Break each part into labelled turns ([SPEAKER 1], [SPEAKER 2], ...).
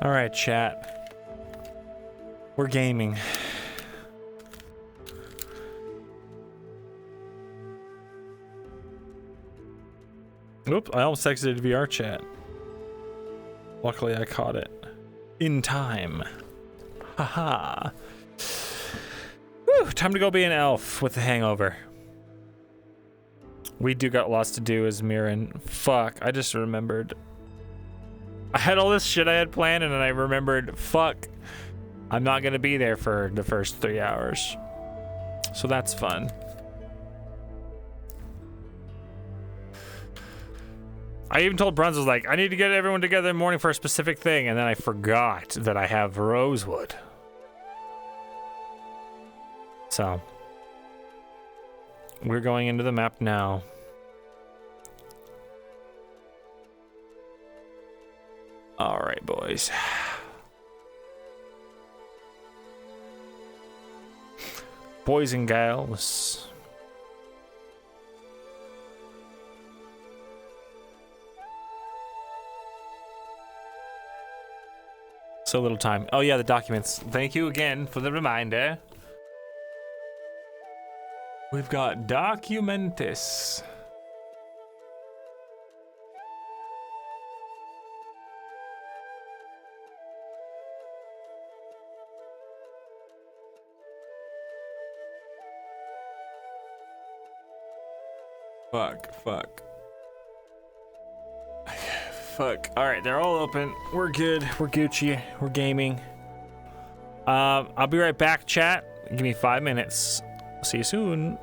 [SPEAKER 1] All right, chat. We're gaming. Oop, I almost exited VRChat. Luckily, I caught it in time. Haha. Whew, time to go be an elf with the hangover. We do got lots to do as Mirin. Fuck, I just remembered. I had all this shit I had planned and then I remembered, fuck, I'm not gonna be there for the first 3 hours. So that's fun. I even told Bruns, I was like, I need to get everyone together in the morning for a specific thing, and then I forgot that I have Rosewood. So, we're going into the map now. All right, boys. Boys and gals. So little time. Oh yeah, the documents. Thank you again for the reminder. We've got Documentus. Fuck. Fuck. All right, they're all open. We're good. We're Gucci. We're gaming. I'll be right back, chat. Give me 5 minutes. See you soon.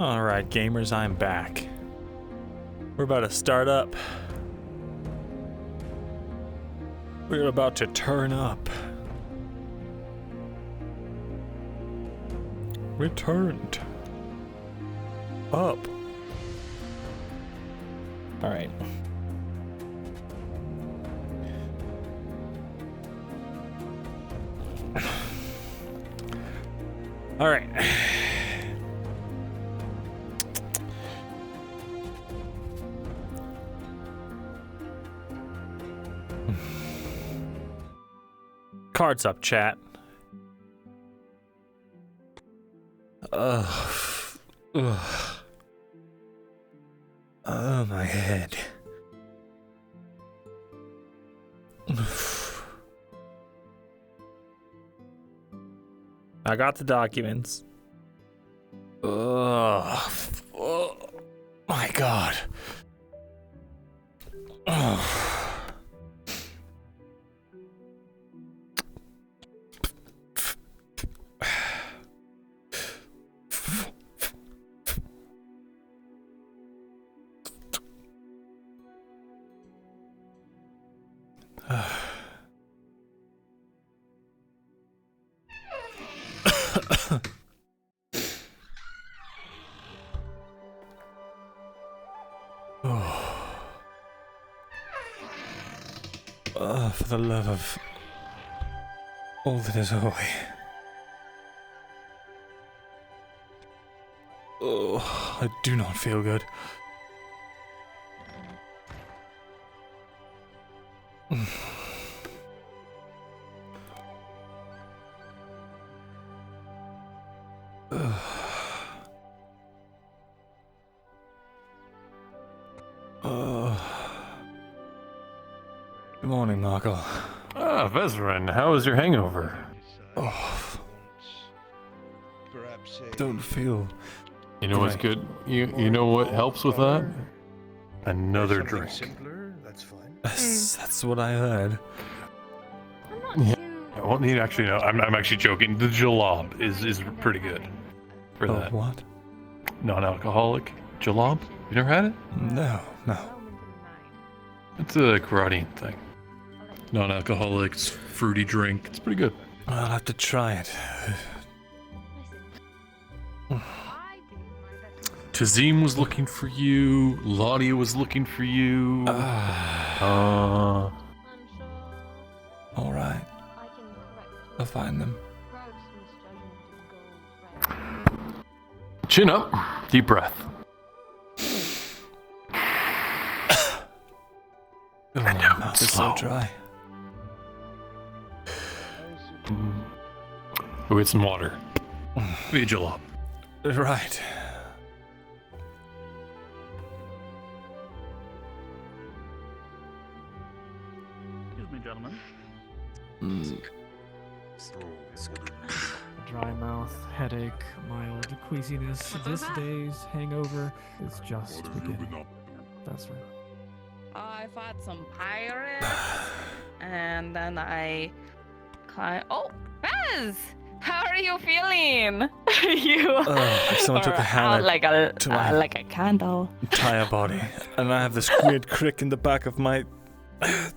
[SPEAKER 1] Alright, gamers, I'm back. We're about to start up. We're about to turn up. We turned up. Alright. Alright. Cards up, chat. Ugh. Oh, my head. I got the documents. Ugh. Oh, my God. Ugh. For the love of all that is holy. Oh, I do not feel good. Good morning, Markle.
[SPEAKER 2] Ah, Vezerin, how was your hangover?
[SPEAKER 1] Oh, don't feel.
[SPEAKER 2] You know what's good? You know what helps with that? Another drink.
[SPEAKER 3] Simpler, that's fine.
[SPEAKER 1] That's what I heard.
[SPEAKER 2] Yeah. Well, you actually know. I'm actually joking. The jalab is pretty good for
[SPEAKER 1] Oh,
[SPEAKER 2] that.
[SPEAKER 1] what?
[SPEAKER 2] Non-alcoholic jalab. You never had it?
[SPEAKER 1] No.
[SPEAKER 2] It's a karate thing. Non-alcoholic, fruity drink. It's pretty good.
[SPEAKER 1] I'll have to try it.
[SPEAKER 2] Tazim was looking for you. Lottie was looking for you.
[SPEAKER 1] All right. I'll find them.
[SPEAKER 2] Chin up. Deep breath.
[SPEAKER 1] Oh, my mouth is so dry.
[SPEAKER 2] Go get some water. Be a jalab.
[SPEAKER 1] Right.
[SPEAKER 4] Excuse me, gentlemen.
[SPEAKER 5] Dry mouth, headache, mild queasiness. This day's hangover is just beginning. That's right.
[SPEAKER 6] I fought some pirates, and then I Oh, Bez! How are you feeling?
[SPEAKER 1] Someone took a hammer
[SPEAKER 6] like a candle.
[SPEAKER 1] entire body, and I have this weird crick in the back of my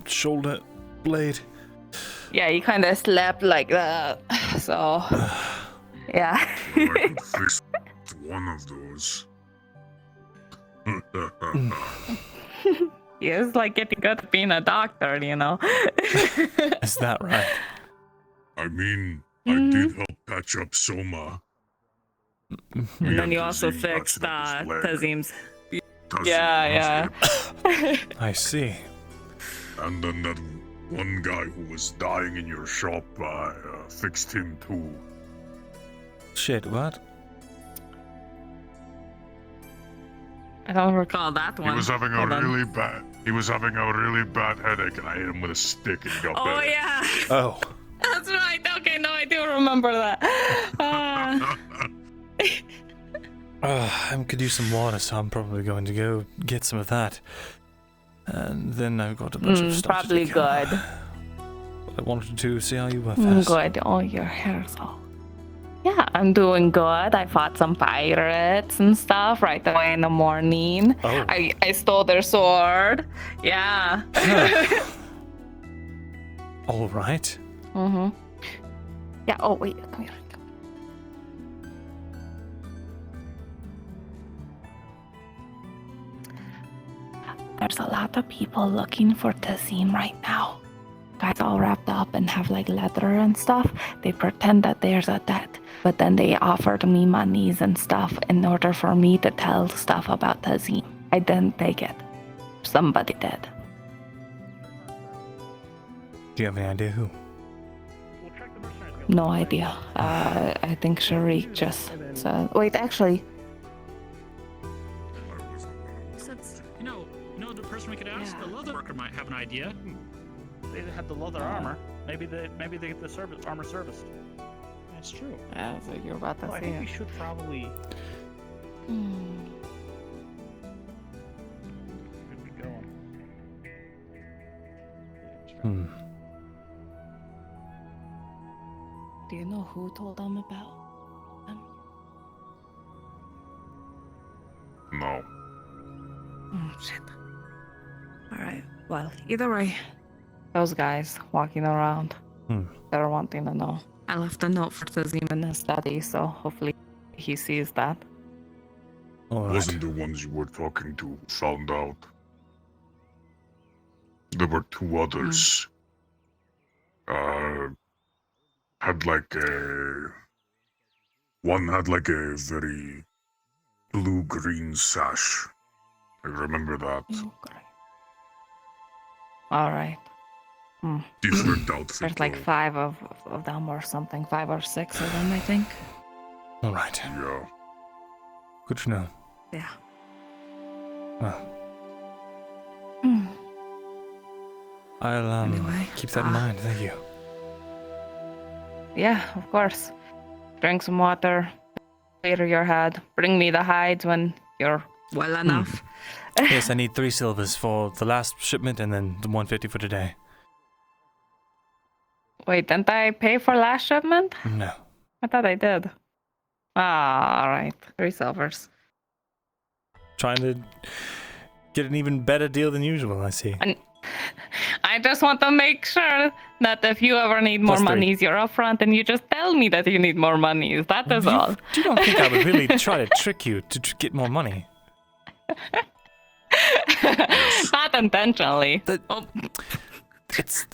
[SPEAKER 1] shoulder blade.
[SPEAKER 6] Yeah, you kind of slept like that, so yeah.
[SPEAKER 3] I could fix one of those.
[SPEAKER 6] It's like getting good at being a doctor, you know.
[SPEAKER 1] Is that right?
[SPEAKER 3] I mean, I did help patch up Soma.
[SPEAKER 6] And then you also fixed Tazim's. Yeah.
[SPEAKER 1] I see.
[SPEAKER 3] And then that one guy who was dying in your shop, I fixed him too.
[SPEAKER 1] Shit, what?
[SPEAKER 6] I don't recall that one.
[SPEAKER 3] He was having a
[SPEAKER 6] Hold on.
[SPEAKER 3] really bad headache, and I hit him with a stick, and he got
[SPEAKER 6] Oh
[SPEAKER 3] better.
[SPEAKER 6] yeah,
[SPEAKER 1] Oh.
[SPEAKER 6] that's right. Okay, no, I do remember that.
[SPEAKER 1] I could use some water, so I'm probably going to go get some of that. And then I've got a bunch of stuff
[SPEAKER 6] probably
[SPEAKER 1] to take care
[SPEAKER 6] good.
[SPEAKER 1] of. But I wanted to see how you were first.
[SPEAKER 6] Good. Oh, your hair's all. Yeah, I'm doing good. I fought some pirates and stuff right away in the morning.
[SPEAKER 1] Oh.
[SPEAKER 6] I stole their sword. Yeah.
[SPEAKER 1] All right.
[SPEAKER 6] Mm-hmm. Yeah, oh wait, come here. There's a lot of people looking for Tazim right now. Guys all wrapped up and have like leather and stuff. They pretend that there's a debt, but then they offered me monies and stuff in order for me to tell stuff about Tazim. I didn't take it. Somebody did.
[SPEAKER 1] Do you have any idea who?
[SPEAKER 4] We'll check the mercenaries.
[SPEAKER 6] No idea. I think Sharik just said. Wait, actually,
[SPEAKER 4] You know the person we could ask?
[SPEAKER 6] Yeah.
[SPEAKER 4] The leather worker might have an idea. They have the leather armor. Maybe they get the armor serviced. That's true.
[SPEAKER 6] yeah, so you're about to
[SPEAKER 4] Well, I
[SPEAKER 6] see
[SPEAKER 4] think we
[SPEAKER 6] it.
[SPEAKER 4] should probably should be going.
[SPEAKER 1] Hmm.
[SPEAKER 6] Do you know who told them about them?
[SPEAKER 3] No.
[SPEAKER 6] Shit. Alright, well, either way. Those guys walking around, they're wanting to know. I left a note for Tazim in his study, so hopefully he sees that.
[SPEAKER 1] All right.
[SPEAKER 3] Wasn't the ones you were talking to found out? There were two others. Had like a... One had like a very blue-green sash. I remember that.
[SPEAKER 6] Okay. Alright.
[SPEAKER 3] Different outfit.
[SPEAKER 6] There's like
[SPEAKER 3] though.
[SPEAKER 6] 5 of them or something. 5 or 6 of them, I think.
[SPEAKER 1] All right.
[SPEAKER 3] Yeah.
[SPEAKER 1] Good to know.
[SPEAKER 6] Yeah.
[SPEAKER 1] Well,
[SPEAKER 6] Hmm.
[SPEAKER 1] I'll
[SPEAKER 6] Anyway,
[SPEAKER 1] keep that in mind. Thank you.
[SPEAKER 6] Yeah, of course. Drink some water. Clear your head. Bring me the hides when you're well enough.
[SPEAKER 1] Yes, I need 3 silvers for the last shipment and then the 150 for today.
[SPEAKER 6] Wait, didn't I pay for last shipment?
[SPEAKER 1] No.
[SPEAKER 6] I thought I did. Ah, alright. 3 silvers.
[SPEAKER 1] Trying to get an even better deal than usual, I see.
[SPEAKER 6] I just want to make sure that if you ever need more
[SPEAKER 1] +3.
[SPEAKER 6] monies, you're upfront and you just tell me that you need more monies. That is all.
[SPEAKER 1] You don't think I would really try to trick you to get more money?
[SPEAKER 6] Not intentionally.
[SPEAKER 1] It's...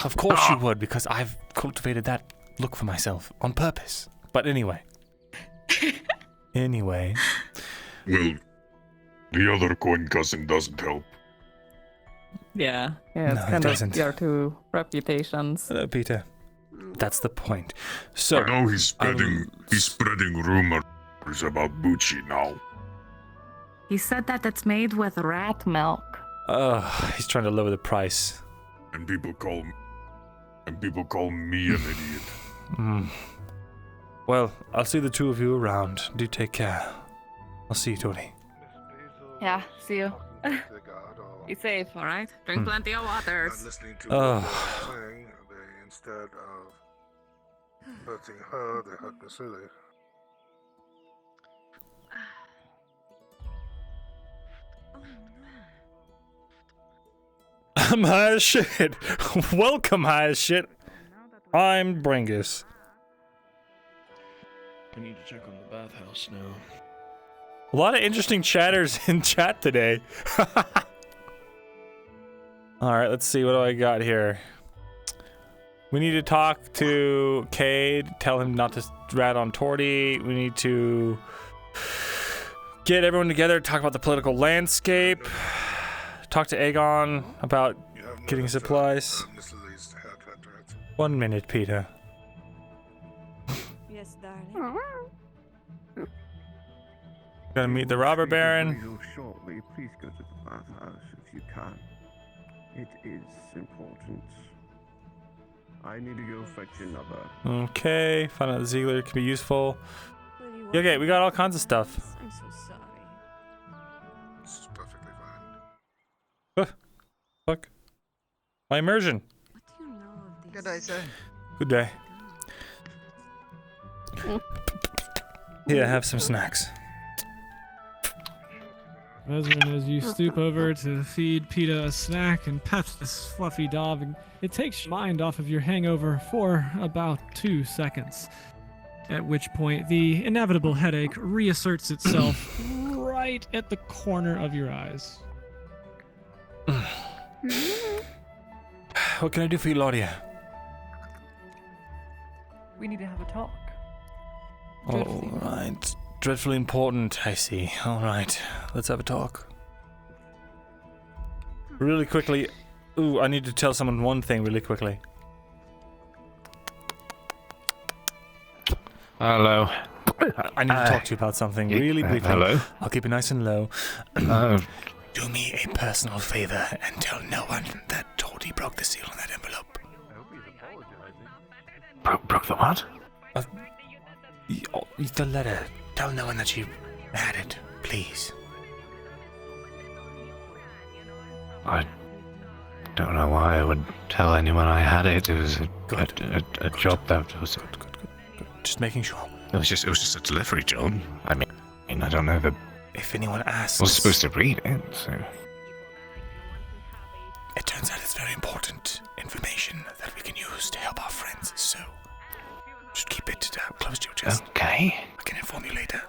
[SPEAKER 1] Of course you would, because I've cultivated that look for myself on purpose. But anyway. Anyway.
[SPEAKER 3] Well, the other coin cousin doesn't help.
[SPEAKER 6] Yeah,
[SPEAKER 1] No,
[SPEAKER 6] it's
[SPEAKER 1] it
[SPEAKER 6] kind
[SPEAKER 1] doesn't.
[SPEAKER 6] of your 2 reputations.
[SPEAKER 1] Hello, Peter. That's the point.
[SPEAKER 3] I
[SPEAKER 1] So,
[SPEAKER 3] know he's spreading rumors about Bucci now.
[SPEAKER 6] He said that it's made with rat milk.
[SPEAKER 1] he's trying to lower the price.
[SPEAKER 3] And people call me an idiot.
[SPEAKER 1] Well, I'll see the 2 of you around. Do take care. I'll see you, Tony.
[SPEAKER 6] Yeah, see you. Be safe, alright? Drink plenty of water.
[SPEAKER 7] Listening to
[SPEAKER 1] Oh.
[SPEAKER 7] what they were saying, they, instead of hurting her, they hurt Vasily.
[SPEAKER 1] I'm high as shit. Welcome, high as shit. I'm Bringus.
[SPEAKER 8] We need to check on the bathhouse now.
[SPEAKER 1] A lot of interesting chatters in chat today. Alright, let's see. What do I got here? We need to talk to Cade. Tell him not to rat on Torty. We need to get everyone together, talk about the political landscape. Talk to Aegon about
[SPEAKER 7] You have
[SPEAKER 1] getting
[SPEAKER 7] noticed,
[SPEAKER 1] supplies.
[SPEAKER 7] Vasilly's haircut, right?
[SPEAKER 1] 1 minute, Peter.
[SPEAKER 9] Yes, darling.
[SPEAKER 1] Gonna meet the robber baron.
[SPEAKER 10] Shortly, please go to the bathhouse if you can. It is important. I need to go fetch another.
[SPEAKER 1] Okay, find out the Ziegler can be useful.
[SPEAKER 9] Will you
[SPEAKER 1] Okay,
[SPEAKER 9] walk
[SPEAKER 1] we
[SPEAKER 9] me
[SPEAKER 1] got all
[SPEAKER 9] through
[SPEAKER 1] kinds of
[SPEAKER 9] this?
[SPEAKER 1] stuff.
[SPEAKER 9] I'm so sorry.
[SPEAKER 7] This is perfectly fine.
[SPEAKER 1] Fuck. My immersion.
[SPEAKER 9] What do you know of these?
[SPEAKER 11] Good day, sir.
[SPEAKER 1] Good day. Here, have some snacks.
[SPEAKER 5] Vezrin, as you stoop over to feed PETA a snack and pet this fluffy dog, it takes your mind off of your hangover for about 2 seconds. At which point, the inevitable headache reasserts itself right at the corner of your eyes.
[SPEAKER 1] What can I do for you, Laudia?
[SPEAKER 9] We need to have a talk.
[SPEAKER 1] All right. Dreadfully important, I see. All right. Let's have a talk. Really quickly. Ooh, I need to tell someone one thing really quickly.
[SPEAKER 11] Hello.
[SPEAKER 1] I need to talk to you about something really briefly.
[SPEAKER 11] Hello.
[SPEAKER 1] I'll keep it nice and low. Do me a personal favor and tell no one that Torty broke the seal on that envelope.
[SPEAKER 11] Broke the what?
[SPEAKER 1] The letter. Tell no one that you had it, please.
[SPEAKER 11] I don't know why I would tell anyone I had it. It was a job that was
[SPEAKER 1] Good. Just making sure.
[SPEAKER 11] It was just a delivery job. I mean, I don't know
[SPEAKER 1] if anyone asks.
[SPEAKER 11] I was supposed to read it, so.
[SPEAKER 1] It turns out it's very important information that we can use to help our friends, so just keep it close to your chest.
[SPEAKER 11] Okay.
[SPEAKER 1] I can inform you later.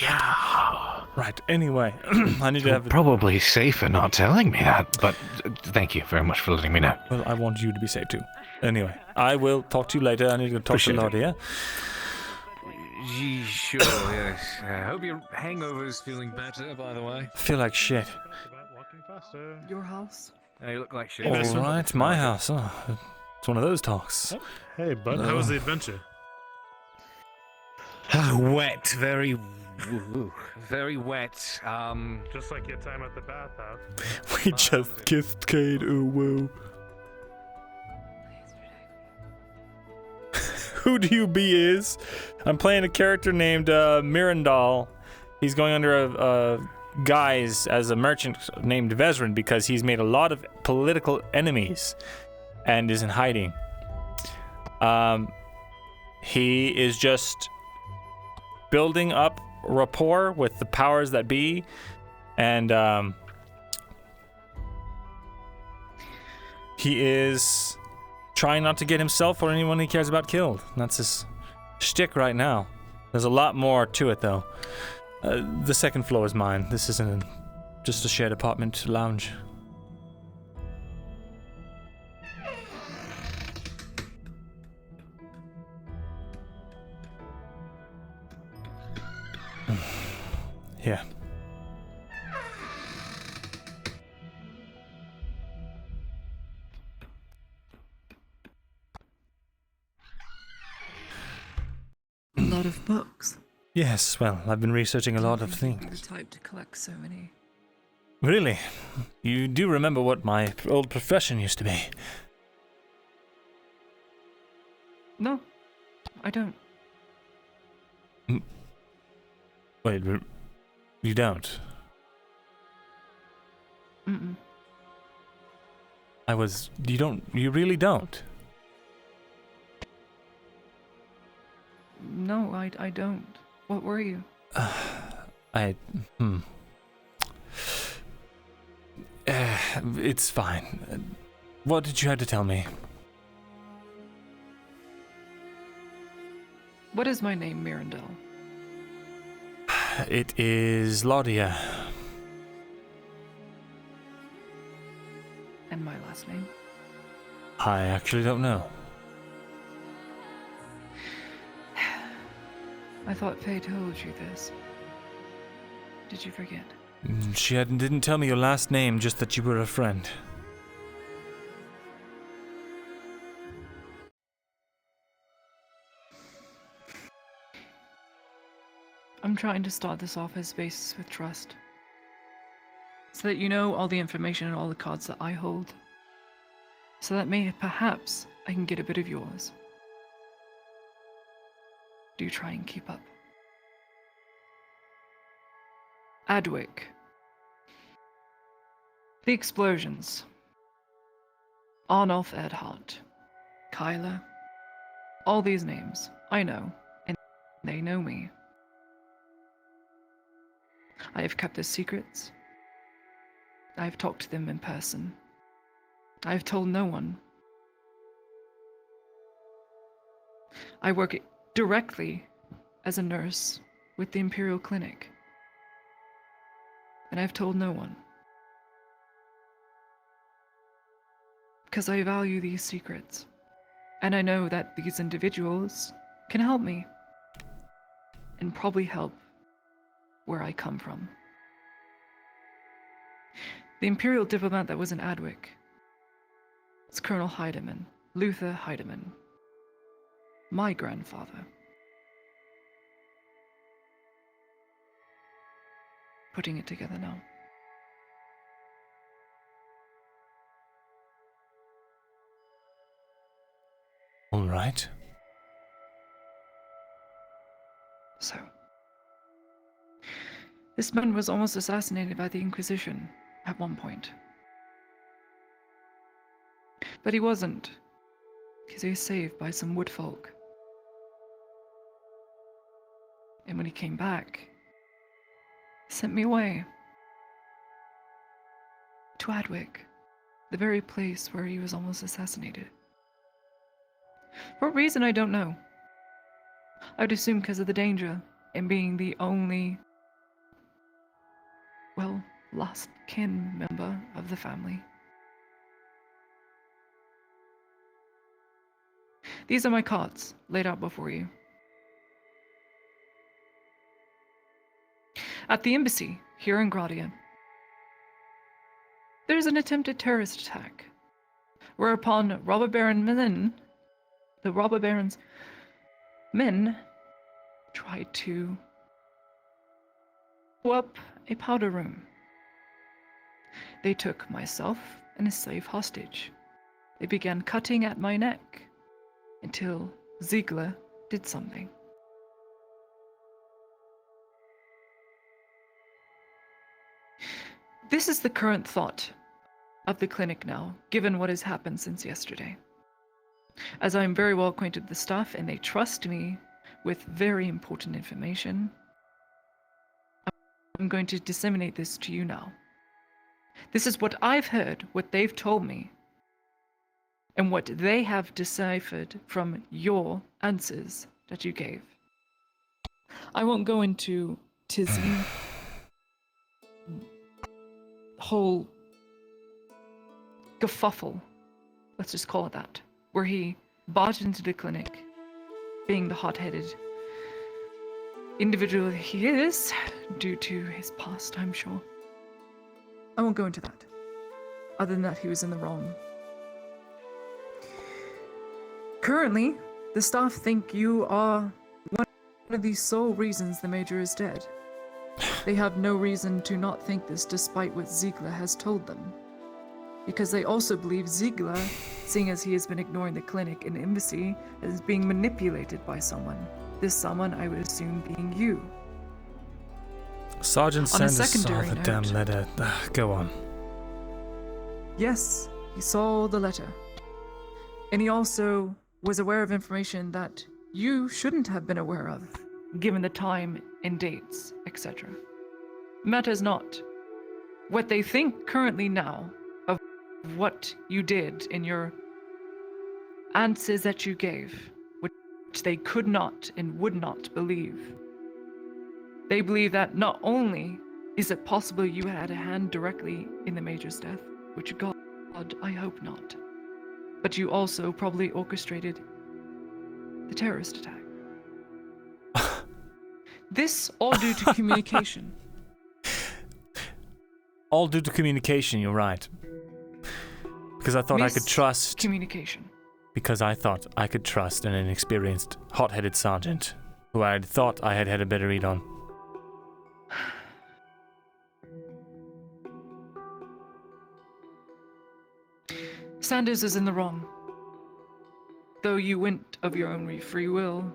[SPEAKER 11] Yeah.
[SPEAKER 1] Right, anyway, I need to have...
[SPEAKER 11] Probably safer not telling me that, but thank you very much for letting me know.
[SPEAKER 1] Well, I want you to be safe too. Anyway, I will talk to you later. I need to talk to Laudia.
[SPEAKER 11] Sure, yes. I hope your hangover's feeling better, by the way.
[SPEAKER 1] I feel like shit.
[SPEAKER 9] Your house?
[SPEAKER 11] You look like shit.
[SPEAKER 1] All right, my house. Oh, it's one of those talks.
[SPEAKER 12] Hey, bud, how was the adventure?
[SPEAKER 11] Wet, very wet.
[SPEAKER 12] Just like your time at the bathhouse.
[SPEAKER 1] We just kissed Cade, ooh woo. Who do you be is? I'm playing a character named Myrindal. He's going under a guise as a merchant named Vezrin because he's made a lot of political enemies and is in hiding. He is just building up rapport with the powers that be, and he is trying not to get himself or anyone he cares about killed. That's his shtick right now. There's a lot more to it, though. The second floor is mine. This isn't just a shared apartment lounge. Yeah.
[SPEAKER 9] A lot of books.
[SPEAKER 1] Yes, well, I've been researching a lot of things.
[SPEAKER 9] The type to collect so many.
[SPEAKER 1] Really? You do remember what my old profession used to be?
[SPEAKER 9] No, I don't.
[SPEAKER 1] Wait, you don't?
[SPEAKER 9] Mm-mm.
[SPEAKER 1] You really don't?
[SPEAKER 9] No, I don't. What were you?
[SPEAKER 1] It's fine. What did you have to tell me?
[SPEAKER 9] What is my name, Myrindal?
[SPEAKER 1] It is Laudia.
[SPEAKER 9] And my last name?
[SPEAKER 1] I actually don't know.
[SPEAKER 9] I thought Faye told you this. Did you forget?
[SPEAKER 1] She didn't tell me your last name, just that you were a friend.
[SPEAKER 9] I'm trying to start this off as basis with trust. So that you know all the information and all the cards that I hold. So that perhaps I can get a bit of yours. Do try and keep up. Adwick. The explosions. Arnulf Edhart. Kyla. All these names, I know. And They know me. I have kept their secrets. I have talked to them in person. I have told no one. I work directly as a nurse with the Imperial Clinic. And I've told no one. Because I value these secrets. And I know that these individuals can help me. And probably help where I come from. The Imperial diplomat that was in Adwick is Colonel Heidemann, Luther Heidemann. My grandfather. Putting it together now.
[SPEAKER 11] All right.
[SPEAKER 9] So, this man was almost assassinated by the Inquisition at one point. But he wasn't, because he was saved by some woodfolk. And when he came back, he sent me away to Adwick, the very place where he was almost assassinated. For what reason, I don't know. I would assume because of the danger in being the only, well, last kin member of the family. These are my cards laid out before you. At the embassy here in Gradia, there's an attempted terrorist attack, whereupon the robber baron's men tried to blow up a powder room. They took myself and a slave hostage. They began cutting at my neck until Ziegler did something. This is the current thought of the clinic now, given what has happened since yesterday. As I am very well acquainted with the staff and they trust me with very important information, I'm going to disseminate this to you now. This is what I've heard, what they've told me, and what they have deciphered from your answers that you gave. I won't go into Tizzy whole kerfuffle, let's just call it that, where he barged into the clinic, being the hot-headed individual he is, due to his past, I'm sure. I won't go into that. Other than that, he was in the wrong. Currently, the staff think you are one of the sole reasons the Major is dead. They have no reason to not think this despite what Ziegler has told them. Because they also believe Ziegler, seeing as he has been ignoring the clinic and embassy, is being manipulated by someone. This someone, I would assume, being you.
[SPEAKER 1] Sergeant Sanders saw the damn
[SPEAKER 9] note,
[SPEAKER 1] letter. Go on.
[SPEAKER 9] Yes, he saw the letter. And he also was aware of information that you shouldn't have been aware of, given the time and dates, etc. Matters not. What they think currently now of what you did in your answers that you gave, which they could not and would not believe. They believe that not only is it possible you had a hand directly in the Major's death, which God, I hope not, but you also probably orchestrated the terrorist attack. This all due to communication.
[SPEAKER 1] All due to communication, you're right. Because I thought I could trust...
[SPEAKER 9] Communication.
[SPEAKER 1] Because I thought I could trust an inexperienced, hot-headed sergeant, who I had thought I had had a better read on.
[SPEAKER 9] Sanders is in the wrong. Though you went of your own free will,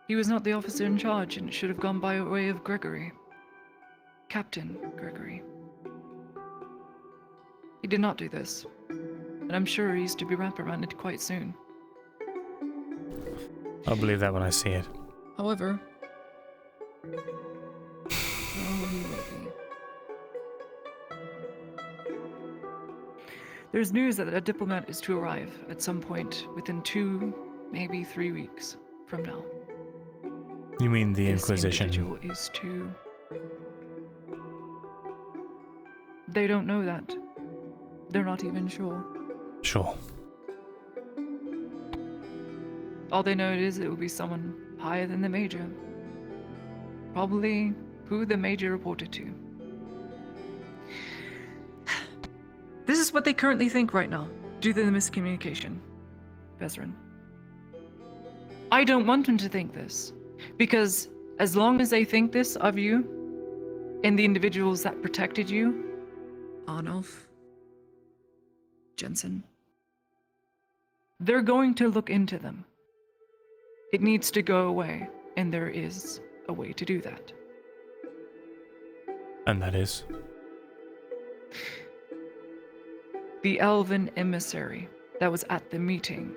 [SPEAKER 9] he was not the officer in charge and it should have gone by way of Gregory. Captain Gregory. He did not do this, and I'm sure he's to be reprimanded quite soon.
[SPEAKER 1] I'll believe that when I see it.
[SPEAKER 9] However, he will be. There's news that a diplomat is to arrive at some point within 2, maybe 3 weeks from now.
[SPEAKER 1] You mean the
[SPEAKER 9] This
[SPEAKER 1] Inquisition?
[SPEAKER 9] individual is to... They don't know that. They're not even sure.
[SPEAKER 1] Sure.
[SPEAKER 9] All they know is it will be someone higher than the Major. Probably who the Major reported to. This is what they currently think right now, due to the miscommunication, Vezran. I don't want them to think this, because as long as they think this of you, and the individuals that protected you, Arnulf, Jensen, they're going to look into them. It needs to go away, and there is a way to do that.
[SPEAKER 1] And that is?
[SPEAKER 9] The Elven emissary that was at the meeting.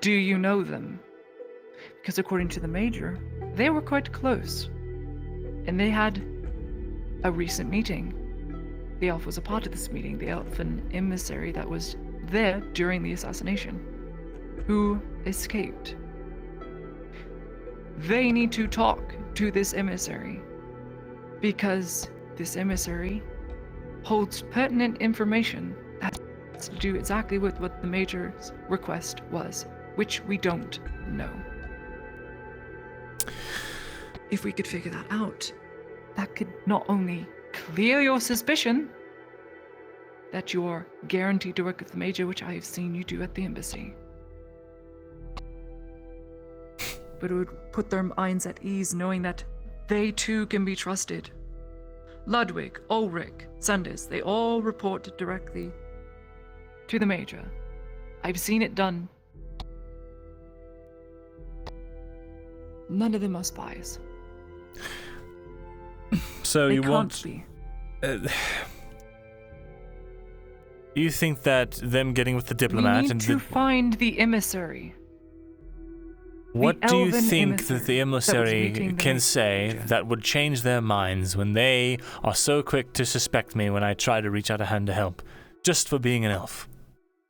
[SPEAKER 9] Do you know them? Because according to the Major, they were quite close. And they had a recent meeting. The elf was a part of this meeting, the Elven emissary that was there during the assassination, who escaped. They need to talk to this emissary, because this emissary holds pertinent information that has to do exactly with what the Major's request was, which we don't know. If we could figure that out, that could not only clear your suspicion that you're guaranteed to work with the Major, which I have seen you do at the embassy, but it would put their minds at ease knowing that they too can be trusted. Ludwig, Ulrich, Sanders, they all report directly to the Major. I've seen it done. None of them are spies.
[SPEAKER 1] So
[SPEAKER 9] they
[SPEAKER 1] you
[SPEAKER 9] can't
[SPEAKER 1] want...
[SPEAKER 9] be.
[SPEAKER 1] You think that them getting with the diplomat
[SPEAKER 9] We need
[SPEAKER 1] and
[SPEAKER 9] to find the emissary.
[SPEAKER 1] what
[SPEAKER 9] the
[SPEAKER 1] do you
[SPEAKER 9] Elven
[SPEAKER 1] think that the emissary
[SPEAKER 9] meeting the
[SPEAKER 1] can say
[SPEAKER 9] Major.
[SPEAKER 1] that would change their minds when they are so quick to suspect me when I try to reach out a hand to help, just for being an elf?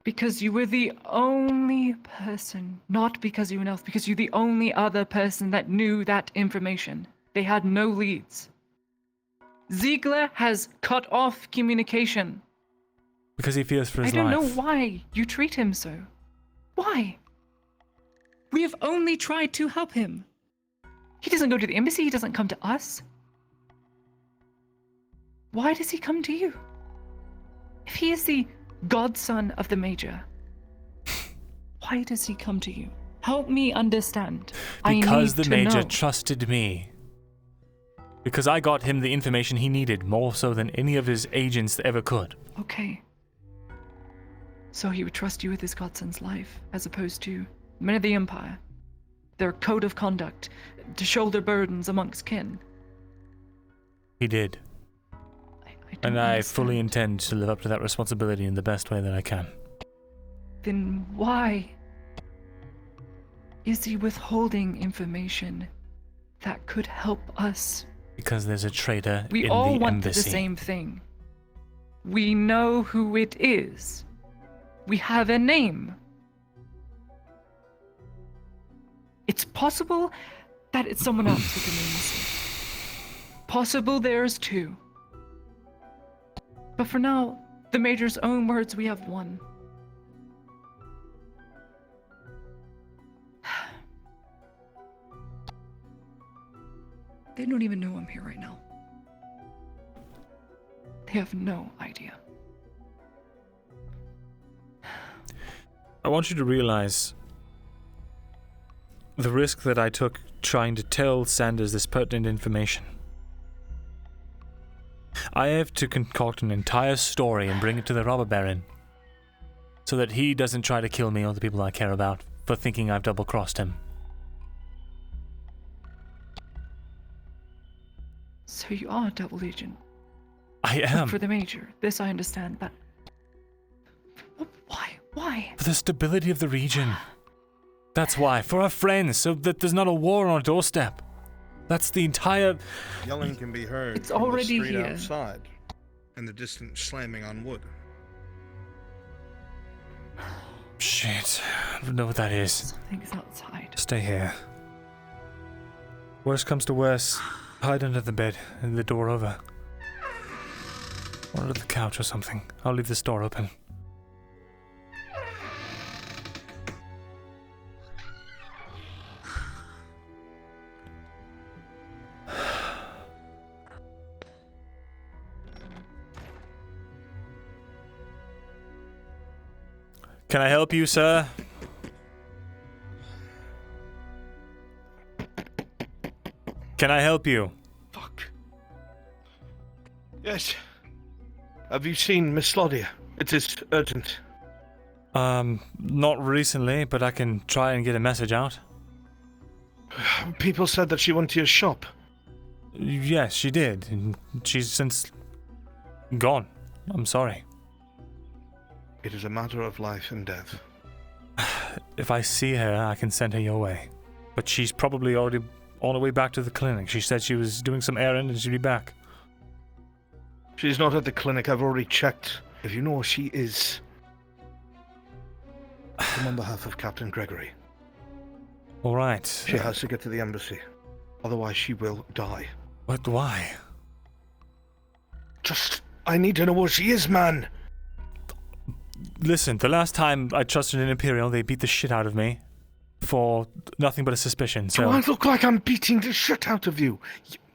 [SPEAKER 9] Because you were the only person, not because you were an elf, because you're the only other person that knew that information. They had no leads. Ziegler has cut off communication.
[SPEAKER 1] Because he fears for his
[SPEAKER 9] I don't
[SPEAKER 1] life.
[SPEAKER 9] know why you treat him so. Why? We have only tried to help him. He doesn't go to the embassy, he doesn't come to us. Why does he come to you? If he is the godson of the Major, why does he come to you? Help me understand.
[SPEAKER 1] Because the
[SPEAKER 9] I need
[SPEAKER 1] Major
[SPEAKER 9] to know.
[SPEAKER 1] trusted me. Because I got him the information he needed, more so than any of his agents ever could.
[SPEAKER 9] Okay. So he would trust you with his godson's life, as opposed to men of the Empire. Their code of conduct, to shoulder burdens amongst kin.
[SPEAKER 1] He did. And I fully intend to live up to that responsibility in the best way that I can.
[SPEAKER 9] Then why is he withholding information that could help us?
[SPEAKER 1] Because there's a traitor
[SPEAKER 9] We
[SPEAKER 1] in
[SPEAKER 9] all
[SPEAKER 1] the
[SPEAKER 9] want
[SPEAKER 1] embassy.
[SPEAKER 9] the same thing. We know who it is. We have a name. It's possible that it's someone else with the name. Possible there's two. But for now, the Major's own words, we have one. They don't even know I'm here right now. They have no idea.
[SPEAKER 1] I want you to realize the risk that I took trying to tell Sanders this pertinent information. I have to concoct an entire story and bring it to the robber baron, so that he doesn't try to kill me or the people I care about for thinking I've double-crossed him.
[SPEAKER 9] So you are a double agent.
[SPEAKER 1] I am.
[SPEAKER 9] For the Major. This I understand, but... Why?
[SPEAKER 1] For the stability of the region. That's why. For our friends, so that there's not a war on our doorstep. That's the entire...
[SPEAKER 7] Yelling can be heard
[SPEAKER 9] It's
[SPEAKER 7] from
[SPEAKER 9] already
[SPEAKER 7] the street
[SPEAKER 9] here.
[SPEAKER 7] outside, and the distant slamming on wood.
[SPEAKER 1] Shit. I don't know what that is.
[SPEAKER 9] Something's outside.
[SPEAKER 1] Stay here. Worst comes to worst, hide under the bed and the door over. Or under the couch or something. I'll leave this door open. Can I help you, sir? Can I help you?
[SPEAKER 8] Fuck. Yes. Have you seen Miss Slaughter? It is urgent.
[SPEAKER 1] Not recently, but I can try and get a message out.
[SPEAKER 8] People said that she went to your shop.
[SPEAKER 1] Yes, she did. And she's since gone. I'm sorry.
[SPEAKER 8] It is a matter of life and death.
[SPEAKER 1] If I see her, I can send her your way. But she's probably already on her way back to the clinic. She said she was doing some errand and she'd be back.
[SPEAKER 8] She's not at the clinic. I've already checked. If you know where she is, come on behalf of Captain Gregory.
[SPEAKER 1] All right.
[SPEAKER 8] She has to get to the embassy. Otherwise, she will die.
[SPEAKER 1] But why?
[SPEAKER 8] I need to know where she is, man.
[SPEAKER 1] Listen, the last time I trusted an Imperial, they beat the shit out of me. For nothing but a suspicion, so...
[SPEAKER 8] Do I look like I'm beating the shit out of you?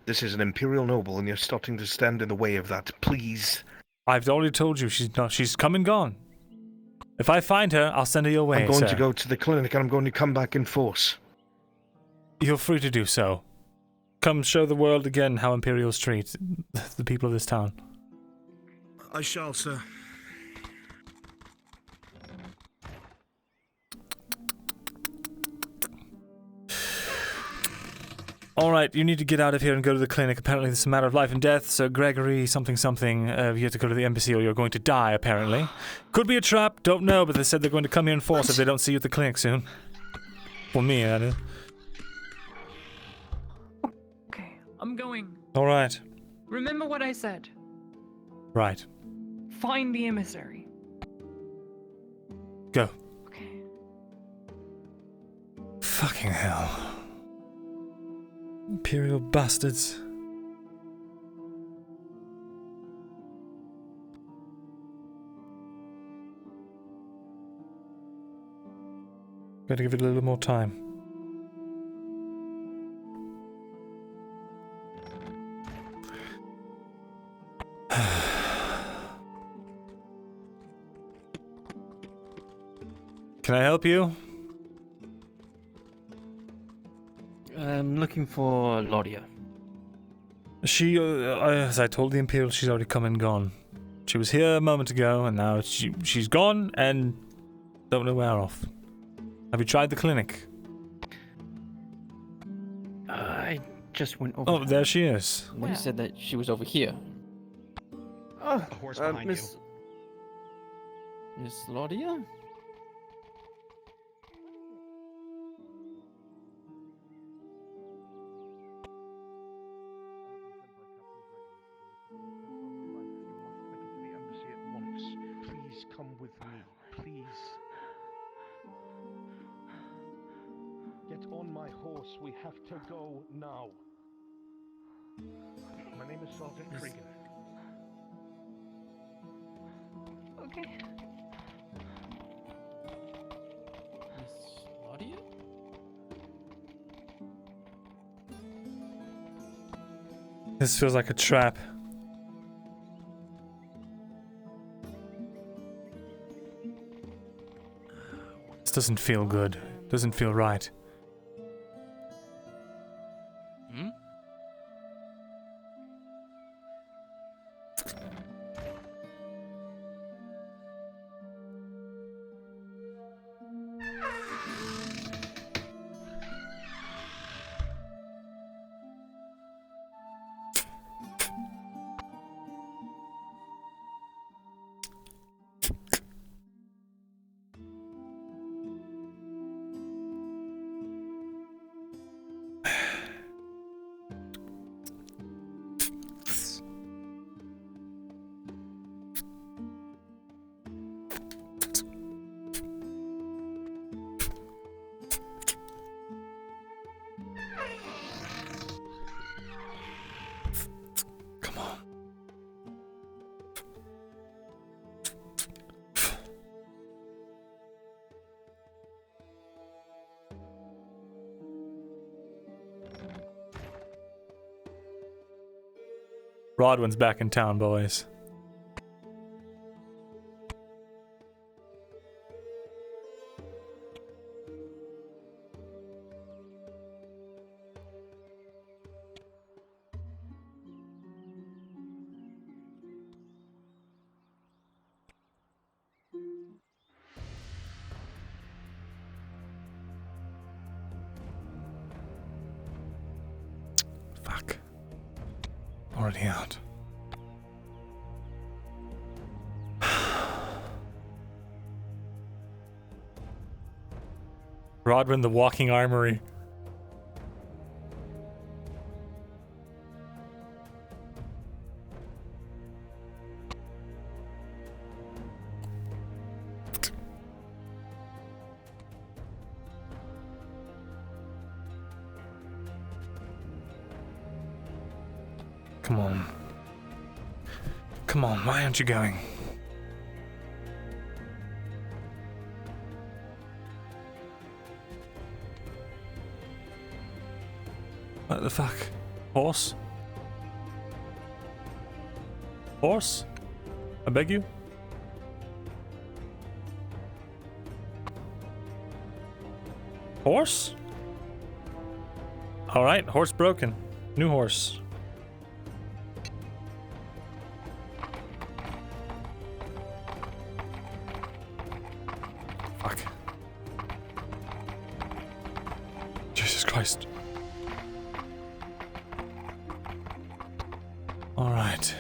[SPEAKER 8] This is an Imperial noble, and you're starting to stand in the way of that. Please.
[SPEAKER 1] I've already told you she's come and gone. If I find her, I'll send her your way,
[SPEAKER 8] I'm going
[SPEAKER 1] sir.
[SPEAKER 8] to go to the clinic, and I'm going to come back in force.
[SPEAKER 1] You're free to do so. Come show the world again how Imperials treat the people of this town.
[SPEAKER 7] I shall, sir.
[SPEAKER 1] Alright, you need to get out of here and go to the clinic. Apparently this is a matter of life and death, so Gregory something, you have to go to the embassy or you're going to die, apparently. Could be a trap, don't know, but they said they're going to come here in force if they don't see you at the clinic soon. For me, that is.
[SPEAKER 9] Okay, I'm going.
[SPEAKER 1] Alright.
[SPEAKER 9] Remember what I said.
[SPEAKER 1] Right.
[SPEAKER 9] Find the emissary.
[SPEAKER 1] Go.
[SPEAKER 9] Okay.
[SPEAKER 1] Fucking hell. Imperial bastards. Gotta give it a little more time. Can I help you?
[SPEAKER 13] I'm looking for Laudia.
[SPEAKER 1] She, as I told the Imperial, she's already come and gone. She was here a moment ago, and now she's gone, and don't know where off. Have you tried the clinic?
[SPEAKER 13] I just went over.
[SPEAKER 1] Oh, there she is.
[SPEAKER 13] Well, you said that she was over here.
[SPEAKER 8] Oh,
[SPEAKER 4] The horse behind
[SPEAKER 13] Miss Laudia?
[SPEAKER 8] Come with me, please. Get on my horse. We have to go now. My name is Sergeant Cregan.
[SPEAKER 9] Okay.
[SPEAKER 13] Miss Laudia?
[SPEAKER 1] This feels like a trap. This doesn't feel good. Doesn't feel right.
[SPEAKER 4] Hmm?
[SPEAKER 1] Rodwin's back in town, boys. Fuck. Already out. Rodwin, the walking armory. Come on. Come on, why aren't you going? What the fuck? Horse? Horse? I beg you? Horse? Alright, horse broken. New horse. Fuck. Jesus Christ. Alright.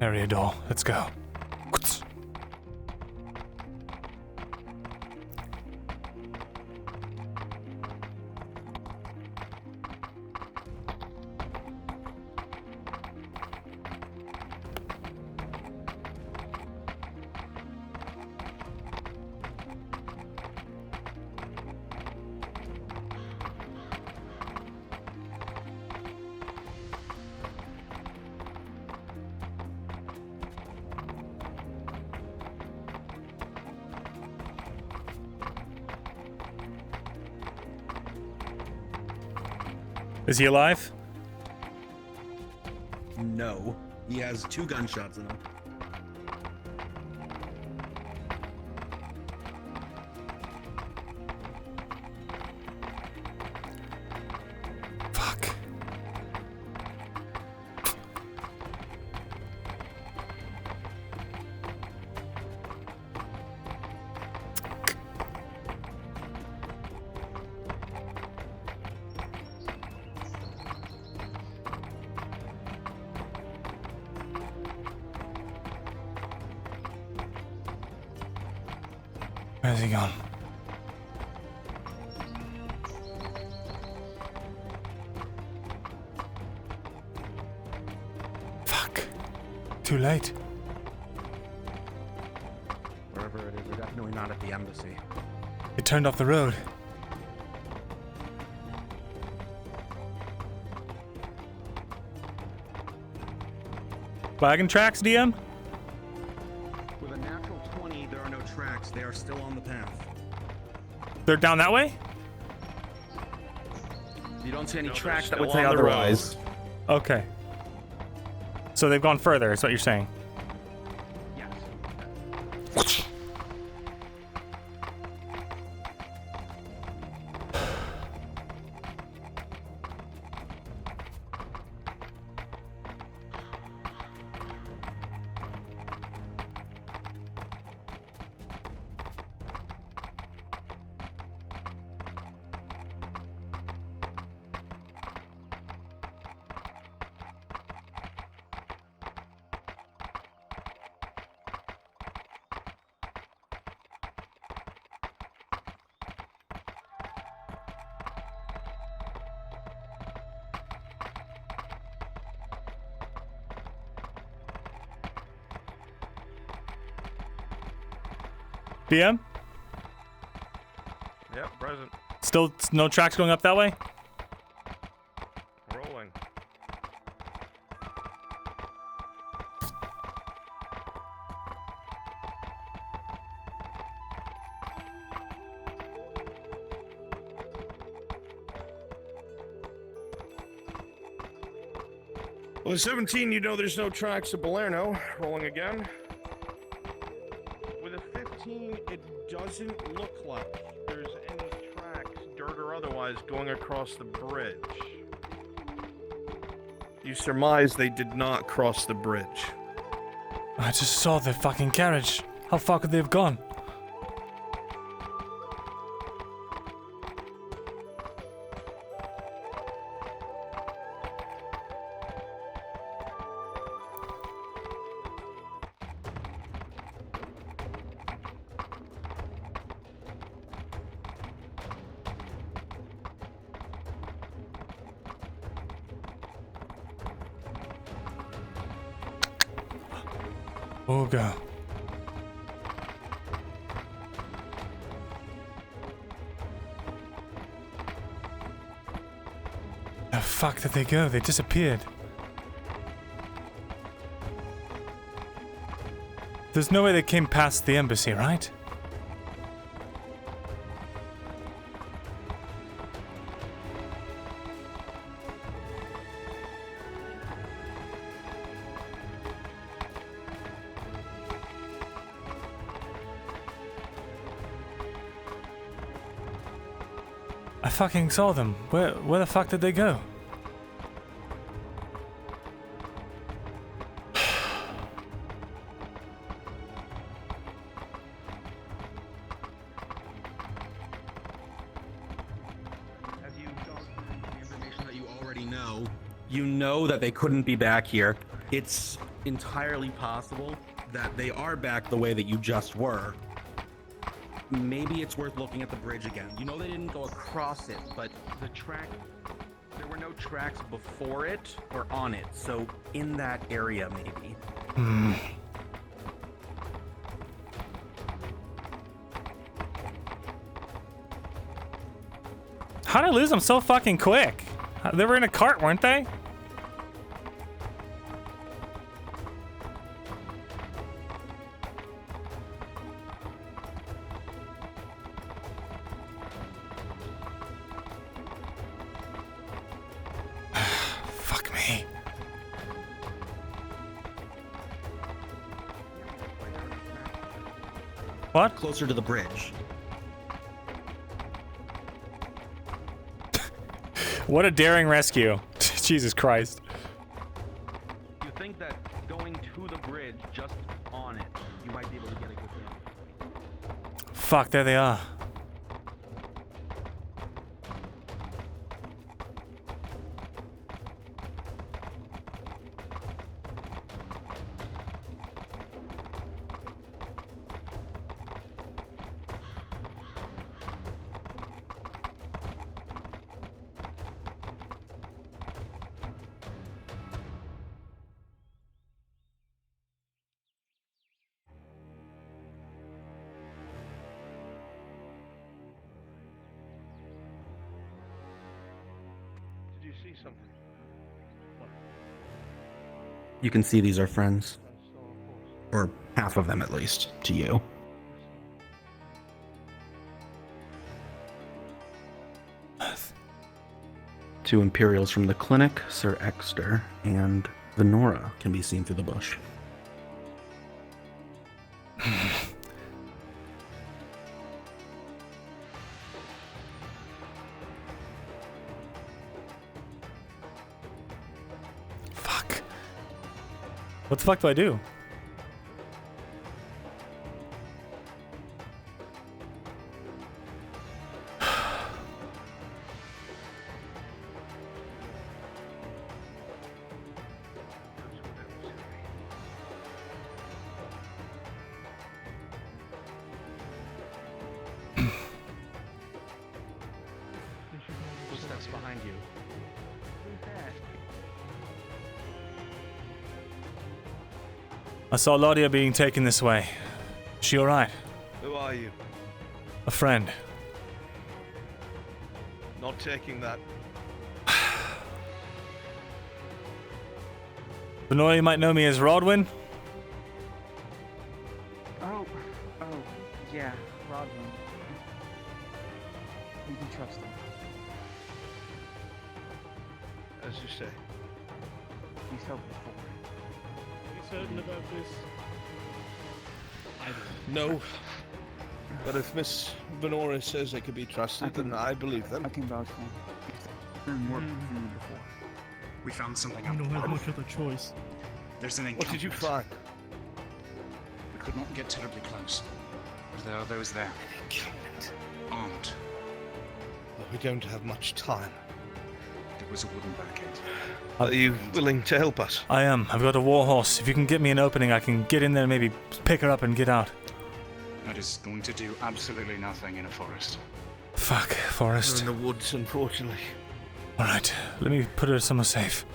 [SPEAKER 1] Area door. Let's go. Is he alive?
[SPEAKER 14] No. He has 2 gunshots in him.
[SPEAKER 1] Fuck. Where's he gone? Fuck. Too late.
[SPEAKER 14] Wherever it is, we're definitely not at the embassy.
[SPEAKER 1] It turned off the road. Wagon tracks, DM?
[SPEAKER 14] With a natural 20, there are no tracks. They are still on the path.
[SPEAKER 1] They're down that way?
[SPEAKER 14] You don't see any
[SPEAKER 1] No,
[SPEAKER 14] tracks
[SPEAKER 1] they're
[SPEAKER 14] that would
[SPEAKER 1] still
[SPEAKER 14] say
[SPEAKER 1] on the road.
[SPEAKER 14] otherwise.
[SPEAKER 1] Okay. So they've gone further, is what you're saying?
[SPEAKER 14] Yes.
[SPEAKER 1] DM?
[SPEAKER 15] Yep, present.
[SPEAKER 1] Still no tracks going up that way?
[SPEAKER 15] Rolling.
[SPEAKER 8] Well, 17, you know there's no tracks of Balerno. Rolling again. With a 15, it doesn't look like there's any tracks, dirt or otherwise, going across the bridge. You surmise they did not cross the bridge.
[SPEAKER 1] I just saw the fucking carriage. How far could they have gone? Oh god. The fuck did they go? They disappeared. There's no way they came past the embassy, right? I fucking saw them. Where the fuck did they go?
[SPEAKER 14] As you go through the information that you already know, you know that they couldn't be back here. It's entirely possible that they are back the way that you just were. Maybe it's worth looking at the bridge again. You know they didn't go across it, but there were no tracks before it or on it, so in that area maybe.
[SPEAKER 1] How'd I lose them so fucking quick? They were in a cart, weren't they? Fuck me. What?
[SPEAKER 14] Closer to the bridge.
[SPEAKER 1] What a daring rescue. Jesus Christ.
[SPEAKER 14] You think that going to the bridge, just on it, you might be able to get a good thing.
[SPEAKER 1] Fuck, there they are.
[SPEAKER 8] Did you see something?
[SPEAKER 14] You can see these are friends. Or half of them at least, to you. Two Imperials from the clinic, Sir Exeter, and Venora can be seen through the bush.
[SPEAKER 1] Fuck. What the fuck do I do?
[SPEAKER 14] Footsteps behind you.
[SPEAKER 1] I saw Laudia being taken this way. Is she alright?
[SPEAKER 8] Who are you?
[SPEAKER 1] A friend.
[SPEAKER 8] Not taking that.
[SPEAKER 1] Venora, you might know me as Rodwin.
[SPEAKER 15] Oh, yeah, Rodwin. You can trust him.
[SPEAKER 8] As you say.
[SPEAKER 15] He's helped before.
[SPEAKER 5] Are you certain about this?
[SPEAKER 8] No. But if Miss Venora says they can be trusted, then I believe them.
[SPEAKER 15] I can vouch for him. He's worked for me before.
[SPEAKER 16] We found something
[SPEAKER 5] You
[SPEAKER 16] out.
[SPEAKER 5] don't have much of a choice.
[SPEAKER 16] There's an
[SPEAKER 8] What did you
[SPEAKER 16] encampment.
[SPEAKER 8] find?
[SPEAKER 16] We could not get terribly close, but there are those there. Armed.
[SPEAKER 8] Well, we don't have much time.
[SPEAKER 16] There was a wooden barricade.
[SPEAKER 8] Are you willing to help us?
[SPEAKER 1] I am. I've got a war horse. If you can get me an opening, I can get in there and maybe pick her up and get out.
[SPEAKER 16] That is going to do absolutely nothing in a forest.
[SPEAKER 1] Fuck,
[SPEAKER 8] We're
[SPEAKER 1] forest.
[SPEAKER 8] in the woods, unfortunately.
[SPEAKER 1] Alright, let me put her somewhere safe.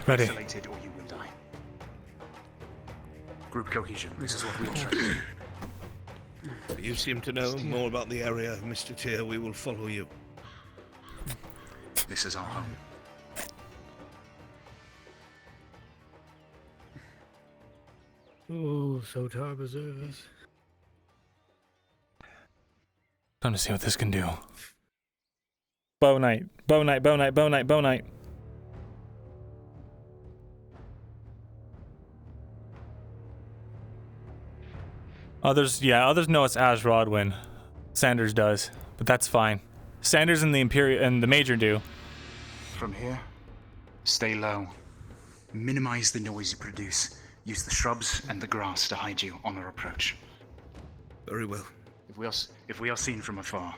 [SPEAKER 1] Ready.
[SPEAKER 16] Isolated or you will die. Group cohesion. This is what we are trying to do.
[SPEAKER 8] You seem to know more about the area, Mr. Tier. We will follow you.
[SPEAKER 16] This is our home.
[SPEAKER 5] Oh, so tired observers.
[SPEAKER 1] Time to see what this can do. Bow night, bow night, bow night, bow night, bow night. Others know it's as Rodwin. Sanders does, but that's fine. Sanders and the Imperial and the Major do.
[SPEAKER 16] From here, stay low. Minimize the noise you produce. Use the shrubs and the grass to hide you on our approach.
[SPEAKER 8] Very well.
[SPEAKER 16] If we are seen from afar,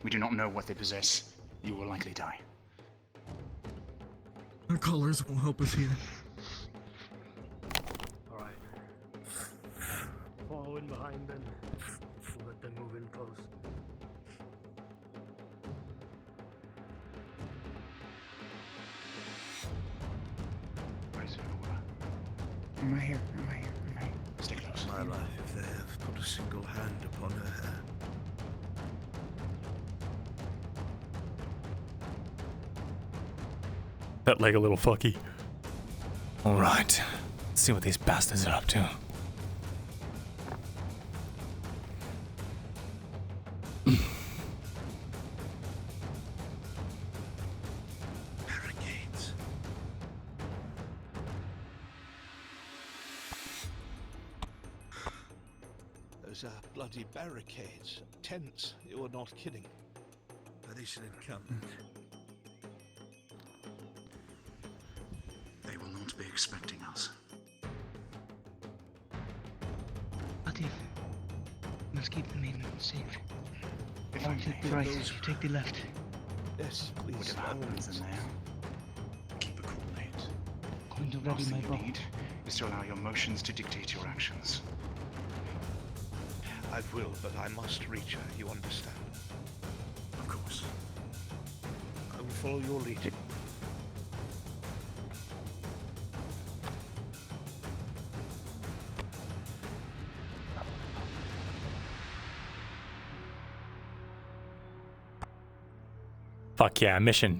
[SPEAKER 16] we do not know what they possess, you will likely die.
[SPEAKER 5] Our colors won't help us here.
[SPEAKER 12] Alright. Follow in behind them. We'll let them move in close.
[SPEAKER 16] Where's Aurora?
[SPEAKER 15] I'm right here. I'm right here. I'm right here.
[SPEAKER 16] Stay close.
[SPEAKER 8] My life, they have put a single hand upon her hair.
[SPEAKER 1] That leg a little fucky. Alright. Let's see what these bastards are up to.
[SPEAKER 8] Barricades. Those are bloody barricades. Tents. You are not kidding. That is an encampment.
[SPEAKER 16] They will not be expecting us.
[SPEAKER 15] Atif, let's keep the maiden safe.
[SPEAKER 16] If
[SPEAKER 15] I'll
[SPEAKER 16] I
[SPEAKER 15] take
[SPEAKER 16] may,
[SPEAKER 15] the right, you take the left.
[SPEAKER 8] Yes, please.
[SPEAKER 16] whatever happens in there, keep a cool head.
[SPEAKER 15] Going to
[SPEAKER 16] The
[SPEAKER 15] ready
[SPEAKER 16] last
[SPEAKER 15] my
[SPEAKER 16] thing
[SPEAKER 15] bow.
[SPEAKER 16] you need is to allow your emotions to dictate your actions.
[SPEAKER 8] I will, but I must reach her, you understand?
[SPEAKER 16] Of course.
[SPEAKER 8] I will follow your lead.
[SPEAKER 1] Fuck yeah, mission.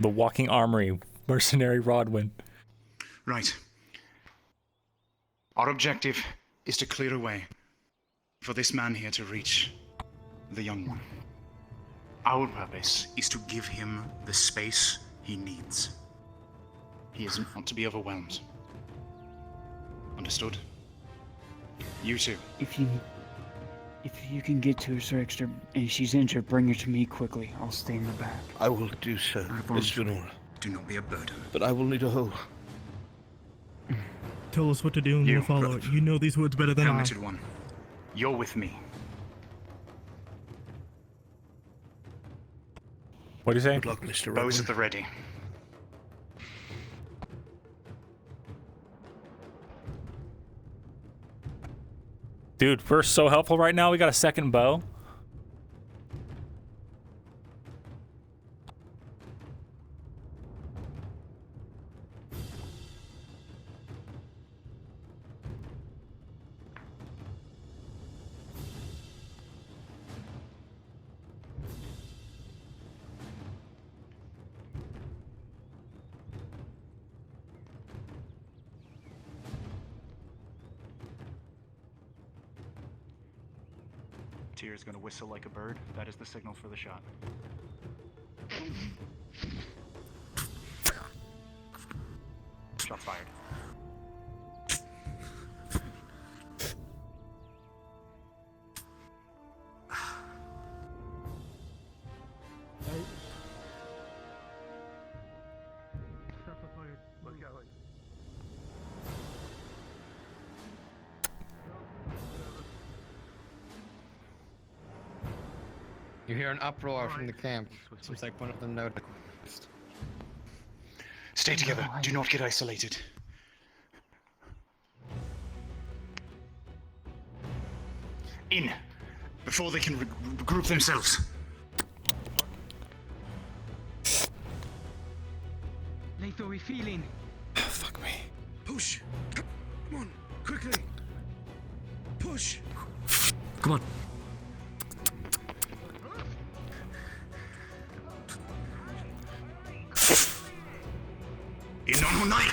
[SPEAKER 1] The Walking Armory, Mercenary Rodwin.
[SPEAKER 16] Right. Our objective is to clear a way for this man here to reach the young one. Our purpose is to give him the space he needs. He is not to be overwhelmed. Understood? You too.
[SPEAKER 15] If you can get to her, Sir Extra, and she's injured, bring her to me quickly. I'll stay in the back.
[SPEAKER 8] I will do so, Miss Venora.
[SPEAKER 16] Do not be a burden.
[SPEAKER 8] But I will need a hoe.
[SPEAKER 5] Tell us what to do and we'll follow it. You know these woods better than I.
[SPEAKER 16] Helmeted one. You're with me.
[SPEAKER 1] What do you say?
[SPEAKER 8] Good luck, Mr.
[SPEAKER 16] Bows
[SPEAKER 8] Rodwin.
[SPEAKER 16] at the ready.
[SPEAKER 1] Dude, we're so helpful right now. We got a second bow.
[SPEAKER 16] Tyr is going to whistle like a bird. That is the signal for the shot. Shots fired.
[SPEAKER 17] You hear an uproar from the camp. Seems like one of them noticed.
[SPEAKER 16] Stay together. Do not get isolated. In. Before they can regroup themselves.
[SPEAKER 12] Nathan, we feeling?
[SPEAKER 1] Fuck me.
[SPEAKER 12] Push. Come on, quickly. Push.
[SPEAKER 1] Come on.
[SPEAKER 16] In on night.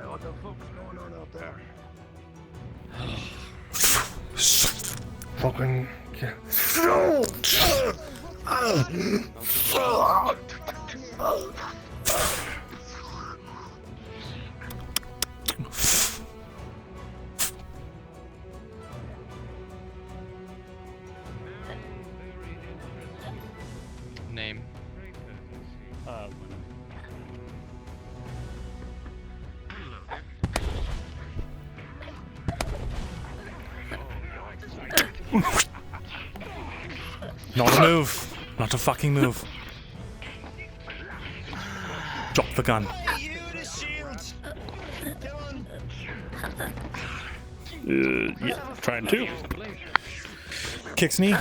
[SPEAKER 12] What the fuck's going on out there?
[SPEAKER 8] Fucking.
[SPEAKER 17] Name.
[SPEAKER 1] Not a move. Not a fucking move. Drop the gun.
[SPEAKER 4] Yeah, trying to.
[SPEAKER 1] Kicks knee.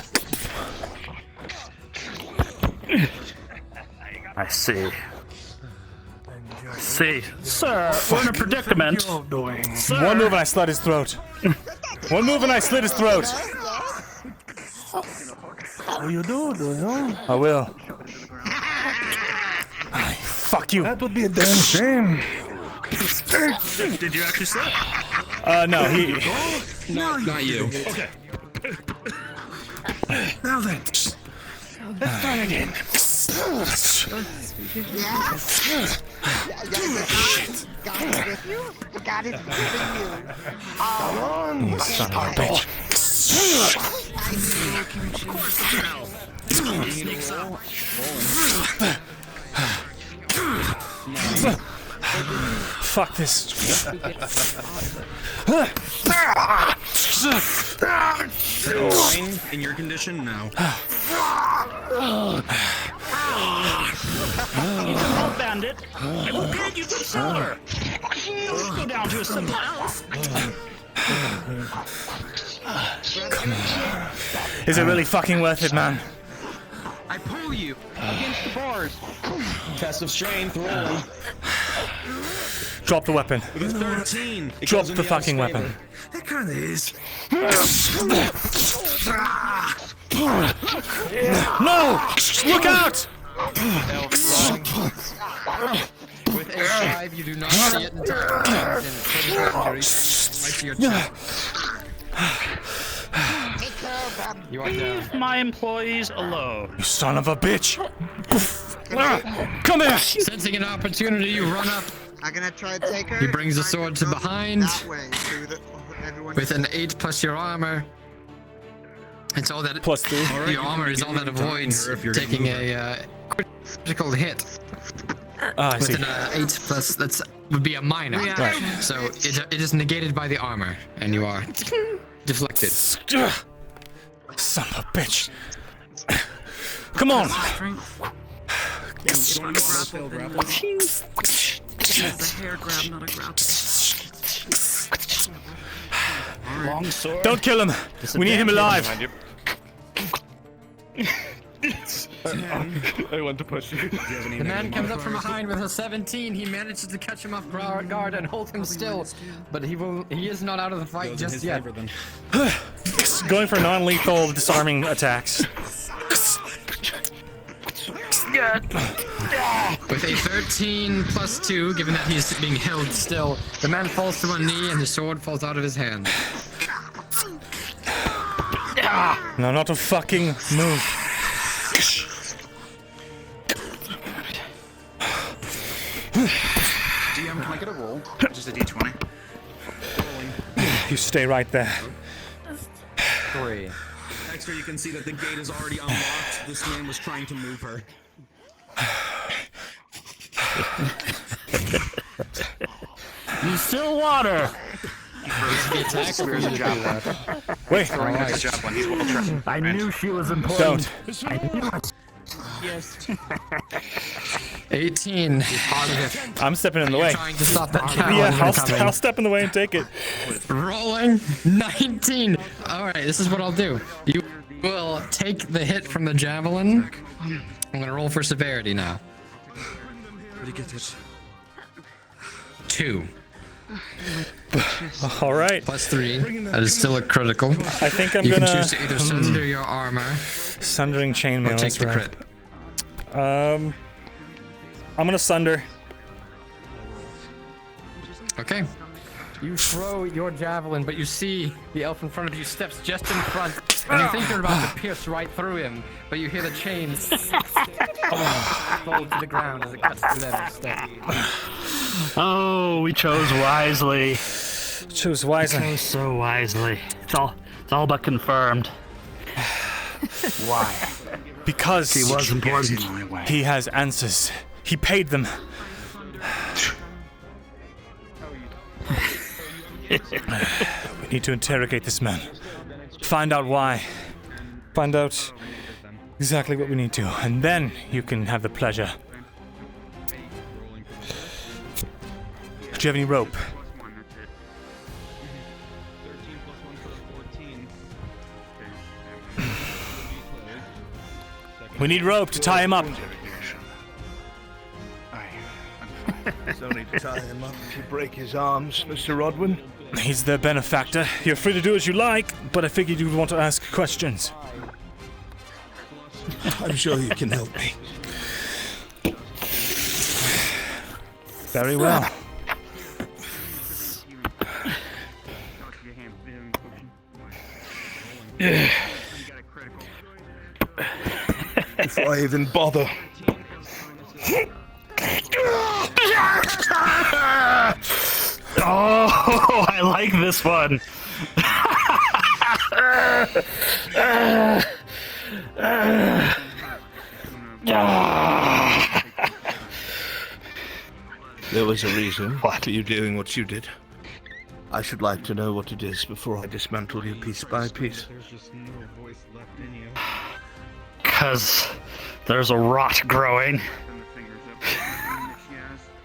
[SPEAKER 4] I see. See, sir, we're in a predicament. Sir.
[SPEAKER 1] One move and I slit his throat. One move and I slit his throat.
[SPEAKER 12] What you do you?
[SPEAKER 1] I will. Fuck you.
[SPEAKER 12] That would be a damn shame.
[SPEAKER 4] Did you actually say?
[SPEAKER 1] No, he.
[SPEAKER 17] Not you.
[SPEAKER 12] Okay. Now then, let's try again.
[SPEAKER 18] Got it.
[SPEAKER 12] Come on,
[SPEAKER 1] son of a bitch. Fuck this.
[SPEAKER 14] In your condition, no.
[SPEAKER 4] You can help, bandit. I will pay you to Thesalor. Let's go down to a simple house.
[SPEAKER 1] Come on. Is it really fucking worth it, man?
[SPEAKER 17] I pull you against the bars.
[SPEAKER 14] Test of strength, rolling.
[SPEAKER 1] Drop the weapon.
[SPEAKER 14] With a 13.
[SPEAKER 1] Drop the fucking weapon.
[SPEAKER 12] It kinda is.
[SPEAKER 1] No! Look out!
[SPEAKER 17] With A5, you do not see it until might see your chest. You are down.
[SPEAKER 4] Leave my employees alone.
[SPEAKER 1] You son of a bitch! Come here!
[SPEAKER 17] Sensing an opportunity, you run up.
[SPEAKER 18] I'm gonna try to take her.
[SPEAKER 17] He brings the sword to behind.
[SPEAKER 18] That way, through the, everyone.
[SPEAKER 17] With an 8 plus your armor. It's all that.
[SPEAKER 1] Plus 3.
[SPEAKER 17] Your armor is all that avoids taking a critical hit.
[SPEAKER 1] I see.
[SPEAKER 17] With an 8 plus, that would be a minor.
[SPEAKER 1] Right.
[SPEAKER 17] So it is negated by the armor, and you are deflected.
[SPEAKER 1] Son of a bitch. Come on!
[SPEAKER 9] It's a hair grab, not a grapple.
[SPEAKER 4] Long sword.
[SPEAKER 1] Don't kill him. We need him alive.
[SPEAKER 2] I want to push you.
[SPEAKER 17] The man comes up from behind with a 17. He manages to catch him off guard and hold him still, but he is not out of the fight just yet.
[SPEAKER 1] Going for non-lethal disarming attacks.
[SPEAKER 17] With a 13 plus 2, given that he's being held still, the man falls to one knee and the sword falls out of his hand.
[SPEAKER 1] No, not a fucking move.
[SPEAKER 16] DM, can I get a roll? Just a d20.
[SPEAKER 1] You stay right there.
[SPEAKER 14] 3. Dexter, you can see that the gate is already unlocked. This man was trying to move her.
[SPEAKER 4] You still water.
[SPEAKER 1] Wait.
[SPEAKER 4] I knew she was important.
[SPEAKER 1] Don't.
[SPEAKER 4] I knew it. Yes.
[SPEAKER 17] 18.
[SPEAKER 1] I'm stepping in the way.
[SPEAKER 17] Trying to stop that cow.
[SPEAKER 1] Yeah, I'll step in the way and take it.
[SPEAKER 17] Rolling 19. All right, this is what I'll do. You will take the hit from the javelin. I'm gonna roll for severity now.
[SPEAKER 16] Where'd you get it?
[SPEAKER 17] 2.
[SPEAKER 1] All right.
[SPEAKER 17] Plus 3. That is still a critical.
[SPEAKER 1] I think I'm
[SPEAKER 17] you
[SPEAKER 1] gonna.
[SPEAKER 17] You can choose to either sunder your armor.
[SPEAKER 1] Sundering chainmail.
[SPEAKER 17] Or take
[SPEAKER 1] that's
[SPEAKER 17] the
[SPEAKER 1] right.
[SPEAKER 17] crit.
[SPEAKER 1] I'm gonna sunder.
[SPEAKER 17] Okay. You throw your javelin, but you see the elf in front of you steps just in front, and you think you're about to pierce right through him, but you hear the chains fall to the ground as it cuts through them instead.
[SPEAKER 4] Oh, we chose wisely.
[SPEAKER 1] Chose wisely.
[SPEAKER 4] Chose so wisely. It's all but confirmed.
[SPEAKER 1] Why? Because
[SPEAKER 4] he was important.
[SPEAKER 1] He has answers. He paid them. We need to interrogate this man. Find out why. Find out exactly what we need to, and then you can have the pleasure. Do you have any rope? We need rope to tie him up.
[SPEAKER 8] It's only to tie him up to break his arms, Mr. Rodwin.
[SPEAKER 1] He's their benefactor. You're free to do as you like, but I figured you'd want to ask questions.
[SPEAKER 8] I'm sure you can help me.
[SPEAKER 1] Very well.
[SPEAKER 8] Before I even bother.
[SPEAKER 4] Oh, I like this one.
[SPEAKER 8] There was a reason for you doing what you did. I should like to know what it is before I dismantle you piece by piece.
[SPEAKER 4] Because there's a rot growing.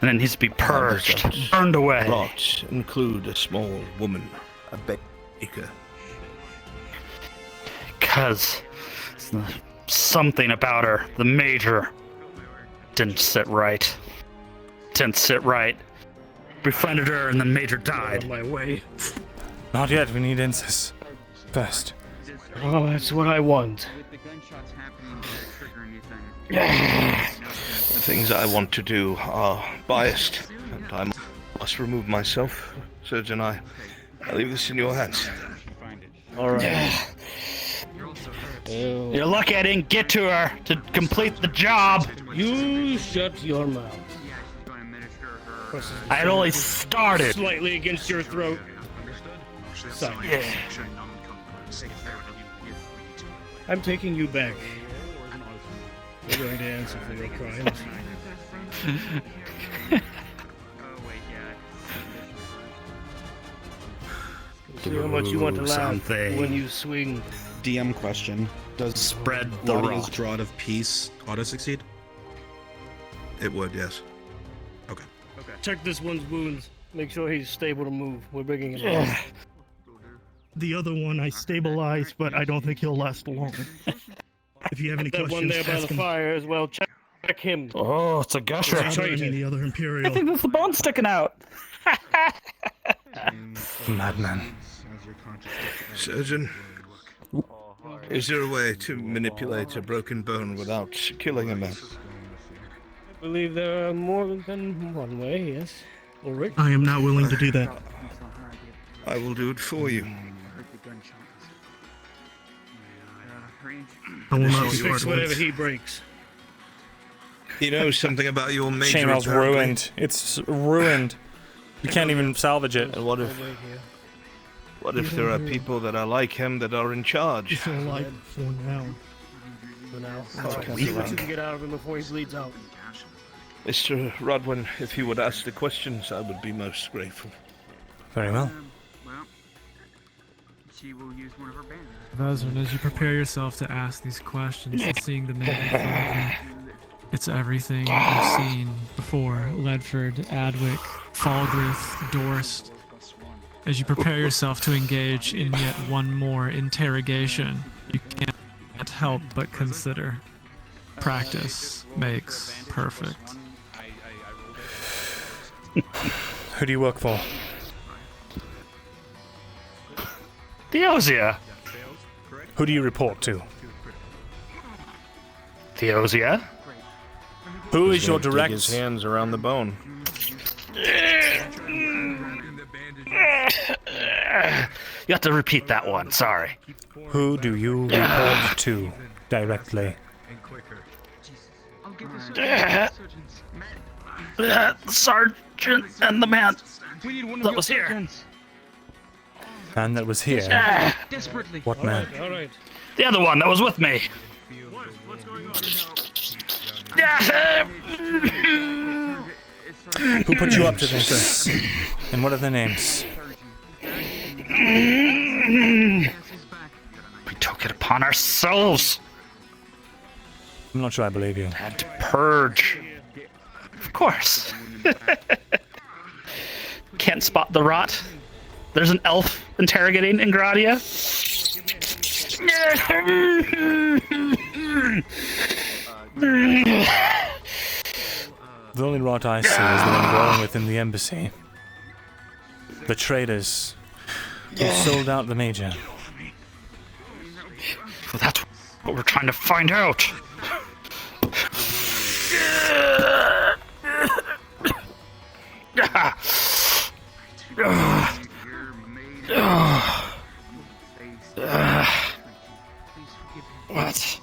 [SPEAKER 4] And it needs to be purged, burned away.
[SPEAKER 8] Rot include a small woman, a baker.
[SPEAKER 4] Because something about her, the major, didn't sit right. Didn't sit right. Befriended her and the major died.
[SPEAKER 12] On my way.
[SPEAKER 1] Not yet. We need answers first.
[SPEAKER 12] Oh, that's what I want.
[SPEAKER 8] The things I want to do are biased, and I must remove myself. Surgeon, I leave this in your hands.
[SPEAKER 12] All right.
[SPEAKER 4] You're lucky I didn't get to her to complete the job.
[SPEAKER 12] You shut your mouth.
[SPEAKER 4] I had only started.
[SPEAKER 12] Slightly against your throat. So,
[SPEAKER 4] Yeah.
[SPEAKER 12] I'm taking you back. You're going to answer for your crimes. See how much you want to laugh when you swing.
[SPEAKER 14] DM question. Does
[SPEAKER 4] spread the
[SPEAKER 14] Claudia's
[SPEAKER 4] rot.
[SPEAKER 14] Draught of Peace auto succeed?
[SPEAKER 8] It would, yes.
[SPEAKER 14] Okay.
[SPEAKER 12] Check this one's wounds. Make sure he's stable to move. We're bringing him in.
[SPEAKER 19] The other one I stabilized, but I don't think he'll last long. If you have any
[SPEAKER 12] That
[SPEAKER 19] questions,
[SPEAKER 12] one there by
[SPEAKER 19] ask
[SPEAKER 12] the
[SPEAKER 19] him.
[SPEAKER 12] fire as well. Check him.
[SPEAKER 4] Oh, it's a gusher.
[SPEAKER 19] I mean the other Imperial.
[SPEAKER 4] I think that's the bone sticking out.
[SPEAKER 11] Madman.
[SPEAKER 8] Surgeon, is there a way to manipulate a broken bone without killing a man?
[SPEAKER 12] I believe there are more than one way, yes. Ulrich?
[SPEAKER 19] I am not willing to do that.
[SPEAKER 8] I will do it for you.
[SPEAKER 19] I will not be
[SPEAKER 12] Fix
[SPEAKER 19] part of
[SPEAKER 12] whatever
[SPEAKER 19] this.
[SPEAKER 12] he breaks.
[SPEAKER 8] He knows something about your major.
[SPEAKER 1] Chainmail's
[SPEAKER 8] apparently.
[SPEAKER 1] ruined. It's ruined. You can't even salvage it.
[SPEAKER 8] And what if there are people that are like him that are in charge?
[SPEAKER 19] He's alive for now.
[SPEAKER 12] For now.
[SPEAKER 8] Alright,
[SPEAKER 12] See what you can get out of him before he bleeds out.
[SPEAKER 8] Mr. Rodwin, if you would ask the questions, I would be most grateful.
[SPEAKER 1] Very well.
[SPEAKER 15] Well, she will use one of her bandages.
[SPEAKER 5] Vezran, as you prepare yourself to ask these questions and seeing the man in front of you, it's everything you've seen before. Ledford, Adwick, Falgrith, Dorst. As you prepare yourself to engage in yet one more interrogation, you can't help but consider practice makes perfect.
[SPEAKER 1] Who do you work for?
[SPEAKER 4] Theosia.
[SPEAKER 1] Who do you report to?
[SPEAKER 4] Theosia.
[SPEAKER 1] Who is
[SPEAKER 8] He's
[SPEAKER 1] your
[SPEAKER 8] gonna dig
[SPEAKER 1] direct...
[SPEAKER 8] his hands around the bone.
[SPEAKER 4] You have to repeat that one, sorry.
[SPEAKER 1] Who do you report to directly?
[SPEAKER 4] Sergeant and the man that was here.
[SPEAKER 1] Man that was here?
[SPEAKER 15] Desperately.
[SPEAKER 1] What man?
[SPEAKER 12] All right.
[SPEAKER 4] The other one that was with me.
[SPEAKER 1] Who put you up to this? And what are their names?
[SPEAKER 4] We took it upon ourselves.
[SPEAKER 1] I'm not sure I believe you.
[SPEAKER 4] Had to purge. Of course. Can't spot the rot. There's an elf interrogating Ingradia.
[SPEAKER 1] The only rot I see is the one growing within the embassy. The traitors who sold out the Major.
[SPEAKER 4] Well, that's what we're trying to find out. What?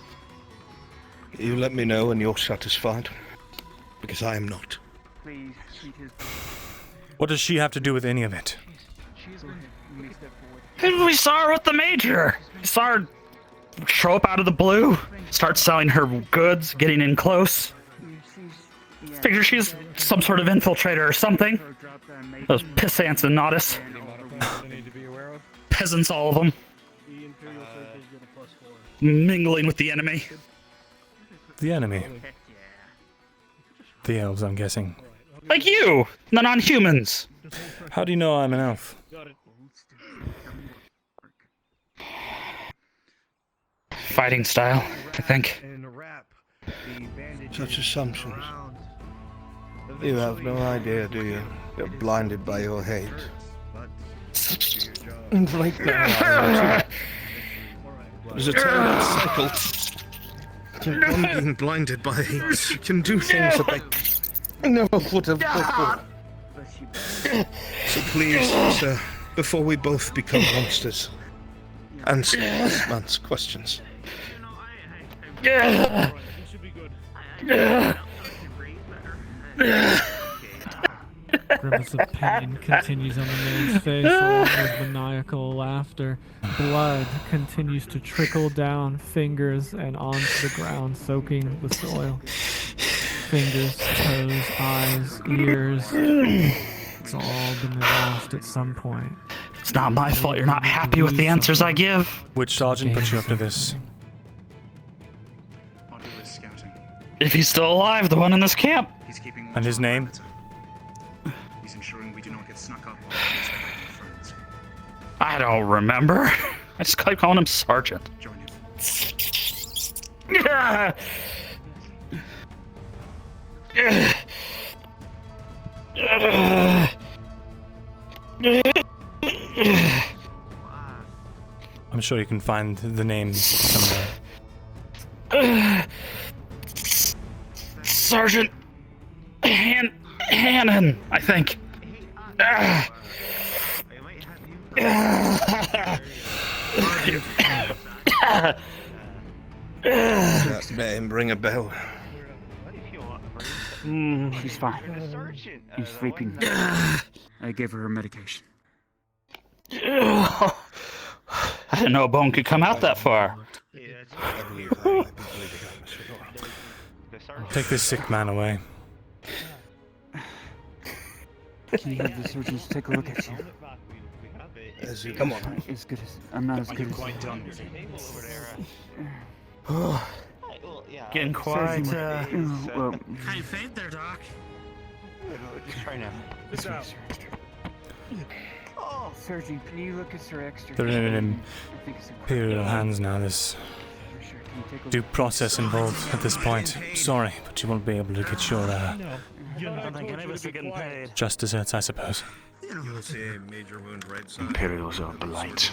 [SPEAKER 8] You let me know when you're satisfied, because I am not.
[SPEAKER 1] What does she have to do with any of it?
[SPEAKER 4] We saw her with the Major. We saw her show up out of the blue, start selling her goods, getting in close. Figure she's some sort of infiltrator or something. Those pissants and Nodus. Peasants, all of them. Mingling with the enemy.
[SPEAKER 1] The enemy? The elves, I'm guessing.
[SPEAKER 4] Like you, the non-humans.
[SPEAKER 1] How do you know I'm an elf?
[SPEAKER 4] Fighting style, I think.
[SPEAKER 8] Such assumptions. You have no idea, do you? You're blinded by your hate. And right now, there's a terrible cycle. One being blinded by hate can do things that they never would have before. So please, sir, before we both become monsters, answer this man's questions.
[SPEAKER 5] Grimace of pain continues on the man's face along with maniacal laughter. Blood continues to trickle down fingers and onto the ground, soaking the soil. Fingers, toes, eyes, ears. It's all been lost at some point.
[SPEAKER 4] It's not my fault you're not happy with the answers I give.
[SPEAKER 1] Which sergeant put you up to this?
[SPEAKER 4] If he's still alive, the one in this camp.
[SPEAKER 1] And his name?
[SPEAKER 16] is ensuring we do not get snuck up on by his friends.
[SPEAKER 4] I don't remember. I just kept calling him Sergeant.
[SPEAKER 16] Join him.
[SPEAKER 4] Yeah.
[SPEAKER 1] I'm sure you can find the name somewhere.
[SPEAKER 4] Sergeant Hannon, I think.
[SPEAKER 8] That's made him ring a bell.
[SPEAKER 15] She's fine. She's sleeping. I gave her medication.
[SPEAKER 4] I didn't know a bone could come out that far.
[SPEAKER 1] Take this sick man away.
[SPEAKER 15] Can you have the surgeons take a look at you?
[SPEAKER 8] Come on.
[SPEAKER 15] As good as I'm not as good as
[SPEAKER 16] Quite done with
[SPEAKER 4] Getting quite.
[SPEAKER 15] Well,
[SPEAKER 12] Kind of faint there, Doc.
[SPEAKER 13] Just try now.
[SPEAKER 15] this way, sir. Surgeon, can you look at Sir Extra?
[SPEAKER 1] They're in an
[SPEAKER 15] I think it's a
[SPEAKER 1] imperial hands now. There's due process involved at this point. Sorry, but you won't be able to get your just desserts, I suppose.
[SPEAKER 8] You will see a major wound right side.
[SPEAKER 16] Imperials are polite.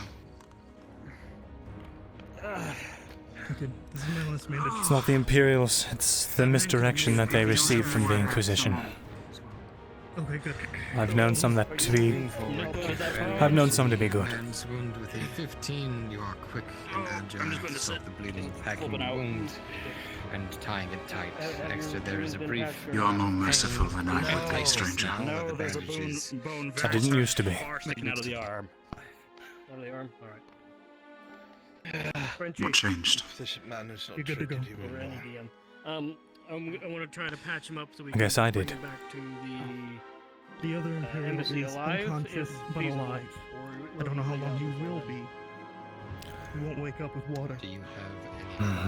[SPEAKER 1] It's not the Imperials, it's the misdirection that they receive from the Inquisition.
[SPEAKER 19] Okay, good.
[SPEAKER 1] I've known some to be good.
[SPEAKER 17] Man's wound with a 15, you are quick and agile to stop the bleeding, packing the wound and tying it tight. Next to there is a brief.
[SPEAKER 16] You are more merciful than I would be, stranger.
[SPEAKER 12] No, there's a bone
[SPEAKER 1] I didn't used to be.
[SPEAKER 12] sticking out of the arm. Out of the arm? Alright.
[SPEAKER 16] What changed?
[SPEAKER 8] This man is not
[SPEAKER 19] You're good to go.
[SPEAKER 8] tricky,
[SPEAKER 12] We're
[SPEAKER 8] really.
[SPEAKER 12] ready, DM. I want to try to patch him up so we
[SPEAKER 1] I guess
[SPEAKER 12] can
[SPEAKER 1] I
[SPEAKER 12] bring
[SPEAKER 1] did.
[SPEAKER 12] him back to
[SPEAKER 19] The other Imperial
[SPEAKER 12] embassy
[SPEAKER 19] is
[SPEAKER 12] alive,
[SPEAKER 19] unconscious
[SPEAKER 12] if
[SPEAKER 19] but
[SPEAKER 12] feasible,
[SPEAKER 19] alive.
[SPEAKER 12] or
[SPEAKER 19] I don't know how long he will be. He won't wake up with water.
[SPEAKER 17] Do you have any?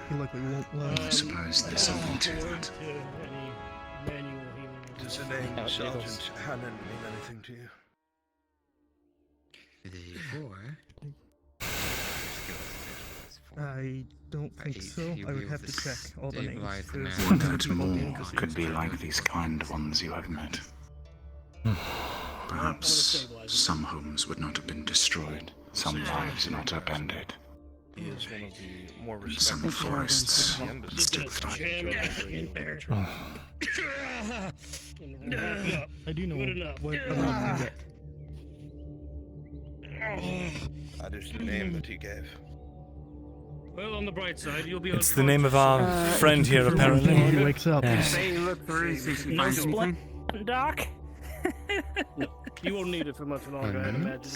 [SPEAKER 19] He likely won't learn.
[SPEAKER 16] I suppose there's something to that.
[SPEAKER 8] Does the name Sergeant Hannon mean anything to you?
[SPEAKER 19] I don't think so. I would have to check all the names.
[SPEAKER 16] One that more could be like these kind ones you have met. Perhaps some homes would not have been destroyed, some lives not upended.
[SPEAKER 8] He is one of the more
[SPEAKER 16] And some
[SPEAKER 8] respected
[SPEAKER 16] forests
[SPEAKER 8] sergeants in the
[SPEAKER 16] still
[SPEAKER 8] embassy.
[SPEAKER 16] thrive.
[SPEAKER 19] I do know what
[SPEAKER 8] That is the name that he gave.
[SPEAKER 12] Well, on the bright side, you'll be able
[SPEAKER 1] It's
[SPEAKER 12] to
[SPEAKER 1] the name of our friend here, apparently.
[SPEAKER 19] He wakes up.
[SPEAKER 1] Yes.
[SPEAKER 15] Hey, look through, see if you
[SPEAKER 12] No
[SPEAKER 15] find
[SPEAKER 12] split,
[SPEAKER 15] anything.
[SPEAKER 12] Doc. No, you won't need it for much longer, I'd imagine.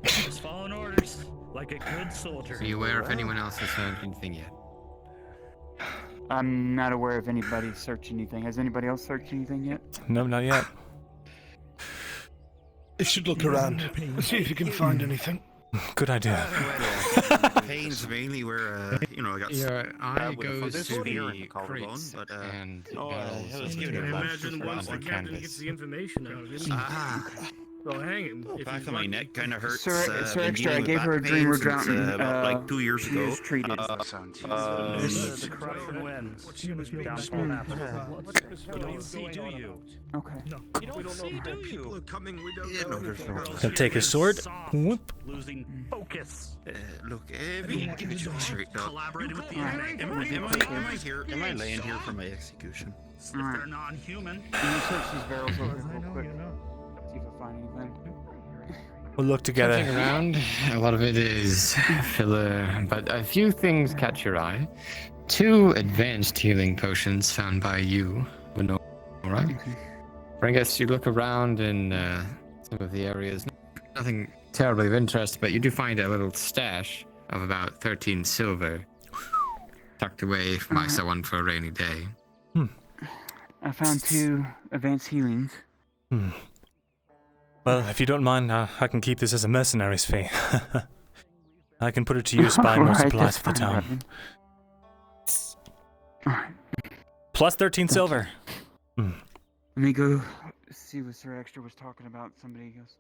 [SPEAKER 12] Just following orders, like a good soldier.
[SPEAKER 17] Are you aware if anyone else has heard anything yet?
[SPEAKER 15] I'm not aware of anybody search anything. Has anybody else searched anything yet?
[SPEAKER 1] No, not yet.
[SPEAKER 8] You should look around. See if you can find anything.
[SPEAKER 1] Good idea.
[SPEAKER 16] Pains mainly where, I got
[SPEAKER 17] Your eye
[SPEAKER 16] with a
[SPEAKER 17] goes
[SPEAKER 16] focus
[SPEAKER 17] to
[SPEAKER 16] here in
[SPEAKER 17] the
[SPEAKER 16] the collarbone,
[SPEAKER 17] crates
[SPEAKER 16] but,
[SPEAKER 17] and
[SPEAKER 16] oh,
[SPEAKER 17] barrels
[SPEAKER 16] I
[SPEAKER 17] of
[SPEAKER 16] was
[SPEAKER 17] the
[SPEAKER 16] giving
[SPEAKER 12] I
[SPEAKER 16] it
[SPEAKER 17] barrels
[SPEAKER 12] imagine
[SPEAKER 17] on
[SPEAKER 12] once the
[SPEAKER 17] the
[SPEAKER 12] captain
[SPEAKER 17] canvas.
[SPEAKER 12] gets the information out of it, they'll hang him. If
[SPEAKER 16] Back
[SPEAKER 12] he's
[SPEAKER 16] of my
[SPEAKER 12] lucky.
[SPEAKER 16] neck kind of hurts.
[SPEAKER 15] Sir
[SPEAKER 16] been
[SPEAKER 15] Extra, I
[SPEAKER 16] dealing with
[SPEAKER 15] gave her a
[SPEAKER 16] back
[SPEAKER 15] dream we're
[SPEAKER 16] pain since,
[SPEAKER 15] drowning.
[SPEAKER 16] about like 2 years
[SPEAKER 15] She
[SPEAKER 16] ago.
[SPEAKER 15] is treated.
[SPEAKER 12] The corruption wins. Downfall happens. You don't see, do you?
[SPEAKER 15] Okay.
[SPEAKER 12] You don't see, do you?
[SPEAKER 8] People are coming, we don't know.
[SPEAKER 1] He'll take his sword. Whoop.
[SPEAKER 12] Losing focus.
[SPEAKER 16] Look, give it to me straight up.
[SPEAKER 12] Collaborated with the
[SPEAKER 16] Am
[SPEAKER 12] enemy.
[SPEAKER 16] I here? Am I laying here for my execution?
[SPEAKER 12] If they're non-human.
[SPEAKER 15] Can you search these barrels over real quick? See if I find anything.
[SPEAKER 1] We'll look together.
[SPEAKER 17] Looking around, a lot of it is filler, but a few things catch your eye. 2 advanced healing potions found by you. Alright. Bringus, you look around in some of the areas. Nothing terribly of interest, but you do find a little stash of about 13 silver tucked away by someone for a rainy day.
[SPEAKER 15] I found 2 advanced healings.
[SPEAKER 1] Well, if you don't mind, I can keep this as a mercenary's fee. I can put it to use buying more
[SPEAKER 15] Alright,
[SPEAKER 1] supplies
[SPEAKER 15] that's
[SPEAKER 1] for the
[SPEAKER 15] fine,
[SPEAKER 1] town.
[SPEAKER 15] Alright.
[SPEAKER 1] Plus 13 silver.
[SPEAKER 15] Let me go see what Sir Extra was talking about. Somebody goes.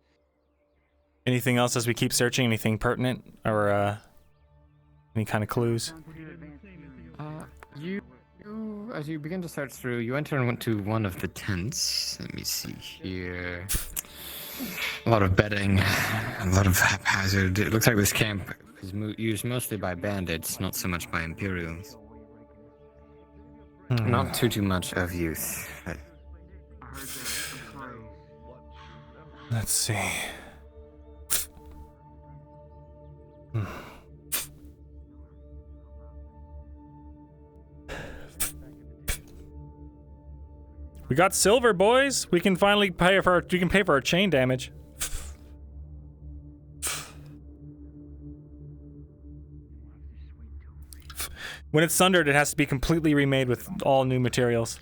[SPEAKER 1] Anything else as we keep searching? Anything pertinent or any kind of clues?
[SPEAKER 17] You, as you begin to search through, you enter and went to one of the tents. Let me see here. A lot of bedding, a lot of haphazard. It looks like this camp is used mostly by bandits, not so much by Imperials. Not too much of use.
[SPEAKER 1] Let's see. We got silver, boys. We can finally pay for our chain damage. When it's sundered, it has to be completely remade with all new materials.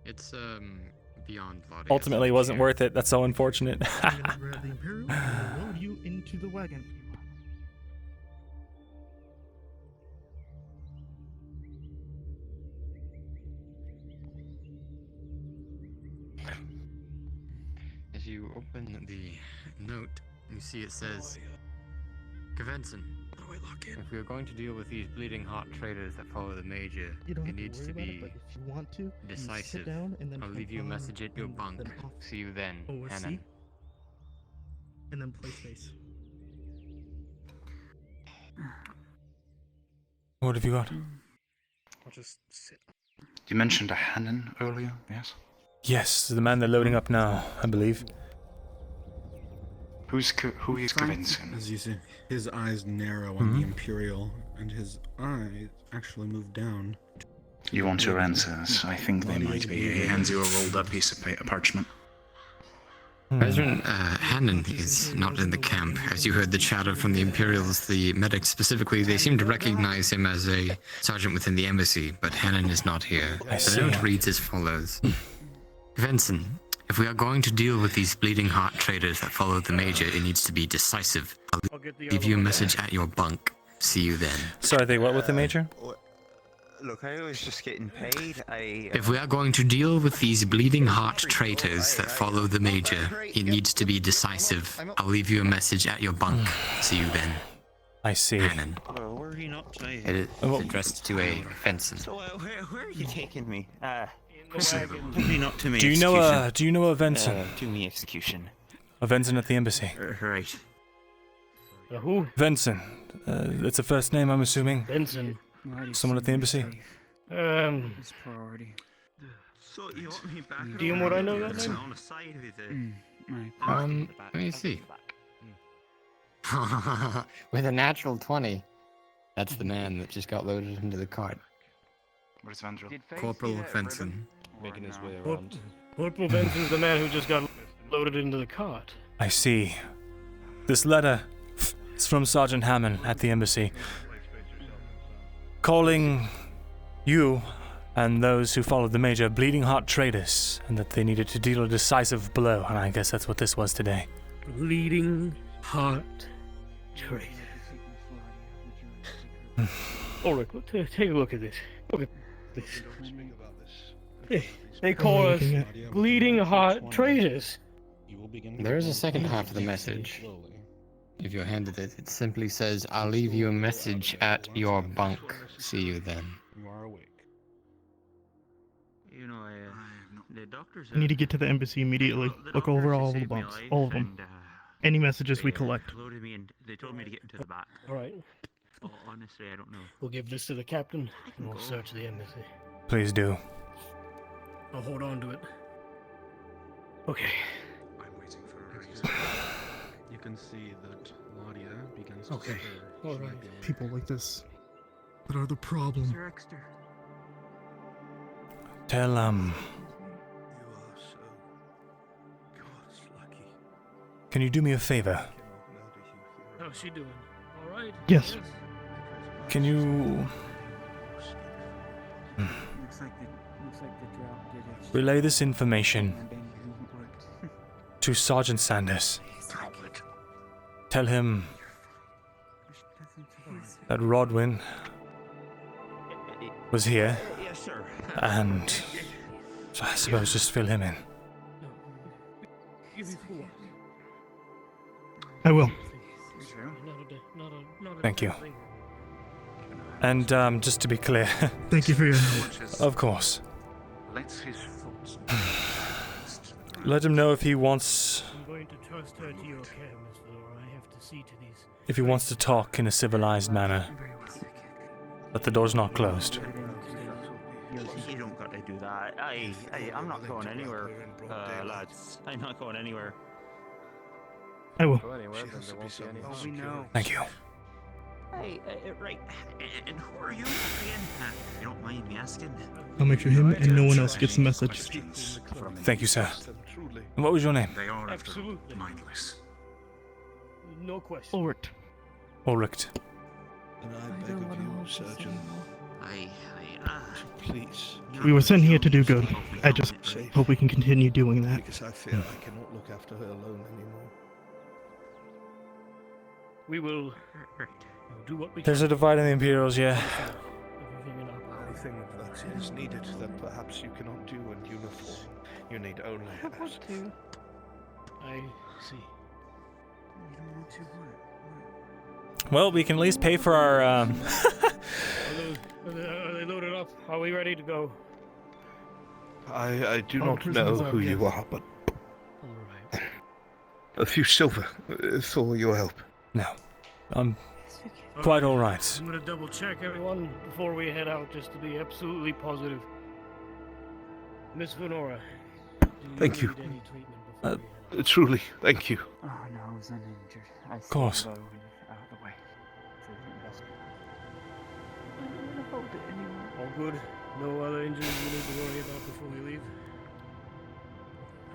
[SPEAKER 17] It's beyond Vladia.
[SPEAKER 1] Ultimately, it wasn't worth it. That's so unfortunate.
[SPEAKER 19] I'm gonna grab the Imperial and load you into the wagon.
[SPEAKER 17] As you open the note, you see it says, Kvenson, if we are going to deal with these bleeding heart traders that follow the Major, it needs to be decisive. I'll leave you a message at your bunk. See you then, Hannon.
[SPEAKER 19] And then play space.
[SPEAKER 1] What have you got?
[SPEAKER 16] I'll just sit. You mentioned a Hannon earlier, yes?
[SPEAKER 1] Yes, the man they're loading up now, I believe.
[SPEAKER 16] Who is Kvenson?
[SPEAKER 14] As you see, his eyes narrow on the Imperial, and his eyes actually move down.
[SPEAKER 16] You want your answers? I think they might be. He hands you a rolled up piece of parchment.
[SPEAKER 17] President Hannon is not in the camp. As you heard the chatter from the Imperials, the medics specifically, they seem to recognize him as a sergeant within the embassy, but Hannon is not here. The note reads as follows. Kvenson, if we are going to deal with these bleeding heart traders that follow the Major, it needs to be decisive. I'll leave you a message at your bunk. See you then.
[SPEAKER 1] Sorry, they what with the Major?
[SPEAKER 13] Look, I was just getting paid.
[SPEAKER 17] If we are going to deal with these bleeding heart traitors that follow the Major, it needs to be decisive. I'll leave you a message at your bunk. See you then.
[SPEAKER 1] I see.
[SPEAKER 17] Hannon.
[SPEAKER 13] Were you not playing?
[SPEAKER 17] It is addressed to a Fenson.
[SPEAKER 13] So where are you taking me?
[SPEAKER 8] Not to me.
[SPEAKER 1] Do you know a Venson?
[SPEAKER 13] To me execution.
[SPEAKER 1] A Venson at the embassy.
[SPEAKER 13] Right.
[SPEAKER 12] Who?
[SPEAKER 1] Venson. It's a first name, I'm assuming.
[SPEAKER 12] Venson.
[SPEAKER 1] Someone at the embassy.
[SPEAKER 15] It's priority.
[SPEAKER 13] So you want me back?
[SPEAKER 12] Do you know what I know that
[SPEAKER 13] It's
[SPEAKER 12] name?
[SPEAKER 13] on the side of it.
[SPEAKER 17] Let me see. With a natural 20. That's the man that just got loaded into the cart.
[SPEAKER 16] Where's Vandrel?
[SPEAKER 17] Corporal Fenson.
[SPEAKER 12] Making his way around. Corporal Benson's the man who just got loaded into the cart.
[SPEAKER 1] I see. This letter is from Sergeant Hammond at the embassy, calling you and those who followed the Major bleeding heart traitors, and that they needed to deal a decisive blow, and I guess that's what this was today.
[SPEAKER 12] Bleeding heart traitor. Ulrich, take a look at this. Look at this. They call us bleeding heart traitors.
[SPEAKER 17] There is a second half of the message. If you're handed it, it simply says, I'll leave you a message at your bunk. See you then.
[SPEAKER 14] You are awake.
[SPEAKER 13] You know, the doctors.
[SPEAKER 19] We need to get to the embassy immediately. Look over all the bunks, all of them. Any messages we collect.
[SPEAKER 13] Loaded me and they told me to get into the back.
[SPEAKER 12] All right.
[SPEAKER 13] Oh, honestly, I don't know.
[SPEAKER 12] We'll give this to the captain and we'll search the embassy.
[SPEAKER 1] Please do.
[SPEAKER 12] I'll hold on to it. Okay.
[SPEAKER 16] I'm waiting for a reason.
[SPEAKER 14] You can see that Ladia begins to
[SPEAKER 12] Okay.
[SPEAKER 14] stir.
[SPEAKER 12] All
[SPEAKER 14] She
[SPEAKER 12] right.
[SPEAKER 14] might be awake.
[SPEAKER 19] People like this that are the problem.
[SPEAKER 18] Sir Exter.
[SPEAKER 1] Tell
[SPEAKER 18] You are so God's lucky.
[SPEAKER 1] can you do me a favor?
[SPEAKER 12] How's she doing? All right.
[SPEAKER 19] Yes.
[SPEAKER 1] Can you
[SPEAKER 15] Looks like the drought did its
[SPEAKER 1] relay this information
[SPEAKER 15] and then it worked.
[SPEAKER 1] to Sergeant Sanders? Tell him that Rodwin was here,
[SPEAKER 13] Yes, sir.
[SPEAKER 1] and so I suppose just fill him in.
[SPEAKER 19] I will.
[SPEAKER 1] Thank you. And just to be clear,
[SPEAKER 19] Thank you for your help.
[SPEAKER 1] of course,
[SPEAKER 16] Let's his thoughts.
[SPEAKER 1] let him know if he wants
[SPEAKER 12] I'm going to trust her to your care, Miss Valora. I have to see to these.
[SPEAKER 1] if he wants to talk in a civilized manner. But the door's not closed.
[SPEAKER 13] You don't got to do that. I'm not going anywhere, lads. I'm not going anywhere.
[SPEAKER 19] I will.
[SPEAKER 16] We know.
[SPEAKER 1] Thank you.
[SPEAKER 13] Hey, right. And who are you again? You don't mind me asking?
[SPEAKER 19] I'll make sure him and no one else gets the message.
[SPEAKER 1] Thank you, sir. And what was your name?
[SPEAKER 16] They are
[SPEAKER 12] Absolutely.
[SPEAKER 16] mindless.
[SPEAKER 12] No question.
[SPEAKER 19] Ulrich.
[SPEAKER 1] Ulrich.
[SPEAKER 18] And I beg of you, Surgeon, please.
[SPEAKER 19] We were sent here to do good. I just hope we can continue doing that.
[SPEAKER 18] Because I fear I cannot look after her alone anymore.
[SPEAKER 12] We will do what we
[SPEAKER 1] There's
[SPEAKER 12] can.
[SPEAKER 1] a divide in the Imperials, yeah.
[SPEAKER 18] Anything that is needed that perhaps you cannot do in uniform. You need only ask.
[SPEAKER 12] I see.
[SPEAKER 1] Well, we can at least pay for our.
[SPEAKER 12] Are they loaded up? Are we ready to go?
[SPEAKER 18] I do not know who you are, but a few silver for your help.
[SPEAKER 1] No, I'm quite all right.
[SPEAKER 12] I'm gonna double check everyone before we head out, just to be absolutely positive. Miss Venora,
[SPEAKER 18] Thank you.
[SPEAKER 12] need any treatment before
[SPEAKER 18] Truly, thank you.
[SPEAKER 15] Oh no, I was uninjured. Of
[SPEAKER 1] course.
[SPEAKER 15] Out of the way.
[SPEAKER 12] All good? No other injuries we need to worry about before we leave?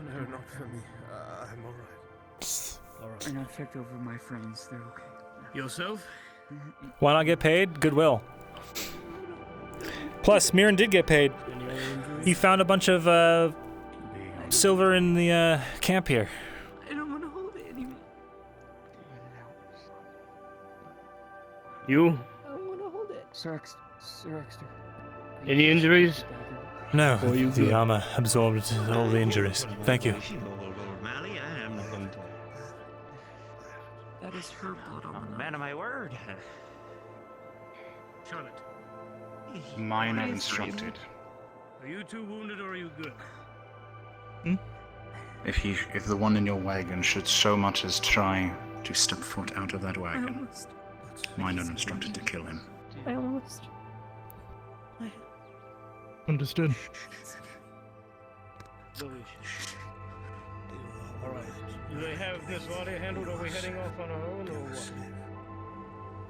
[SPEAKER 18] No, not for me. I'm alright.
[SPEAKER 12] Alright.
[SPEAKER 15] And I've checked over my friends. They're okay.
[SPEAKER 12] Yourself?
[SPEAKER 1] Why not get paid? Goodwill. Plus, Mirren did get paid. He found a bunch of silver in the camp here.
[SPEAKER 9] I don't want to hold it anymore.
[SPEAKER 12] You?
[SPEAKER 9] I don't want to hold it.
[SPEAKER 15] Sir Exter.
[SPEAKER 12] Any injuries?
[SPEAKER 1] No,
[SPEAKER 12] Oh, you
[SPEAKER 1] the
[SPEAKER 12] good?
[SPEAKER 1] armor absorbed all the injuries. Thank you.
[SPEAKER 13] Mally, I am not going to.
[SPEAKER 9] That is her blood on the
[SPEAKER 13] Man of my word.
[SPEAKER 12] Charlotte,
[SPEAKER 16] Mine are instructed.
[SPEAKER 12] are you two wounded or are you good?
[SPEAKER 16] If the one in your wagon should so much as try to step foot out of that
[SPEAKER 9] I
[SPEAKER 16] wagon,
[SPEAKER 9] almost.
[SPEAKER 16] mine are instructed to kill him.
[SPEAKER 9] I almost.
[SPEAKER 19] Understood.
[SPEAKER 12] Alright. Do they have this body handled? Are we heading off on our own or what?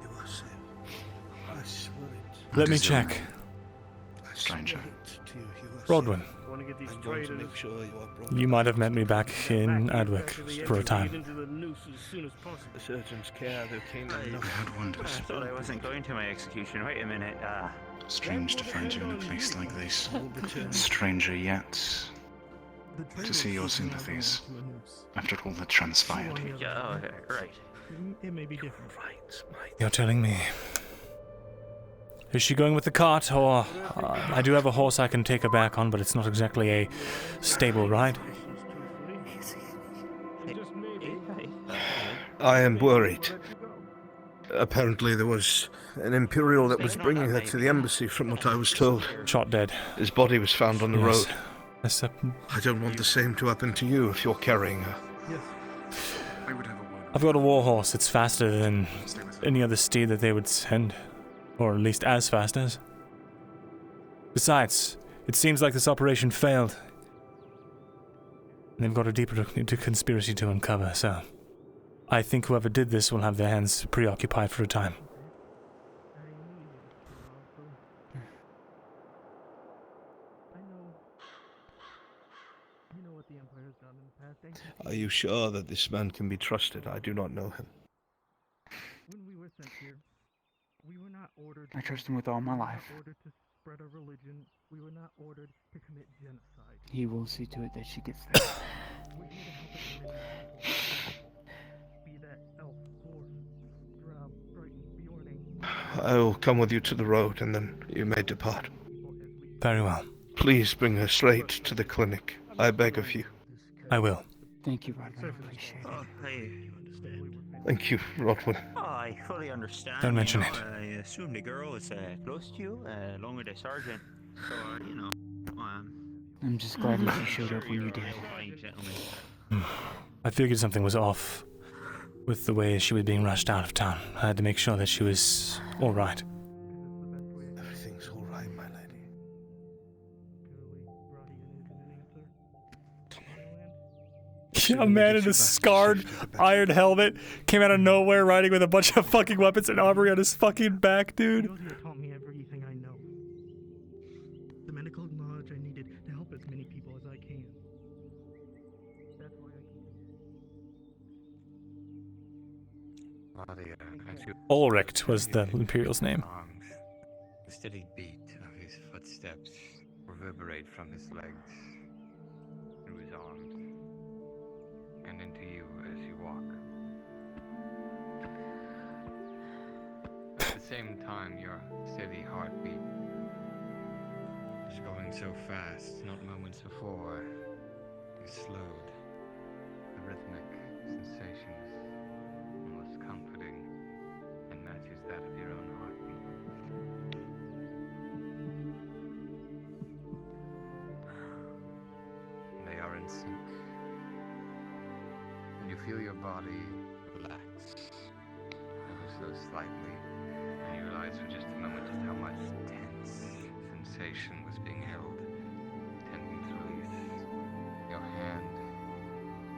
[SPEAKER 18] You are safe. I swear it.
[SPEAKER 1] Let me check.
[SPEAKER 16] Stranger.
[SPEAKER 18] To you, you are
[SPEAKER 1] Rodwin,
[SPEAKER 12] I want to get these
[SPEAKER 18] I'm going to
[SPEAKER 12] traders.
[SPEAKER 18] make sure you are brought
[SPEAKER 1] you might have met me back in
[SPEAKER 12] back
[SPEAKER 1] Adwick
[SPEAKER 12] to the
[SPEAKER 1] for a
[SPEAKER 12] exit,
[SPEAKER 1] time.
[SPEAKER 12] get into the noose as soon as possible.
[SPEAKER 18] the surgeon's care. There came
[SPEAKER 16] I had wondered.
[SPEAKER 13] I thought I wasn't going to my execution. Wait a minute.
[SPEAKER 16] Strange to find you in a place like this. Stranger yet to see your sympathies after all that transpired.
[SPEAKER 13] Yeah, right.
[SPEAKER 19] It may be different.
[SPEAKER 1] You're telling me. Is she going with the cart, or I do have a horse I can take her back on, but it's not exactly a stable ride.
[SPEAKER 18] I am worried. Apparently there was an Imperial that was bringing her to the embassy from what I was told.
[SPEAKER 1] Shot dead.
[SPEAKER 18] His body was found on the
[SPEAKER 1] Yes.
[SPEAKER 18] road.
[SPEAKER 1] Yes,
[SPEAKER 18] I don't want the same to happen to you if you're carrying her.
[SPEAKER 16] I would have a word.
[SPEAKER 1] I've got a war horse. It's faster than any other steed that they would send. Or at least as fast as. Besides, it seems like this operation failed. And they've got a deeper conspiracy to uncover, so I think whoever did this will have their hands preoccupied for a time.
[SPEAKER 18] Are you sure that this man can be trusted? I do not know him.
[SPEAKER 5] When we were sent here, we were not ordered.
[SPEAKER 15] I trust him with all my life.
[SPEAKER 5] Ordered to spread a religion. We were not ordered to commit genocide.
[SPEAKER 15] He will see to it that she gets there.
[SPEAKER 5] We're here to help everyone. Be that elf, dwarf, drow, brighton, be your name.
[SPEAKER 18] I will come with you to the road, and then you may depart.
[SPEAKER 1] Very well.
[SPEAKER 18] Please bring her straight to the clinic. I beg of you.
[SPEAKER 1] I will.
[SPEAKER 15] Thank you, Rodman. I appreciate it.
[SPEAKER 13] Oh,
[SPEAKER 18] Thank you, Rodwin.
[SPEAKER 13] I fully understand.
[SPEAKER 1] Don't mention
[SPEAKER 13] you know,
[SPEAKER 1] it.
[SPEAKER 13] I assume the girl is close to you, along with the sergeant. So, you know,
[SPEAKER 15] I'm just glad that you showed up when you did.
[SPEAKER 1] I figured something was off with the way she was being rushed out of town. I had to make sure that she was all right.
[SPEAKER 18] Everything's all right, my lady.
[SPEAKER 1] A man in a scarred iron helmet came out of nowhere riding with a bunch of fucking weapons and armory on his fucking back, dude.
[SPEAKER 19] Taught me everything I know. The medical knowledge I needed to help as many people as I can. That's why
[SPEAKER 1] Ulrich was the Imperial's name.
[SPEAKER 11] The steady beat of his footsteps reverberate from his legs, through his arms, and into you as you walk. At the same time, your steady heartbeat is going so fast. Not moments before, you slowed. The rhythmic sensations, almost comforting, and matches that of your own heartbeat. They are in sync. And you feel your body relax, ever so slightly, and you realize for just a moment just how much tense sensation was being held, tending to release. Your hand,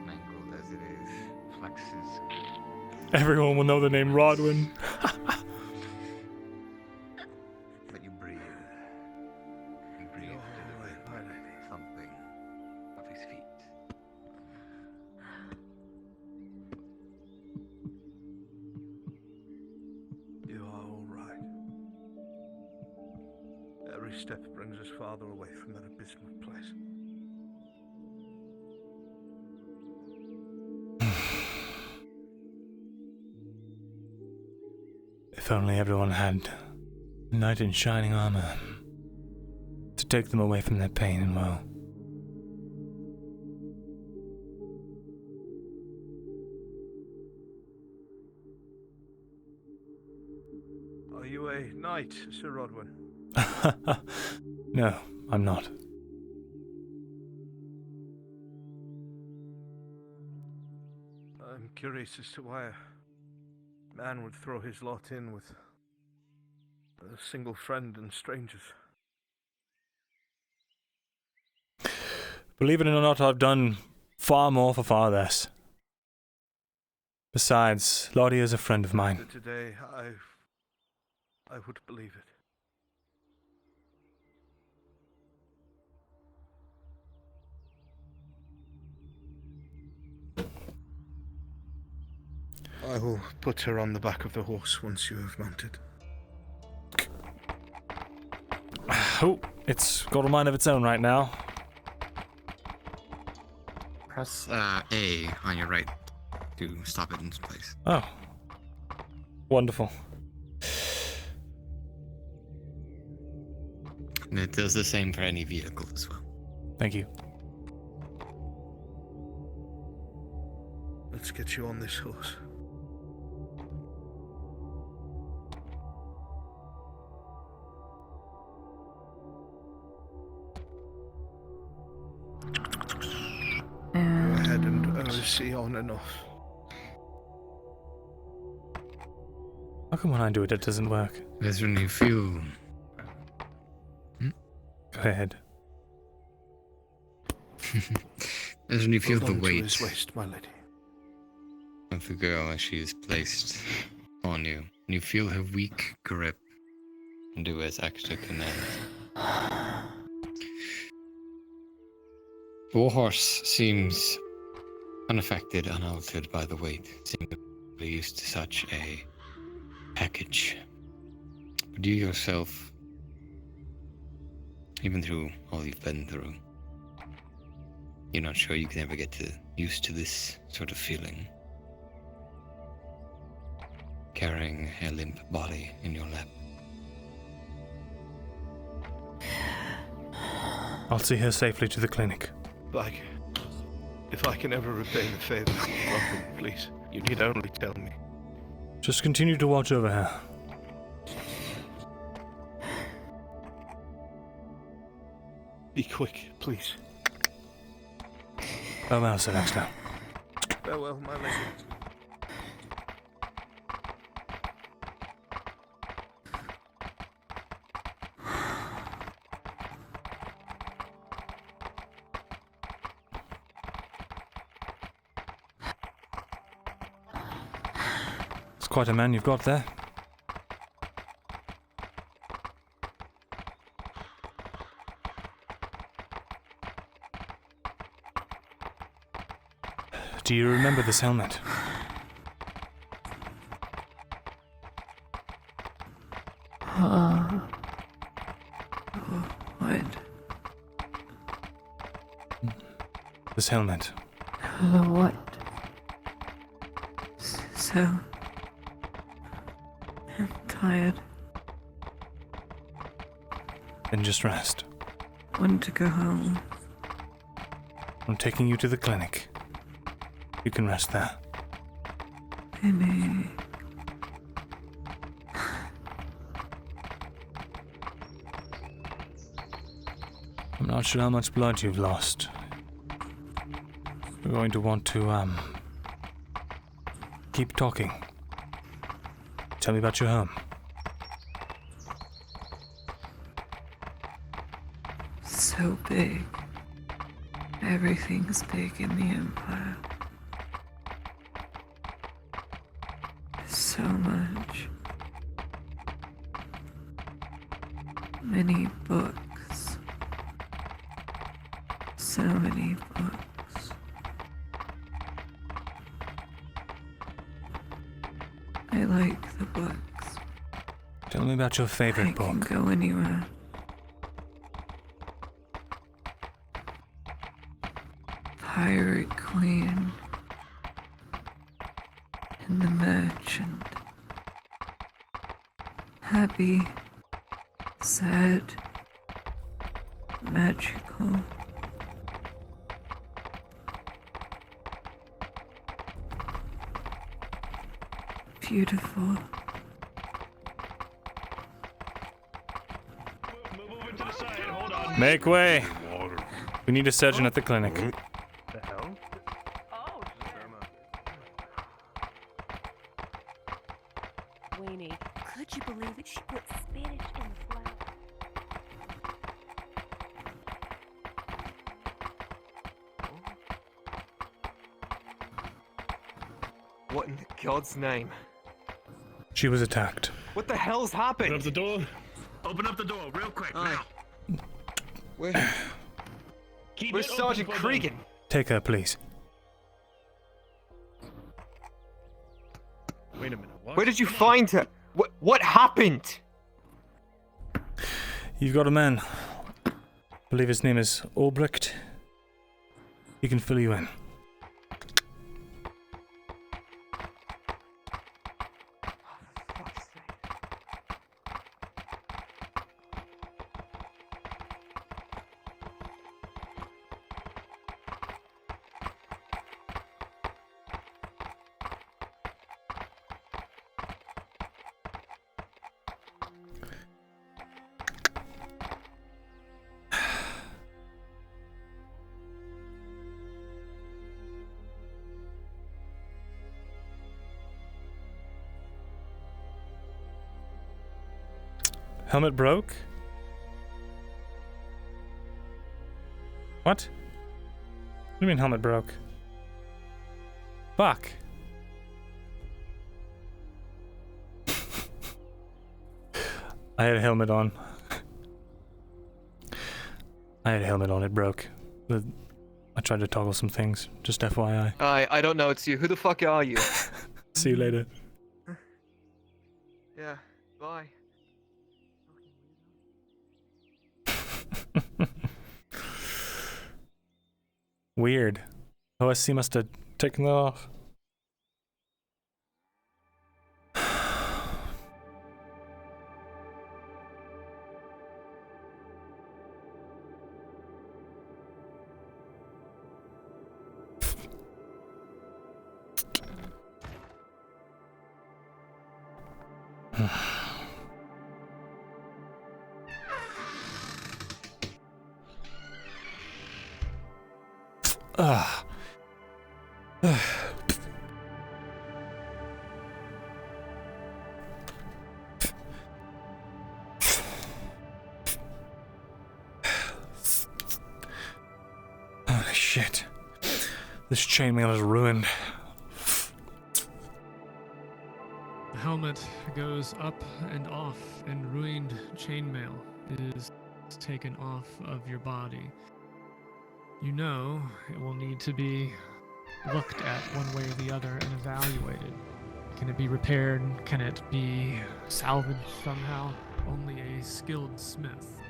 [SPEAKER 11] mangled as it is, flexes.
[SPEAKER 1] Everyone will know the name Rodwin.
[SPEAKER 11] But you breathe. You breathe into the rhythm, thumping of his feet.
[SPEAKER 18] You are all right. Every step brings us farther away from that abysmal place.
[SPEAKER 1] If only everyone had a knight in shining armor to take them away from their pain and woe.
[SPEAKER 18] Are you a knight, Sir Rodwin?
[SPEAKER 1] No, I'm not.
[SPEAKER 18] I'm curious as to why a man would throw his lot in with a single friend and strangers.
[SPEAKER 1] Believe it or not, I've done far more for far less. Besides, Lottie is a friend of mine.
[SPEAKER 18] Today, I would believe it. I will put her on the back of the horse once you have mounted.
[SPEAKER 1] Oh, it's got a mind of its own right now.
[SPEAKER 11] Press A on your right to stop it in its place.
[SPEAKER 1] Oh. Wonderful.
[SPEAKER 11] And it does the same for any vehicle as well.
[SPEAKER 1] Thank you.
[SPEAKER 18] Let's get you on this horse. Go ahead and oversee on and off.
[SPEAKER 1] How come when I do it, it doesn't work?
[SPEAKER 11] That's when you feel...
[SPEAKER 1] Go ahead.
[SPEAKER 11] That's when you feel
[SPEAKER 18] Hold
[SPEAKER 11] the
[SPEAKER 18] on to
[SPEAKER 11] weight
[SPEAKER 18] his waist, my lady.
[SPEAKER 11] of the girl as she is placed on you. And you feel her weak grip do as extra commands. Your horse seems unaffected, unaltered by the weight, seeming to be used to such a package. But you yourself, even through all you've been through, you're not sure you can ever get used to this sort of feeling. carrying a limp body in your lap.
[SPEAKER 1] I'll see her safely to the clinic.
[SPEAKER 18] Like, if I can ever repay the favor, welcome, please. You need only tell me.
[SPEAKER 1] Just continue to watch over her.
[SPEAKER 18] Be quick, please.
[SPEAKER 1] Farewell, Sir Dexter.
[SPEAKER 18] Farewell, my lady.
[SPEAKER 1] It's quite a man you've got there. Do you remember this helmet?
[SPEAKER 9] What?
[SPEAKER 1] This helmet.
[SPEAKER 9] The what? So... I'm tired.
[SPEAKER 1] Then just rest.
[SPEAKER 9] Want to go home.
[SPEAKER 1] I'm taking you to the clinic. You can rest there.
[SPEAKER 9] Penny.
[SPEAKER 1] I'm not sure how much blood you've lost. We're going to want to, keep talking. Tell me about your home.
[SPEAKER 9] So big. Everything's big in the Empire. So much. Many books. So many books. I like the books.
[SPEAKER 1] Tell me about your favorite book.
[SPEAKER 9] I can go anywhere. Pirate Queen. And the Merchant. Happy. Sad. Magical. Beautiful.
[SPEAKER 1] Make way! We need a surgeon at the clinic.
[SPEAKER 18] The hell?
[SPEAKER 20] Weenie, could you believe it? She put spinach in the flour.
[SPEAKER 21] What in God's name?
[SPEAKER 1] She was attacked.
[SPEAKER 21] What the hell's happened?
[SPEAKER 18] Open up the door. Open up the door, real quick, now.
[SPEAKER 21] Where's Sergeant Cregan?
[SPEAKER 1] Take her, please.
[SPEAKER 18] Wait a minute, what?
[SPEAKER 21] Where did you find her? What happened?
[SPEAKER 1] You've got a man. I believe his name is Albrecht. He can fill you in. Helmet broke? What? What do you mean helmet broke? Fuck. I had a helmet on. It broke. I tried to toggle some things, just FYI.
[SPEAKER 21] I don't know, it's you. Who the fuck are you?
[SPEAKER 1] See you later.
[SPEAKER 21] Yeah, bye.
[SPEAKER 1] Weird. OSC must have taken that off. Holy shit. This chainmail is ruined.
[SPEAKER 5] The helmet goes up and off, and ruined chainmail is taken off of your body. You know it will need to be looked at one way or the other and evaluated. Can it be repaired? Can it be salvaged somehow? Only a skilled smith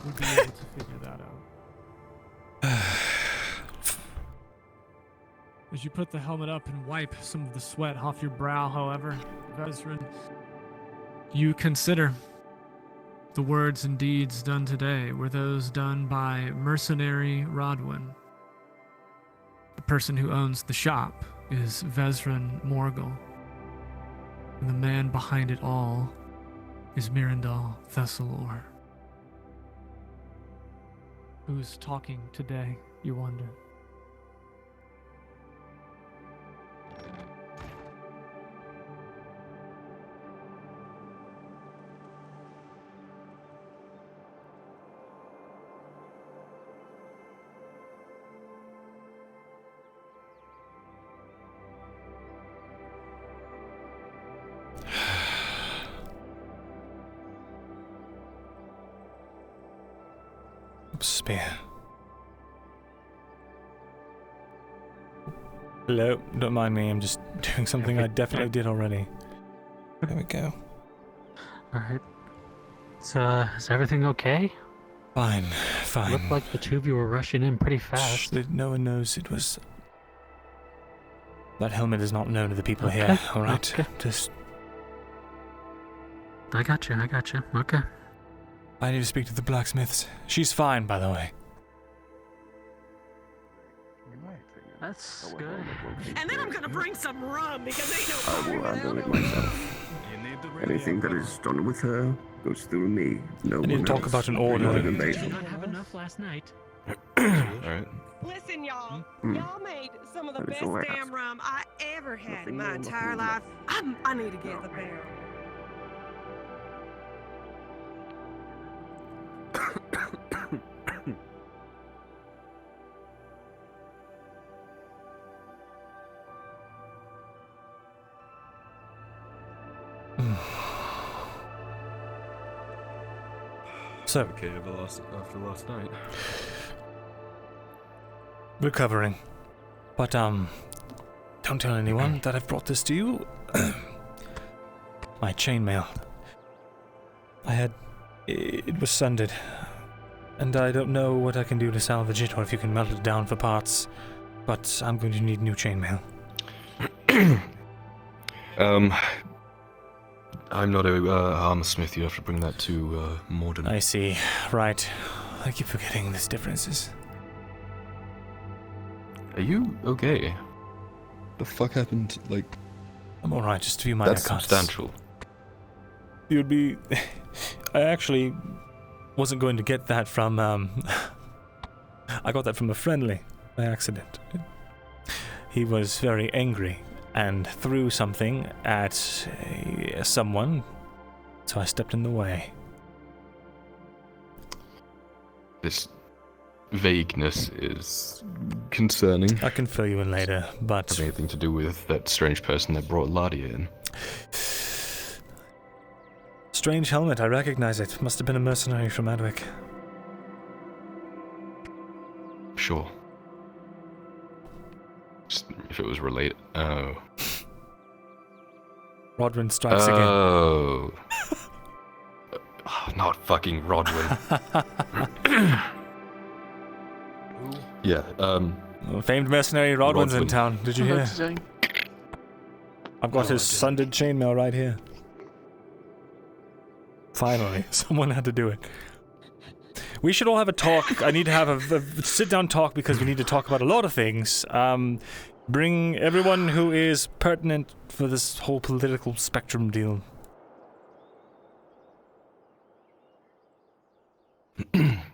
[SPEAKER 5] would be able to figure that out. As you put the helmet up and wipe some of the sweat off your brow, however, Vezran, you consider the words and deeds done today were those done by mercenary Rodwin. The person who owns the shop is Vezran Morgul. And the man behind it all is Myrindal Thesalor. Who's talking today, you wonder?
[SPEAKER 1] Spear. Hello, don't mind me, I'm just doing something I definitely did already. There we go.
[SPEAKER 3] Alright. So, is everything okay?
[SPEAKER 1] Fine, fine.
[SPEAKER 3] Looked like the two of you were rushing in pretty fast.
[SPEAKER 1] No one knows it was... That helmet is not known to the people here, alright?
[SPEAKER 3] Okay.
[SPEAKER 1] Just...
[SPEAKER 3] I got you. Okay.
[SPEAKER 1] I need to speak to the blacksmiths. She's fine, by the way.
[SPEAKER 3] That's good.
[SPEAKER 22] And then I'm gonna bring some rum because ain't no
[SPEAKER 10] I will handle it myself. Anything that is done with her goes through me. No one
[SPEAKER 1] I need to talk
[SPEAKER 10] else.
[SPEAKER 1] about an
[SPEAKER 10] Not
[SPEAKER 1] order.
[SPEAKER 10] even
[SPEAKER 3] Did
[SPEAKER 10] Basil.
[SPEAKER 3] you not have enough last night?
[SPEAKER 10] Alright.
[SPEAKER 22] Listen, y'all.
[SPEAKER 10] Hmm.
[SPEAKER 22] Y'all made some of the
[SPEAKER 10] That is
[SPEAKER 22] best
[SPEAKER 10] all I
[SPEAKER 22] damn
[SPEAKER 10] ask.
[SPEAKER 22] rum I ever had
[SPEAKER 10] Nothing
[SPEAKER 22] in my
[SPEAKER 10] more,
[SPEAKER 22] entire
[SPEAKER 10] nothing
[SPEAKER 22] life. I need to get the barrel.
[SPEAKER 1] So,
[SPEAKER 23] okay, after last night.
[SPEAKER 1] Recovering. But, don't tell anyone that I've brought this to you. My chainmail. It was sundered. And I don't know what I can do to salvage it or if you can melt it down for parts. But I'm going to need new chainmail.
[SPEAKER 23] I'm not a armorsmith. You have to bring that to Morden.
[SPEAKER 1] I see. Right. I keep forgetting there's differences.
[SPEAKER 23] Are you okay? The fuck happened? Like,
[SPEAKER 1] I'm alright, just a few minor
[SPEAKER 23] that's
[SPEAKER 1] cuts.
[SPEAKER 23] substantial.
[SPEAKER 1] You'd be... I actually wasn't going to get that from, I got that from a friendly by accident. He was very angry and threw something at someone, so I stepped in the way.
[SPEAKER 23] This vagueness is concerning.
[SPEAKER 1] I can fill you in later, but...
[SPEAKER 23] Has anything to do with that strange person that brought Ladia in?
[SPEAKER 1] Strange helmet, I recognize it. Must have been a mercenary from Adwick.
[SPEAKER 23] Sure. Just if it was related. Oh.
[SPEAKER 1] Rodwin strikes again.
[SPEAKER 23] Oh. Not fucking Rodwin. Yeah,
[SPEAKER 1] Famed mercenary Rodwin's in town. Did you hear? I've got his sundered chainmail right here. Finally, someone had to do it. We should all have a talk. I need to have a sit-down talk because we need to talk about a lot of things. Bring everyone who is pertinent for this whole political spectrum deal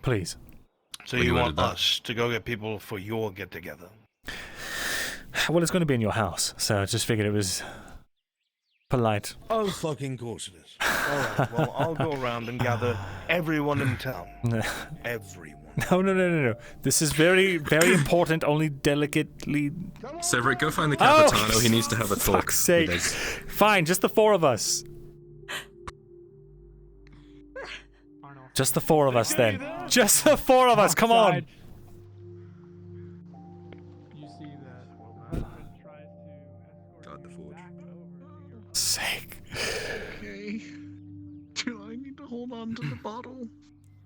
[SPEAKER 1] Please.
[SPEAKER 18] So
[SPEAKER 23] Well,
[SPEAKER 18] you
[SPEAKER 23] you
[SPEAKER 18] want
[SPEAKER 23] wanted that.
[SPEAKER 18] us to go get people for your get-together?
[SPEAKER 1] Well, it's going to be in your house, so I just figured it was polite.
[SPEAKER 18] Oh, fucking course it is. Alright, well, I'll go around and gather everyone in town. Everyone.
[SPEAKER 1] No. This is very, very important, only delicately...
[SPEAKER 23] Severett, go find the Capitano. He needs to have a talk.
[SPEAKER 1] Fuck's sake.
[SPEAKER 23] with us.
[SPEAKER 1] Fine, just the 4 of us. Just the 4 of us, then. Just the 4 of us, come on!
[SPEAKER 5] You see that
[SPEAKER 23] God, the forge.
[SPEAKER 1] Sake.
[SPEAKER 8] Okay. Do I need to hold on to the bottle?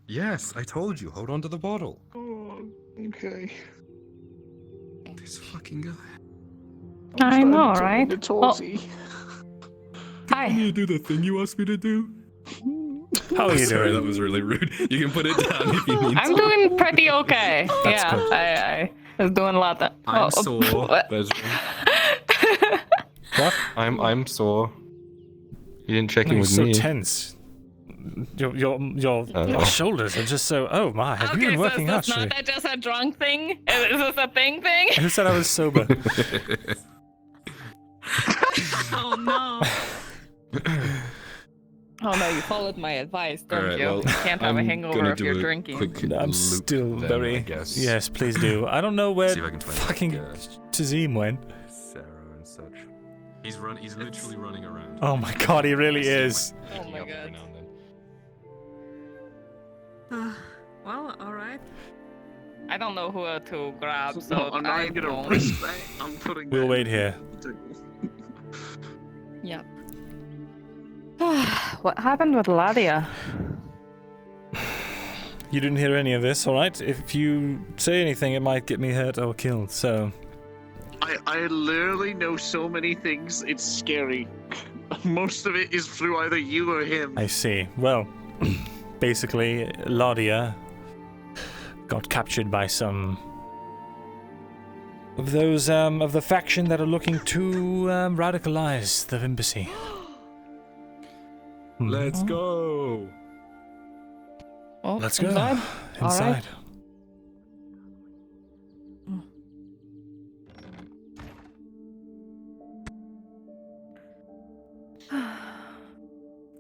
[SPEAKER 23] Yes, I told you. Hold on to the bottle.
[SPEAKER 8] Oh, okay.
[SPEAKER 23] This fucking guy.
[SPEAKER 2] I know, right?
[SPEAKER 23] Hi. Can you do the thing you asked me to do?
[SPEAKER 1] How are you
[SPEAKER 23] Sorry,
[SPEAKER 1] doing?
[SPEAKER 23] that was really rude. You can put it down if you need
[SPEAKER 2] I'm
[SPEAKER 23] to.
[SPEAKER 2] doing pretty okay.
[SPEAKER 23] That's
[SPEAKER 2] yeah,
[SPEAKER 23] good.
[SPEAKER 2] I was doing a lot of.
[SPEAKER 23] I'm sore.
[SPEAKER 2] what?
[SPEAKER 1] What?
[SPEAKER 23] I'm sore. You didn't check in
[SPEAKER 1] You're
[SPEAKER 23] with
[SPEAKER 1] so
[SPEAKER 23] me.
[SPEAKER 1] tense. Your shoulders are just so... Oh my, have you been working out,
[SPEAKER 2] so it's not just a drunk thing? Is this a thing?
[SPEAKER 1] Who said I was sober?
[SPEAKER 2] Oh no. Oh no, you followed my advice, don't
[SPEAKER 23] Alright,
[SPEAKER 2] you?
[SPEAKER 23] well,
[SPEAKER 2] You can't have a
[SPEAKER 23] I'm
[SPEAKER 2] hangover
[SPEAKER 23] gonna
[SPEAKER 2] if
[SPEAKER 23] do
[SPEAKER 2] you're
[SPEAKER 23] a
[SPEAKER 2] drinking.
[SPEAKER 23] quick
[SPEAKER 1] I'm
[SPEAKER 23] loop
[SPEAKER 1] still
[SPEAKER 23] then,
[SPEAKER 1] very...
[SPEAKER 23] I guess.
[SPEAKER 1] Yes, please do. I don't know where
[SPEAKER 23] See if I can find
[SPEAKER 1] fucking Tazim went.
[SPEAKER 23] Sarah and such. He's literally running around.
[SPEAKER 1] Oh my god, he really is.
[SPEAKER 2] Oh my god.
[SPEAKER 22] Well, alright.
[SPEAKER 2] I don't know who to grab, so
[SPEAKER 8] I'm not
[SPEAKER 2] I
[SPEAKER 8] gonna
[SPEAKER 2] don't.
[SPEAKER 8] risk that. I'm putting
[SPEAKER 1] We'll
[SPEAKER 8] that
[SPEAKER 1] wait
[SPEAKER 8] in
[SPEAKER 1] here.
[SPEAKER 8] the table.
[SPEAKER 2] Yep. What happened with Ladia?
[SPEAKER 1] You didn't hear any of this, alright? If you say anything, it might get me hurt or killed, so...
[SPEAKER 8] I literally know so many things, it's scary. Most of it is through either you or him.
[SPEAKER 1] I see. Well, basically, Ladia got captured by some of those, of the faction that are looking to radicalize the embassy.
[SPEAKER 23] Let's go.
[SPEAKER 2] Oh,
[SPEAKER 1] Let's go.
[SPEAKER 2] inside?
[SPEAKER 1] Inside.
[SPEAKER 2] Alright.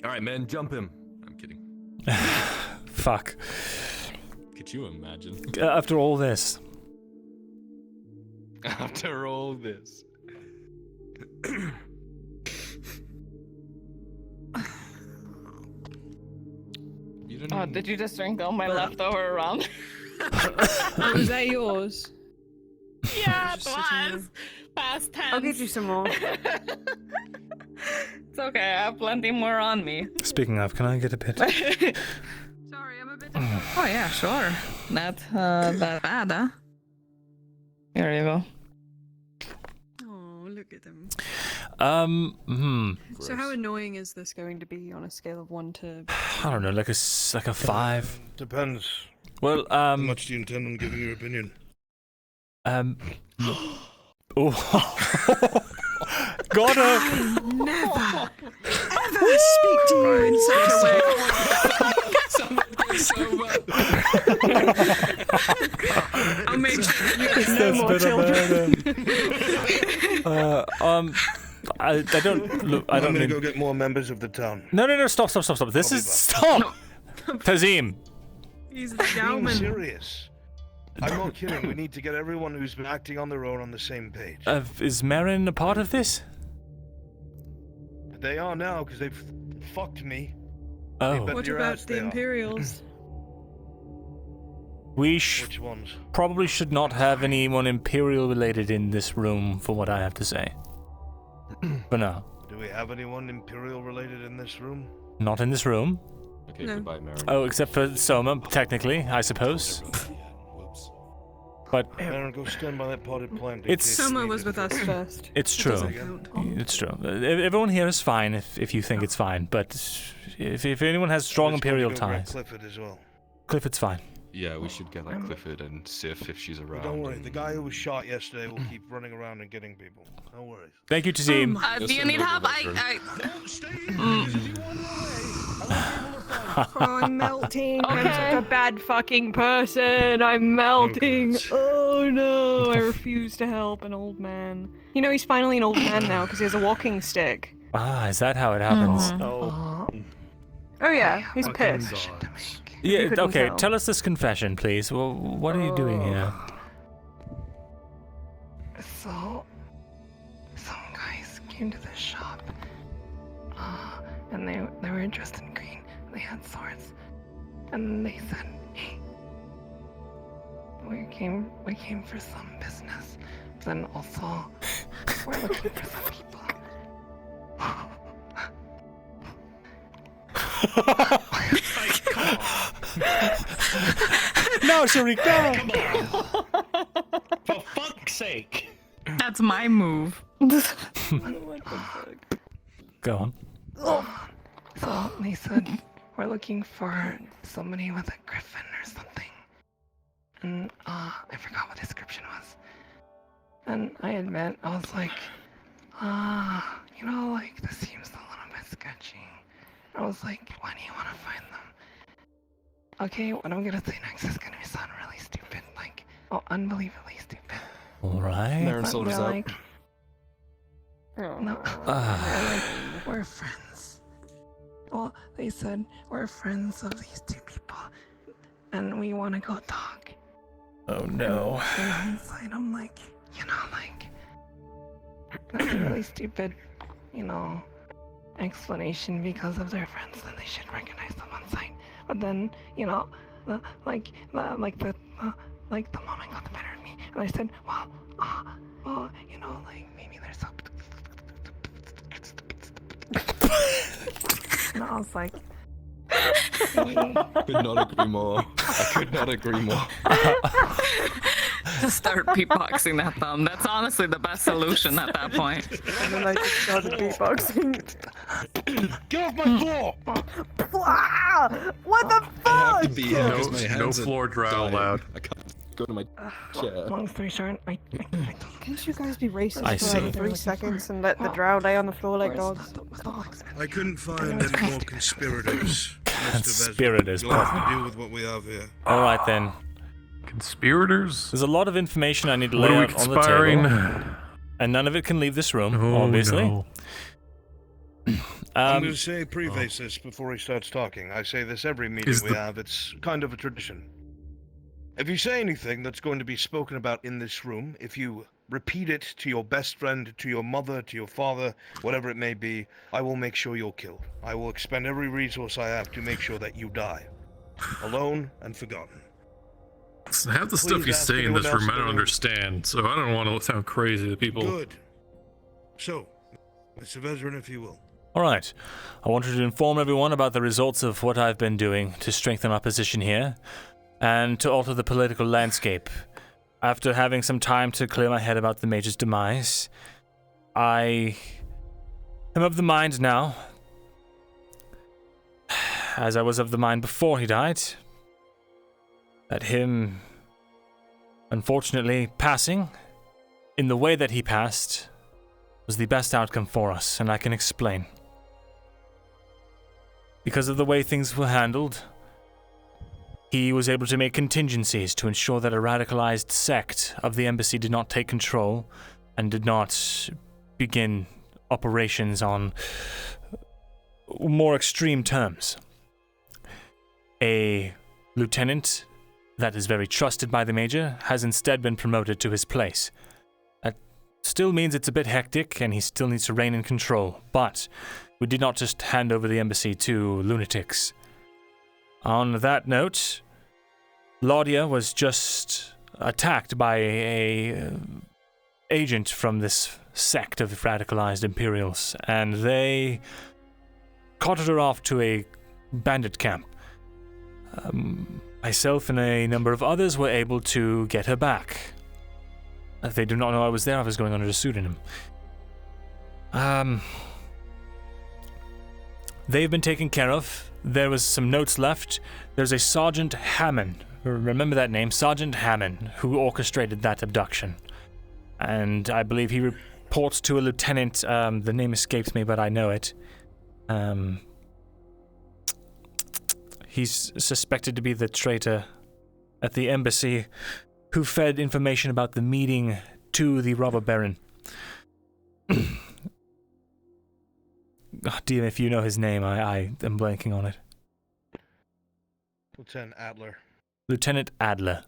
[SPEAKER 23] Alright, man, jump him. I'm kidding.
[SPEAKER 1] Fuck.
[SPEAKER 23] Could you imagine?
[SPEAKER 1] After all this.
[SPEAKER 23] After all this.
[SPEAKER 2] Oh, did you just drink all my leftover rum?
[SPEAKER 22] Oh, is that yours?
[SPEAKER 2] Yeah, it was. Past tense.
[SPEAKER 22] I'll get you some more.
[SPEAKER 2] It's okay, I have plenty more on me.
[SPEAKER 1] Speaking of, can I get a bit?
[SPEAKER 22] Sorry, I'm a bit.
[SPEAKER 2] Oh yeah, sure. Not that bad, huh? Here you go.
[SPEAKER 22] Oh, look at them.
[SPEAKER 1] So
[SPEAKER 22] how annoying is this going to be on a scale of 1 to...
[SPEAKER 1] I don't know, like a 5.
[SPEAKER 18] Depends.
[SPEAKER 1] Well,
[SPEAKER 18] How much do you intend on giving your opinion?
[SPEAKER 1] Oh. Got her!
[SPEAKER 22] Never, ever speak to you in such a way. I'll make sure you get no more children.
[SPEAKER 1] I don't look. I don't
[SPEAKER 18] I'm gonna
[SPEAKER 1] mean.
[SPEAKER 18] go get more members of the town.
[SPEAKER 1] No! Stop! This is stop. Tazim.
[SPEAKER 22] He's the
[SPEAKER 18] Being
[SPEAKER 22] Galman.
[SPEAKER 18] serious. I'm not kidding. We need to get everyone who's been acting on their own on the same page.
[SPEAKER 1] Is Marin a part of this?
[SPEAKER 18] They are now because they've fucked me.
[SPEAKER 1] Oh.
[SPEAKER 22] What about the Imperials?
[SPEAKER 1] We
[SPEAKER 18] Which ones?
[SPEAKER 1] probably should not have anyone Imperial related in this room, for what I have to say. For now.
[SPEAKER 18] Do we have anyone Imperial related in this room?
[SPEAKER 1] Not in this room.
[SPEAKER 23] Okay, goodbye, Marin.
[SPEAKER 1] Oh, except for Soma, technically, I suppose. But
[SPEAKER 18] Marin, go stand by that potted plant.
[SPEAKER 22] Soma was with us first.
[SPEAKER 1] it's
[SPEAKER 22] It
[SPEAKER 1] true.
[SPEAKER 22] doesn't count.
[SPEAKER 1] It's true. Everyone here is fine if you think it's fine, but if anyone has strong Imperial ties,
[SPEAKER 18] Clifford as well.
[SPEAKER 1] Clifford's fine.
[SPEAKER 23] Yeah, we should get like Clifford and Sif if she's around.
[SPEAKER 18] Don't worry, the guy who was shot yesterday will keep running around and getting people. No worries.
[SPEAKER 1] Thank you, Tazim.
[SPEAKER 2] Do you need help?
[SPEAKER 4] I'm melting. I'm such a bad fucking person. I'm melting. Oh no, I refuse to help an old man. You know, he's finally an old man now because he has a walking stick.
[SPEAKER 1] Ah, is that how it happens?
[SPEAKER 4] Oh yeah, he's pissed.
[SPEAKER 1] Yeah,
[SPEAKER 4] You couldn't
[SPEAKER 1] okay,
[SPEAKER 4] tell.
[SPEAKER 1] tell us this confession, please. Well, what are you doing here?
[SPEAKER 6] So, some guys came to the shop, and they were dressed in green. They had swords, and they said, "Hey, we came for some business. But then also, we're looking for some people."
[SPEAKER 1] No, Sharik, no!
[SPEAKER 8] Come on! For fuck's sake!
[SPEAKER 2] That's my move.
[SPEAKER 1] Go on.
[SPEAKER 6] So they said, "We're looking for somebody with a griffin or something." And I forgot what the description was. And I admit, I was like, you know, like, this seems a little bit sketchy. I was like, why do you want to find them? Okay, what I'm gonna say next is gonna sound really stupid, like, unbelievably stupid.
[SPEAKER 1] Alright.
[SPEAKER 6] But they're like, no, they're like, we're friends. Well, they said, we're friends of these two people, and we want to go talk.
[SPEAKER 1] Oh no.
[SPEAKER 6] In hindsight, I'm like, you know, like, that's a really stupid, you know, explanation because of their friends, then they should recognize them on sight. But then, you know, the moment got the better of me, and I said, well, you know, like, maybe there's some. And I was like,
[SPEAKER 23] Could not agree more. I could not agree more.
[SPEAKER 2] Just start beatboxing that thumb. That's honestly the best solution at that point.
[SPEAKER 4] And then I just started beatboxing.
[SPEAKER 8] Get off my floor!
[SPEAKER 4] What the fuck?
[SPEAKER 23] I have to be here because my
[SPEAKER 7] No
[SPEAKER 23] hands
[SPEAKER 7] floor
[SPEAKER 23] are
[SPEAKER 7] drow
[SPEAKER 23] dying.
[SPEAKER 7] allowed.
[SPEAKER 23] I can't go to my chair.
[SPEAKER 6] long story short, I
[SPEAKER 4] Can't you guys be racist
[SPEAKER 1] I
[SPEAKER 4] for
[SPEAKER 1] see.
[SPEAKER 4] like 3 seconds and let the drow lay on the floor like dogs?
[SPEAKER 10] I couldn't find any more conspirators.
[SPEAKER 1] Conspirators,
[SPEAKER 10] You'll have to deal with what we have here.
[SPEAKER 1] Alright then.
[SPEAKER 7] Conspirators?
[SPEAKER 1] There's a lot of information I need to
[SPEAKER 7] What
[SPEAKER 1] lay
[SPEAKER 7] are we
[SPEAKER 1] out on the
[SPEAKER 7] conspiring?
[SPEAKER 1] table. And none of it can leave this room,
[SPEAKER 7] Oh,
[SPEAKER 1] obviously.
[SPEAKER 7] no.
[SPEAKER 10] I'm going to say preface this before he starts talking. I say this every meeting we have. It's kind of a tradition. If you say anything that's going to be spoken about in this room, if you repeat it to your best friend, to your mother, to your father, whatever it may be, I will make sure you're killed. I will expend every resource I have to make sure that you die. Alone and forgotten.
[SPEAKER 7] Half the stuff
[SPEAKER 10] Please
[SPEAKER 7] you
[SPEAKER 10] ask
[SPEAKER 7] say in
[SPEAKER 10] anyone
[SPEAKER 7] this
[SPEAKER 10] else
[SPEAKER 7] room I
[SPEAKER 10] in the
[SPEAKER 7] don't
[SPEAKER 10] room.
[SPEAKER 7] understand, so I don't want to sound crazy to people.
[SPEAKER 10] Good. So, Mr. Veteran, if you will.
[SPEAKER 1] Alright. I wanted to inform everyone about the results of what I've been doing to strengthen our position here, and to alter the political landscape. After having some time to clear my head about the Mage's demise, I am of the mind now, as I was of the mind before he died, that him, unfortunately, passing in the way that he passed was the best outcome for us, and I can explain. Because of the way things were handled, he was able to make contingencies to ensure that a radicalized sect of the embassy did not take control and did not begin operations on more extreme terms. A lieutenant that is very trusted by the Major has instead been promoted to his place. That still means it's a bit hectic and he still needs to rein in control, but we did not just hand over the embassy to lunatics. On that note, Laudia was just attacked by a agent from this sect of radicalized Imperials, and they carted her off to a bandit camp. Myself and a number of others were able to get her back. They do not know I was there. I was going under a pseudonym. They've been taken care of. There was some notes left. There's a Sergeant Hammond. Remember that name, Sergeant Hammond, who orchestrated that abduction. And I believe he reports to a lieutenant. The name escapes me, but I know it. He's suspected to be the traitor at the embassy who fed information about the meeting to the robber baron. Dear, if you know his name, I am blanking on it.
[SPEAKER 10] Lieutenant Adler.
[SPEAKER 1] Lieutenant Adler.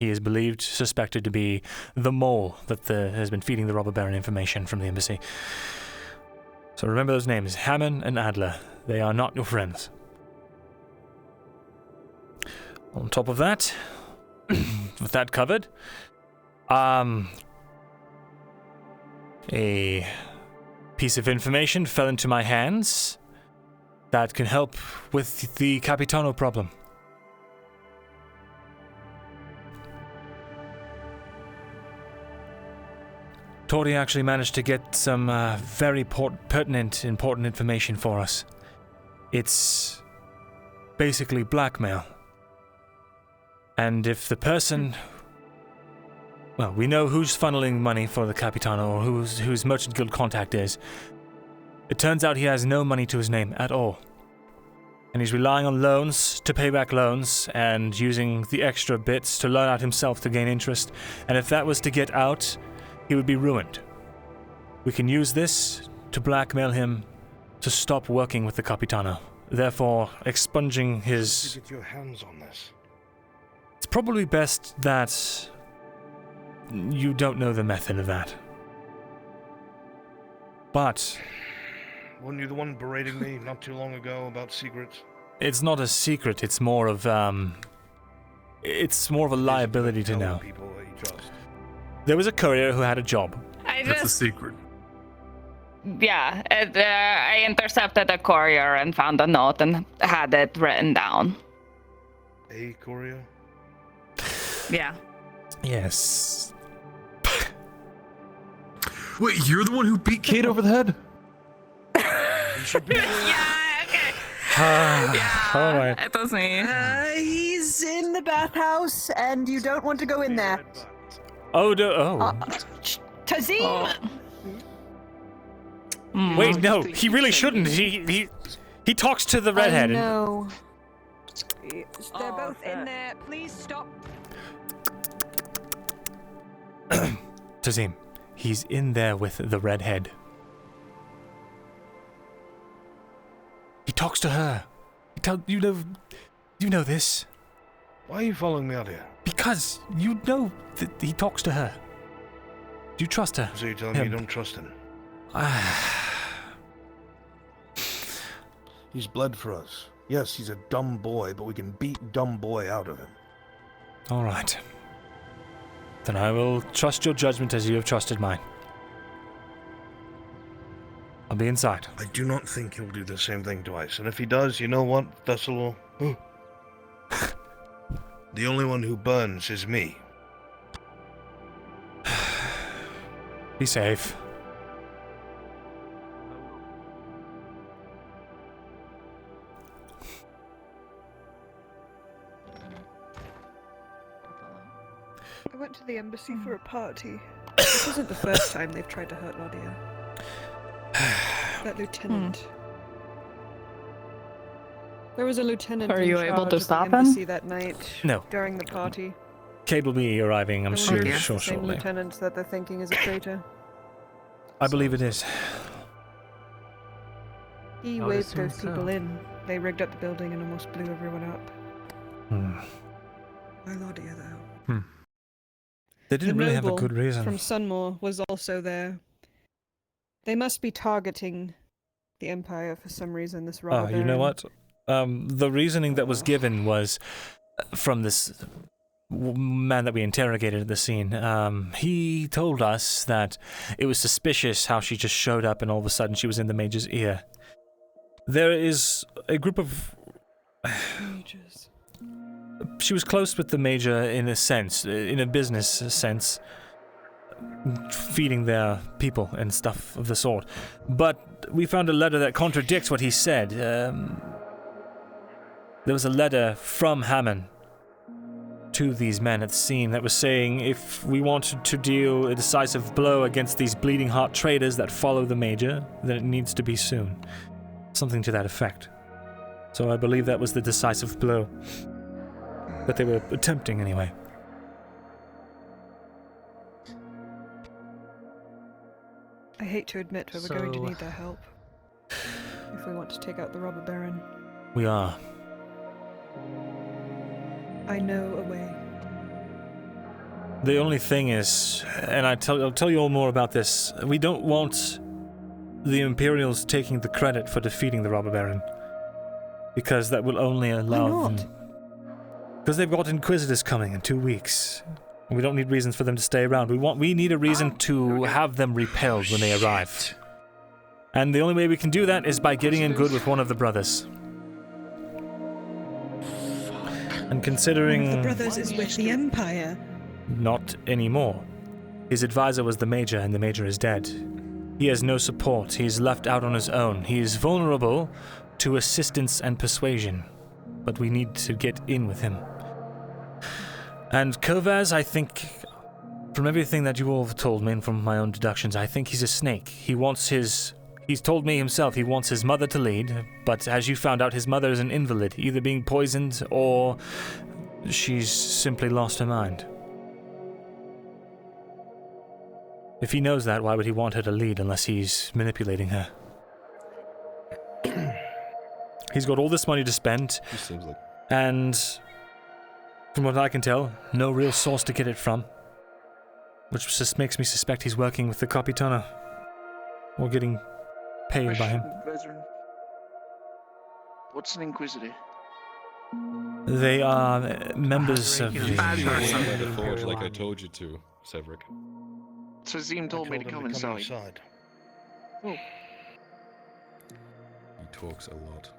[SPEAKER 1] He is believed, suspected to be the mole that has been feeding the robber baron information from the embassy. So remember those names, Hammond and Adler. They are not your friends. On top of that, with that covered, a piece of information fell into my hands that can help with the Capitano problem. Tori actually managed to get some very pertinent, important information for us. It's basically blackmail. And if the person... Well, we know who's funneling money for the Capitano, or whose Merchant Guild contact is. It turns out he has no money to his name at all. And he's relying on loans to pay back loans, and using the extra bits to loan out himself to gain interest. And if that was to get out, he would be ruined. We can use this to blackmail him to stop working with the Capitano, therefore expunging his...
[SPEAKER 10] To get your hands on this.
[SPEAKER 1] It's probably best that you don't know the method of that. But...
[SPEAKER 10] Weren't you the one berating me not too long ago about secrets?
[SPEAKER 1] It's not a secret, it's more of a liability to know.
[SPEAKER 10] People that you trust.
[SPEAKER 1] There was a courier who had a job.
[SPEAKER 7] That's a secret.
[SPEAKER 2] Yeah, I intercepted a courier and found a note and had it written down.
[SPEAKER 10] A courier?
[SPEAKER 2] Yeah.
[SPEAKER 1] Yes.
[SPEAKER 7] Wait, you're the one who beat Kate over the head?
[SPEAKER 2] Yeah, okay.
[SPEAKER 1] Alright.
[SPEAKER 2] It was me.
[SPEAKER 22] He's in the bathhouse, and you don't want to go in there. Tazim!
[SPEAKER 1] Wait, no, he really shouldn't. He talks to the redhead.
[SPEAKER 22] I know. They're both in there. Please stop.
[SPEAKER 1] Tazim, he's in there with the redhead. He talks to her. You know this.
[SPEAKER 10] Why are you following me out here?
[SPEAKER 1] Because you know that he talks to her. Do you trust her?
[SPEAKER 10] So you're telling me you don't trust him? He's bled for us. Yes, he's a dumb boy, but we can beat dumb boy out of him.
[SPEAKER 1] All right. Then I will trust your judgment as you have trusted mine. I'll be inside.
[SPEAKER 10] I do not think he'll do the same thing twice. And if he does, you know what, Thesalor? The only one who burns is me.
[SPEAKER 1] Be safe.
[SPEAKER 4] I went to the embassy for a party. This isn't the first time they've tried to hurt Ladia. That lieutenant. There was a lieutenant
[SPEAKER 2] Are
[SPEAKER 4] in
[SPEAKER 2] you able
[SPEAKER 4] charge
[SPEAKER 2] to
[SPEAKER 4] of
[SPEAKER 2] stop
[SPEAKER 4] the
[SPEAKER 2] him?
[SPEAKER 4] embassy that night.
[SPEAKER 1] No.
[SPEAKER 4] During the party.
[SPEAKER 1] Kate will be arriving, I'm
[SPEAKER 4] I
[SPEAKER 1] sure,
[SPEAKER 4] wonder if it's the same
[SPEAKER 1] shortly.
[SPEAKER 4] lieutenant that they're thinking is a traitor.
[SPEAKER 1] I believe it is.
[SPEAKER 4] He
[SPEAKER 3] I would
[SPEAKER 4] waved
[SPEAKER 3] assume
[SPEAKER 4] those people
[SPEAKER 3] so.
[SPEAKER 4] in. They rigged up the building and almost blew everyone up. Why Ladia, though?
[SPEAKER 1] They didn't
[SPEAKER 4] The
[SPEAKER 1] really have a
[SPEAKER 4] noble
[SPEAKER 1] good reason.
[SPEAKER 4] from Sunmore was also there. They must be targeting the Empire for some reason, this robber
[SPEAKER 1] You know
[SPEAKER 4] baron.
[SPEAKER 1] what? The reasoning that was given was from this man that we interrogated at the scene. He told us that it was suspicious how she just showed up and all of a sudden she was in the mage's ear. There is a group of...
[SPEAKER 4] Mages.
[SPEAKER 1] She was close with the major in a sense, in a business sense, feeding their people and stuff of the sort. But we found a letter that contradicts what he said. There was a letter from Hammond to these men at the scene that was saying if we wanted to deal a decisive blow against these bleeding heart traitors that follow the major, then it needs to be soon. Something to that effect. So I believe that was the decisive blow. That they were attempting anyway.
[SPEAKER 4] I hate to admit, but we're going to need their help. If we want to take out the robber baron.
[SPEAKER 1] We are.
[SPEAKER 4] I know a way.
[SPEAKER 1] The only thing is, and I'll tell you all more about this, we don't want the Imperials taking the credit for defeating the robber baron. Because that will only allow them... Because they've got Inquisitors coming in 2 weeks. We don't need reasons for them to stay around. We need a reason to have them repelled when they arrive. And the only way we can do that is by getting in good with one of the brothers. And considering...
[SPEAKER 22] One of the brothers is with the Empire.
[SPEAKER 1] Not anymore. His advisor was the Major, and the Major is dead. He has no support. He's left out on his own. He is vulnerable to assistance and persuasion. But we need to get in with him. And Kovaz, I think, from everything that you all have told me and from my own deductions, I think he's a snake. He's told me himself he wants his mother to lead, but as you found out, his mother is an invalid, either being poisoned or she's simply lost her mind. If he knows that, why would he want her to lead unless he's manipulating her? He's got all this money to spend, and from what I can tell, no real source to get it from. Which just makes me suspect he's working with the Capitano. Or getting paid by him.
[SPEAKER 12] Brethren, what's an Inquisitor?
[SPEAKER 1] They are members of
[SPEAKER 23] the forge like I told you to, Severick.
[SPEAKER 12] Tazim told me to come inside. Oh.
[SPEAKER 23] He talks a lot.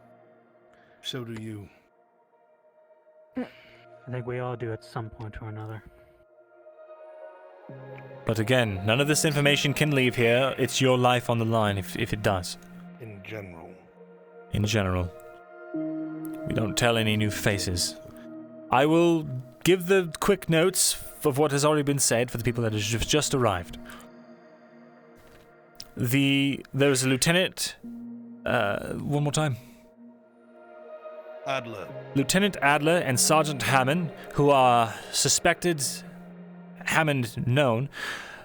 [SPEAKER 10] So do you.
[SPEAKER 3] I think we all do at some point or another.
[SPEAKER 1] But again, none of this information can leave here. It's your life on the line if it does.
[SPEAKER 10] In general.
[SPEAKER 1] In general. We don't tell any new faces. I will give the quick notes of what has already been said for the people that have just arrived. There is a lieutenant... one more time.
[SPEAKER 10] Adler.
[SPEAKER 1] Lieutenant Adler and Sergeant Hammond, who are suspected, Hammond known,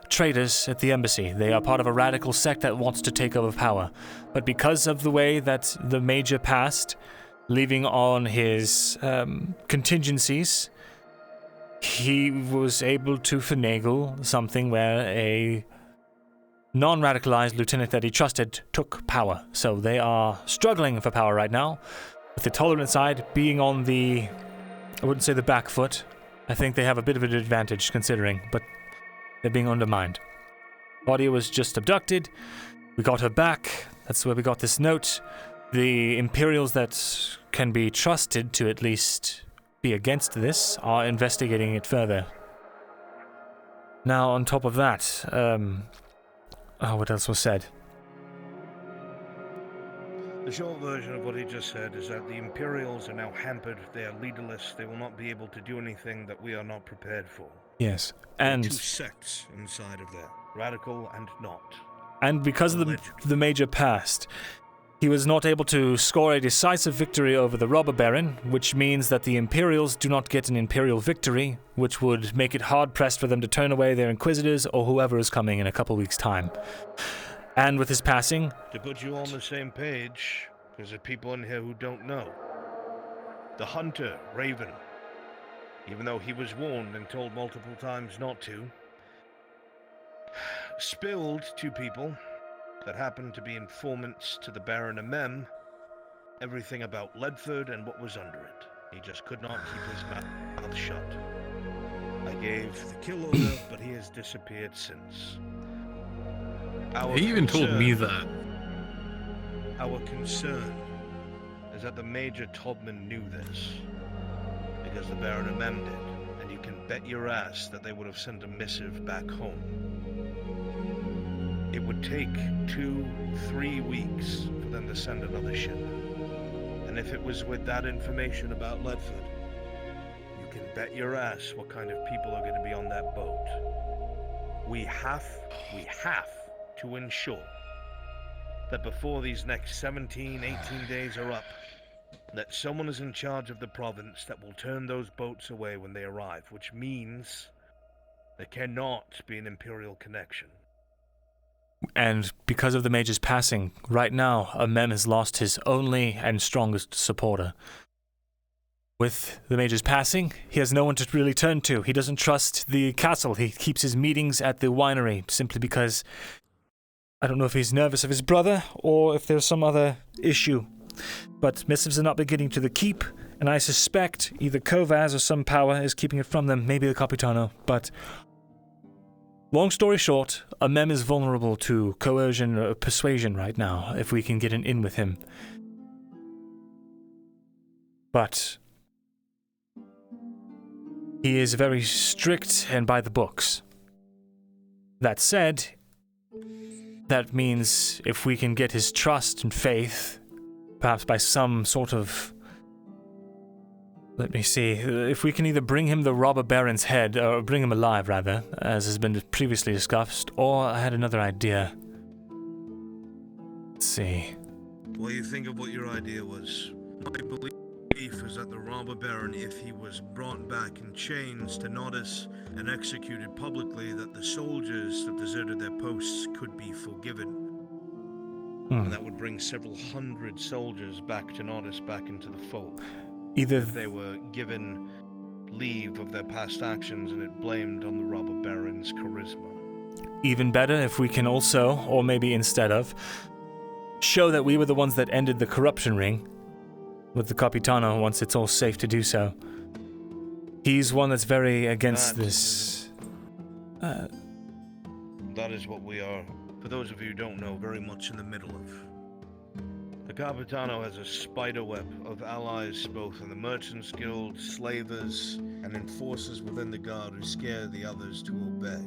[SPEAKER 1] traitors at the embassy. They are part of a radical sect that wants to take over power. But because of the way that the Major passed, leaving on his contingencies, he was able to finagle something where a non-radicalized lieutenant that he trusted took power. So they are struggling for power right now, with the tolerant side being on the, I wouldn't say the back foot. I think they have a bit of an advantage considering, but they're being undermined. Claudia was just abducted. We got her back. That's where we got this note. The Imperials that can be trusted to at least be against this are investigating it further. Now, on top of that, what else was said?
[SPEAKER 10] The short version of what he just said is that the Imperials are now hampered, they are leaderless, they will not be able to do anything that we are not prepared for.
[SPEAKER 1] Yes, and...
[SPEAKER 10] Two sects inside of there, radical and not.
[SPEAKER 1] And because of the Major passed, he was not able to score a decisive victory over the Robber Baron, which means that the Imperials do not get an Imperial victory, which would make it hard-pressed for them to turn away their Inquisitors or whoever is coming in a couple weeks' time. And with his passing...
[SPEAKER 10] To put you on the same page, because there are people in here who don't know. The Hunter, Raven, even though he was warned and told multiple times not to, spilled to people that happened to be informants to the Baron of Mem everything about Ledford and what was under it. He just could not keep his mouth shut. I gave the kill order, but he has disappeared since.
[SPEAKER 7] He even told me that.
[SPEAKER 10] Our concern is that the Major Todman knew this, because the Baron of Mem did, and you can bet your ass that they would have sent a missive back home. It would take 2-3 weeks for them to send another ship. And if it was with that information about Ledford, you can bet your ass what kind of people are going to be on that boat. We have to ensure that before these next 17, 18 days are up, that someone is in charge of the province that will turn those boats away when they arrive, which means there cannot be an Imperial connection.
[SPEAKER 1] And because of the mage's passing, right now, Amem has lost his only and strongest supporter. With the mage's passing, he has no one to really turn to. He doesn't trust the castle. He keeps his meetings at the winery simply because I don't know if he's nervous of his brother or if there's some other issue. But missives are not been getting to the keep, and I suspect either Kovaz or some power is keeping it from them, maybe the Capitano. But long story short, Amem is vulnerable to coercion or persuasion right now, if we can get an in with him. But he is very strict and by the books. That said, that means if we can get his trust and faith, perhaps by some sort of... Let me see. If we can either bring him the robber baron's head, or bring him alive, rather, as has been previously discussed, or I had another idea. Let's see.
[SPEAKER 10] What do you think of what your idea was? My belief is that the robber baron, if he was brought back in chains to Nodus and executed publicly, that the soldiers that deserted their posts could be forgiven. And that would bring several hundred soldiers back to Nodus, back into the fold.
[SPEAKER 1] Either
[SPEAKER 10] if they were given leave of their past actions and it blamed on the robber baron's charisma.
[SPEAKER 1] Even better if we can also, or maybe instead of, show that we were the ones that ended the corruption ring with the Capitano once it's all safe to do so. He's one that's very against this.
[SPEAKER 10] That is what we are, for those of you who don't know, very much in the middle of. The Capitano has a spider web of allies both in the Merchants Guild, slavers, and enforcers within the Guard who scare the others to obey.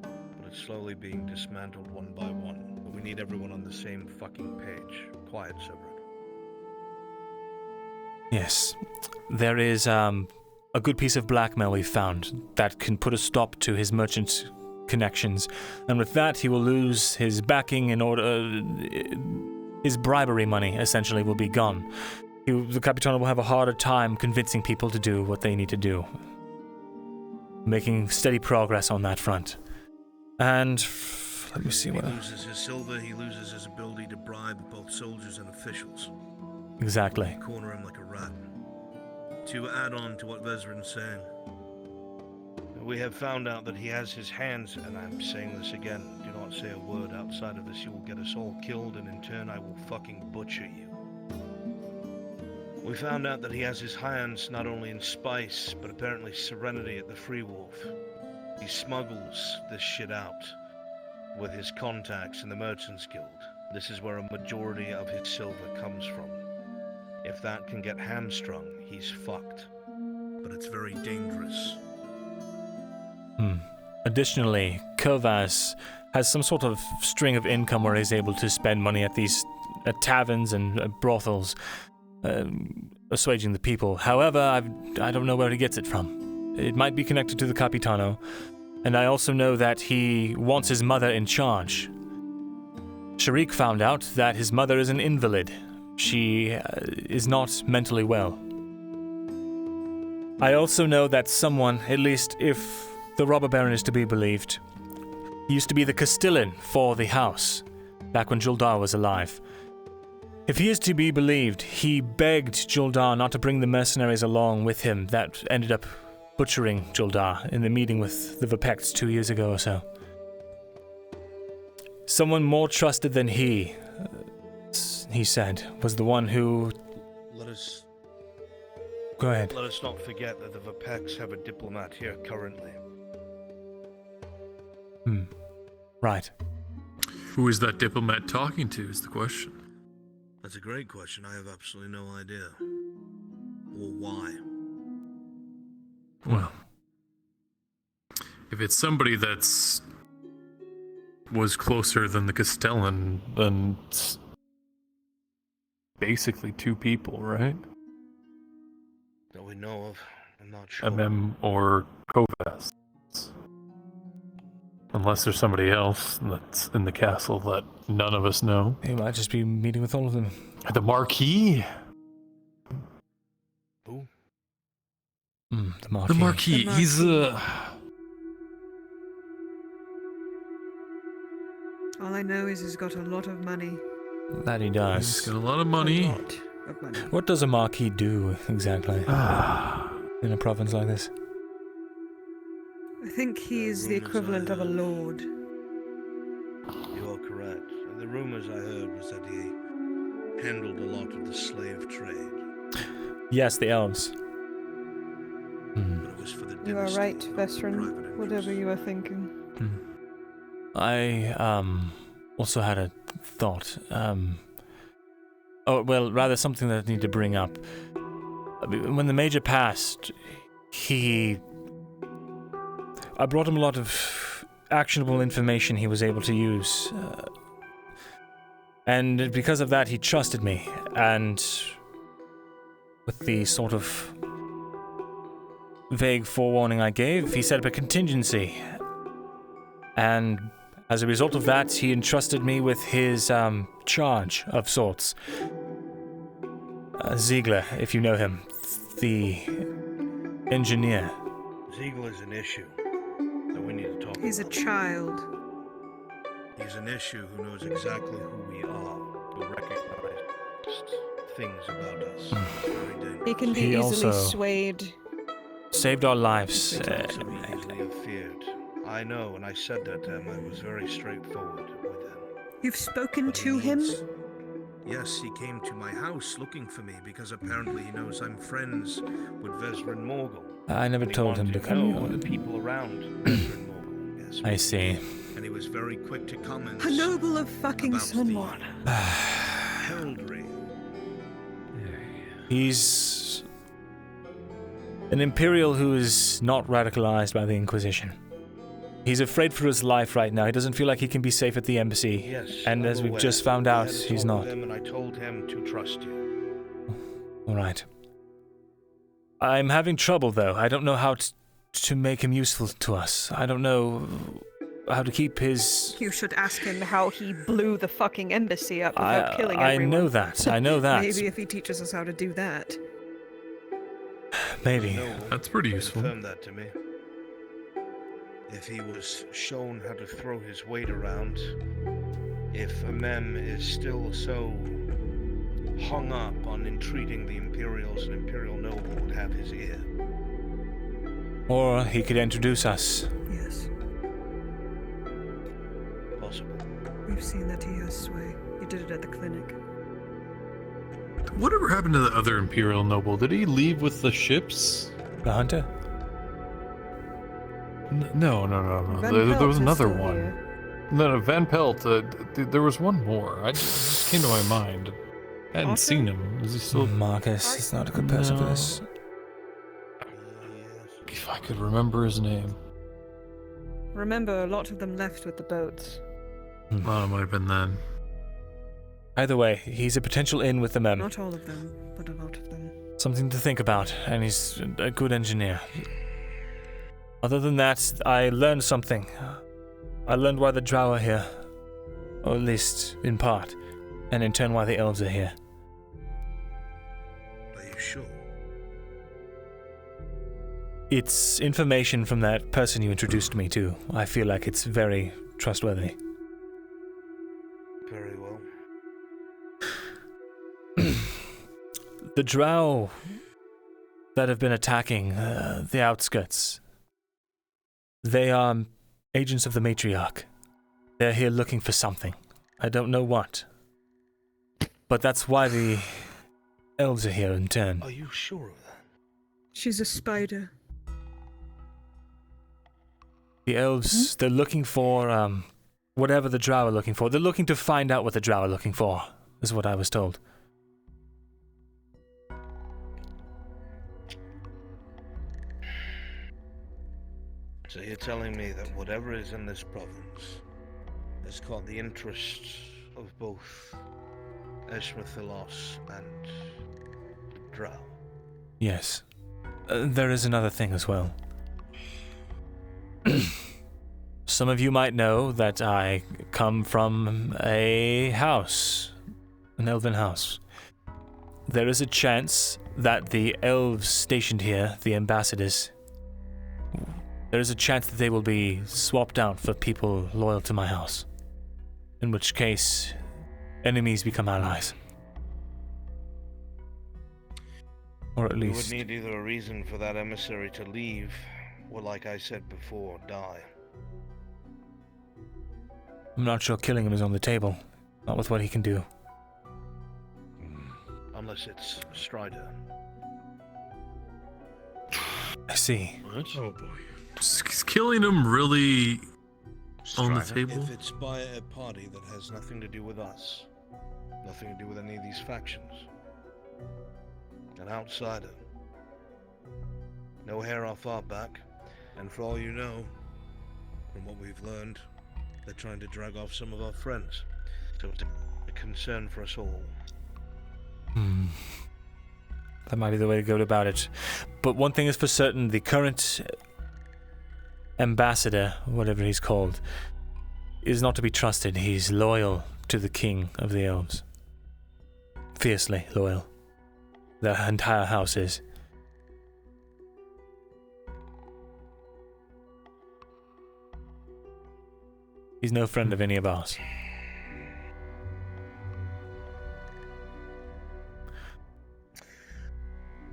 [SPEAKER 10] But it's slowly being dismantled one by one. But we need everyone on the same fucking page. Quiet, Severin.
[SPEAKER 1] Yes. There is a good piece of blackmail we've found that can put a stop to his merchant connections. And with that, he will lose his backing in order... his bribery money, essentially, will be gone. The Capitano will have a harder time convincing people to do what they need to do. Making steady progress on that front. And... let me see what...
[SPEAKER 10] He loses his silver, he loses his ability to bribe both soldiers and officials.
[SPEAKER 1] Exactly.
[SPEAKER 10] Corner him like a rat. To add on to what Vezrin's saying, we have found out that he has his hands, and I'm saying this again, do not say a word outside of this, you will get us all killed, and in turn I will fucking butcher you. We found out that he has his hands not only in spice, but apparently serenity at the Free Wolf. He smuggles this shit out with his contacts in the Merchants Guild. This is where a majority of his silver comes from. If that can get hamstrung, he's fucked. But it's very dangerous.
[SPEAKER 1] Additionally, Kovaz has some sort of string of income where he's able to spend money at these taverns and brothels, assuaging the people. However, I don't know where he gets it from. It might be connected to the Capitano, and I also know that he wants his mother in charge. Sharik found out that his mother is an invalid. She is not mentally well. I also know that someone, at least if the robber baron is to be believed, he used to be the Castellan for the house, back when Juldar was alive. If he is to be believed, he begged Juldar not to bring the mercenaries along with him that ended up butchering Juldar in the meeting with the Vapects 2 years ago or so. Someone more trusted than he said, was the one who... Go ahead.
[SPEAKER 10] Let us not forget that the Vapects have a diplomat here currently.
[SPEAKER 1] Right.
[SPEAKER 7] Who is that diplomat talking to is the question.
[SPEAKER 10] That's a great question. I have absolutely no idea. Or why.
[SPEAKER 7] Well, if it's somebody that's was closer than the Castellan, then it's basically two people, right?
[SPEAKER 10] That we know of. I'm not sure.
[SPEAKER 7] MM or Kovaz. Unless there's somebody else that's in the castle that none of us know.
[SPEAKER 1] He might just be meeting with all of them.
[SPEAKER 7] The Marquis?
[SPEAKER 10] Who?
[SPEAKER 1] The Marquis.
[SPEAKER 7] The Marquis. He's
[SPEAKER 22] All I know is he's got a lot of money.
[SPEAKER 1] That he does.
[SPEAKER 7] He's got a lot of money.
[SPEAKER 22] A lot of money.
[SPEAKER 1] What does a Marquis do exactly in a province like this?
[SPEAKER 22] I think he's the equivalent of a lord.
[SPEAKER 10] You are correct. And the rumors I heard was that he handled a lot of the slave trade.
[SPEAKER 1] Yes, the elves.
[SPEAKER 10] But it was for the
[SPEAKER 22] You are right, Vestron. Whatever you are thinking.
[SPEAKER 1] I also had a thought. Oh, well, rather something that I need to bring up. When the Major passed, I brought him a lot of actionable information he was able to use. And because of that, he trusted me. And with the sort of vague forewarning I gave, he set up a contingency. And as a result of that, he entrusted me with his charge of sorts. Ziegler, if you know him, the engineer.
[SPEAKER 10] Ziegler's an issue that we need to talk
[SPEAKER 22] He's a
[SPEAKER 10] about.
[SPEAKER 22] child.
[SPEAKER 10] He's an issue who knows exactly who we are, who recognizes things about us. Very dangerous.
[SPEAKER 4] He can be
[SPEAKER 1] He
[SPEAKER 4] easily
[SPEAKER 1] also
[SPEAKER 4] swayed.
[SPEAKER 1] saved our lives.
[SPEAKER 10] He could also be easily have feared. I know, and I said that to him. I was very straightforward with him.
[SPEAKER 22] You've spoken to him?
[SPEAKER 10] Yes, he came to my house looking for me because apparently he knows I'm friends with Vesrin Morgul.
[SPEAKER 1] I never
[SPEAKER 10] And he
[SPEAKER 1] told him
[SPEAKER 10] wanted
[SPEAKER 1] to come
[SPEAKER 10] know
[SPEAKER 1] here.
[SPEAKER 10] the people around Vesrin Morgul. Yes,
[SPEAKER 1] I see.
[SPEAKER 10] and he was very quick to comment.
[SPEAKER 22] A noble of fucking Sunward.
[SPEAKER 10] Heraldry.
[SPEAKER 1] He's an Imperial who is not radicalized by the Inquisition. He's afraid for his life right now. He doesn't feel like he can be safe at the embassy.
[SPEAKER 10] Yes,
[SPEAKER 1] and
[SPEAKER 10] I'm
[SPEAKER 1] as we've
[SPEAKER 10] aware.
[SPEAKER 1] just found out,
[SPEAKER 10] I had a
[SPEAKER 1] he's
[SPEAKER 10] talk
[SPEAKER 1] not.
[SPEAKER 10] with him and I told him to trust you.
[SPEAKER 1] All right. I'm having trouble, though. I don't know how to make him useful to us. I don't know how to keep his...
[SPEAKER 4] You should ask him how he blew the fucking embassy up without killing everyone.
[SPEAKER 1] I know that. I know that.
[SPEAKER 22] Maybe if he teaches us how to do that.
[SPEAKER 1] Maybe.
[SPEAKER 7] That's pretty useful.
[SPEAKER 10] Confirm that to me. If he was shown how to throw his weight around, if Amem is still so hung up on entreating the Imperials, an Imperial noble would have his ear.
[SPEAKER 1] Or he could introduce us.
[SPEAKER 22] Yes.
[SPEAKER 10] Possible.
[SPEAKER 22] We've seen that he has sway. He did it at the clinic.
[SPEAKER 7] Whatever happened to the other Imperial noble? Did he leave with the ships?
[SPEAKER 1] The hunter?
[SPEAKER 7] No.
[SPEAKER 22] Van
[SPEAKER 7] There
[SPEAKER 22] Pelt
[SPEAKER 7] was
[SPEAKER 22] is
[SPEAKER 7] another
[SPEAKER 22] still
[SPEAKER 7] one.
[SPEAKER 22] here.
[SPEAKER 7] No, Van Pelt. There was one more. I just came to my mind. I hadn't seen him. Is he still?
[SPEAKER 1] Marcus is not a good person for this.
[SPEAKER 7] If I could remember his name.
[SPEAKER 4] Remember, a lot of them left with the boats.
[SPEAKER 7] Oh, it might have been then.
[SPEAKER 1] Either way, he's a potential in with the Mem.
[SPEAKER 22] Not all of them, but a lot of them.
[SPEAKER 1] Something to think about, and he's a good engineer. Other than that, I learned something. I learned why the Drow are here. Or at least, in part. And in turn, why the Elves are here.
[SPEAKER 10] Are you sure?
[SPEAKER 1] It's information from that person you introduced me to. I feel like it's very trustworthy.
[SPEAKER 10] Very well.
[SPEAKER 1] The Drow that have been attacking the outskirts, they are agents of the Matriarch. They're here looking for something. I don't know what. But that's why the Elves are here in turn.
[SPEAKER 10] Are you sure of that?
[SPEAKER 22] She's a spider.
[SPEAKER 1] The Elves, they're looking for whatever the Drow are looking for. They're looking to find out what the Drow are looking for, is what I was told.
[SPEAKER 10] So you're telling me that whatever is in this province has caught the interests of both Eshma Thalas and the Drow?
[SPEAKER 1] Yes. There is another thing as well. Some of you might know that I come from a house, an elven house. there is a chance that the elves stationed here, the ambassadors, there is a chance that they will be swapped out for people loyal to my house. In which case, enemies become allies. Or at least...
[SPEAKER 10] We would need either a reason for that emissary to leave, or like I said before, die.
[SPEAKER 1] I'm not sure killing him is on the table. Not with what he can do.
[SPEAKER 10] Unless it's Strider.
[SPEAKER 1] I see.
[SPEAKER 7] What? Oh boy. Is killing him really on the table?
[SPEAKER 10] If it's by a party that has nothing to do with us, nothing to do with any of these factions, an outsider, no hair off our back, and for all you know, from what we've learned, they're trying to drag off some of our friends. So it's a concern for us all.
[SPEAKER 1] That might be the way to go about it. But one thing is for certain, the current ambassador, whatever he's called, is not to be trusted. He's loyal to the king of the elves. Fiercely loyal. The entire house is. He's no friend of any of ours.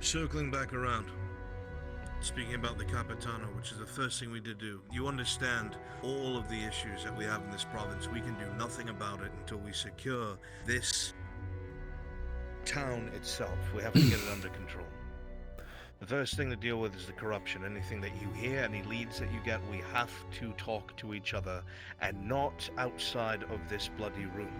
[SPEAKER 10] Circling back around, speaking about the Capitano, which is the first thing we did do. You understand all of the issues that we have in this province. We can do nothing about it until we secure this town itself. We have to get it under control. The first thing to deal with is the corruption. Anything that you hear, any leads that you get, we have to talk to each other and not outside of this bloody room.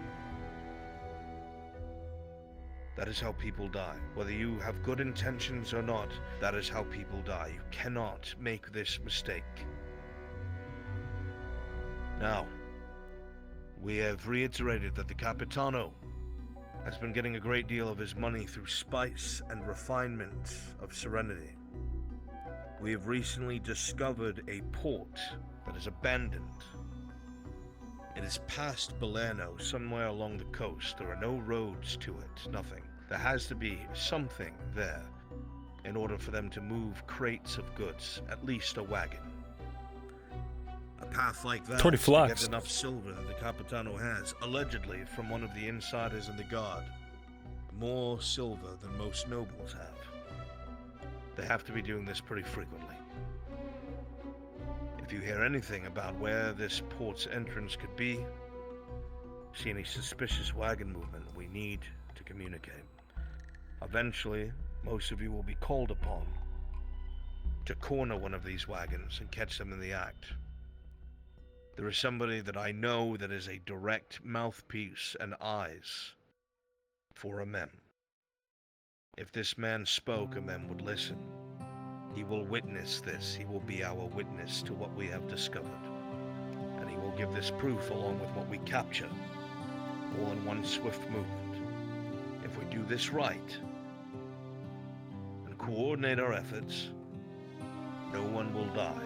[SPEAKER 10] That is how people die. Whether you have good intentions or not, that is how people die. You cannot make this mistake. Now, we have reiterated that the Capitano has been getting a great deal of his money through spice and refinement of serenity. We have recently discovered a port that is abandoned. It is past Balerno, somewhere along the coast. There are no roads to it, nothing. There has to be something there in order for them to move crates of goods, at least a wagon. A path like that to get enough silver that the Capitano has, allegedly from one of the insiders in the guard. More silver than most nobles have. They have to be doing this pretty frequently. If you hear anything about where this port's entrance could be, see any suspicious wagon movement, we need to communicate. Eventually, most of you will be called upon to corner one of these wagons and catch them in the act. There is somebody that I know that is a direct mouthpiece and eyes for a mem. If this man spoke, a mem would listen. He will witness this. He will be our witness to what we have discovered. And he will give this proof along with what we capture, all in one swift movement. If we do this right, and coordinate our efforts, no one will die.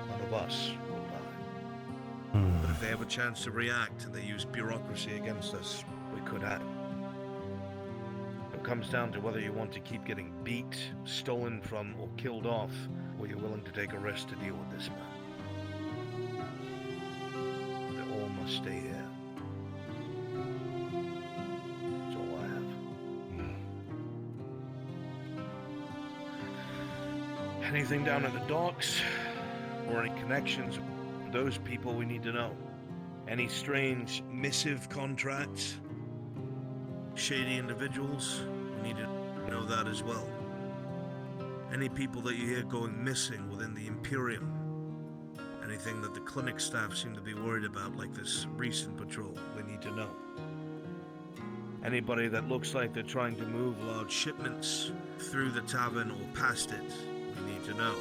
[SPEAKER 10] None of us will die. But if they have a chance to react and they use bureaucracy against us, we could act. It comes down to whether you want to keep getting beat, stolen from, or killed off, or you're willing to take a risk to deal with this man. They all must stay here. That's all I have. Anything down at the docks, or any connections with those people we need to know. Any strange missive contracts, shady individuals, we need to know that as well. Any people that you hear going missing within the Imperium, anything that the clinic staff seem to be worried about, like this recent patrol, we need to know. Anybody that looks like they're trying to move large shipments through the tavern or past it, we need to know.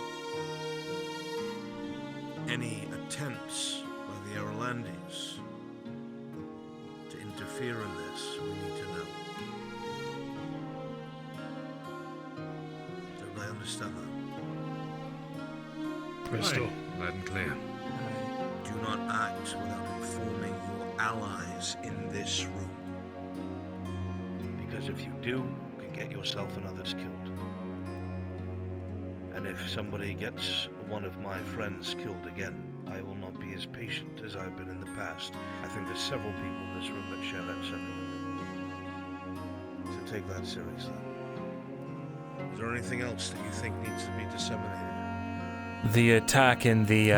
[SPEAKER 10] Any attempts by the Arolandis to interfere in this, we need to know. Everybody understand that?
[SPEAKER 23] Crystal, loud and clear.
[SPEAKER 10] Do not act without informing your allies in this room. Because if you do, we get yourself and others killed. And if somebody gets one of my friends killed again, I will not be as patient as I've been in the past. I think there's several people in this room that share that sentiment. So take that seriously. Is there anything else that you think needs to be disseminated?
[SPEAKER 1] The attack and the,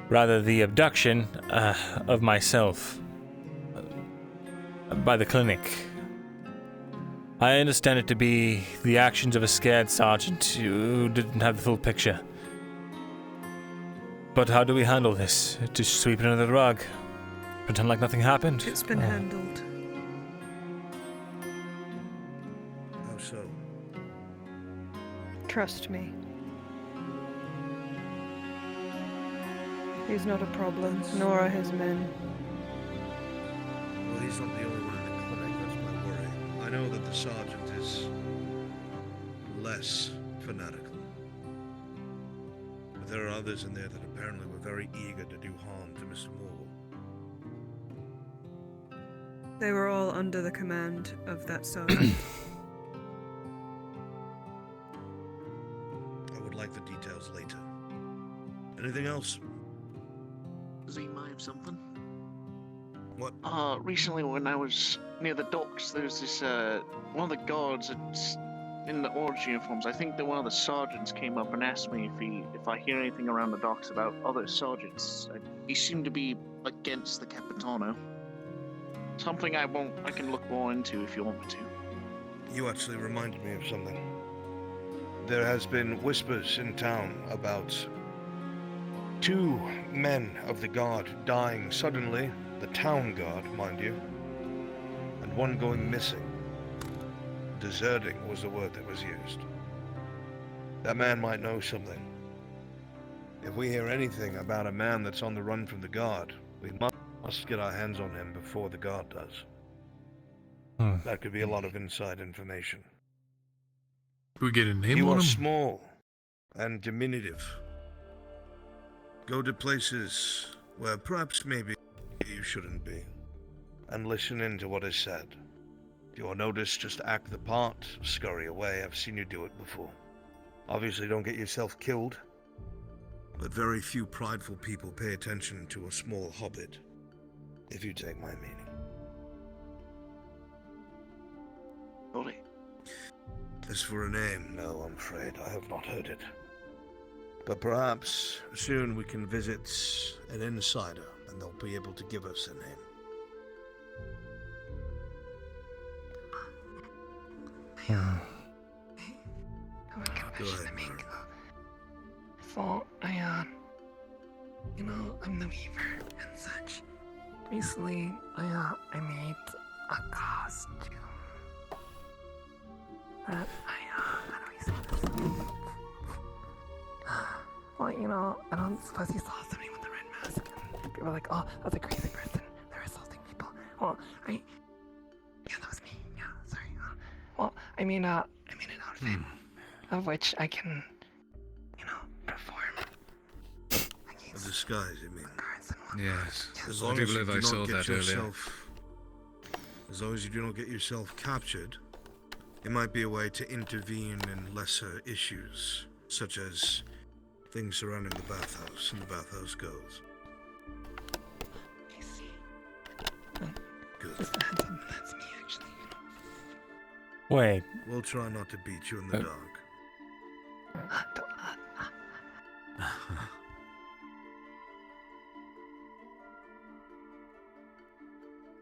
[SPEAKER 1] rather the abduction of myself by the clinic. I understand it to be the actions of a scared sergeant who didn't have the full picture. But how do we handle this? Just sweep it under the rug? Pretend like nothing happened?
[SPEAKER 4] It's been handled.
[SPEAKER 10] How so?
[SPEAKER 4] Trust me. He's not a problem, nor are his men.
[SPEAKER 10] Well, he's not the only one in the clinic, that's my worry. I know that the sergeant is less fanatical. But there are others in there that apparently were very eager to do harm to Mr. Morgul.
[SPEAKER 4] They were all under the command of that sergeant.
[SPEAKER 10] I would like the details later. Anything else?
[SPEAKER 12] Does he mind something?
[SPEAKER 10] What?
[SPEAKER 12] Recently when I was near the docks, there's this, one of the guards that's in the orange uniforms. I think that one of the sergeants came up and asked me if I hear anything around the docks about other sergeants. He seemed to be against the Capitano. Something I can look more into if you want me to.
[SPEAKER 10] You actually reminded me of something. There has been whispers in town about 2 men of the guard dying suddenly, the town guard, mind you, and one going missing. Deserting was the word that was used. That man might know something. If we hear anything about a man that's on the run from the guard, we must get our hands on him before the guard does. That could be a lot of inside information.
[SPEAKER 7] We get a name
[SPEAKER 10] You
[SPEAKER 7] on
[SPEAKER 10] are
[SPEAKER 7] him?
[SPEAKER 10] small and diminutive. Go to places where perhaps maybe you shouldn't be, and listen in to what is said. If you are noticed, just act the part, scurry away. I've seen you do it before. Obviously don't get yourself killed, but very few prideful people pay attention to a small hobbit, if you take my meaning.
[SPEAKER 12] Sorry.
[SPEAKER 10] As for a name, no, I'm afraid I have not heard it. But perhaps soon we can visit an insider, and they'll be able to give us a name. Go ahead, Mark.
[SPEAKER 6] So, I'm the weaver and such. Recently, I made a costume that how do we say this? Well, I don't suppose you saw somebody with a red mask and people were like, oh, that's a crazy person. They're assaulting people. Well, yeah, that was me. Yeah, sorry. Well, I made an outfit of which I can, perform.
[SPEAKER 10] A disguise, you mean?
[SPEAKER 7] Yes.
[SPEAKER 10] As
[SPEAKER 7] I
[SPEAKER 10] long
[SPEAKER 7] do
[SPEAKER 10] as you
[SPEAKER 7] believe I
[SPEAKER 10] do
[SPEAKER 7] saw
[SPEAKER 10] not get
[SPEAKER 7] that earlier.
[SPEAKER 10] yourself, as long as you do not get yourself captured, it might be a way to intervene in lesser issues, such as things surrounding the bathhouse and the bathhouse girls.
[SPEAKER 6] I see.
[SPEAKER 10] Good.
[SPEAKER 6] That's me, actually.
[SPEAKER 1] Wait.
[SPEAKER 10] We'll try not to beat you in the dark.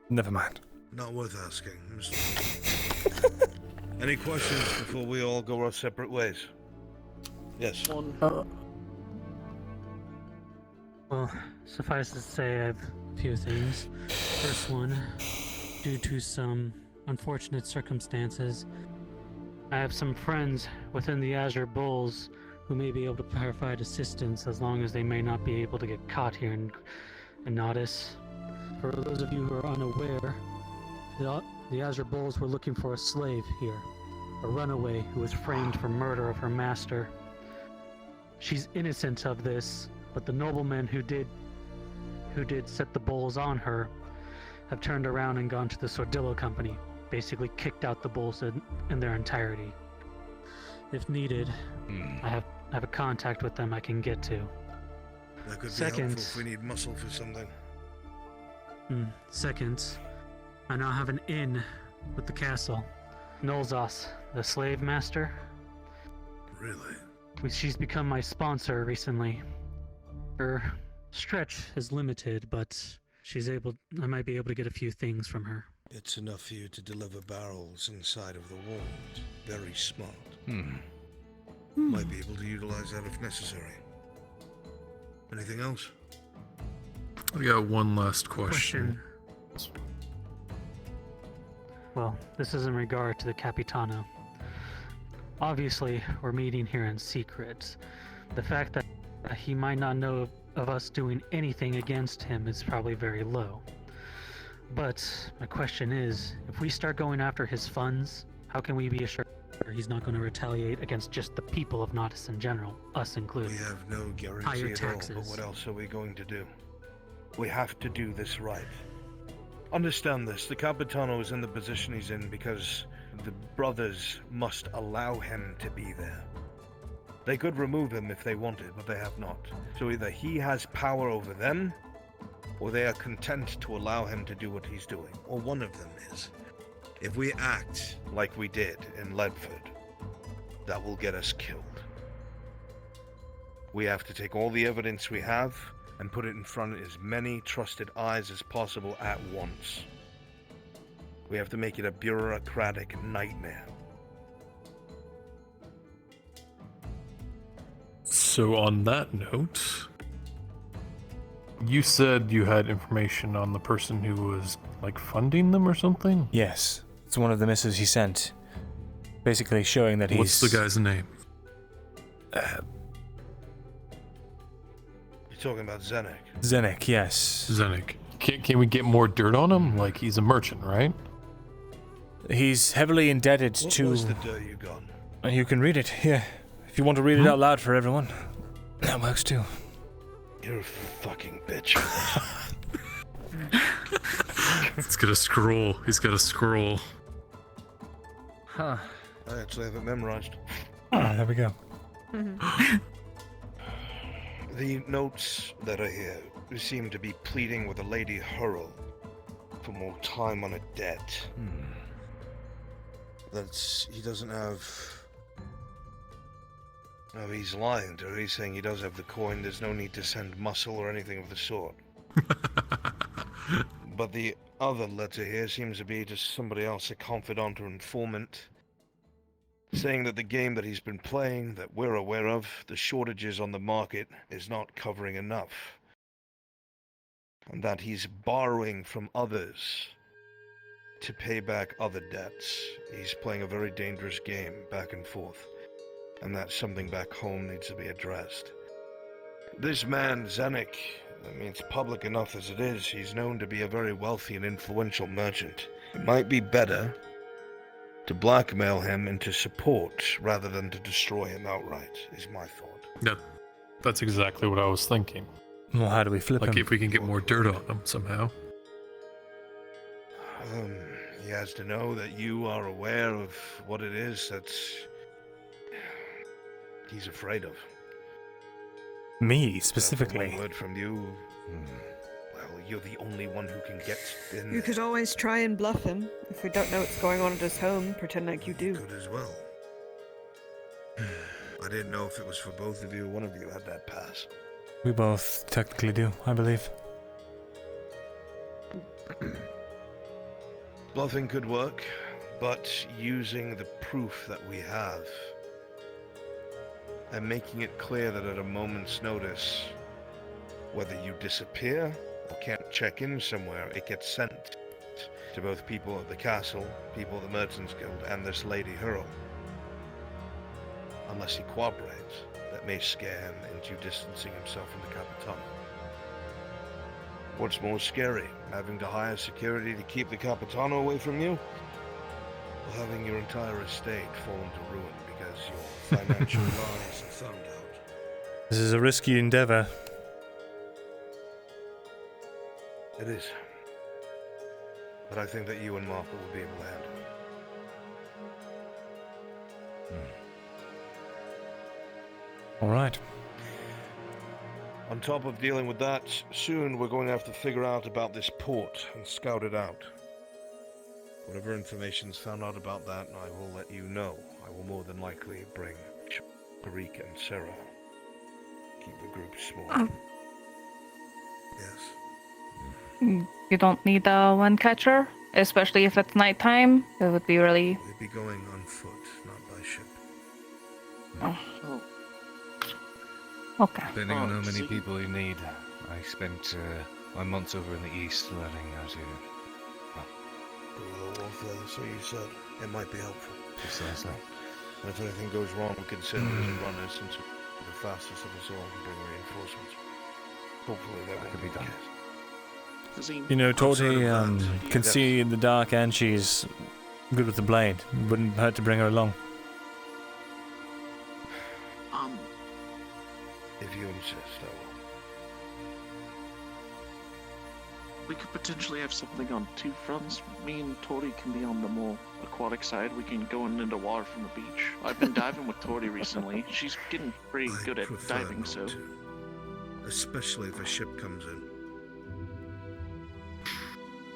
[SPEAKER 1] Never mind.
[SPEAKER 10] Not worth asking. Any questions before we all go our separate ways? Yes.
[SPEAKER 3] Well, suffice to say, I have a few things. First one, due to some unfortunate circumstances, I have some friends within the Azure Bulls who may be able to provide assistance as long as they may not be able to get caught here in Nodis. For those of you who are unaware, the Azure Bulls were looking for a slave here, a runaway who was framed for murder of her master. She's innocent of this, but the nobleman who did set the bulls on her have turned around and gone to the Sordillo Company, basically kicked out the bulls in their entirety. If needed, I have a contact with them I can get to.
[SPEAKER 10] That could be
[SPEAKER 3] Second,
[SPEAKER 10] helpful if we need muscle for something.
[SPEAKER 3] Second, I now have an inn with the castle. Nolzos, the slave master.
[SPEAKER 10] Really?
[SPEAKER 3] She's become my sponsor recently. Her stretch is limited, but I might be able to get a few things from her.
[SPEAKER 10] It's enough for you to deliver barrels inside of the walls. Very smart. Might be able to utilize that if necessary. Anything else?
[SPEAKER 7] I got one last question.
[SPEAKER 3] Well, this is in regard to the Capitano. Obviously, we're meeting here in secret. The fact that he might not know of us doing anything against him is probably very low. But my question is, if we start going after his funds, how can we be assured he's not going to retaliate against just the people of Nodus in general, us included?
[SPEAKER 10] We have no guarantee
[SPEAKER 3] Higher
[SPEAKER 10] at
[SPEAKER 3] taxes.
[SPEAKER 10] all, but what else are we going to do? We have to do this right. Understand this, the Capitano is in the position he's in because the brothers must allow him to be there. They could remove him if they wanted, but they have not. So either he has power over them, or they are content to allow him to do what he's doing, or one of them is. If we act like we did in Ledford, that will get us killed. We have to take all the evidence we have and put it in front of as many trusted eyes as possible at once. We have to make it a bureaucratic nightmare.
[SPEAKER 7] So on that note, you said you had information on the person who was, like, funding them or something?
[SPEAKER 14] Yes. It's one of the missives he sent. Basically showing that he's...
[SPEAKER 7] What's the guy's name?
[SPEAKER 10] You're talking about Zenek?
[SPEAKER 14] Zenek, yes.
[SPEAKER 7] Zenek. Can we get more dirt on him? Like, he's a merchant, right?
[SPEAKER 14] He's heavily indebted
[SPEAKER 10] What
[SPEAKER 14] to...
[SPEAKER 10] was the dirt you got?
[SPEAKER 14] You can read it, yeah. If you want to read it out loud for everyone, that works too.
[SPEAKER 10] You're a fucking bitch.
[SPEAKER 7] He's got a scroll. He's got a scroll.
[SPEAKER 14] Huh.
[SPEAKER 10] I actually have it memorized.
[SPEAKER 14] Ah, there we go.
[SPEAKER 10] The notes that are here seem to be pleading with a Lady Hurl for more time on a debt. He doesn't have... No, he's lying to her. He's saying he does have the coin. There's no need to send muscle or anything of the sort. But the other letter here seems to be just somebody else, a confidant or informant, saying that the game that he's been playing, that we're aware of, the shortages on the market, is not covering enough. And that he's borrowing from others to pay back other debts. He's playing a very dangerous game, back and forth. And that something back home needs to be addressed. This man, Zenek, I mean, it's public enough as it is. He's known to be a very wealthy and influential merchant. It might be better to blackmail him into support rather than to destroy him outright, is my thought.
[SPEAKER 7] That's exactly what I was thinking.
[SPEAKER 14] Well, how do we flip him?
[SPEAKER 7] Like, if we can get more dirt on him somehow.
[SPEAKER 10] He has to know that you are aware of what it is that's... he's afraid of.
[SPEAKER 14] Me, specifically?
[SPEAKER 10] One word from you... Well, you're the only one who can get in.
[SPEAKER 4] You could always try and bluff him. If we don't know what's going on at his home, pretend like you do.
[SPEAKER 10] Could as well. I didn't know if it was for both of you. One of you had that pass.
[SPEAKER 14] We both technically do, I believe.
[SPEAKER 10] Bluffing could work, but using the proof that we have and making it clear that at a moment's notice, whether you disappear or can't check in somewhere, it gets sent to both people at the castle, people at the Merchants Guild, and this Lady Hurl. Unless he cooperates, that may scare him into distancing himself from the Capitano. What's more scary, having to hire security to keep the Capitano away from you? Or having your entire estate fall into ruin because your financial lies are found out?
[SPEAKER 14] This is a risky endeavor.
[SPEAKER 10] It is. but I think that you and Marco will be able to handle it.
[SPEAKER 14] All right.
[SPEAKER 10] On top of dealing with that, soon we're going to have to figure out about this port and scout it out. Whatever information's found out about that, I will let you know. I will more than likely bring Tariq and Sarah. Keep the group small. Yes.
[SPEAKER 2] You don't need one catcher, especially if it's nighttime. It would be really.
[SPEAKER 10] We'd be going on foot, not by ship.
[SPEAKER 2] Oh. Okay.
[SPEAKER 11] Depending on how many people you need. I spent my months over in the east learning how to...
[SPEAKER 10] Guerrilla warfare, so you said. It might be helpful.
[SPEAKER 11] Precisely.
[SPEAKER 10] And if anything goes wrong, we can send as a runner since we're the fastest of us all and bring reinforcements. Hopefully that could be done.
[SPEAKER 14] You know, Torty can see in the dark and she's good with the blade. Wouldn't hurt to bring her along.
[SPEAKER 10] If you insist, I will.
[SPEAKER 12] We could potentially have something on two fronts. Me and Tori can be on the more aquatic side. We can go into water from the beach. I've been diving with Tori recently. She's getting pretty good at diving, so...
[SPEAKER 10] Especially if a ship comes in.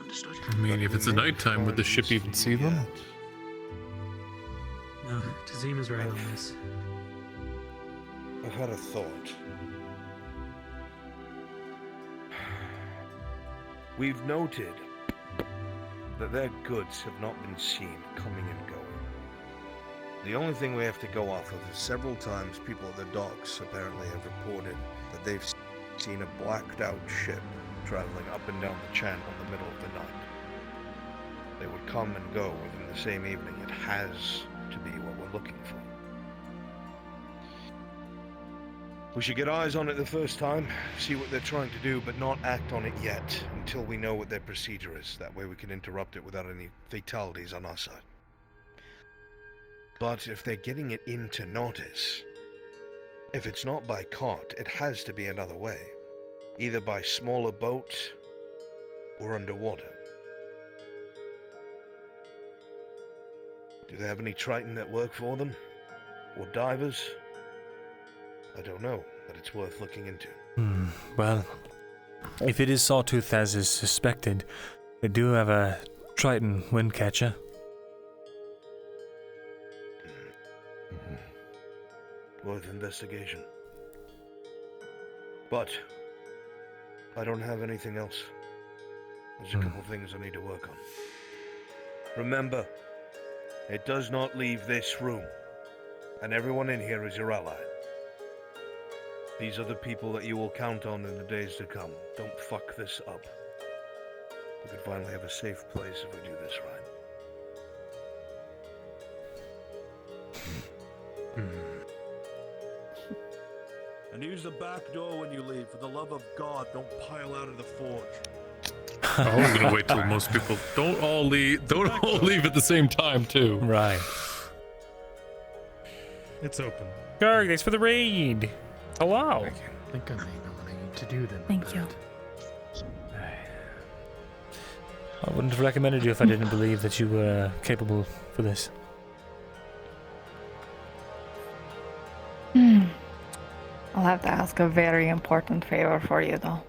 [SPEAKER 12] Understood.
[SPEAKER 7] I mean, if it's a nighttime, would the ship even see them?
[SPEAKER 3] No, Tazim is right on this.
[SPEAKER 10] I've had a thought. We've noted that their goods have not been seen coming and going. The only thing we have to go off of is several times people at the docks apparently have reported that they've seen a blacked out ship traveling up and down the channel in the middle of the night. They would come and go within the same evening. It has to be what we're looking for. We should get eyes on it the first time, see what they're trying to do, but not act on it yet until we know what their procedure is. That way we can interrupt it without any fatalities on our side. But if they're getting it into Nautis, if it's not by cart, it has to be another way. Either by smaller boat or underwater. Do they have any Triton that work for them? Or divers? I don't know, but it's worth looking into.
[SPEAKER 14] Well, if it is Sawtooth as is suspected, they do have a Triton wind catcher.
[SPEAKER 10] Worth investigation. But I don't have anything else. There's a couple things I need to work on. Remember, it does not leave this room, and everyone in here is your ally. These are the people that you will count on in the days to come. Don't fuck this up. We could finally have a safe place if we do this right.
[SPEAKER 18] And use the back door when you leave. For the love of God, don't pile out of the forge.
[SPEAKER 7] I'm gonna wait till most people don't all leave at the same time too.
[SPEAKER 14] Right.
[SPEAKER 19] It's open.
[SPEAKER 14] Garg, thanks for the raid. Oh wow.
[SPEAKER 19] I think I may know what I need to do then.
[SPEAKER 2] Thank you.
[SPEAKER 14] I wouldn't have recommended you if I didn't believe that you were capable for this.
[SPEAKER 2] I'll have to ask a very important favor for you, though.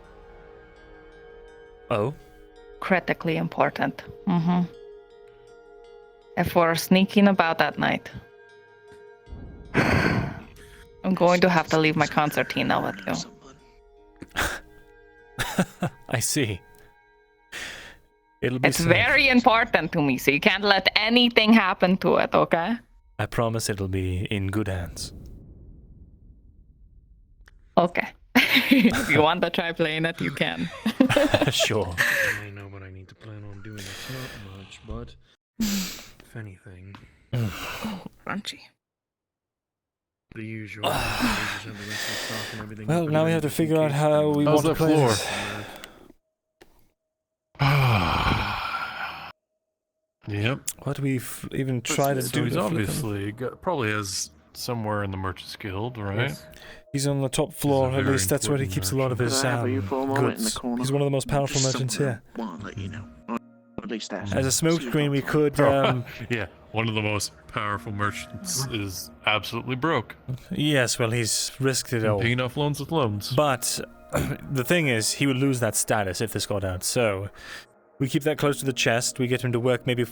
[SPEAKER 14] Oh?
[SPEAKER 2] Critically important. If we're sneaking about that night, I'm going to have to leave my concertina with you.
[SPEAKER 14] I see. It'll be
[SPEAKER 2] It's
[SPEAKER 14] safe.
[SPEAKER 2] very important to me, so you can't let anything happen to it, okay?
[SPEAKER 14] I promise it'll be in good hands.
[SPEAKER 2] Okay. If you want to try playing it, you can.
[SPEAKER 14] Sure.
[SPEAKER 19] I may know what I need to plan on doing. It's not much, but if anything,
[SPEAKER 2] crunchy.
[SPEAKER 19] The usual. Just have the rest of the stock and everything.
[SPEAKER 14] Well, now we have to figure out how we want to play this.
[SPEAKER 7] Yep.
[SPEAKER 14] What do we even try to do?
[SPEAKER 7] Dude's obviously probably has somewhere in the Merchants Guild, right?
[SPEAKER 14] Yes. He's on the top floor, at least that's where he keeps a lot of his goods. He's one of the most powerful merchants here.
[SPEAKER 12] Want to let you know. At least that.
[SPEAKER 1] As a smokescreen, we could.
[SPEAKER 7] Yeah, one of the most powerful merchants is absolutely broke.
[SPEAKER 1] Yes, well, he's risked it all.
[SPEAKER 7] Paying off loans with loans.
[SPEAKER 1] But the thing is, he would lose that status if this got out. So we keep that close to the chest. We get him to work maybe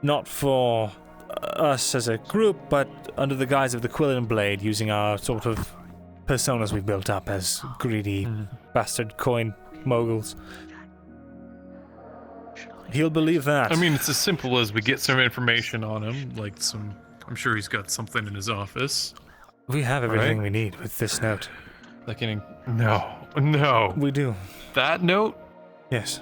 [SPEAKER 1] not for us as a group, but under the guise of the Quill and Blade, using our sort of personas we've built up as greedy bastard coin moguls. He'll believe that.
[SPEAKER 7] I mean, it's as simple as we get some information on him, like some... I'm sure he's got something in his office.
[SPEAKER 1] We have everything we need with this note.
[SPEAKER 7] Like any... No.
[SPEAKER 1] We do.
[SPEAKER 7] That note?
[SPEAKER 1] Yes.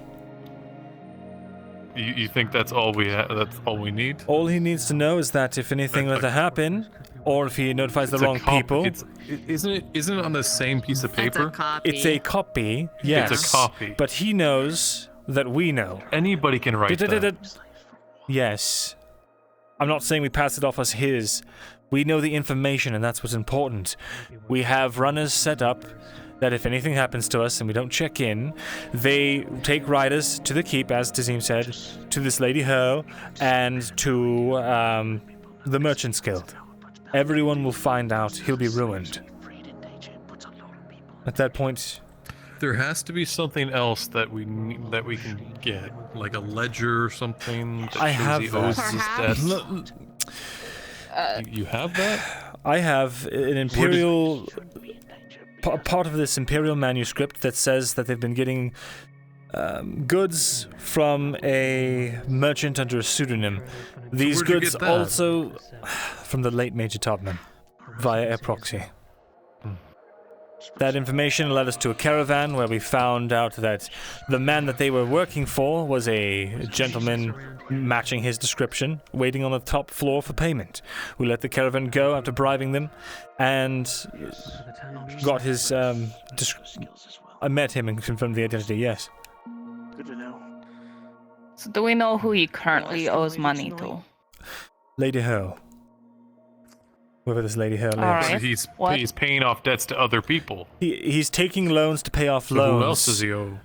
[SPEAKER 7] You think that's all we that's all we need?
[SPEAKER 1] All he needs to know is that if anything were to happen, or if he notifies the wrong people...
[SPEAKER 7] Isn't it on the same piece of paper?
[SPEAKER 1] It's a copy, yes.
[SPEAKER 7] It's a copy.
[SPEAKER 1] But he knows that we know.
[SPEAKER 7] Anybody can write that.
[SPEAKER 1] Yes. I'm not saying we pass it off as his. We know the information, and that's what's important. We have runners set up that if anything happens to us and we don't check in, they take riders to the keep, as Tazim said, to this Lady Ho, and to the Merchants Guild. Everyone will find out. He'll be ruined. At that point...
[SPEAKER 7] There has to be something else that we can get, like a ledger or something. That
[SPEAKER 1] I have
[SPEAKER 7] that. You have that?
[SPEAKER 1] I have an imperial part of this imperial manuscript that says that they've been getting goods from a merchant under a pseudonym. These goods also from the late Major Topman via a proxy. That information led us to a caravan where we found out that the man that they were working for was a gentleman matching his description, waiting on the top floor for payment. We let the caravan go after bribing them, and got his... I met him and confirmed the identity, yes.
[SPEAKER 12] Good to know.
[SPEAKER 2] So do we know who he currently owes money to?
[SPEAKER 1] Lady Ho. Whoever this Lady Ho lives.
[SPEAKER 2] Right.
[SPEAKER 7] So he's paying off debts to other people.
[SPEAKER 1] He's taking loans to pay off
[SPEAKER 7] So
[SPEAKER 1] loans.
[SPEAKER 7] who else does he owe?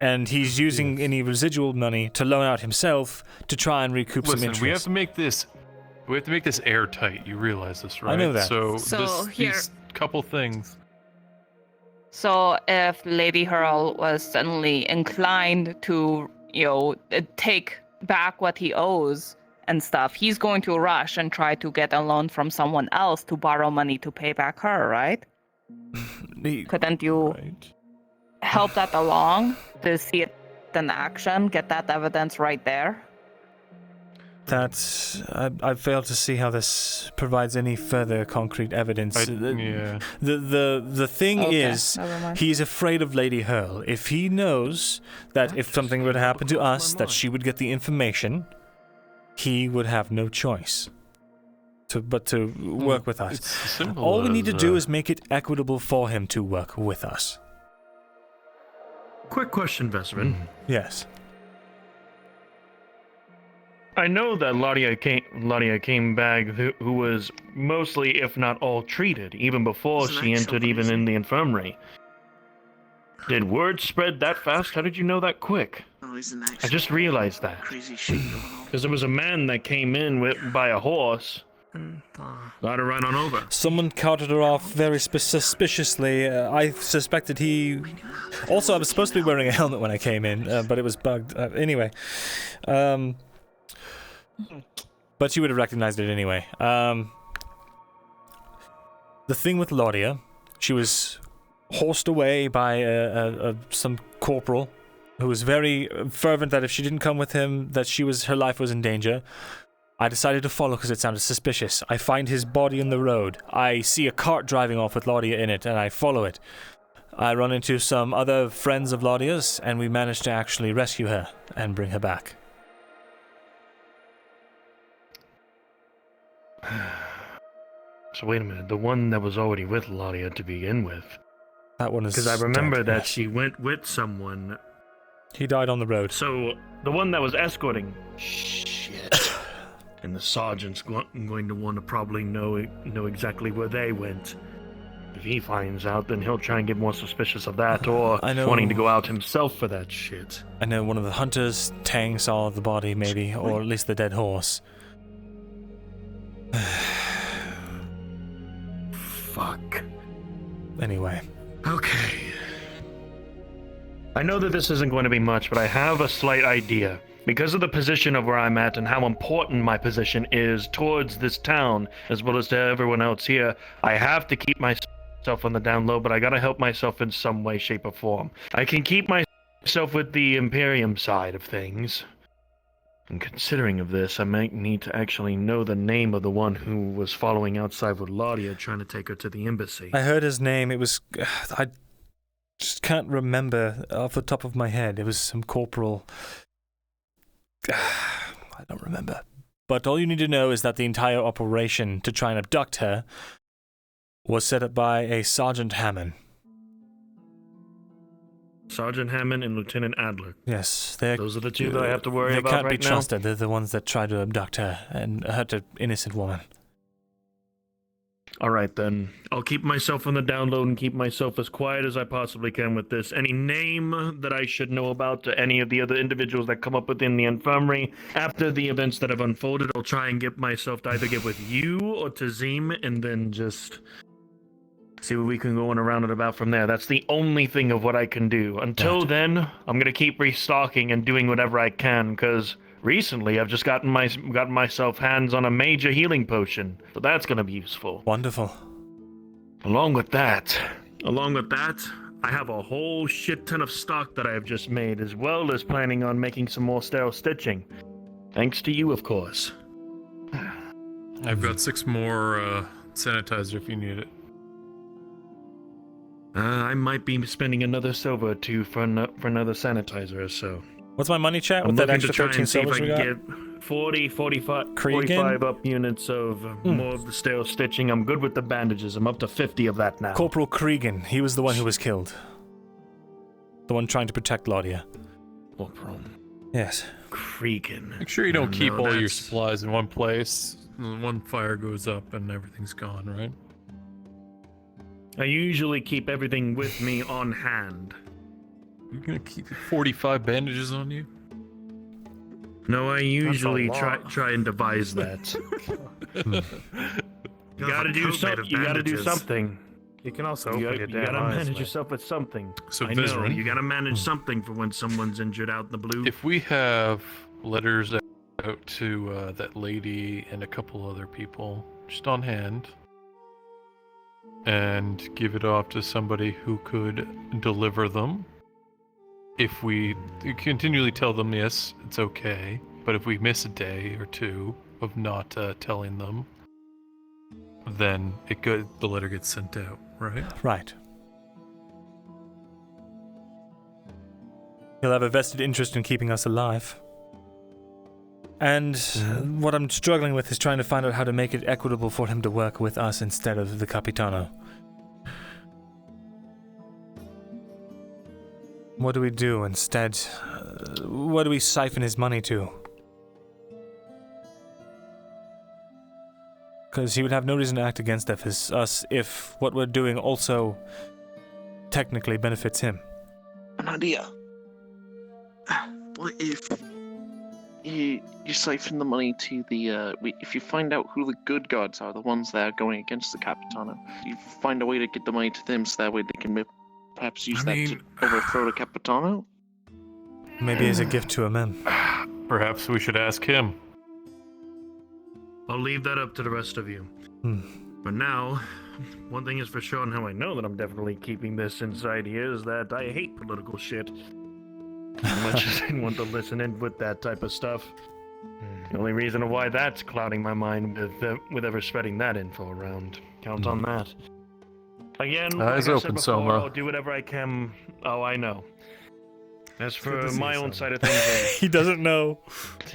[SPEAKER 1] And he's using any residual money to loan out himself to try and recoup some
[SPEAKER 7] Listen,
[SPEAKER 1] interest.
[SPEAKER 7] we have to make this airtight. You realize this, right?
[SPEAKER 1] I know that.
[SPEAKER 2] So
[SPEAKER 7] these couple things.
[SPEAKER 2] So if Lady Hurl was suddenly inclined to, take back what he owes and stuff, he's going to rush and try to get a loan from someone else to borrow money to pay back her, right? Couldn't you help that along to see it in action, get that evidence right there?
[SPEAKER 1] That's... I failed to see how this provides any further concrete evidence.
[SPEAKER 7] Yeah.
[SPEAKER 1] The thing is,
[SPEAKER 2] never mind.
[SPEAKER 1] he's afraid of Lady Hurl. If he knows that if something were to happen to us, that she would get the information, he would have no choice but to work with us. All we need to do is make it equitable for him to work with us.
[SPEAKER 13] Quick question, Vesserin.
[SPEAKER 1] Yes.
[SPEAKER 13] I know that Ladia came back who was mostly, if not all, treated, even before she entered even in the infirmary. Did word spread that fast? How did you know that quick? I just realized that. Because there was a man that came in by a horse. Got her right on over.
[SPEAKER 1] Someone carted her off very suspiciously. I suspected he... Also, I was supposed to be wearing a helmet when I came in, but it was bugged. Anyway. But you would have recognized it anyway. The thing with Laudia, she was horsed away by some corporal who was very fervent that if she didn't come with him, that her life was in danger. I decided to follow because it sounded suspicious. I find his body in the road. I see a cart driving off with Laudia in it, and I follow it. I run into some other friends of Laudia's, and we managed to actually rescue her and bring her back.
[SPEAKER 13] So wait a minute, the one that was already with Laudia to begin with.
[SPEAKER 1] That one is
[SPEAKER 13] because I remember
[SPEAKER 1] dead,
[SPEAKER 13] that
[SPEAKER 1] yes.
[SPEAKER 13] she went with someone.
[SPEAKER 1] He died on the road.
[SPEAKER 13] So the one that was escorting. Shit. And the sergeant's going to want to probably know exactly where they went. If he finds out, then he'll try and get more suspicious of that, or wanting to go out himself for that shit.
[SPEAKER 14] I know one of the hunters, Tang, saw the body, maybe, or at least the dead horse.
[SPEAKER 13] Fuck.
[SPEAKER 14] Anyway.
[SPEAKER 13] Okay. I know that this isn't going to be much, but I have a slight idea. Because of the position of where I'm at and how important my position is towards this town, as well as to everyone else here, I have to keep myself on the down low, but I gotta help myself in some way, shape, or form. I can keep myself with the Imperium side of things. And considering of this, I might need to actually know the name of the one who was following outside with Laudia, trying to take her to the embassy.
[SPEAKER 14] I heard his name. It was... I just can't remember off the top of my head. It was some corporal... I don't remember. But all you need to know is that the entire operation to try and abduct her was set up by a Sergeant Hammond.
[SPEAKER 13] Sergeant Hammond and Lieutenant Adler.
[SPEAKER 14] Yes,
[SPEAKER 13] those are the two that I have to worry about right now.
[SPEAKER 14] They can't be trusted. They're the ones that tried to abduct her and hurt an innocent woman.
[SPEAKER 13] Alright then, I'll keep myself on the down low and keep myself as quiet as I possibly can with this. Any name that I should know about to any of the other individuals that come up within the infirmary after the events that have unfolded, I'll try and get myself to either get with you or Tazim and then just see what we can go on around and about from there. That's the only thing of what I can do. Until then, I'm gonna keep restocking and doing whatever I can, because recently I've just gotten myself hands on a major healing potion, so that's gonna be useful.
[SPEAKER 14] Wonderful.
[SPEAKER 13] Along with that, I have a whole shit ton of stock that I have just made, as well as planning on making some more sterile stitching. Thanks to you, of course.
[SPEAKER 7] I've got 6 more sanitizer if you need it.
[SPEAKER 13] I might be spending another silver or two for another sanitizer or so.
[SPEAKER 14] What's my money, chat?
[SPEAKER 13] I'm
[SPEAKER 14] With that
[SPEAKER 13] looking
[SPEAKER 14] extra
[SPEAKER 13] to try
[SPEAKER 14] 13
[SPEAKER 13] and see if
[SPEAKER 14] silvers
[SPEAKER 13] I
[SPEAKER 14] we
[SPEAKER 13] can
[SPEAKER 14] got?
[SPEAKER 13] get 40, 45 up units of more of the stale stitching. I'm good with the bandages. I'm up to 50 of that now.
[SPEAKER 14] Corporal Cregan. He was the one who was killed. The one trying to protect Laudia.
[SPEAKER 13] Corporal.
[SPEAKER 14] Yes.
[SPEAKER 13] Cregan.
[SPEAKER 7] Make sure you don't keep all your supplies in one place. One fire goes up and everything's gone, right?
[SPEAKER 13] I usually keep everything with me on hand.
[SPEAKER 7] You're gonna keep 45 bandages on you?
[SPEAKER 13] No, I usually try and devise that. You gotta do something. You gotta do something.
[SPEAKER 3] You can also
[SPEAKER 13] You
[SPEAKER 3] open your
[SPEAKER 13] gotta
[SPEAKER 3] damn eyes,
[SPEAKER 13] manage
[SPEAKER 3] man.
[SPEAKER 13] yourself with something.
[SPEAKER 7] So
[SPEAKER 13] I know,
[SPEAKER 7] Vizrin.
[SPEAKER 13] you gotta manage something for when someone's injured out in the blue.
[SPEAKER 7] If we have letters out to that lady and a couple other people just on hand, and give it off to somebody who could deliver them. If we continually tell them, yes, it's okay, but if we miss a day or two of not telling them, then the letter gets sent out, right?
[SPEAKER 14] Right. He'll have a vested interest in keeping us alive. And what I'm struggling with is trying to find out how to make it equitable for him to work with us instead of the Capitano. What do we do instead? What do we siphon his money to? Because he would have no reason to act against us if what we're doing also technically benefits him.
[SPEAKER 12] An idea. What if you siphon the money to the if you find out who the good gods are, the ones that are going against the Capitano, you find a way to get the money to them so that way they can perhaps use that to overthrow the Capitano?
[SPEAKER 14] Maybe as a gift to him.
[SPEAKER 7] Perhaps we should ask him.
[SPEAKER 13] I'll leave that up to the rest of you. For now, one thing is for sure, and how I know that I'm definitely keeping this inside here, is that I hate political shit. As much as I want to listen in with that type of stuff. The only reason why that's clouding my mind with ever spreading that info around. Count on that. Again,
[SPEAKER 7] Eyes
[SPEAKER 13] like I
[SPEAKER 7] open,
[SPEAKER 13] said before,
[SPEAKER 7] Soma.
[SPEAKER 13] I'll do whatever I can. Oh, I know. As for my own side of things,
[SPEAKER 14] he doesn't know.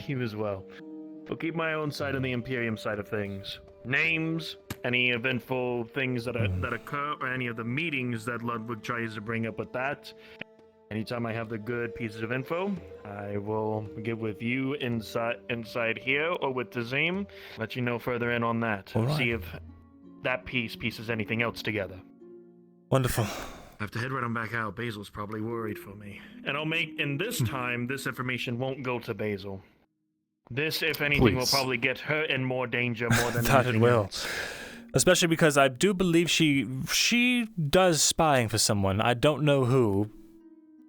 [SPEAKER 13] You as well. I'll keep my own side and the Imperium side of things. Names, any eventful things that occur, or any of the meetings that Ludwig tries to bring up with that. Anytime I have the good pieces of info, I will get with you inside here or with Tazim. Let you know further in on that.
[SPEAKER 14] All right.
[SPEAKER 13] See if that pieces anything else together.
[SPEAKER 14] Wonderful.
[SPEAKER 13] I have to head right on back out. Basil's probably worried for me. And this time, this information won't go to Basil. This, if anything, will
[SPEAKER 14] Please.
[SPEAKER 13] probably get her in more danger more than
[SPEAKER 14] That it
[SPEAKER 13] anything
[SPEAKER 14] will.
[SPEAKER 13] else.
[SPEAKER 14] Especially because I do believe she does spying for someone. I don't know who.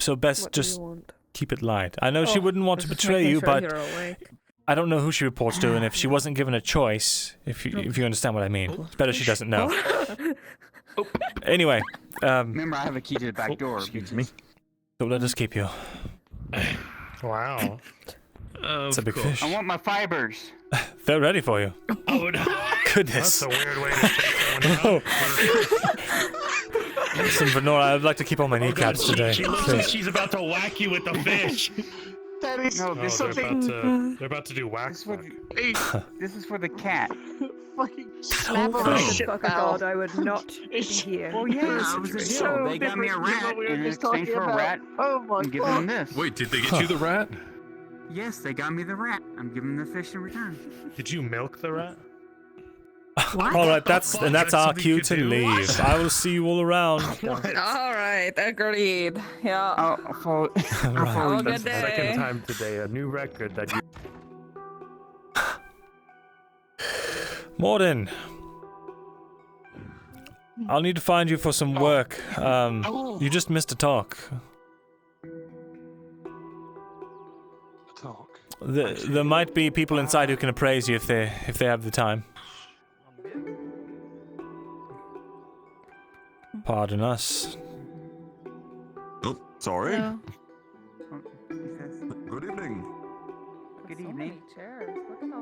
[SPEAKER 14] So best
[SPEAKER 15] What do
[SPEAKER 14] just
[SPEAKER 15] you want?
[SPEAKER 14] keep it light. I know she
[SPEAKER 15] Oh,
[SPEAKER 14] wouldn't want to
[SPEAKER 15] just
[SPEAKER 14] betray
[SPEAKER 15] making
[SPEAKER 14] you,
[SPEAKER 15] sure
[SPEAKER 14] but
[SPEAKER 15] you're awake.
[SPEAKER 14] I don't know who she reports to, and if she wasn't given a choice, if you understand what I mean, it's better she doesn't know. Anyway,
[SPEAKER 16] Remember, I have a key to the back door.
[SPEAKER 14] excuse me. Don't let us keep you.
[SPEAKER 13] Wow.
[SPEAKER 14] It's a big fish.
[SPEAKER 16] I want my fibers.
[SPEAKER 14] They're ready for you.
[SPEAKER 13] Oh no!
[SPEAKER 14] Goodness.
[SPEAKER 13] That's a weird way to say someone.
[SPEAKER 14] Listen, Venora, I'd like to keep all my kneecaps today.
[SPEAKER 13] She looks like she's about to whack you with the fish.
[SPEAKER 16] That is
[SPEAKER 13] No,
[SPEAKER 16] this
[SPEAKER 13] they're about to do wax.
[SPEAKER 16] This is for the cat.
[SPEAKER 12] Fucking
[SPEAKER 15] Slap
[SPEAKER 12] Oh,
[SPEAKER 15] the
[SPEAKER 12] shit,
[SPEAKER 15] fuck
[SPEAKER 12] pal.
[SPEAKER 15] God, I would not be here.
[SPEAKER 16] Oh yeah, it was a show. They got me a rat, and in exchange for a rat,
[SPEAKER 12] Oh my
[SPEAKER 16] I'm giving them this.
[SPEAKER 7] Wait, did they get you the rat?
[SPEAKER 16] Yes, they got me the rat. I'm giving them the fish in return.
[SPEAKER 13] Did you milk the rat?
[SPEAKER 14] All right, that's our cue to leave. I will see you all around.
[SPEAKER 2] All right, agreed. Yeah.
[SPEAKER 16] I'll follow.
[SPEAKER 2] Have a good day.
[SPEAKER 13] Second time today, a new record that you.
[SPEAKER 14] Morden, I'll need to find you for some work. You just missed a talk. There might be people inside who can appraise you if they have the time. Pardon us.
[SPEAKER 17] Oh, sorry.
[SPEAKER 2] Hello.
[SPEAKER 17] Good evening.
[SPEAKER 16] Good evening.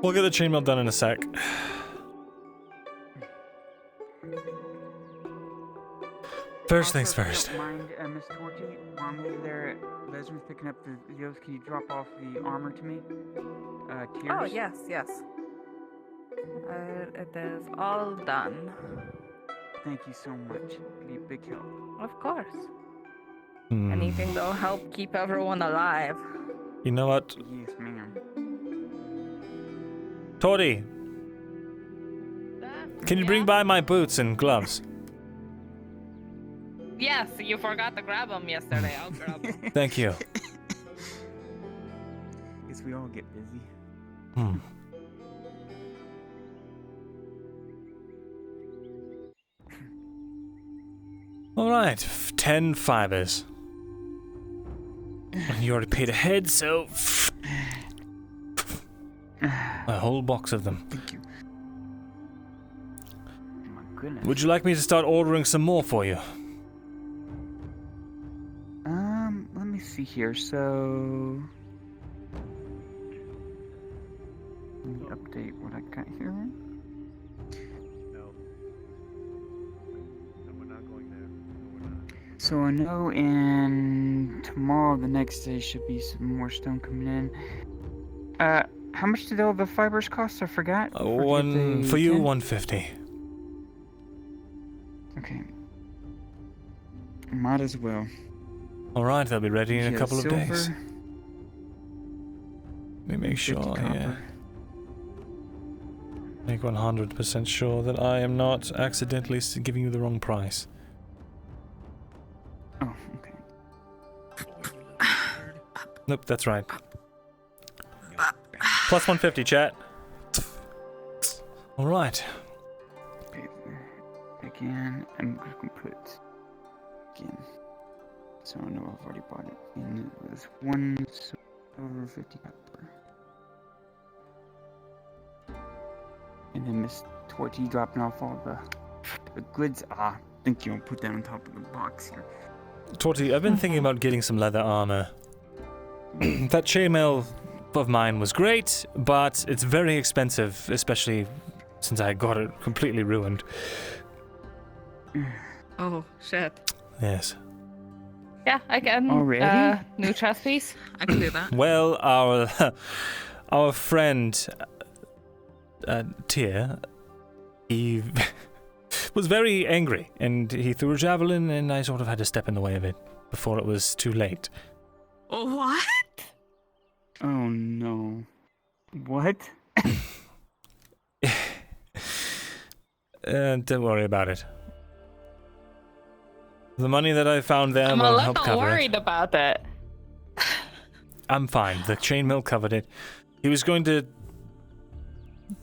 [SPEAKER 14] We'll get the chainmail done in a sec. First things first.
[SPEAKER 16] Don't mind, Miss Torty, while I'm over there, Leslie's picking up the Yos. Can you drop off the armor to me? Tears?
[SPEAKER 2] Oh, yes. It is all done.
[SPEAKER 16] Thank you so much. It'd be a big help.
[SPEAKER 2] Of course. Anything that'll help keep everyone alive.
[SPEAKER 14] You know what?
[SPEAKER 16] Yes, ma'am.
[SPEAKER 14] Tori, can you bring by my boots and gloves?
[SPEAKER 2] Yes, you forgot to grab them yesterday. I'll grab them.
[SPEAKER 14] Thank you.
[SPEAKER 16] Guess we all get busy.
[SPEAKER 14] All right, 10 fibers. And you already paid ahead, so a whole box of them.
[SPEAKER 16] Thank you. My goodness.
[SPEAKER 14] Would you like me to start ordering some more for you?
[SPEAKER 16] Let me see here. So, let me update what I got here. So I know tomorrow, the next day, should be some more stone coming in. How much did all the fibers cost? I forgot.
[SPEAKER 14] For you, 150.
[SPEAKER 16] Okay. Might as well.
[SPEAKER 14] All right, they'll be ready in a couple of days.
[SPEAKER 16] Silver.
[SPEAKER 14] Let me make
[SPEAKER 16] 50
[SPEAKER 14] sure.
[SPEAKER 16] copper.
[SPEAKER 14] Yeah. Make 100% sure that I am not accidentally giving you the wrong price.
[SPEAKER 16] Oh, okay.
[SPEAKER 14] Nope, that's right. Plus 150, chat. All right.
[SPEAKER 16] Okay. Again, I'm going to put again. So I know I've already bought it. And it was 1 silver, 50 copper. And then Miss Torty dropping off all the goods. Thank you. I'll put that on top of the box here.
[SPEAKER 14] Torty, I've been thinking about getting some leather armor. That chainmail of mine was great, but it's very expensive, especially since I got it completely ruined.
[SPEAKER 2] Oh, shit.
[SPEAKER 14] Yes.
[SPEAKER 2] Yeah, I can.
[SPEAKER 14] Already?
[SPEAKER 2] New chest piece. I can do that.
[SPEAKER 14] Well, our friend Tyr, he was very angry, and he threw a javelin, and I sort of had to step in the way of it before it was too late.
[SPEAKER 2] What?
[SPEAKER 16] Oh no. What?
[SPEAKER 14] Don't worry about it. The money that I found there
[SPEAKER 2] I'm a
[SPEAKER 14] will help
[SPEAKER 2] little
[SPEAKER 14] cover
[SPEAKER 2] worried
[SPEAKER 14] it.
[SPEAKER 2] about it.
[SPEAKER 14] I'm fine. The chainmail covered it. He was going to...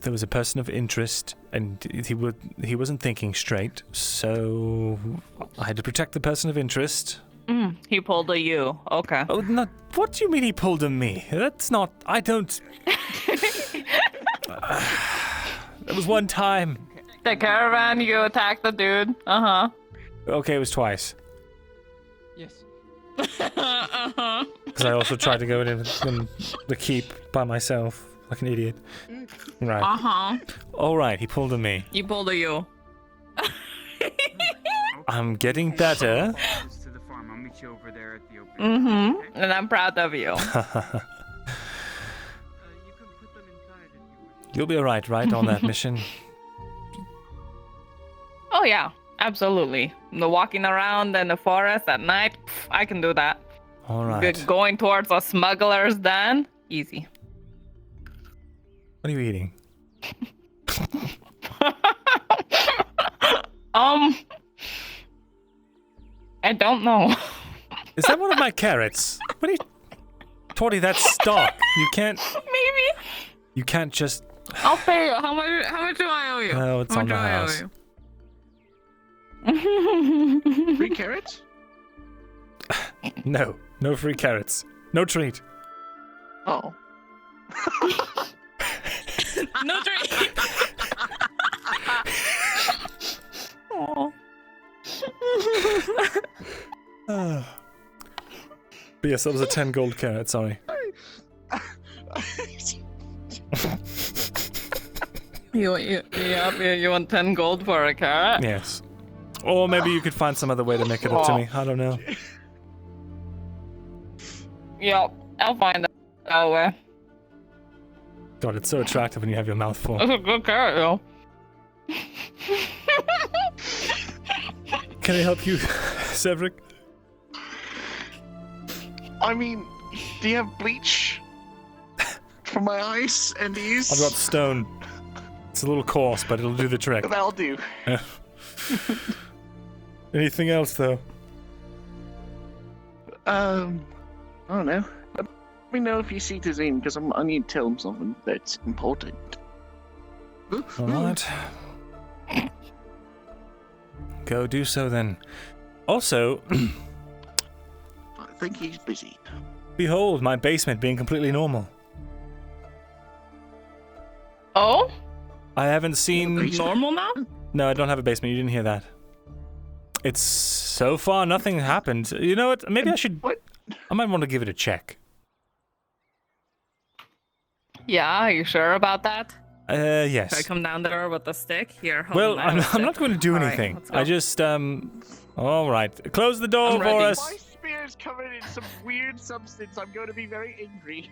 [SPEAKER 14] There was a person of interest, and he wasn't thinking straight, so I had to protect the person of interest.
[SPEAKER 2] He pulled a you. Okay.
[SPEAKER 14] Oh, not... What do you mean he pulled a me? That's not... I don't... It was one time.
[SPEAKER 2] The caravan, you attacked the dude. Uh-huh.
[SPEAKER 14] Okay, it was twice.
[SPEAKER 2] Yes.
[SPEAKER 14] Because I also tried to go in the keep by myself, like an idiot. Right.
[SPEAKER 2] Uh-huh.
[SPEAKER 14] All right, he pulled a me.
[SPEAKER 2] You pulled a you.
[SPEAKER 14] I'm getting better.
[SPEAKER 16] To the farm. I'll meet you over there at the opening.
[SPEAKER 2] Mm-hmm. And I'm proud of you.
[SPEAKER 14] You'll be alright, right, on that mission?
[SPEAKER 2] Oh, yeah. Absolutely. The walking around in the forest at night, I can do that.
[SPEAKER 14] All right.
[SPEAKER 2] Going towards a smuggler's den, easy.
[SPEAKER 14] What are you eating?
[SPEAKER 2] I don't know.
[SPEAKER 14] Is that one of my carrots? What are you... Torty, that's stock. You can't...
[SPEAKER 2] Maybe.
[SPEAKER 14] You can't just...
[SPEAKER 2] I'll pay you. How much do I owe you?
[SPEAKER 14] Oh, it's
[SPEAKER 2] How
[SPEAKER 14] on
[SPEAKER 2] much
[SPEAKER 14] the
[SPEAKER 2] do I owe
[SPEAKER 14] house.
[SPEAKER 2] you?
[SPEAKER 12] Free carrots?
[SPEAKER 14] No. No free carrots. No treat.
[SPEAKER 12] Oh.
[SPEAKER 2] No treat. Oh.
[SPEAKER 14] But yes, that was a 10 gold carrot, sorry.
[SPEAKER 2] You want 10 gold for a carrot?
[SPEAKER 14] Yes. Or maybe you could find some other way to make it up to me. I don't know.
[SPEAKER 2] Yep, I'll find it that way.
[SPEAKER 14] God, it's so attractive when you have your mouth full.
[SPEAKER 2] That's a good carrot, though.
[SPEAKER 14] Can I help you, Cedric?
[SPEAKER 12] I mean, do you have bleach for my eyes and these?
[SPEAKER 14] I've got stone. It's a little coarse, but it'll do the trick.
[SPEAKER 12] That'll do.
[SPEAKER 14] Anything else, though?
[SPEAKER 12] I don't know. Let me know if you see Tazine, because I need to tell him something that's important.
[SPEAKER 14] Alright. Go do so then. Also,
[SPEAKER 12] I think he's busy.
[SPEAKER 14] behold my basement being completely normal.
[SPEAKER 2] Oh?
[SPEAKER 14] I haven't seen...
[SPEAKER 2] Normal now?
[SPEAKER 14] No, I don't have a basement. You didn't hear that. It's... So far, nothing happened. You know what? Maybe I should... I might want to give it a check.
[SPEAKER 2] Yeah, are you sure about that?
[SPEAKER 14] Yes.
[SPEAKER 2] Should I come down there with the stick? Here, hold
[SPEAKER 14] Well,
[SPEAKER 2] on,
[SPEAKER 14] I'm not going to do anything.
[SPEAKER 2] Let's go.
[SPEAKER 14] I just, All right. Close the door
[SPEAKER 2] I'm
[SPEAKER 14] for
[SPEAKER 2] ready.
[SPEAKER 14] us.
[SPEAKER 12] My spear's covered in some weird substance. I'm going to be very angry.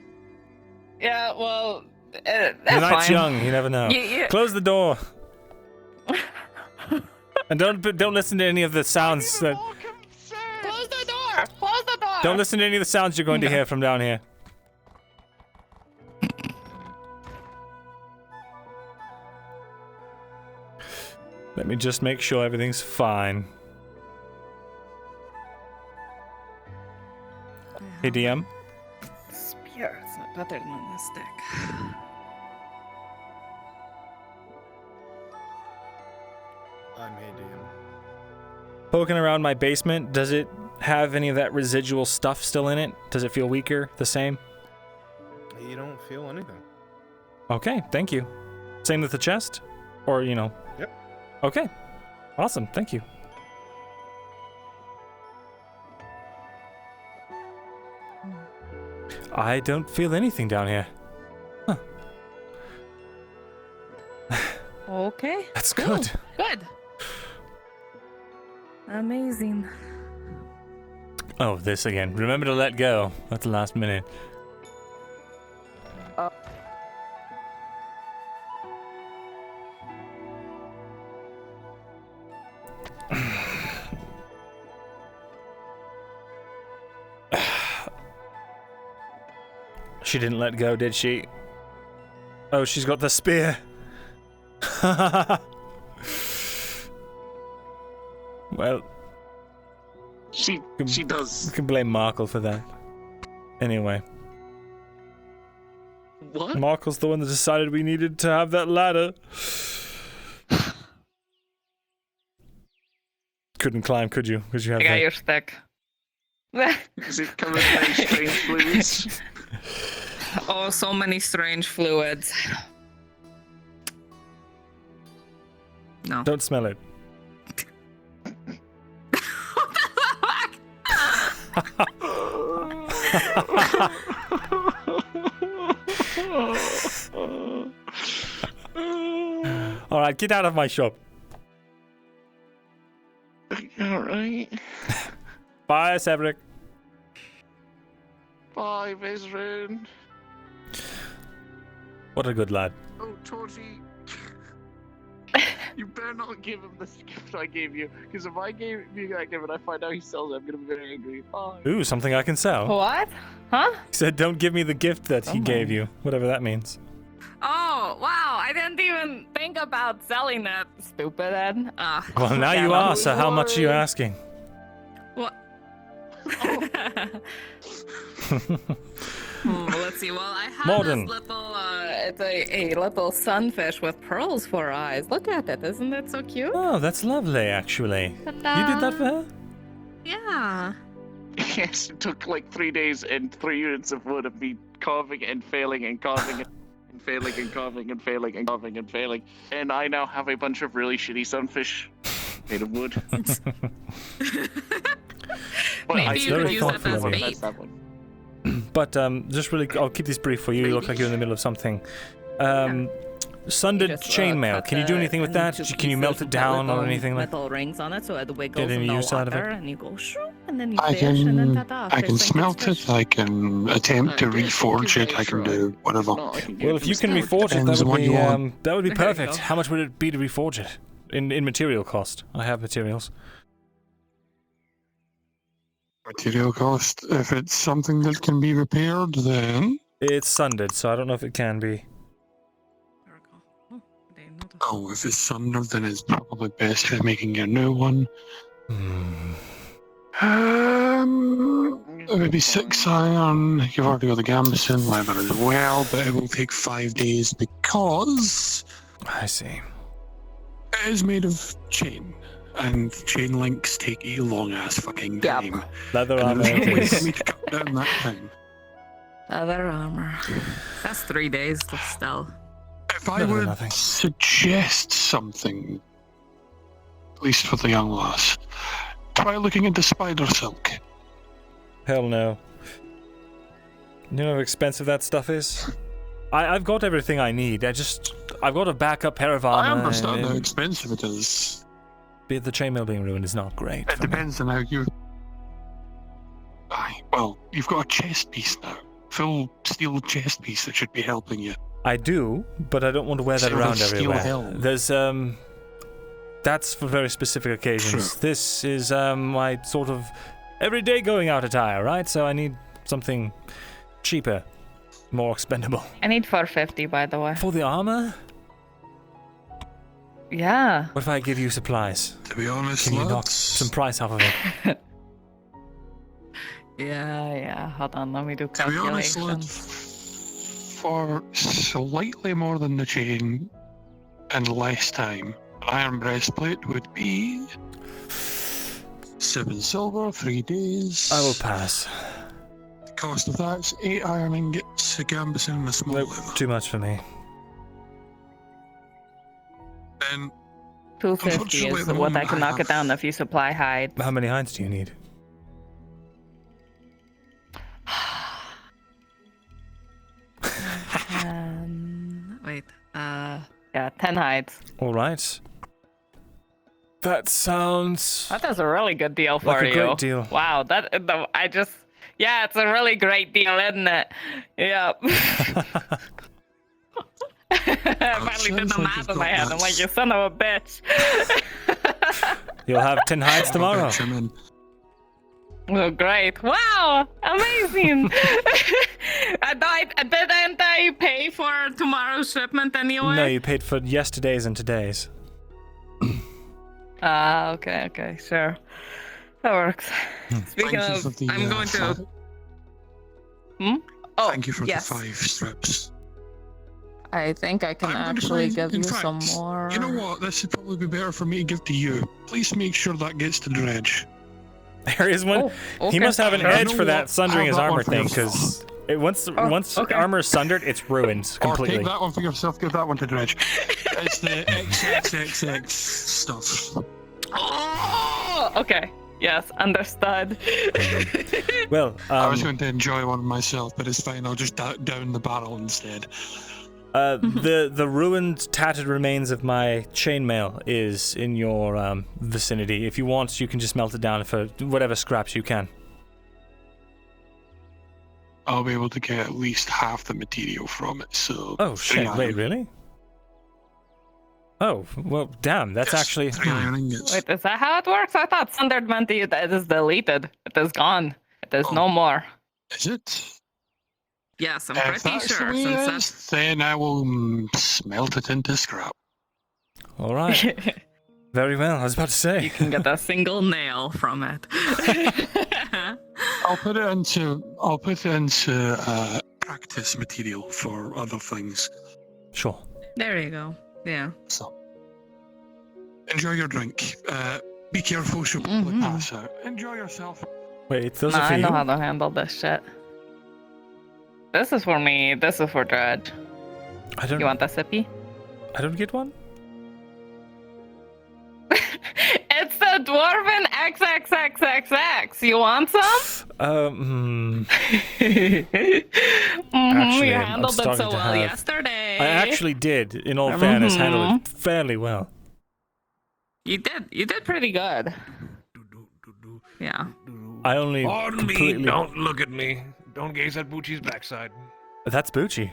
[SPEAKER 2] Yeah, well,
[SPEAKER 14] The
[SPEAKER 2] that's
[SPEAKER 14] night's
[SPEAKER 2] fine.
[SPEAKER 14] young. You never know.
[SPEAKER 2] Yeah.
[SPEAKER 14] Close the door. And don't listen to any of the sounds that...
[SPEAKER 2] Close the door! Close the door!
[SPEAKER 14] Don't listen to any of the sounds you're going to hear from down here. Let me just make sure everything's fine. Hey, DM.
[SPEAKER 2] Spear, it's not better than a stick.
[SPEAKER 18] I'm ADM.
[SPEAKER 14] Poking around my basement, does it have any of that residual stuff still in it? Does it feel weaker? The same?
[SPEAKER 18] You don't feel anything.
[SPEAKER 14] Okay, thank you. Same with the chest? Or, you know...
[SPEAKER 18] Yep.
[SPEAKER 14] Okay. Awesome, thank you. I don't feel anything down here. Huh.
[SPEAKER 2] Okay.
[SPEAKER 14] That's
[SPEAKER 2] cool.
[SPEAKER 14] good.
[SPEAKER 2] Good. Amazing.
[SPEAKER 14] Oh, this again. Remember to let go at the last minute. She didn't let go, did she? Oh, she's got the spear. Well,
[SPEAKER 12] She does.
[SPEAKER 14] You can blame Markle for that. Anyway.
[SPEAKER 12] What?
[SPEAKER 14] Markle's the one that decided we needed to have that ladder. Couldn't climb, could you? Because you have
[SPEAKER 2] I got
[SPEAKER 14] that.
[SPEAKER 2] your stick.
[SPEAKER 12] Is it covered in strange fluids?
[SPEAKER 2] Oh, so many strange fluids. No.
[SPEAKER 14] Don't smell it. Alright, get out of my shop.
[SPEAKER 12] Alright.
[SPEAKER 14] Bye, Severick.
[SPEAKER 12] Bye, Vizrin.
[SPEAKER 14] What a good lad.
[SPEAKER 12] Oh, Torty. You better not give him the gift I gave you, because if I gave you that gift and I find out he sells it, I'm gonna be very angry. Bye.
[SPEAKER 14] Ooh, something I can sell.
[SPEAKER 2] What? Huh?
[SPEAKER 14] He said, don't give me the gift that he gave you. Whatever that means.
[SPEAKER 2] Oh, wow. I didn't even think about selling it. Stupid Ed.
[SPEAKER 14] Well, now you are, so how much are you asking?
[SPEAKER 2] What? Well, let's see. Well, I have
[SPEAKER 14] Morgan.
[SPEAKER 2] this little, it's a little sunfish with pearls for eyes. Look at it. Isn't it so cute?
[SPEAKER 14] Oh, that's lovely, actually.
[SPEAKER 2] Ta-da.
[SPEAKER 14] You did that for her?
[SPEAKER 2] Yeah.
[SPEAKER 12] Yes, it took like 3 days and 3 units of wood of me carving and failing and carving and failing and carving and failing and carving and failing. And I now have a bunch of really shitty sunfish made of wood. But
[SPEAKER 2] Maybe you could use that as bait.
[SPEAKER 14] But just really, I'll keep this brief for you. You look like you're in the middle of something. Sundered chainmail. Can you do anything with that? Can you melt it down or anything like that?
[SPEAKER 2] Metal rings on it so it wiggles
[SPEAKER 14] Get any
[SPEAKER 2] in the
[SPEAKER 14] use out of
[SPEAKER 2] water,
[SPEAKER 14] it?
[SPEAKER 2] and you go shoo, and then you
[SPEAKER 9] I
[SPEAKER 2] fish, and then
[SPEAKER 9] can,
[SPEAKER 2] ta-da.
[SPEAKER 9] I
[SPEAKER 2] fish
[SPEAKER 9] can
[SPEAKER 2] like it's
[SPEAKER 9] smelt it,
[SPEAKER 2] fish.
[SPEAKER 9] I can attempt to reforge it, I can do whatever.
[SPEAKER 14] Well, if you can reforge it,
[SPEAKER 9] Depends on what you want.
[SPEAKER 14] that would be
[SPEAKER 2] There you
[SPEAKER 14] perfect.
[SPEAKER 2] go.
[SPEAKER 14] How much would it be to reforge it? In material cost. I have materials.
[SPEAKER 9] Material cost, if it's something that can be repaired, then...
[SPEAKER 14] It's sundered, so I don't know if it can be.
[SPEAKER 9] Oh, if it's sundered, then it's probably best at making a new one. It would be 6 iron, you've already got the gambeson leather as well, but it will take 5 days because...
[SPEAKER 14] I see.
[SPEAKER 9] It is made of chain, and chain links take a long-ass fucking time.
[SPEAKER 14] Leather
[SPEAKER 9] And
[SPEAKER 14] armor.
[SPEAKER 9] there's no way
[SPEAKER 14] it
[SPEAKER 9] for
[SPEAKER 14] is.
[SPEAKER 9] me to cut down that time.
[SPEAKER 2] Leather armor. That's 3 days to still.
[SPEAKER 9] If I would suggest something, at least for the young lass, try looking into spider silk.
[SPEAKER 14] Hell no. You know how expensive that stuff is? I've got everything I need. I've got a backup pair of armor.
[SPEAKER 9] I understand how expensive it is.
[SPEAKER 14] The chainmail being ruined is not great.
[SPEAKER 9] It depends on how you... Aye, well, you've got a chest piece now. Full steel chest piece that should be helping you.
[SPEAKER 14] I do, but I don't want to wear that
[SPEAKER 9] Silver
[SPEAKER 14] around
[SPEAKER 9] steel
[SPEAKER 14] everywhere.
[SPEAKER 9] helm.
[SPEAKER 14] There's that's for very specific occasions.
[SPEAKER 9] True.
[SPEAKER 14] This is my sort of everyday going out attire, right? So I need something cheaper, more expendable.
[SPEAKER 2] I need 450, by the way.
[SPEAKER 14] For the armor?
[SPEAKER 2] Yeah.
[SPEAKER 14] What if I give you supplies?
[SPEAKER 9] To be honest,
[SPEAKER 14] can you knock
[SPEAKER 9] lads-
[SPEAKER 14] some price off of it?
[SPEAKER 2] Yeah. Hold on, let me do
[SPEAKER 9] To be honest,
[SPEAKER 2] calculations.
[SPEAKER 9] for slightly more than the chain and less time, an iron breastplate would be 7 silver, 3 days.
[SPEAKER 14] I will pass.
[SPEAKER 9] The cost of that's 8 iron ingots, a gambeson, and a small
[SPEAKER 14] Nope,
[SPEAKER 9] leather.
[SPEAKER 14] too much for me.
[SPEAKER 9] Then
[SPEAKER 2] 250
[SPEAKER 9] unfortunately,
[SPEAKER 2] is
[SPEAKER 9] the
[SPEAKER 2] what
[SPEAKER 9] one
[SPEAKER 2] I can
[SPEAKER 9] I
[SPEAKER 2] knock it down if you supply hide.
[SPEAKER 14] How many hides do you need?
[SPEAKER 2] Yeah, 10 hides.
[SPEAKER 14] All right. That sounds
[SPEAKER 2] That is a really good deal for
[SPEAKER 14] like a
[SPEAKER 2] you.
[SPEAKER 14] great deal.
[SPEAKER 2] Wow, yeah, it's a really great deal, isn't it? Yep. I finally did the math in my head. I'm like, you son of a bitch.
[SPEAKER 14] You'll have 10 hides tomorrow.
[SPEAKER 2] Oh, great. Wow, amazing. Didn't I pay for tomorrow's shipment anyway?
[SPEAKER 14] No, you paid for yesterday's and today's.
[SPEAKER 2] Okay, sure. That works. Speaking
[SPEAKER 9] Thank you for
[SPEAKER 2] of,
[SPEAKER 9] the,
[SPEAKER 2] I'm going to.
[SPEAKER 9] five-
[SPEAKER 2] Oh,
[SPEAKER 9] Thank you for
[SPEAKER 2] yes.
[SPEAKER 9] the 5 strips.
[SPEAKER 2] I think I can
[SPEAKER 9] I'm gonna
[SPEAKER 2] actually
[SPEAKER 9] try-
[SPEAKER 2] give
[SPEAKER 9] in
[SPEAKER 2] you
[SPEAKER 9] fact,
[SPEAKER 2] some more.
[SPEAKER 9] You know what? This would probably be better for me to give to you. Please make sure that gets to Dredge.
[SPEAKER 1] There is one. He must have an
[SPEAKER 9] Sure. You
[SPEAKER 1] edge
[SPEAKER 9] know
[SPEAKER 1] for that
[SPEAKER 9] what?
[SPEAKER 1] sundering
[SPEAKER 9] Have
[SPEAKER 1] his
[SPEAKER 9] that
[SPEAKER 1] armor
[SPEAKER 9] one for
[SPEAKER 1] thing,
[SPEAKER 9] yourself.
[SPEAKER 1] because once armor is sundered, it's ruined
[SPEAKER 9] Or
[SPEAKER 1] completely.
[SPEAKER 9] take that one for yourself, give that one to Dredge. It's the XXXX stuff.
[SPEAKER 2] Oh, okay. Yes, understood.
[SPEAKER 1] Well,
[SPEAKER 9] I was going to enjoy one myself, but it's fine. I'll just down the barrel instead.
[SPEAKER 1] The ruined, tattered remains of my chainmail is in your vicinity. If you want, you can just melt it down for whatever scraps you can.
[SPEAKER 9] I'll be able to get at least half the material from it, so...
[SPEAKER 1] Oh shit!
[SPEAKER 9] yeah.
[SPEAKER 1] Wait, really? Oh well, damn. That's actually.
[SPEAKER 2] Wait, is that how it works? I thought sundered meant it is deleted. It is gone. It is no more.
[SPEAKER 9] Is it?
[SPEAKER 2] Yes, I'm
[SPEAKER 9] If
[SPEAKER 2] pretty
[SPEAKER 9] that's
[SPEAKER 2] sure.
[SPEAKER 9] the way
[SPEAKER 2] Since
[SPEAKER 9] it
[SPEAKER 2] that's
[SPEAKER 9] is, then I will smelt it into scrap.
[SPEAKER 1] All right. Very well. I was about to say.
[SPEAKER 2] You can get a single nail from it.
[SPEAKER 9] I'll put it into practice material for other things.
[SPEAKER 1] Sure.
[SPEAKER 2] There you go. Yeah.
[SPEAKER 9] So enjoy your drink. Be careful, she'll probably pass out. Enjoy yourself.
[SPEAKER 1] Wait, those
[SPEAKER 2] Nah,
[SPEAKER 1] are for
[SPEAKER 2] I know
[SPEAKER 1] you.
[SPEAKER 2] how to handle this shit. This is for me. This is for Dredge.
[SPEAKER 1] I don't.
[SPEAKER 2] You want the sippy?
[SPEAKER 1] I don't get one.
[SPEAKER 2] It's the dwarven XXXXX. You want some?
[SPEAKER 1] Actually,
[SPEAKER 2] you
[SPEAKER 1] I'm
[SPEAKER 2] handled it
[SPEAKER 1] starting
[SPEAKER 2] so
[SPEAKER 1] to
[SPEAKER 2] well
[SPEAKER 1] have-
[SPEAKER 2] yesterday.
[SPEAKER 1] I actually did. In all fairness, handle it fairly well.
[SPEAKER 2] You did. You did pretty good. Yeah.
[SPEAKER 1] I only
[SPEAKER 18] Pardon
[SPEAKER 1] completely.
[SPEAKER 18] me, don't look at me. Don't gaze at Bucci's backside.
[SPEAKER 1] That's Bucci.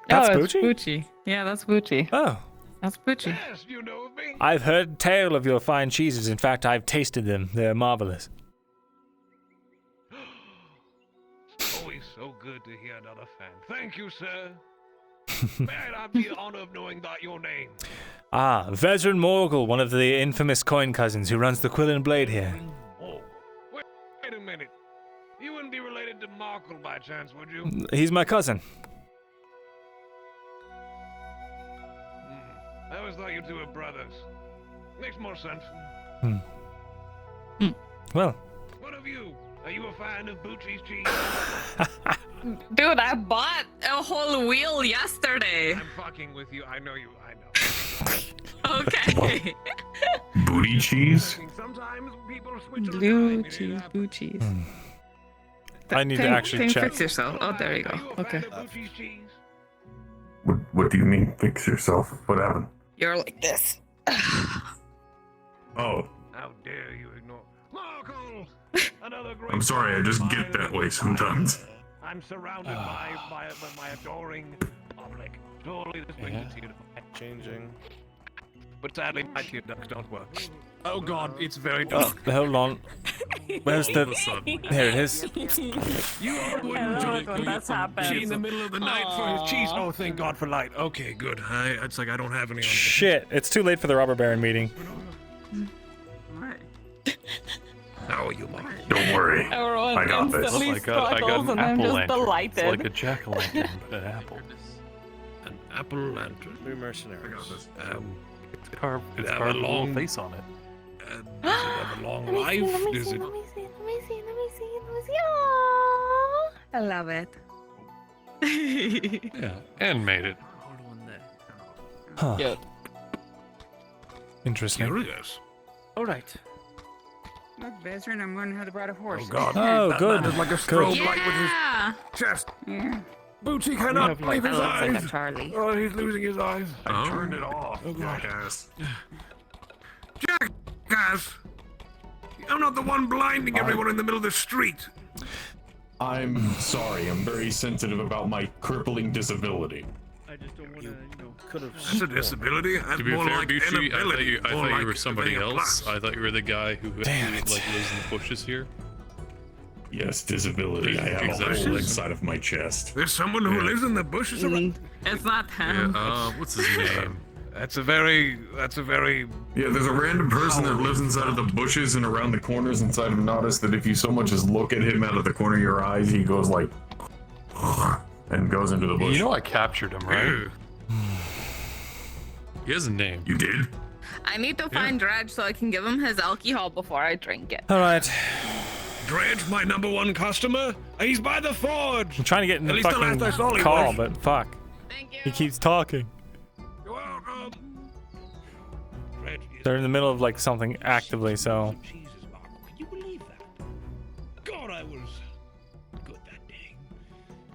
[SPEAKER 1] That's
[SPEAKER 2] oh, it's
[SPEAKER 1] Bucci.
[SPEAKER 2] Bucci. Yeah, that's Bucci.
[SPEAKER 1] Oh.
[SPEAKER 2] That's Bucci.
[SPEAKER 18] Yes, you know of me.
[SPEAKER 1] I've heard tale of your fine cheeses. In fact, I've tasted them. They're marvelous.
[SPEAKER 18] Always so good to hear another fan. Thank you, sir. May I have the honor of knowing that your name?
[SPEAKER 1] Ah, Vezran Morgul, one of the infamous coin cousins who runs the Quill and Blade here.
[SPEAKER 18] Oh, wait a minute. You wouldn't be related to Markle by chance, would you?
[SPEAKER 1] He's my cousin.
[SPEAKER 18] I always thought you two were brothers. Makes more sense.
[SPEAKER 1] Well,
[SPEAKER 18] What of you? Are you a fan of Bucci's cheese?
[SPEAKER 2] Dude, I bought a whole wheel yesterday.
[SPEAKER 18] I'm fucking with you. I know you. I know.
[SPEAKER 2] Okay.
[SPEAKER 9] Booty cheese?
[SPEAKER 18] Sometimes people switch
[SPEAKER 2] Blue cheese, blue cheese.
[SPEAKER 1] I need to actually check.
[SPEAKER 2] Fix yourself. Oh, there you go. Okay.
[SPEAKER 5] What do you mean, fix yourself? What happened?
[SPEAKER 2] You're like this.
[SPEAKER 5] Oh,
[SPEAKER 18] How dare you ignore Markle? Another great.
[SPEAKER 5] I'm sorry, I just get that way sometimes.
[SPEAKER 18] I'm surrounded by my adoring public. Surely this brings a tear to my eye.
[SPEAKER 10] Changing.
[SPEAKER 18] But sadly, my tear ducts don't work. Oh God, it's very dark.
[SPEAKER 1] Hold on. Where's the? There it is.
[SPEAKER 18] You wouldn't
[SPEAKER 2] when that's happened.
[SPEAKER 18] in the middle of the night for his cheese. Oh, thank God for light. Okay, good. It's like I don't have any. On
[SPEAKER 1] Shit! It's too late for the robber baron meeting.
[SPEAKER 18] How are you, Mike?
[SPEAKER 5] Don't worry.
[SPEAKER 2] Everyone
[SPEAKER 5] I got this.
[SPEAKER 2] instantly
[SPEAKER 7] I got
[SPEAKER 2] struggles
[SPEAKER 7] an
[SPEAKER 2] and I'm
[SPEAKER 7] apple
[SPEAKER 2] just
[SPEAKER 7] lantern.
[SPEAKER 2] delighted.
[SPEAKER 7] It's like a jack-o'-lantern, but an apple.
[SPEAKER 18] An apple lantern.
[SPEAKER 10] New mercenaries.
[SPEAKER 7] It's carved. It's
[SPEAKER 18] have
[SPEAKER 7] carved
[SPEAKER 18] a
[SPEAKER 7] a little
[SPEAKER 18] long-
[SPEAKER 7] face on it.
[SPEAKER 18] Does it have a long life? Does it?
[SPEAKER 2] Let me see. Oh, I love it.
[SPEAKER 7] Yeah, and made it.
[SPEAKER 1] Huh.
[SPEAKER 2] Good.
[SPEAKER 1] Interesting.
[SPEAKER 18] Curious. All right.
[SPEAKER 16] Look, Vezran, I'm learning how to ride a horse.
[SPEAKER 18] Oh God.
[SPEAKER 1] Oh,
[SPEAKER 18] That
[SPEAKER 1] good.
[SPEAKER 18] man is like a
[SPEAKER 1] Good.
[SPEAKER 18] strobe light with his
[SPEAKER 2] Yeah.
[SPEAKER 18] chest.
[SPEAKER 16] Yeah.
[SPEAKER 18] Bucci cannot
[SPEAKER 2] That
[SPEAKER 18] believe his
[SPEAKER 2] looks
[SPEAKER 18] eyes.
[SPEAKER 2] like a Charlie.
[SPEAKER 18] Oh, he's losing his eyes.
[SPEAKER 5] I turned it off.
[SPEAKER 18] Oh, God.
[SPEAKER 5] Jackass.
[SPEAKER 18] Jackass! I'm not the one blinding everyone in the middle of the street.
[SPEAKER 5] I'm sorry. I'm very sensitive about my crippling disability.
[SPEAKER 19] I just don't want to,
[SPEAKER 10] Could have.
[SPEAKER 18] That's a disability. That's
[SPEAKER 7] To be
[SPEAKER 18] more
[SPEAKER 7] fair,
[SPEAKER 18] like
[SPEAKER 7] Bucci,
[SPEAKER 18] inability.
[SPEAKER 7] I
[SPEAKER 18] more
[SPEAKER 7] thought
[SPEAKER 18] like
[SPEAKER 7] you were somebody
[SPEAKER 18] being a
[SPEAKER 7] else.
[SPEAKER 18] blast.
[SPEAKER 7] I thought you were the guy who
[SPEAKER 1] Damn it.
[SPEAKER 7] like lives in the bushes here.
[SPEAKER 5] Yes, disability. I have a
[SPEAKER 7] Exactly.
[SPEAKER 5] hole inside of my chest.
[SPEAKER 18] There's someone who
[SPEAKER 5] Yeah.
[SPEAKER 18] lives in the bushes around.
[SPEAKER 2] It's not him.
[SPEAKER 7] What's his name?
[SPEAKER 18] That's a very.
[SPEAKER 5] Yeah, there's a random person that lives inside of the bushes and around the corners inside of Nodus that if you so much as look at him out of the corner of your eyes, he goes like, and goes into the bush.
[SPEAKER 7] You know I captured him, right? He has a name.
[SPEAKER 5] You did?
[SPEAKER 2] I need to find Dredge so I can give him his alcohol before I drink it.
[SPEAKER 14] All right.
[SPEAKER 18] Dredge, my #1 customer. He's by the forge.
[SPEAKER 14] I'm trying to get in the fucking call, but fuck. He keeps talking.
[SPEAKER 18] You're welcome.
[SPEAKER 14] They're in the middle of like something actively, so.
[SPEAKER 18] Can you believe that? God, I was good that day.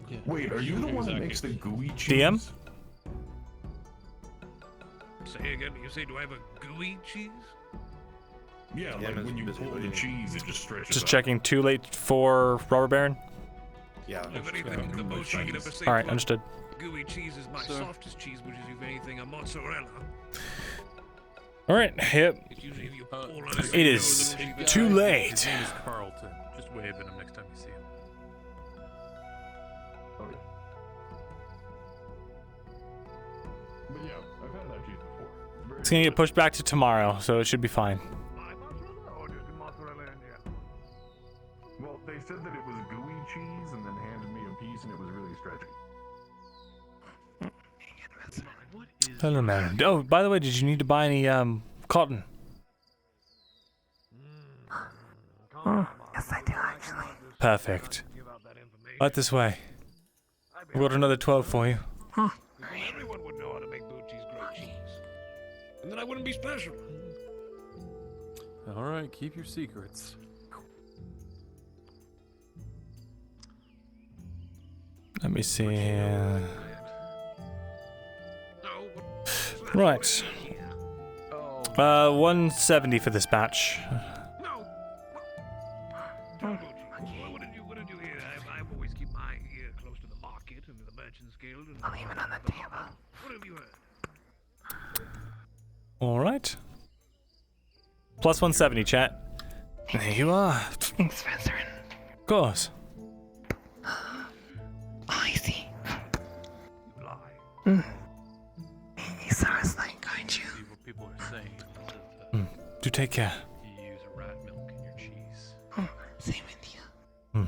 [SPEAKER 5] Yeah. Wait, are you the one that makes the gooey cheese?
[SPEAKER 14] DM?
[SPEAKER 18] Say again. You say, do I have a gooey cheese?
[SPEAKER 5] Yeah, like when you pull the cheese, it just stretches.
[SPEAKER 14] Just
[SPEAKER 5] out.
[SPEAKER 14] checking. Too late for Robber Baron.
[SPEAKER 18] Yeah. If anything, the most you can ever say.
[SPEAKER 14] All right, understood.
[SPEAKER 18] Gooey cheese is my softest cheese, which is, if anything, a mozzarella.
[SPEAKER 14] All right. Yep. It is too late.
[SPEAKER 7] His name is Carlton. Just wave at him next time you see him.
[SPEAKER 5] But yeah, I've had that cheese before.
[SPEAKER 14] It's gonna get pushed back to tomorrow, so it should be fine.
[SPEAKER 5] Well, they said that it was gooey cheese and then handed me a piece and it was really stretchy.
[SPEAKER 14] Hello, man. Oh, by the way, did you need to buy any cotton?
[SPEAKER 6] Yes, I do actually.
[SPEAKER 14] Perfect. Right this way. We've got another 12 for you.
[SPEAKER 18] Everyone would know how to make Bootie's great cheese. And then I wouldn't be special.
[SPEAKER 7] All right, keep your secrets.
[SPEAKER 14] Let me see here. Right. 170 for this batch.
[SPEAKER 18] What did you hear? I always keep my ear close to the market and the merchant's guild. And
[SPEAKER 6] I'll leave it on the table.
[SPEAKER 18] What have you heard?
[SPEAKER 14] All right. Plus 170, chat. There you are.
[SPEAKER 6] Thanks, Veteran.
[SPEAKER 14] Of course.
[SPEAKER 6] Oh, I see.
[SPEAKER 18] You lie.
[SPEAKER 6] He saw us like, aren't you?
[SPEAKER 7] People are saying
[SPEAKER 14] Do take care.
[SPEAKER 7] you use a rat milk in your cheese.
[SPEAKER 6] Oh, same with you.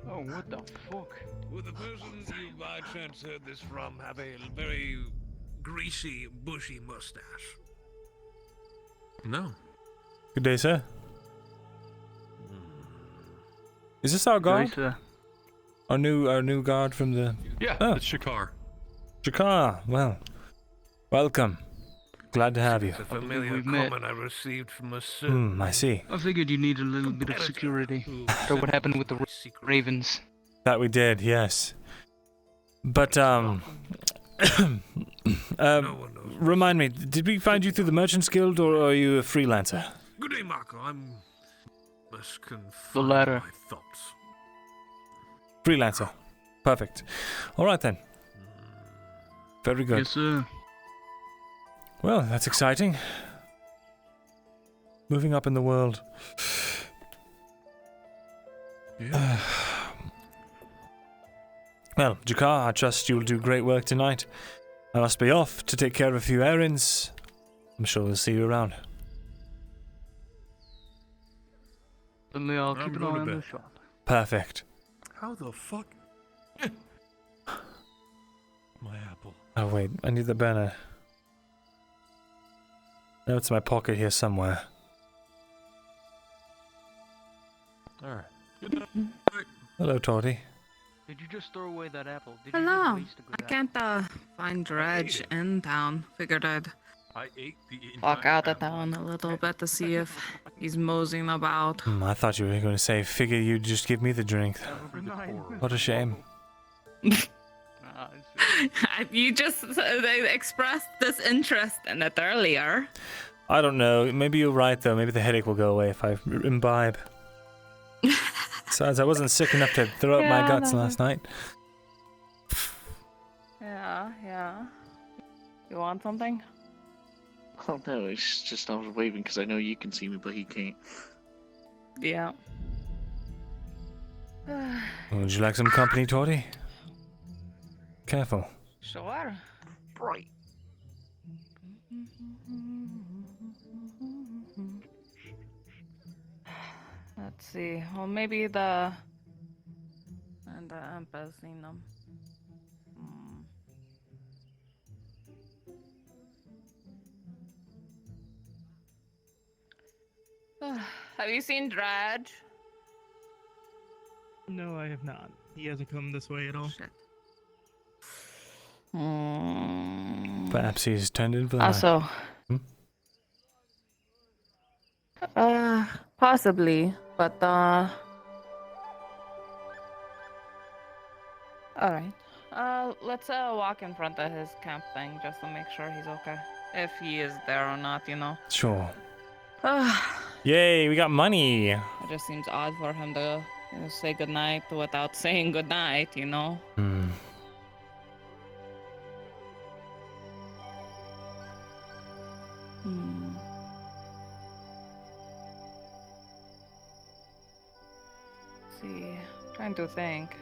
[SPEAKER 16] Oh, what the fuck?
[SPEAKER 18] Would the person you by chance heard this from have a very greasy, bushy mustache?
[SPEAKER 7] No.
[SPEAKER 14] Good day, sir. Is this our guard?
[SPEAKER 16] Sir.
[SPEAKER 14] Our new guard from the.
[SPEAKER 7] Yeah, it's Shakar.
[SPEAKER 14] Shakar, well, welcome. Glad to have you.
[SPEAKER 18] It's a familiar
[SPEAKER 16] We've met.
[SPEAKER 18] comment I received from a certain
[SPEAKER 14] I see.
[SPEAKER 16] I figured you need a little bit of security. After what happened with the Ravens.
[SPEAKER 14] That we did, yes. But remind me, did we find you through the Merchants Guild, or are you a freelancer?
[SPEAKER 18] Good day, Marco. Must confine
[SPEAKER 16] The latter.
[SPEAKER 18] my thoughts.
[SPEAKER 14] Freelancer. Perfect. All right then. Very good.
[SPEAKER 16] Yes, sir.
[SPEAKER 14] Well, that's exciting. Moving up in the world.
[SPEAKER 7] Yeah.
[SPEAKER 14] Well, Jakar, I trust you'll do great work tonight. I must be off to take care of a few errands. I'm sure we'll see you around.
[SPEAKER 16] Certainly, I'll keep an eye
[SPEAKER 18] going to
[SPEAKER 16] on
[SPEAKER 18] bed.
[SPEAKER 16] the shop.
[SPEAKER 14] Perfect.
[SPEAKER 7] How the fuck? My apple.
[SPEAKER 14] Oh wait, I need the banner. No, it's in my pocket here somewhere.
[SPEAKER 7] Alright. Good night.
[SPEAKER 14] Hello, Torty.
[SPEAKER 16] Did you just throw away that apple? Did you
[SPEAKER 2] Hello.
[SPEAKER 16] just waste a good
[SPEAKER 2] I can't find Dredge in town. Figured I'd
[SPEAKER 7] I ate the
[SPEAKER 2] walk out of town a little bit to see if he's moseying about.
[SPEAKER 14] I thought you were going to say, figure you'd just give me the drink. What a shame.
[SPEAKER 2] You just expressed this interest in it earlier.
[SPEAKER 14] I don't know. Maybe you're right, though. Maybe the headache will go away if I imbibe. Besides, I wasn't sick enough to throw up my
[SPEAKER 2] Yeah,
[SPEAKER 14] guts
[SPEAKER 2] no.
[SPEAKER 14] last night.
[SPEAKER 2] Yeah. You want something?
[SPEAKER 12] Oh no, it's just I was waving because I know you can see me, but he can't.
[SPEAKER 2] Yeah.
[SPEAKER 14] Would you like some company, Torty? Careful.
[SPEAKER 2] Sure.
[SPEAKER 12] Right.
[SPEAKER 2] Let's see. Well, maybe the imp has seen them. Have you seen Dredge?
[SPEAKER 19] No, I have not. He hasn't come this way at all.
[SPEAKER 2] Shit.
[SPEAKER 14] Perhaps he's turned into the
[SPEAKER 2] Also, possibly, but all right. Let's walk in front of his camp thing just to make sure he's okay. If he is there or not, you know.
[SPEAKER 14] Sure. Yay, we got money.
[SPEAKER 2] It just seems odd for him to say goodnight without saying goodnight, you know? Let's see, trying to think.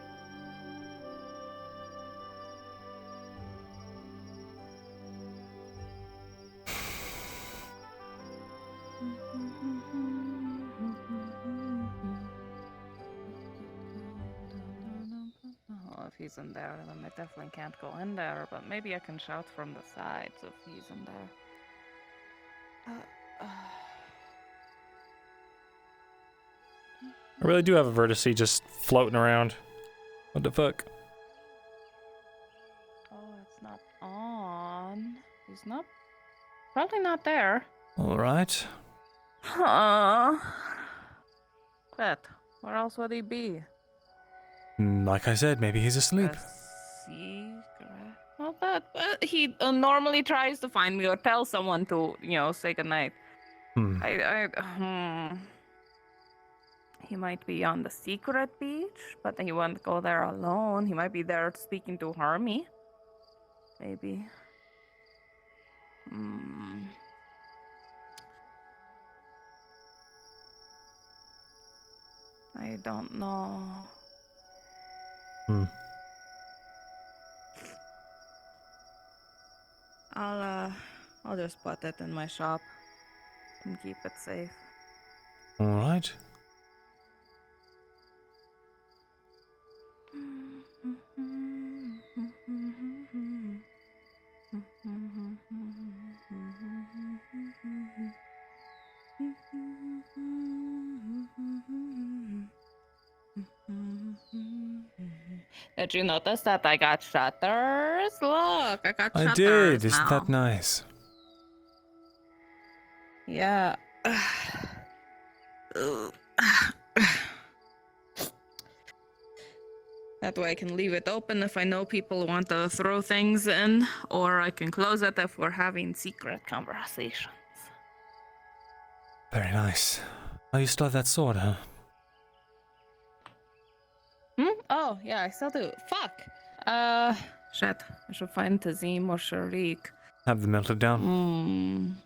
[SPEAKER 2] Well, if he's in there, then I definitely can't go in there, but maybe I can shout from the sides if he's in there.
[SPEAKER 14] I really do have a vertice just floating around. What the fuck?
[SPEAKER 2] Oh, it's not on. He's not. Probably not there.
[SPEAKER 14] Alright.
[SPEAKER 2] Huh. Bet. Where else would he be?
[SPEAKER 14] Like I said, maybe he's asleep.
[SPEAKER 2] Secret. Well, he normally tries to find me or tell someone to, say goodnight. He might be on the secret beach, but he won't go there alone. He might be there speaking to Hermie. Maybe. I don't know. I'll just put it in my shop and keep it safe.
[SPEAKER 14] Alright.
[SPEAKER 2] Did you notice that I got shutters? Look, I got shutters.
[SPEAKER 14] I did. Isn't
[SPEAKER 2] now.
[SPEAKER 14] that nice?
[SPEAKER 2] Yeah. That way I can leave it open if I know people want to throw things in, or I can close it if we're having secret conversations.
[SPEAKER 14] Very nice. Oh, you still have that sword, huh?
[SPEAKER 2] Oh, yeah, I still do. Fuck. Shit. I should find Tazim or Sharik.
[SPEAKER 14] Have them melted down?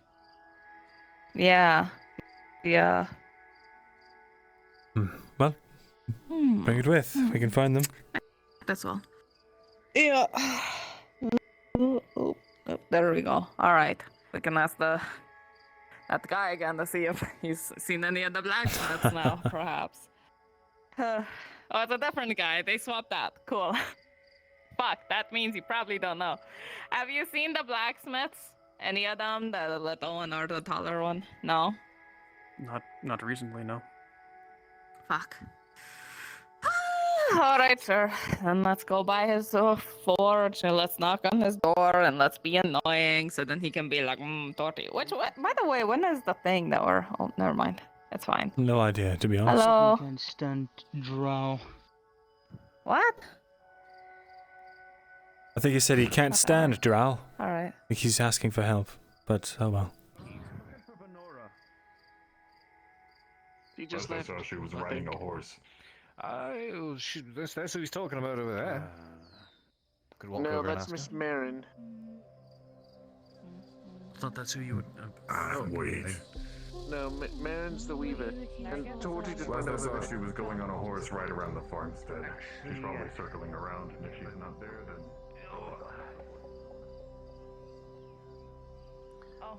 [SPEAKER 2] Yeah.
[SPEAKER 14] Well, bring it with. We can find them.
[SPEAKER 2] That's all. Yeah. Oh, there we go. All right. We can ask that guy again to see if he's seen any of the blacksmiths now, perhaps. Oh, it's a different guy. They swapped out. Cool. Fuck, that means you probably don't know. Have you seen the blacksmiths? Any of them? The little one or the taller one? No?
[SPEAKER 8] Not recently, no.
[SPEAKER 2] Fuck. Alright, sir. Then let's go by his forge and let's knock on his door and let's be annoying so then he can be like, Torty. By the way, when is the thing that we're... Oh, never mind. It's fine.
[SPEAKER 14] No idea, to be honest.
[SPEAKER 2] Hello?
[SPEAKER 16] I can't stand drow.
[SPEAKER 2] What?
[SPEAKER 14] I think he said he can't stand drow.
[SPEAKER 2] Alright.
[SPEAKER 14] I think he's asking for help, but oh well.
[SPEAKER 12] He just
[SPEAKER 5] left. She was riding a horse.
[SPEAKER 18] That's who he's talking about over there. Could walk
[SPEAKER 12] No,
[SPEAKER 18] over and
[SPEAKER 12] that's
[SPEAKER 18] ask
[SPEAKER 12] Miss
[SPEAKER 18] her.
[SPEAKER 12] Marin.
[SPEAKER 8] I thought that's who you would.
[SPEAKER 5] Wait.
[SPEAKER 12] No, Marin's the weaver. And Torty didn't
[SPEAKER 5] Last I
[SPEAKER 12] know
[SPEAKER 5] saw,
[SPEAKER 12] that.
[SPEAKER 5] she was going on a horse right around the farmstead. She's probably circling around, and if she's not there, then...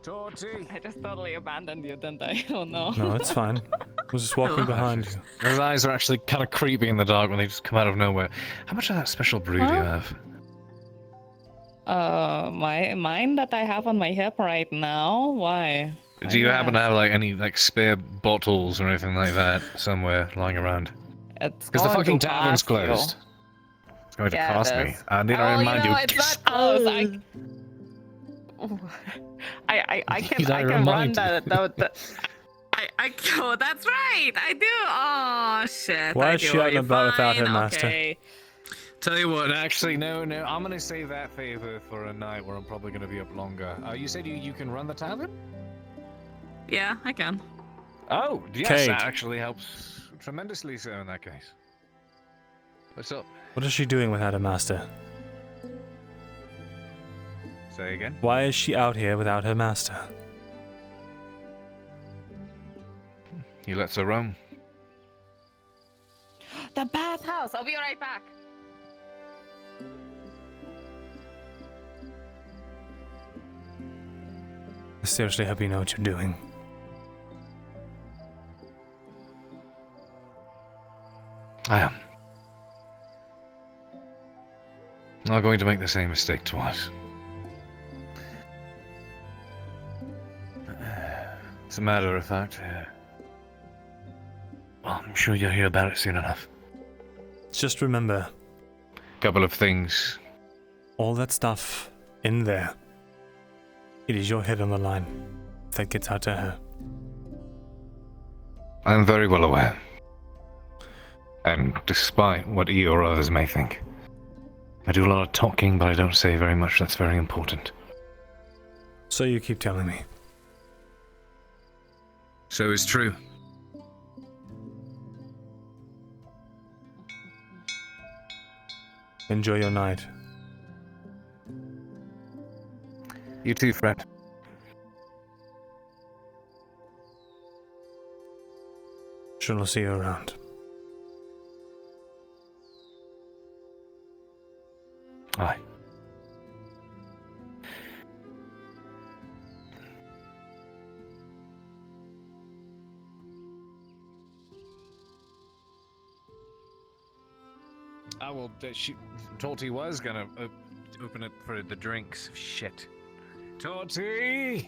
[SPEAKER 20] Torty!
[SPEAKER 2] I just totally abandoned you, didn't I? Oh no.
[SPEAKER 14] No, it's fine. I was just walking behind you.
[SPEAKER 20] Those eyes are actually kind of creepy in the dark when they just come out of nowhere. How much of that special brew do you have?
[SPEAKER 2] Mine that I have on my hip right now. Why?
[SPEAKER 20] Do you happen to have like any like spare bottles or anything like that somewhere lying around?
[SPEAKER 2] It's
[SPEAKER 20] Because the
[SPEAKER 2] going
[SPEAKER 20] fucking
[SPEAKER 2] to
[SPEAKER 20] tavern's
[SPEAKER 2] cost you.
[SPEAKER 20] closed. It's going to
[SPEAKER 2] Yeah, it
[SPEAKER 20] cost me.
[SPEAKER 2] is.
[SPEAKER 20] I need to
[SPEAKER 2] Oh,
[SPEAKER 20] remind you.
[SPEAKER 2] It's not close. I can run that. Oh, that's right. I do. Oh shit.
[SPEAKER 14] Why
[SPEAKER 2] I
[SPEAKER 14] is
[SPEAKER 2] do.
[SPEAKER 14] she out and
[SPEAKER 2] You're
[SPEAKER 14] about without her
[SPEAKER 2] fine,
[SPEAKER 14] master?
[SPEAKER 2] okay.
[SPEAKER 20] Tell you what, actually, no. I'm gonna save that favor for a night where I'm probably gonna be up longer. You said you can run the tavern?
[SPEAKER 2] Yeah, I can.
[SPEAKER 20] Oh, yes,
[SPEAKER 14] Kate.
[SPEAKER 20] that actually helps tremendously so in that case. What's up?
[SPEAKER 14] What is she doing without her master?
[SPEAKER 20] Say again?
[SPEAKER 14] Why is she out here without her master?
[SPEAKER 20] He lets her roam.
[SPEAKER 2] The bathhouse. I'll be right back.
[SPEAKER 14] I seriously hope you know what you're doing.
[SPEAKER 20] I am. Not going to make the same mistake twice. As a matter of fact, well, I'm sure you'll hear about it soon enough.
[SPEAKER 14] Just remember.
[SPEAKER 20] Couple of things.
[SPEAKER 14] All that stuff in there. It is your head on the line. If that gets out to her.
[SPEAKER 20] I am very well aware. And despite what you or others may think, I do a lot of talking, but I don't say very much that's very important.
[SPEAKER 14] So you keep telling me.
[SPEAKER 20] So is true.
[SPEAKER 14] Enjoy your night.
[SPEAKER 20] You too, friend.
[SPEAKER 14] Sure, I'll see you around.
[SPEAKER 20] Aye. Oh, well, Torty was gonna open it for the drinks. Shit. Torty!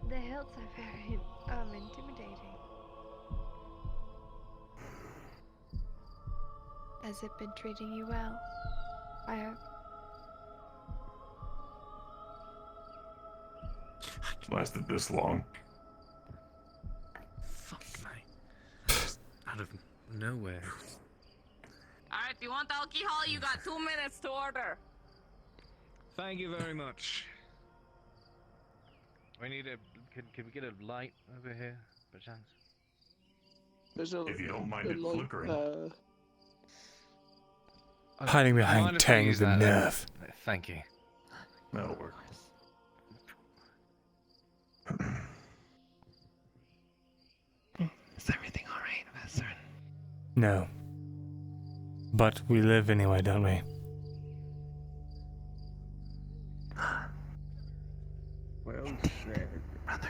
[SPEAKER 21] The hills are very intimidating. Has it been treating you well? I hope.
[SPEAKER 5] Lasted this long.
[SPEAKER 20] Fuck me. Out of nowhere.
[SPEAKER 2] Alright, you want alcohol? You got 2 minutes to order.
[SPEAKER 20] Thank you very much. We need a. Can we get a light over here, perchance?
[SPEAKER 12] There's a,
[SPEAKER 5] if you don't mind it flickering.
[SPEAKER 14] Hiding behind Tang's the nerve.
[SPEAKER 20] Thank you.
[SPEAKER 5] That'll work.
[SPEAKER 6] Is everything alright, Master?
[SPEAKER 14] No. But we live anyway, don't we?
[SPEAKER 16] Well said.
[SPEAKER 6] Brother.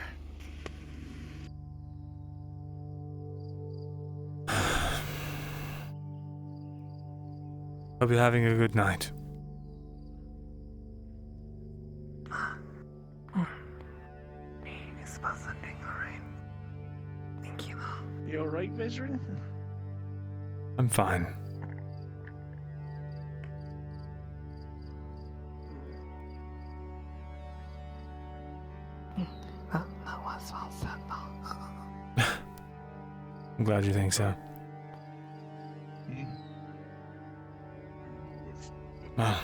[SPEAKER 14] Hope you're having a good night.
[SPEAKER 6] It's about something alright. Thank you.
[SPEAKER 12] You alright, Veteran?
[SPEAKER 14] I'm fine.
[SPEAKER 6] That was well said, though.
[SPEAKER 14] I'm glad you think so. Well,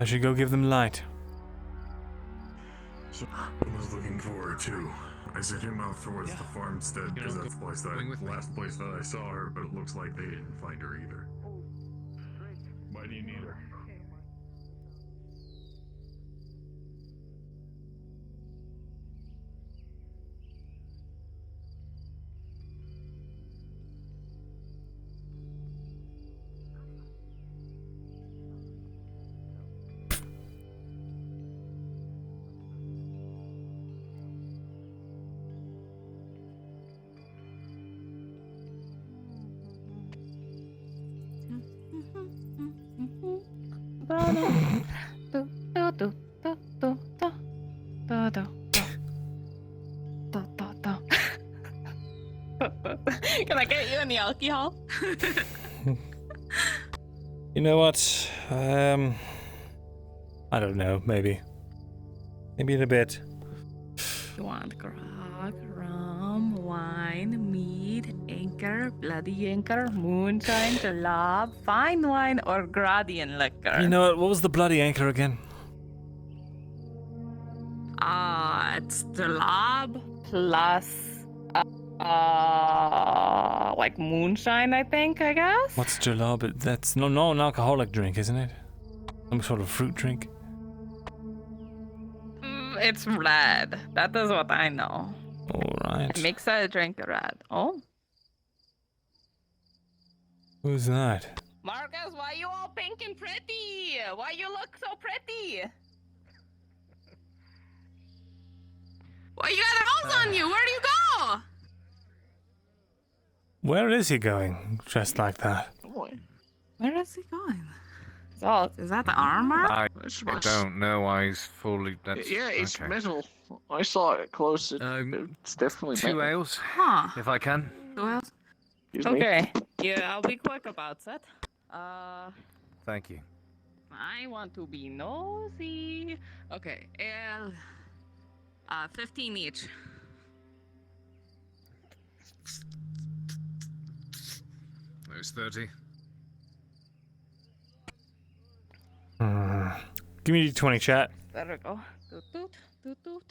[SPEAKER 14] I should go give them light.
[SPEAKER 5] I was looking for her too. I sent him out towards the farmstead because that's the last place that I saw her, but it looks like they didn't find her either. Why do you need her?
[SPEAKER 2] Can I get you any alcohol?
[SPEAKER 14] You know what? I don't know. Maybe in a bit.
[SPEAKER 2] You want grog, rum, wine, mead, anchor, bloody anchor, moonshine, jalab, fine wine, or Gradian liquor?
[SPEAKER 14] You know what? What was the bloody anchor again?
[SPEAKER 2] It's jalab plus like moonshine, I think, I guess.
[SPEAKER 14] What's jalab? That's no an alcoholic drink, isn't it? Some sort of fruit drink.
[SPEAKER 2] It's red. That is what I know.
[SPEAKER 14] All right.
[SPEAKER 2] It makes a drink red. Oh.
[SPEAKER 14] Who's that?
[SPEAKER 2] Marcus, why you all pink and pretty? Why you look so pretty? Why you got a rose on you? Where do you go?
[SPEAKER 14] Where is he going dressed like that?
[SPEAKER 2] Where is he going? Is that the armor?
[SPEAKER 20] I don't know why he's fully.
[SPEAKER 12] Yeah, it's
[SPEAKER 20] okay.
[SPEAKER 12] metal. I saw it close. It's definitely
[SPEAKER 20] Two
[SPEAKER 12] metal.
[SPEAKER 20] ales,
[SPEAKER 2] Huh.
[SPEAKER 20] if I can.
[SPEAKER 2] 2 ales?
[SPEAKER 12] Excuse me?
[SPEAKER 2] Okay. Yeah, I'll be quick about it.
[SPEAKER 20] Thank you.
[SPEAKER 2] I want to be nosy. Okay, ale. 15 each.
[SPEAKER 20] There's 30.
[SPEAKER 14] Give me 20, chat.
[SPEAKER 2] There we go. Toot toot, toot toot.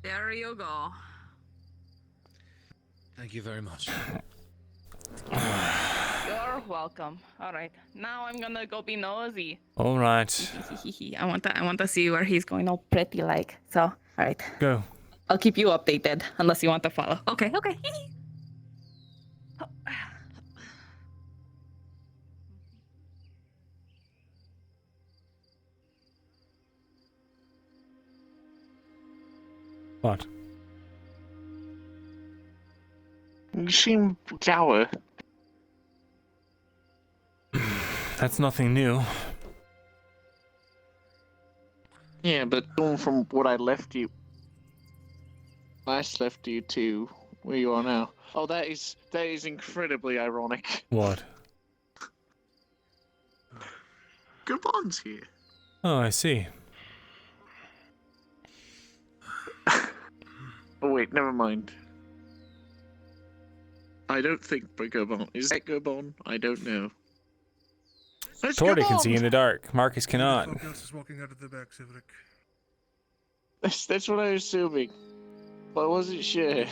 [SPEAKER 2] There you go.
[SPEAKER 20] Thank you very much.
[SPEAKER 2] You're welcome. All right, now I'm gonna go be nosy.
[SPEAKER 14] All right.
[SPEAKER 2] I want to see where he's going all pretty like. So, all right.
[SPEAKER 14] Go.
[SPEAKER 2] I'll keep you updated unless you want to follow. Okay.
[SPEAKER 14] What?
[SPEAKER 12] You seem dour.
[SPEAKER 14] That's nothing new.
[SPEAKER 12] Yeah, but going from what I last left you to where you are now. Oh, that is incredibly ironic.
[SPEAKER 14] What?
[SPEAKER 12] Gabon's here.
[SPEAKER 14] Oh, I see.
[SPEAKER 12] Oh wait, never mind. I don't think Gabon. Is that Gabon? I don't know. Let's
[SPEAKER 14] Tordy
[SPEAKER 12] go
[SPEAKER 14] can
[SPEAKER 12] on.
[SPEAKER 14] see in the dark. Marcus cannot.
[SPEAKER 18] Someone else is walking out of the back, Severik.
[SPEAKER 12] That's what I was assuming. But I wasn't sure.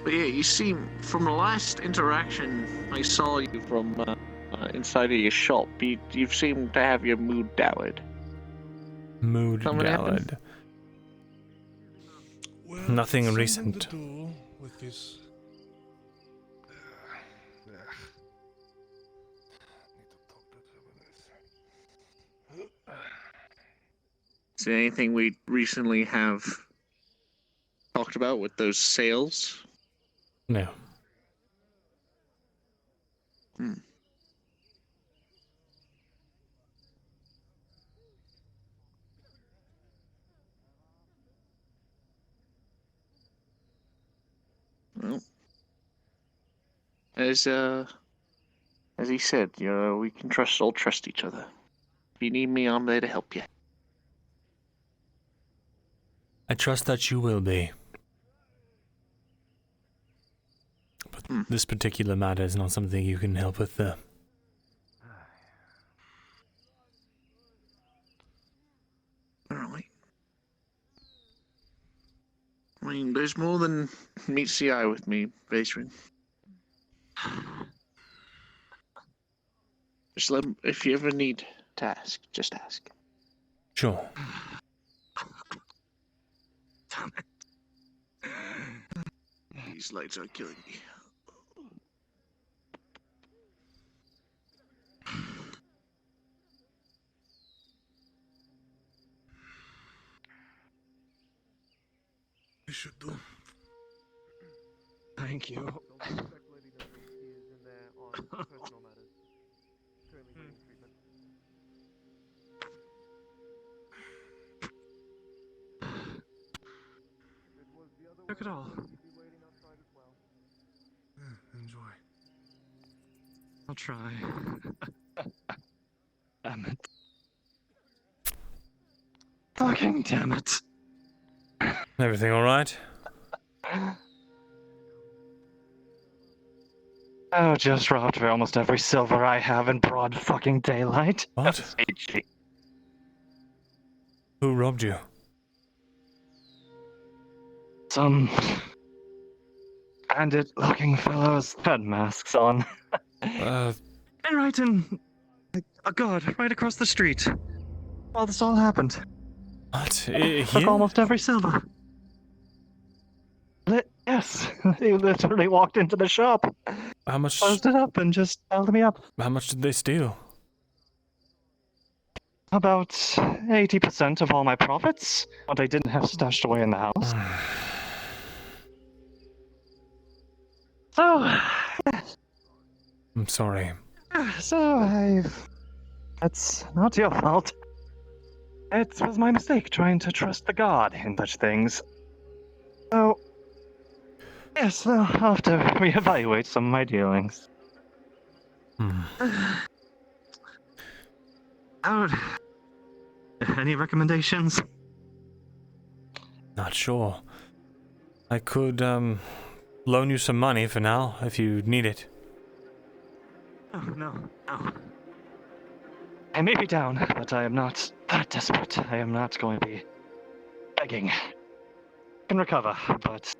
[SPEAKER 12] But yeah, you seem, from the last interaction I saw you from inside of your shop, you seem to have your mood dowered.
[SPEAKER 14] Mood
[SPEAKER 12] Something happened?
[SPEAKER 14] dallied.
[SPEAKER 18] Well,
[SPEAKER 14] Nothing
[SPEAKER 18] someone
[SPEAKER 14] recent.
[SPEAKER 18] at the door with this.
[SPEAKER 12] Is there anything we recently have talked about with those sales?
[SPEAKER 14] No.
[SPEAKER 12] Well, as he said, we can all trust each other. If you need me, I'm there to help you.
[SPEAKER 14] I trust that you will be. this particular matter is not something you can help with.
[SPEAKER 12] Apparently. I mean, there's more than meets the eye with me, Vaserin. Just if you ever need to ask, just ask.
[SPEAKER 14] Sure.
[SPEAKER 12] Damn it. These lights are killing me.
[SPEAKER 18] You should do.
[SPEAKER 12] Thank you. Look at all.
[SPEAKER 18] Enjoy.
[SPEAKER 12] I'll try. Damn it. Fucking damn it.
[SPEAKER 14] Everything alright?
[SPEAKER 4] Oh, just robbed for almost every silver I have in broad fucking daylight.
[SPEAKER 14] What? Who robbed you?
[SPEAKER 4] Some bandit-looking fellows had masks on. And right in a guard right across the street. While this all happened.
[SPEAKER 14] What?
[SPEAKER 4] Took almost every silver. Yes, he literally walked into the shop.
[SPEAKER 14] How much?
[SPEAKER 4] Closed it up and just held me up.
[SPEAKER 14] How much did they steal?
[SPEAKER 4] About 80% of all my profits, what I didn't have stashed away in the house. So,
[SPEAKER 14] I'm sorry.
[SPEAKER 4] That's not your fault. It was my mistake trying to trust the god in such things. So, yes, I'll have to reevaluate some of my dealings. Any recommendations?
[SPEAKER 14] Not sure. I could, loan you some money for now, if you need it.
[SPEAKER 4] Oh, no. I may be down, but I am not that desperate. I am not going to be begging. I can recover, but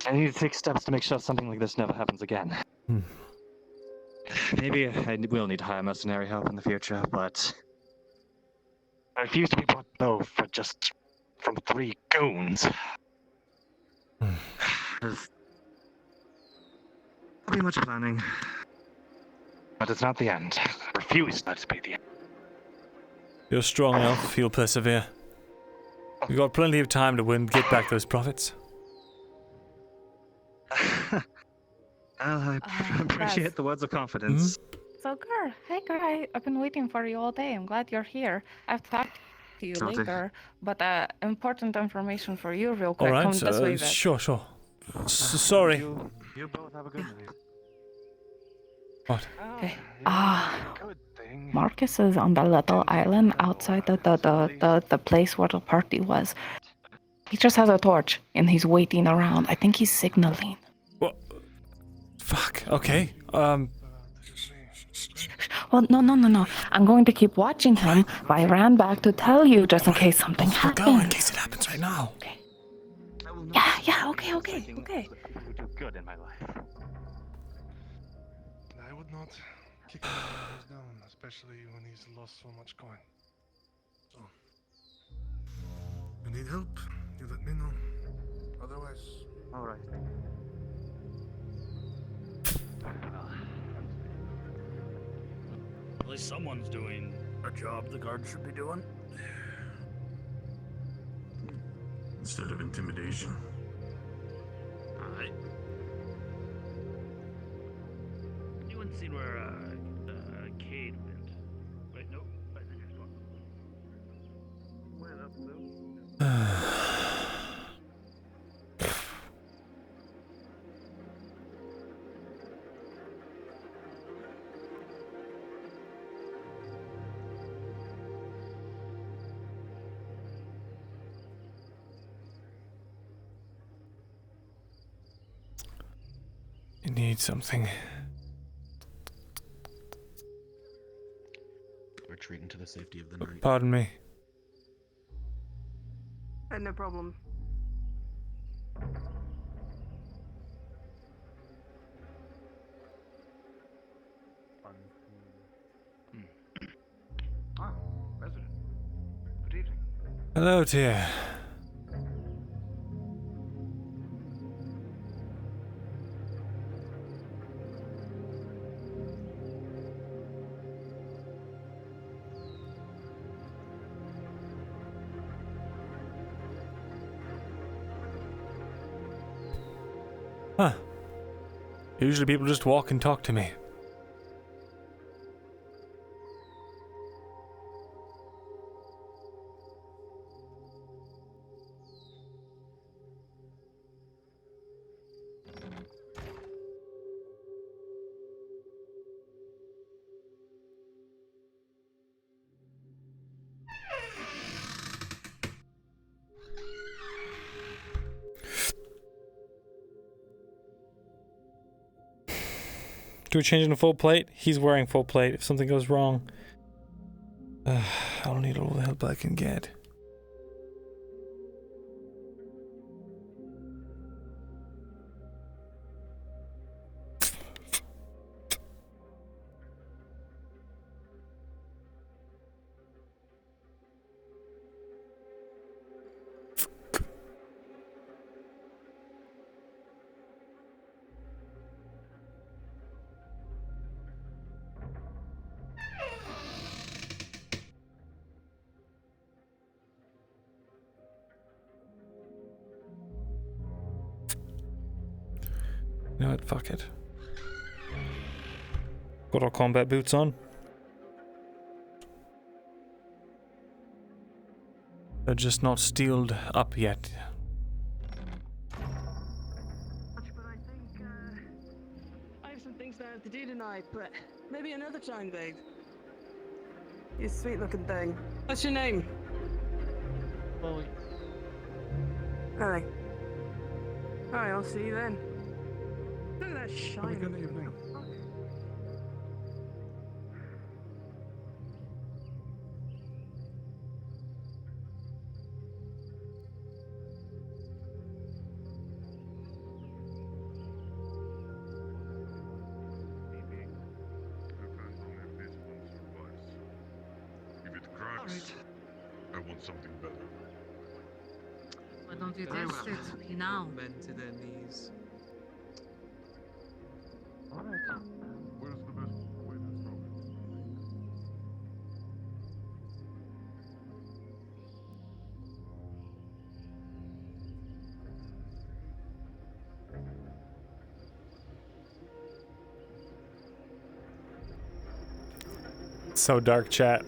[SPEAKER 4] I need to take steps to make sure something like this never happens again. Maybe I will need to hire mercenary help in the future, but I refuse to be brought low from 3 goons. There'll be much planning, but it's not the end. I refuse that to be the end.
[SPEAKER 14] You're strong enough, you'll persevere. We've got plenty of time to get back those profits.
[SPEAKER 4] I appreciate the words of confidence.
[SPEAKER 2] So, girl, hey, girl, I've been waiting for you all day. I'm glad you're here. I've talked to you
[SPEAKER 4] Guilty.
[SPEAKER 2] later, but important information for you, real quick.
[SPEAKER 14] Alright,
[SPEAKER 2] Come this way, Vic.
[SPEAKER 14] sure. Sorry.
[SPEAKER 4] You both have a good night.
[SPEAKER 14] What?
[SPEAKER 2] Okay. Marcus is on the little island outside the place where the party was. He just has a torch and he's waiting around. I think he's signaling.
[SPEAKER 14] What? Fuck. Okay.
[SPEAKER 2] Well, no. I'm going to keep watching him, but I ran back to tell you just in case something happens.
[SPEAKER 14] Go in case it happens right now.
[SPEAKER 2] Okay. Yeah. Okay.
[SPEAKER 4] You do good in my life.
[SPEAKER 18] I would not kick him when he's down, especially when he's lost so much coin. So, you need help, you let me know. Otherwise...
[SPEAKER 4] Alright.
[SPEAKER 8] At least someone's doing a job the guard should be doing.
[SPEAKER 5] Instead of intimidation.
[SPEAKER 8] Alright. Anyone seen where Cade went? Wait, no. I think he's gone. Went up though.
[SPEAKER 1] need something.
[SPEAKER 11] Retreat into the safety of the night.
[SPEAKER 1] Pardon me.
[SPEAKER 15] No problem.
[SPEAKER 22] Ah, resident. Good evening.
[SPEAKER 1] Hello, dear. Huh. Usually people just walk and talk to me. Do we change into full plate? He's wearing full plate. If something goes wrong, I'll need all the help I can get. You know what? Fuck it. Got our combat boots on. They're just not steeled up yet.
[SPEAKER 15] I have some things that I have to do tonight, but maybe another time, babe. You sweet looking thing. What's your name?
[SPEAKER 3] Chloe.
[SPEAKER 15] Alright. Alright, I'll see you then. Look at that shine.
[SPEAKER 11] Have a good evening.
[SPEAKER 23] If it cracks, I want something better.
[SPEAKER 24] Why don't you
[SPEAKER 11] Very
[SPEAKER 24] test
[SPEAKER 11] well.
[SPEAKER 24] it now?
[SPEAKER 11] Men to their knees.
[SPEAKER 23] Alright. Where's the best way to stop it?
[SPEAKER 1] So dark, chat.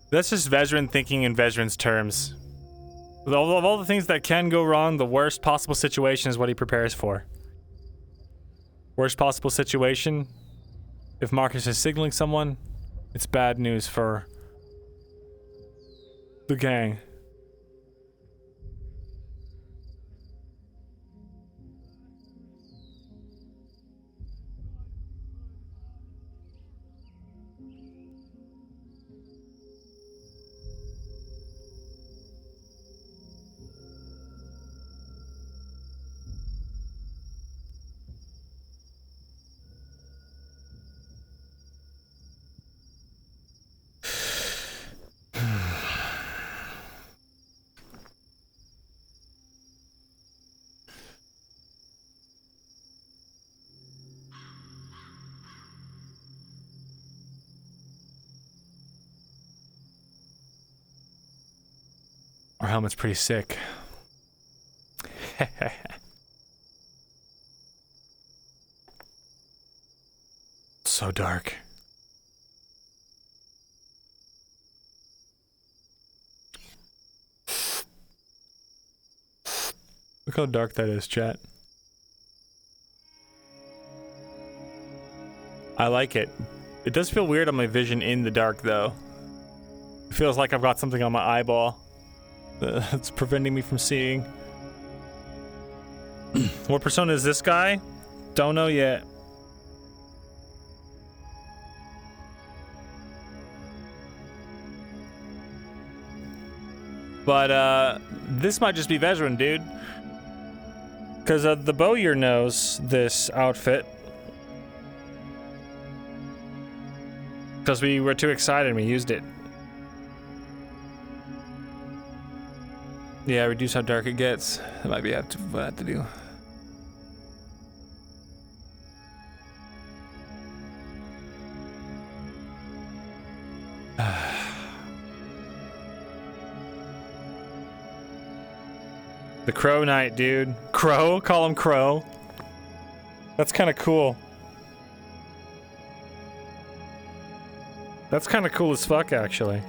[SPEAKER 1] That's just Vezran thinking in Vezran's terms. Of all the things that can go wrong, the worst possible situation is what he prepares for. Worst possible situation, if Marcus is signaling someone, it's bad news for the gang. Our helmet's pretty sick. So dark. Look how dark that is, chat. I like it. It does feel weird on my vision in the dark, though. It feels like I've got something on my eyeball that's preventing me from seeing. What persona is this guy? Don't know yet. But this might just be veteran, dude. Because the bowyer knows this outfit. Because we were too excited and we used it. Yeah, reduce how dark it gets. That might be what I have to do. The Crow Knight, dude. Crow? Call him Crow. That's kind of cool. That's kind of cool as fuck, actually.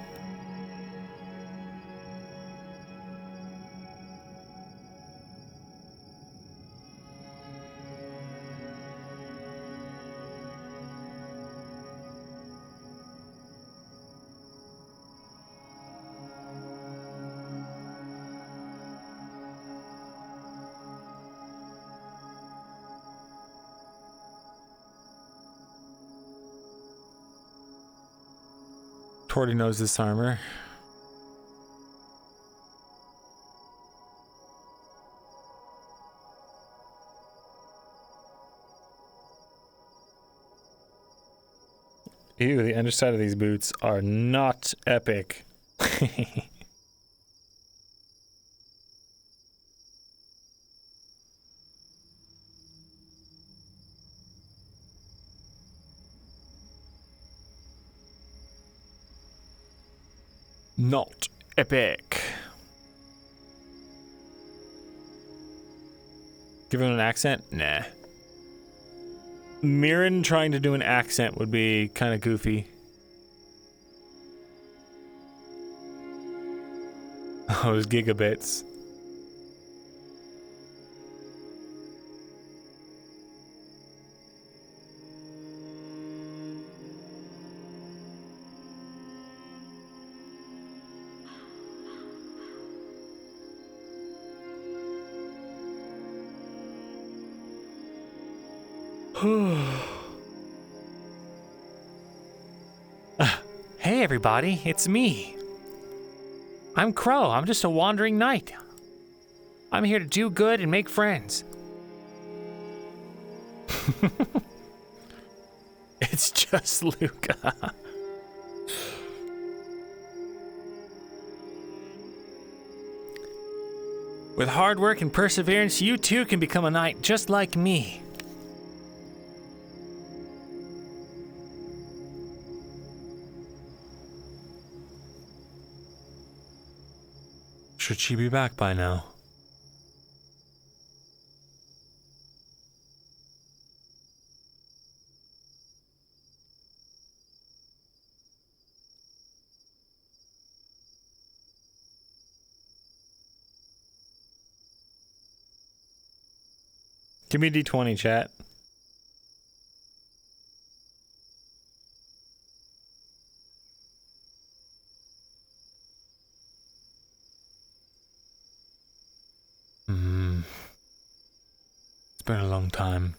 [SPEAKER 1] Torty knows this armor. Ew, the underside of these boots are not epic. Not epic. Give him an accent? Nah. Mirren trying to do an accent would be kind of goofy. Those gigabits. Hey everybody, it's me. I'm Crow. I'm just a wandering knight. I'm here to do good and make friends. It's just Luca. With hard work and perseverance, you too can become a knight just like me. Should she be back by now? Give me D20, chat. It's been a long time.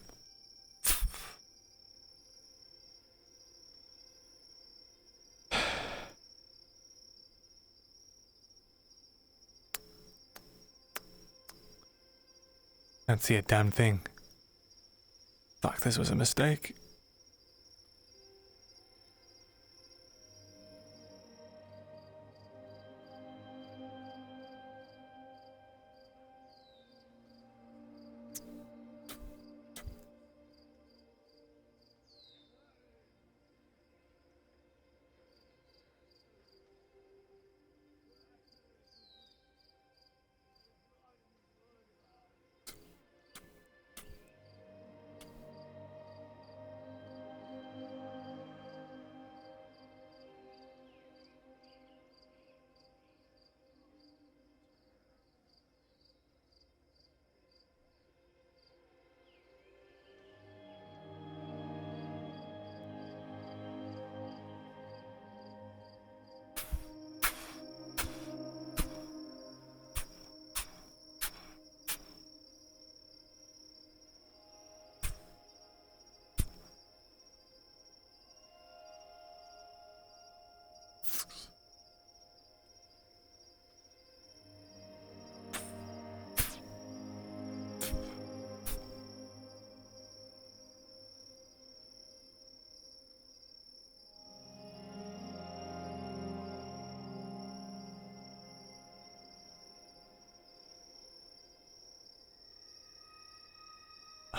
[SPEAKER 1] Can't see a damn thing. Fuck, this was a mistake.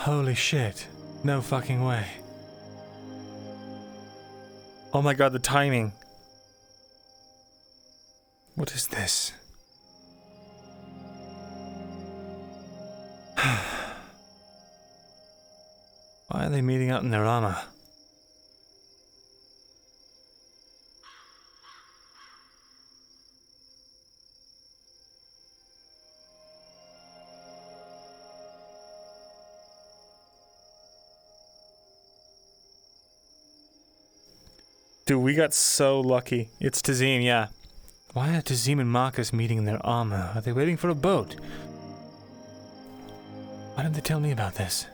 [SPEAKER 14] Holy shit. No fucking way. Oh my god, the timing. What is this? Why are they meeting out in their armor? Dude, we got so lucky. It's Tazim, yeah. Why are Tazim and Marcus meeting in their armor? Are they waiting for a boat? Why didn't they tell me about this?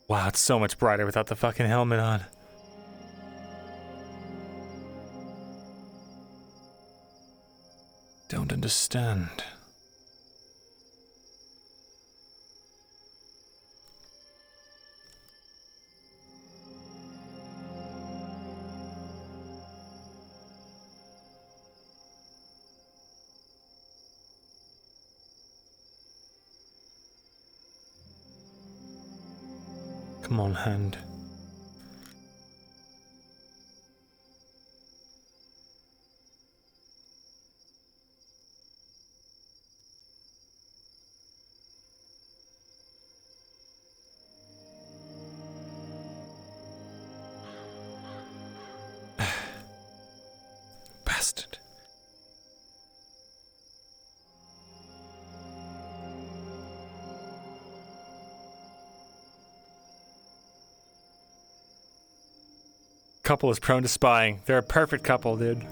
[SPEAKER 14] Wow, it's so much brighter without the fucking helmet on. Don't understand. Come on, hand. Bastard. Couple is prone to spying. They're a perfect couple, dude.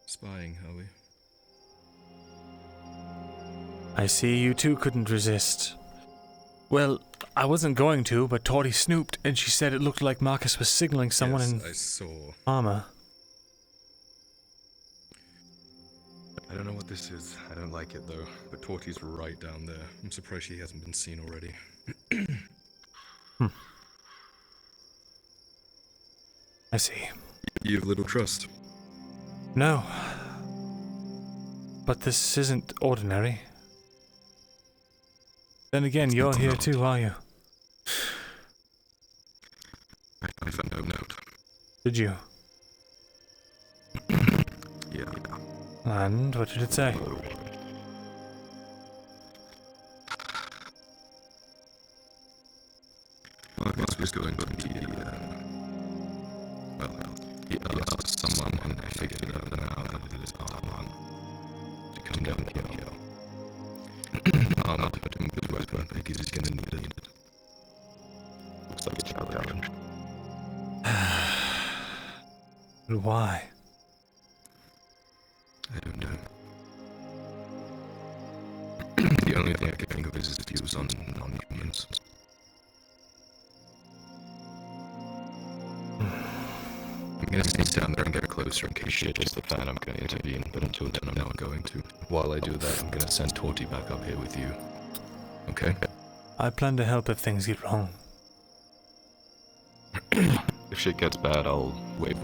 [SPEAKER 9] Spying, are we?
[SPEAKER 14] I see you two couldn't resist. Well, I wasn't going to, but Tori snooped, and she said it looked like Marcus was signaling someone
[SPEAKER 9] Yes,
[SPEAKER 14] in
[SPEAKER 9] I saw.
[SPEAKER 14] armor.
[SPEAKER 9] I don't know what this is. I don't like it though. But Torty's right down there. I'm surprised she hasn't been seen already.
[SPEAKER 14] I see.
[SPEAKER 9] You have little trust.
[SPEAKER 14] No. But this isn't ordinary. Then again, you're here too, are you?
[SPEAKER 9] I found a note.
[SPEAKER 14] Did you?
[SPEAKER 9] Yeah.
[SPEAKER 14] And what did it say?
[SPEAKER 9] Marcus was going to be, well, he asked someone, and I figured it out now that it is Armand, to come down here. Armand put him with his weapon because he's gonna need it. Looks like a challenge.
[SPEAKER 14] But why?
[SPEAKER 9] I don't know. The only thing I can think of is his views on non-humans. I'm gonna stay down there and get closer in case shit hits the fan. I'm gonna intervene, but until then I'm not going to. While I do that, I'm gonna send Torty back up here with you. Okay?
[SPEAKER 14] I plan to help if things get wrong.
[SPEAKER 9] If shit gets bad, I'll wave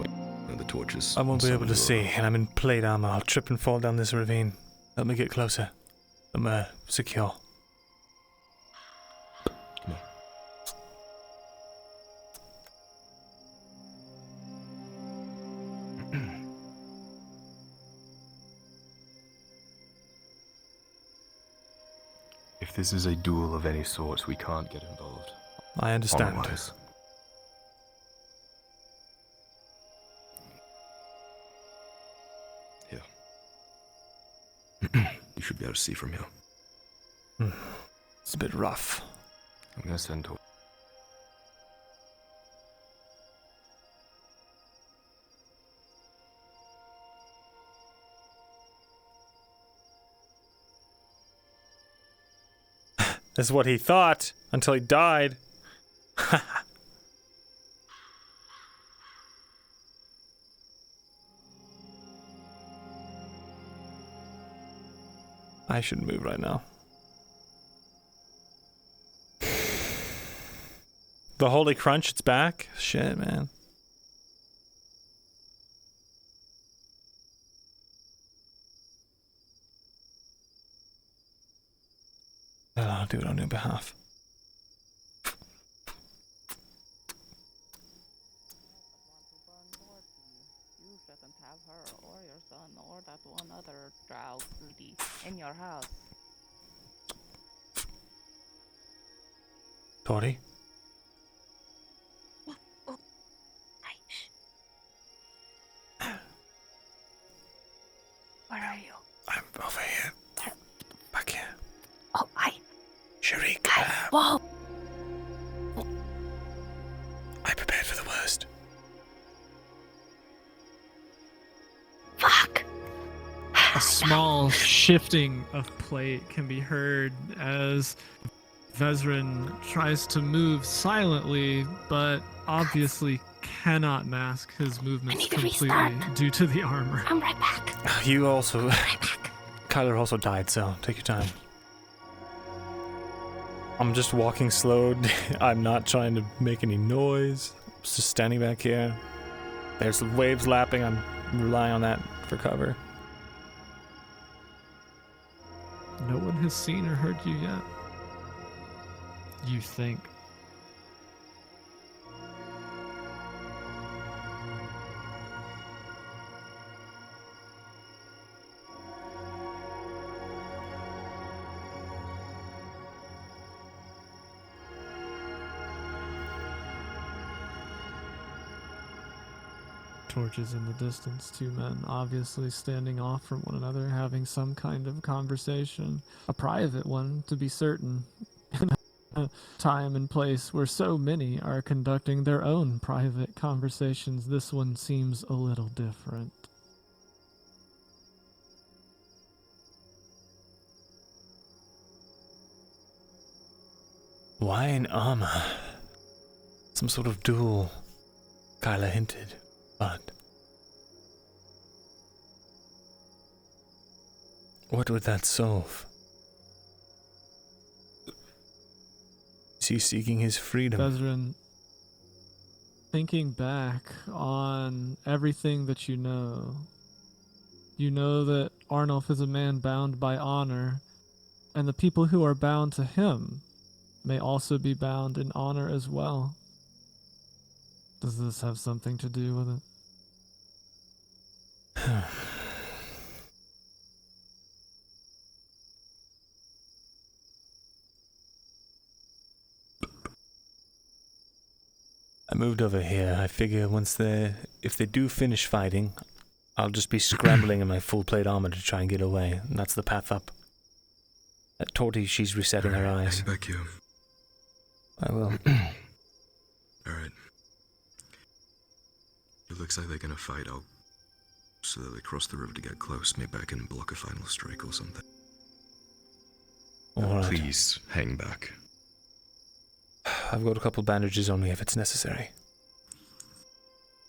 [SPEAKER 9] the torches.
[SPEAKER 14] I won't be able to see, and I'm in plate armor. I'll trip and fall down this ravine. Let me get closer. I'm secure.
[SPEAKER 9] Come on. If this is a duel of any sort, we can't get involved.
[SPEAKER 14] I understand.
[SPEAKER 9] Otherwise. You should be able to see from here.
[SPEAKER 14] It's a bit rough.
[SPEAKER 9] I'm gonna send Torty.
[SPEAKER 14] That's what he thought until he died. I shouldn't move right now. The Holy Crunch, it's back? Shit, man. I'll do it on your behalf.
[SPEAKER 2] You shouldn't have her or your son or that one other drow booty in your house.
[SPEAKER 14] Tori?
[SPEAKER 21] Where are you?
[SPEAKER 14] I'm over here. Back here.
[SPEAKER 21] Oh, hi.
[SPEAKER 14] Sharik.
[SPEAKER 21] Whoa!
[SPEAKER 14] I prepared for the worst.
[SPEAKER 21] Fuck!
[SPEAKER 10] A small shifting of plate can be heard as Vezrin tries to move silently, but obviously cannot mask his movements completely due to the armor.
[SPEAKER 21] I'm right back.
[SPEAKER 14] You also... Kyler also died, so take your time. I'm just walking slow. I'm not trying to make any noise. I'm just standing back here. There's waves lapping. I'm relying on that for cover.
[SPEAKER 10] No one has seen or heard you yet. You think. Torches in the distance, two men obviously standing off from one another, having some kind of conversation. A private one, to be certain, in a time and place where so many are conducting their own private conversations. This one seems a little different.
[SPEAKER 14] Why in armor? Some sort of duel, Kyla hinted, but... what would that solve? Is he seeking his freedom?
[SPEAKER 10] Vezrin, thinking back on everything that you know that Arnulf is a man bound by honor, and the people who are bound to him may also be bound in honor as well. Does this have something to do with it?
[SPEAKER 14] I moved over here. I figure if they do finish fighting, I'll just be scrambling in my full plate armor to try and get away. And that's the path up. At Torty, she's resetting her eyes.
[SPEAKER 9] Hang back here.
[SPEAKER 14] I will.
[SPEAKER 9] Alright. It looks like they're gonna fight out. So that they cross the river to get close. Maybe I can block a final strike or something.
[SPEAKER 14] All right.
[SPEAKER 9] Please hang back.
[SPEAKER 14] I've got a couple bandages on me if it's necessary.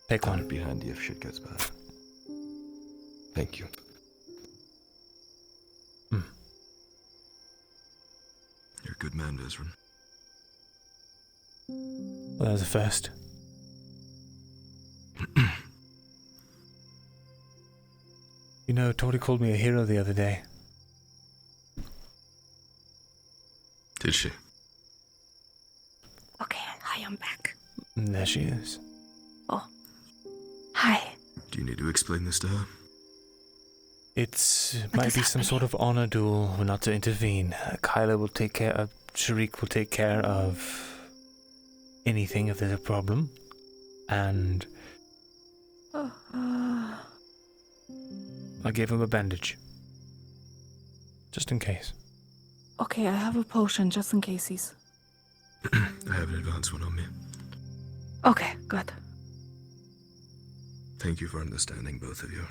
[SPEAKER 14] Take one.
[SPEAKER 9] That'd be handy if shit gets bad. Thank you. You're a good man, Vezrin.
[SPEAKER 14] Well, that was a first. You know, Tori called me a hero the other day.
[SPEAKER 9] Did she?
[SPEAKER 21] Okay, hi, I'm back.
[SPEAKER 14] And there she is.
[SPEAKER 21] Oh. Hi.
[SPEAKER 9] Do you need to explain this to her?
[SPEAKER 14] Might be some sort of honor duel. We're not to intervene. Kyla will take care of... Sharik will take care of anything if there's a problem. And... I gave him a bandage. Just in case.
[SPEAKER 21] Okay, I have a potion just in case he's...
[SPEAKER 9] I have an advanced one on me.
[SPEAKER 21] Okay, good.
[SPEAKER 9] Thank you for understanding, both of you.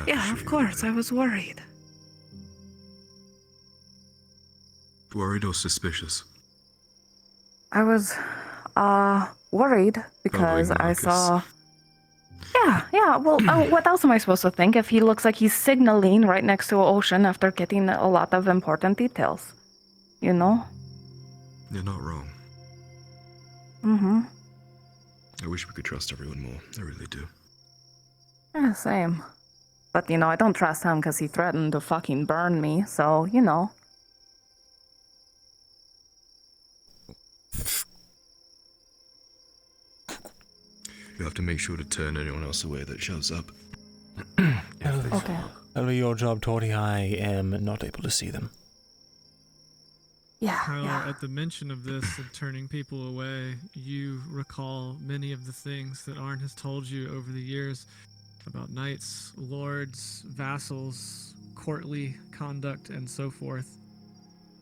[SPEAKER 21] Yeah, of course, I was worried.
[SPEAKER 9] Worried or suspicious?
[SPEAKER 21] I was, worried because I saw... Yeah, well, what else am I supposed to think if he looks like he's signaling right next to an ocean after getting a lot of important details? You know?
[SPEAKER 9] You're not wrong.
[SPEAKER 21] Mm-hmm.
[SPEAKER 9] I wish we could trust everyone more. I really do.
[SPEAKER 21] Yeah, same. But, I don't trust him because he threatened to fucking burn me, so,
[SPEAKER 9] You have to make sure to turn anyone else away that shows up.
[SPEAKER 21] Okay.
[SPEAKER 14] That'll be your job, Torty. I am not able to see them.
[SPEAKER 21] Yeah,
[SPEAKER 10] Tyler, at the mention of this and turning people away, you recall many of the things that Arn has told you over the years about knights, lords, vassals, courtly conduct, and so forth.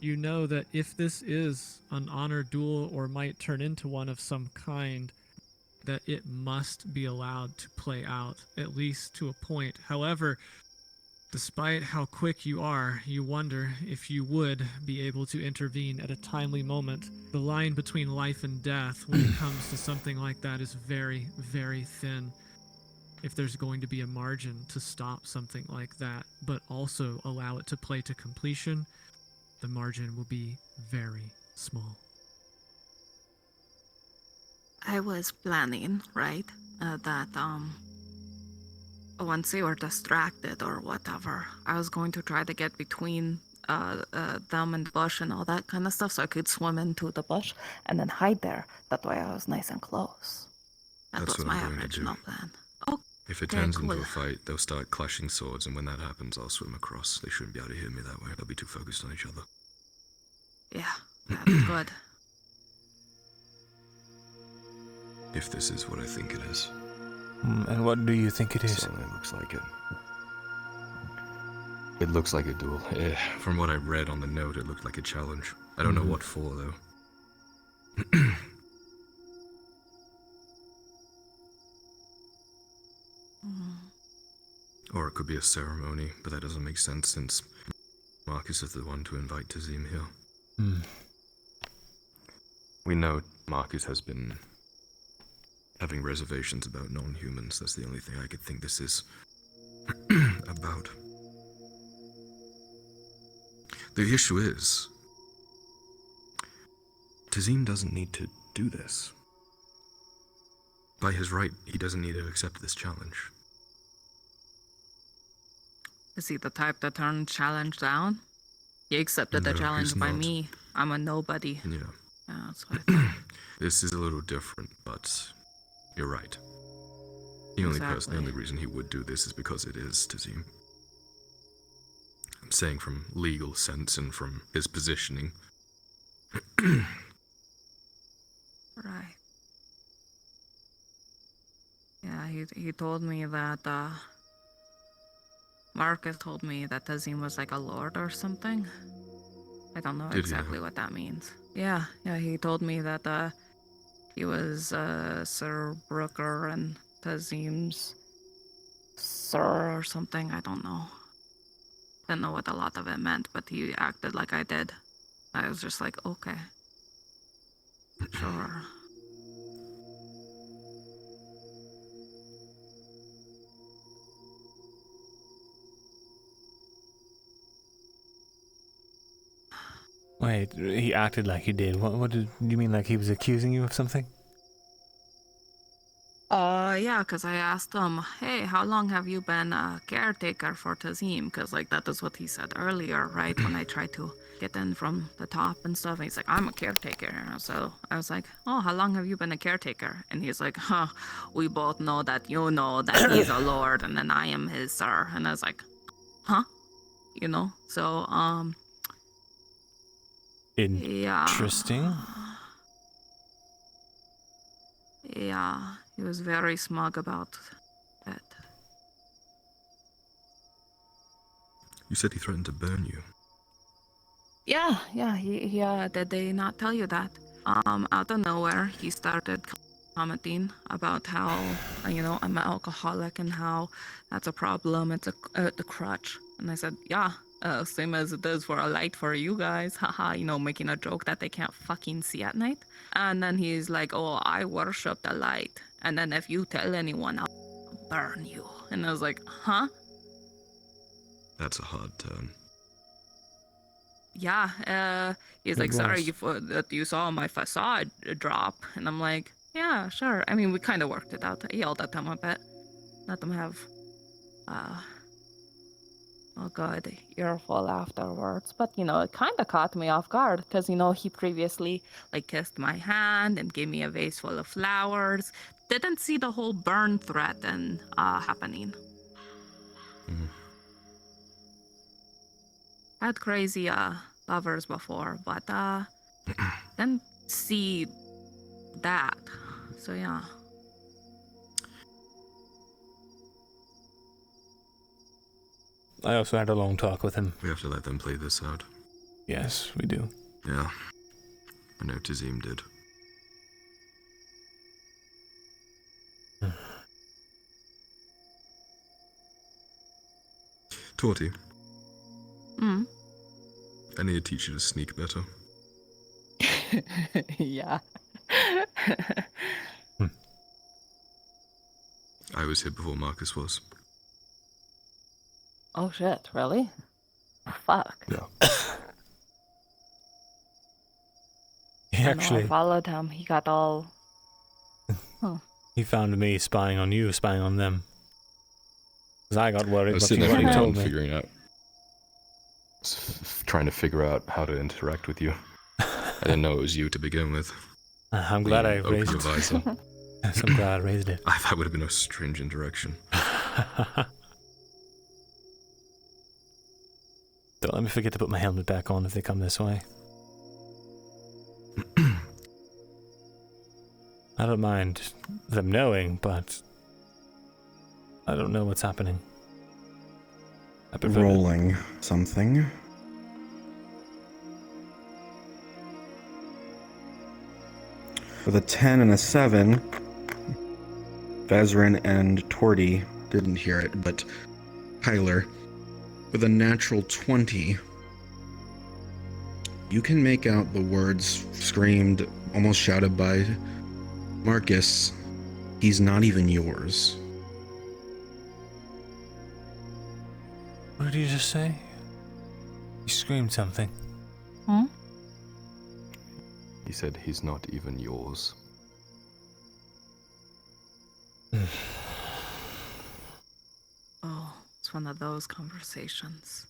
[SPEAKER 10] You know that if this is an honor duel or might turn into one of some kind, that it must be allowed to play out, at least to a point. However, despite how quick you are, you wonder if you would be able to intervene at a timely moment. The line between life and death when it comes to something like that is very, very thin. If there's going to be a margin to stop something like that, but also allow it to play to completion, the margin will be very small.
[SPEAKER 21] I was planning, right, that once they were distracted or whatever, I was going to try to get between them and the bush and all that kind of stuff, so I could swim into the bush and then hide there. That way I was nice and close. That
[SPEAKER 9] That's
[SPEAKER 21] was
[SPEAKER 9] what
[SPEAKER 21] my
[SPEAKER 9] I'm going to do.
[SPEAKER 21] original plan. Oh,
[SPEAKER 9] If it turns into a fight, they'll start clashing swords, and when that happens, I'll swim across. They shouldn't be able to hear me that way. They'll be too focused on each other.
[SPEAKER 21] yeah, that's good.
[SPEAKER 9] If this is what I think it is.
[SPEAKER 14] And what do you think it is?
[SPEAKER 9] Certainly looks like it. It looks like a duel. From what I read on the note, it looked like a challenge. I don't know what for, though. Or it could be a ceremony, but that doesn't make sense since Marcus is the one to invite Tazim here. We know Marcus has been having reservations about non-humans. That's the only thing I could think this is about. The issue is, Tazim doesn't need to do this. By his right, he doesn't need to accept this challenge.
[SPEAKER 21] Is he the type to turn challenge down? He accepted the
[SPEAKER 9] No,
[SPEAKER 21] challenge
[SPEAKER 9] he's
[SPEAKER 21] by
[SPEAKER 9] not.
[SPEAKER 21] me. I'm a nobody.
[SPEAKER 9] Yeah.
[SPEAKER 21] Yeah, that's what I thought.
[SPEAKER 9] This is a little different, but you're right. The only reason he would do this is because it is Tazim. I'm saying from legal sense and from his positioning.
[SPEAKER 21] Right. Yeah, he told me that, Marcus told me that Tazim was like a lord or something. I don't know
[SPEAKER 9] Did he
[SPEAKER 21] exactly what that means. Yeah, he told me that, he was, Sir Brooker and Tazim's sir or something, I don't know. Didn't know what a lot of it meant, but he acted like I did. I was just like, okay. Sure.
[SPEAKER 14] Wait, he acted like he did. What did you mean, like he was accusing you of something?
[SPEAKER 21] Yeah, because I asked him, hey, how long have you been a caretaker for Tazim? Because, like, that is what he said earlier, right? When I tried to get in from the top and stuff. And he's like, I'm a caretaker. So I was like, oh, how long have you been a caretaker? And he's like, we both know that you know that he's a lord and then I am his sir. And I was like, huh? You know? So,
[SPEAKER 14] Interesting.
[SPEAKER 21] Yeah, he was very smug about it.
[SPEAKER 9] You said he threatened to burn you.
[SPEAKER 21] Yeah, he did they not tell you that? Out of nowhere, he started commenting about how, I'm an alcoholic and how that's a problem, it's the crutch. And I said, yeah, same as it is for a light for you guys, haha, making a joke that they can't fucking see at night. And then he's like, oh, I worship the light. And then if you tell anyone, I'll burn you. And I was like, huh?
[SPEAKER 9] That's a hard turn.
[SPEAKER 21] Yeah, he's like, sorry that you saw my facade drop. And I'm like, yeah, sure. I mean, we kind of worked it out. I yelled at him a bit. Let them have, Oh, good. Earful afterwards. But, it kind of caught me off guard because, he previously, kissed my hand and gave me a vase full of flowers. Didn't see the whole burn threat happening. Had crazy lovers before, but didn't see that. So, yeah.
[SPEAKER 14] I also had a long talk with him.
[SPEAKER 9] We have to let them play this out.
[SPEAKER 14] Yes, we do.
[SPEAKER 9] Yeah. I know Tazim did. Torty. I need to teach you to sneak better.
[SPEAKER 21] Yeah.
[SPEAKER 9] I was here before Marcus was.
[SPEAKER 21] Oh, shit. Really? Fuck.
[SPEAKER 9] Yeah.
[SPEAKER 21] I followed him. He got all...
[SPEAKER 14] He found me spying on you, spying on them. Because I got worried.
[SPEAKER 9] I was
[SPEAKER 14] But
[SPEAKER 9] sitting
[SPEAKER 14] you
[SPEAKER 9] there
[SPEAKER 14] already told me.
[SPEAKER 9] figuring out, trying to figure out how to interact with you. I didn't know it was you to begin with.
[SPEAKER 14] I'm glad I raised it. Yes, I'm glad I raised it.
[SPEAKER 9] That would have been a strange interaction.
[SPEAKER 14] Don't let me forget to put my helmet back on if they come this way. I don't mind them knowing, but I don't know what's happening.
[SPEAKER 7] Rolling something. With a 10 and a 7, Vezrin and Torty didn't hear it, but Tyler, with a natural 20, you can make out the words screamed, almost shouted by Marcus, "He's not even yours."
[SPEAKER 14] What did you just say? You screamed something.
[SPEAKER 21] Hmm?
[SPEAKER 9] He said he's not even yours.
[SPEAKER 21] Oh, it's one of those conversations.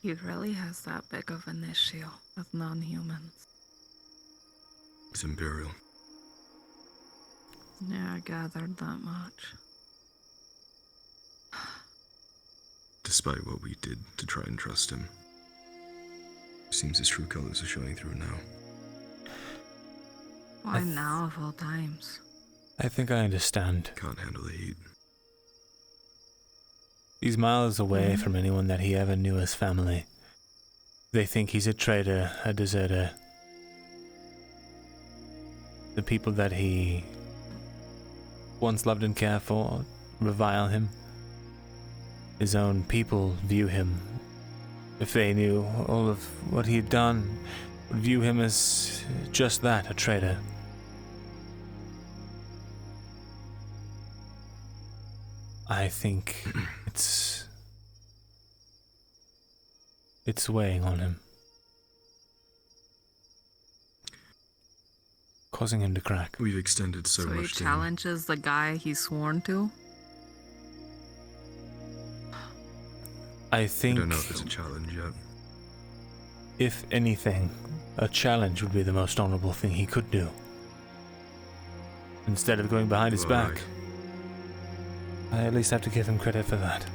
[SPEAKER 21] He really has that big of an issue with non-humans.
[SPEAKER 9] He's Imperial.
[SPEAKER 21] Yeah, I gathered that much.
[SPEAKER 9] Despite what we did to try and trust him, seems his true colors are showing through now.
[SPEAKER 21] Why now of all times?
[SPEAKER 14] I think I understand.
[SPEAKER 9] Can't handle the heat.
[SPEAKER 14] He's miles away from anyone that he ever knew as family. They think he's a traitor, a deserter. The people that he once loved and cared for revile him. His own people view him, if they knew all of what he had done, would view him as just that, a traitor. I think it's weighing on him. Causing him to crack.
[SPEAKER 9] We've extended so
[SPEAKER 21] So he
[SPEAKER 9] much to him.
[SPEAKER 21] challenges the guy he's sworn to?
[SPEAKER 14] I think...
[SPEAKER 9] I don't know if it's a challenge yet.
[SPEAKER 14] If anything, a challenge would be the most honorable thing he could do. Instead of going behind his back. I at least have to give him credit for that.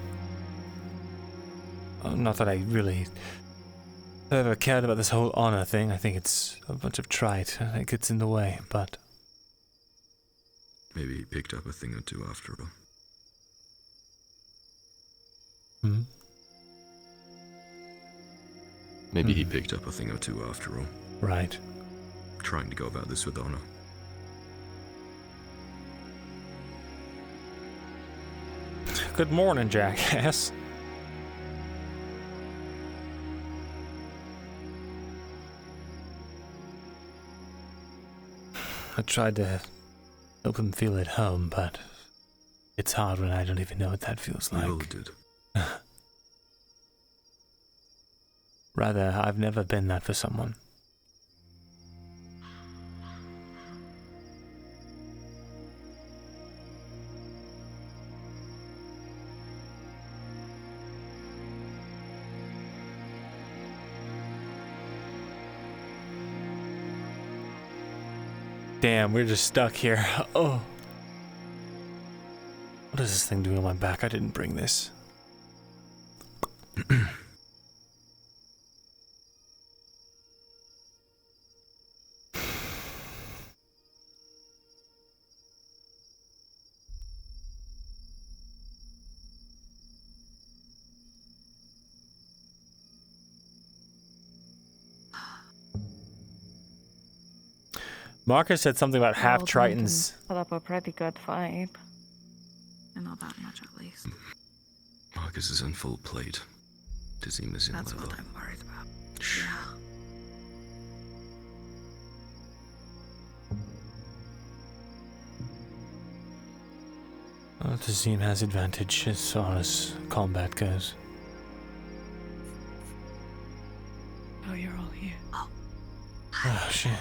[SPEAKER 14] Not that I really ever cared about this whole honor thing. I think it's a bunch of trite. I think it's in the way, but...
[SPEAKER 9] Maybe he picked up a thing or two after all.
[SPEAKER 14] Hmm?
[SPEAKER 9] Maybe he picked up a thing or two after all.
[SPEAKER 14] Right.
[SPEAKER 9] Trying to go about this with honor.
[SPEAKER 1] Good morning, jackass. I tried to help him feel at home, but it's hard when I don't even know what that feels like.
[SPEAKER 9] We all did.
[SPEAKER 1] Rather, I've never been that for someone. Damn, we're just stuck here. Oh. What is this thing doing on my back? I didn't bring this. Marcus said something about half Tritons.
[SPEAKER 21] Put up a pretty good fight. I know that much at least.
[SPEAKER 9] Marcus is in full plate. Tazim is in
[SPEAKER 21] That's
[SPEAKER 9] leather.
[SPEAKER 21] what I'm worried about.
[SPEAKER 9] Shh.
[SPEAKER 1] Well, Tazim has advantage as far as combat goes.
[SPEAKER 15] Oh, you're all here.
[SPEAKER 1] Oh, shit.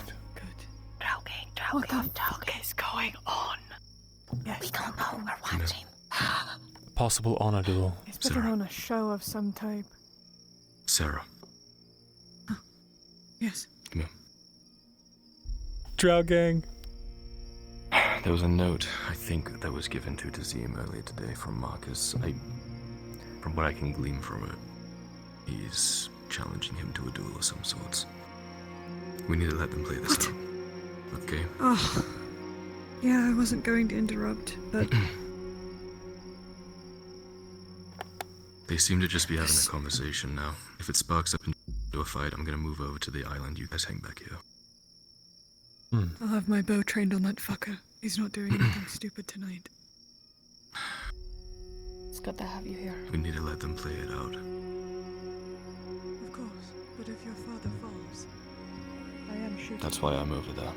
[SPEAKER 15] What the fuck is going on? Yes.
[SPEAKER 21] We don't know. We're watching.
[SPEAKER 1] Possible honor duel.
[SPEAKER 15] He's putting on a show of some type.
[SPEAKER 9] Sarah.
[SPEAKER 15] Yes.
[SPEAKER 9] Come here.
[SPEAKER 1] Drow gang.
[SPEAKER 9] There was a note, I think, that was given to Tazim earlier today from Marcus. From what I can glean from it, he's challenging him to a duel of some sorts. We need to let them play this out. Okay?
[SPEAKER 13] Oh. Yeah, I wasn't going to interrupt, but...
[SPEAKER 9] They seem to just be having a conversation now. If it sparks up into a fight, I'm gonna move over to the island. You guys hang back here.
[SPEAKER 13] I'll have my bow trained on that fucker. He's not doing anything stupid tonight.
[SPEAKER 21] It's good to have you here.
[SPEAKER 9] We need to let them play it out.
[SPEAKER 13] Of course, but if your father falls, I am shooting.
[SPEAKER 9] That's why I'm over there.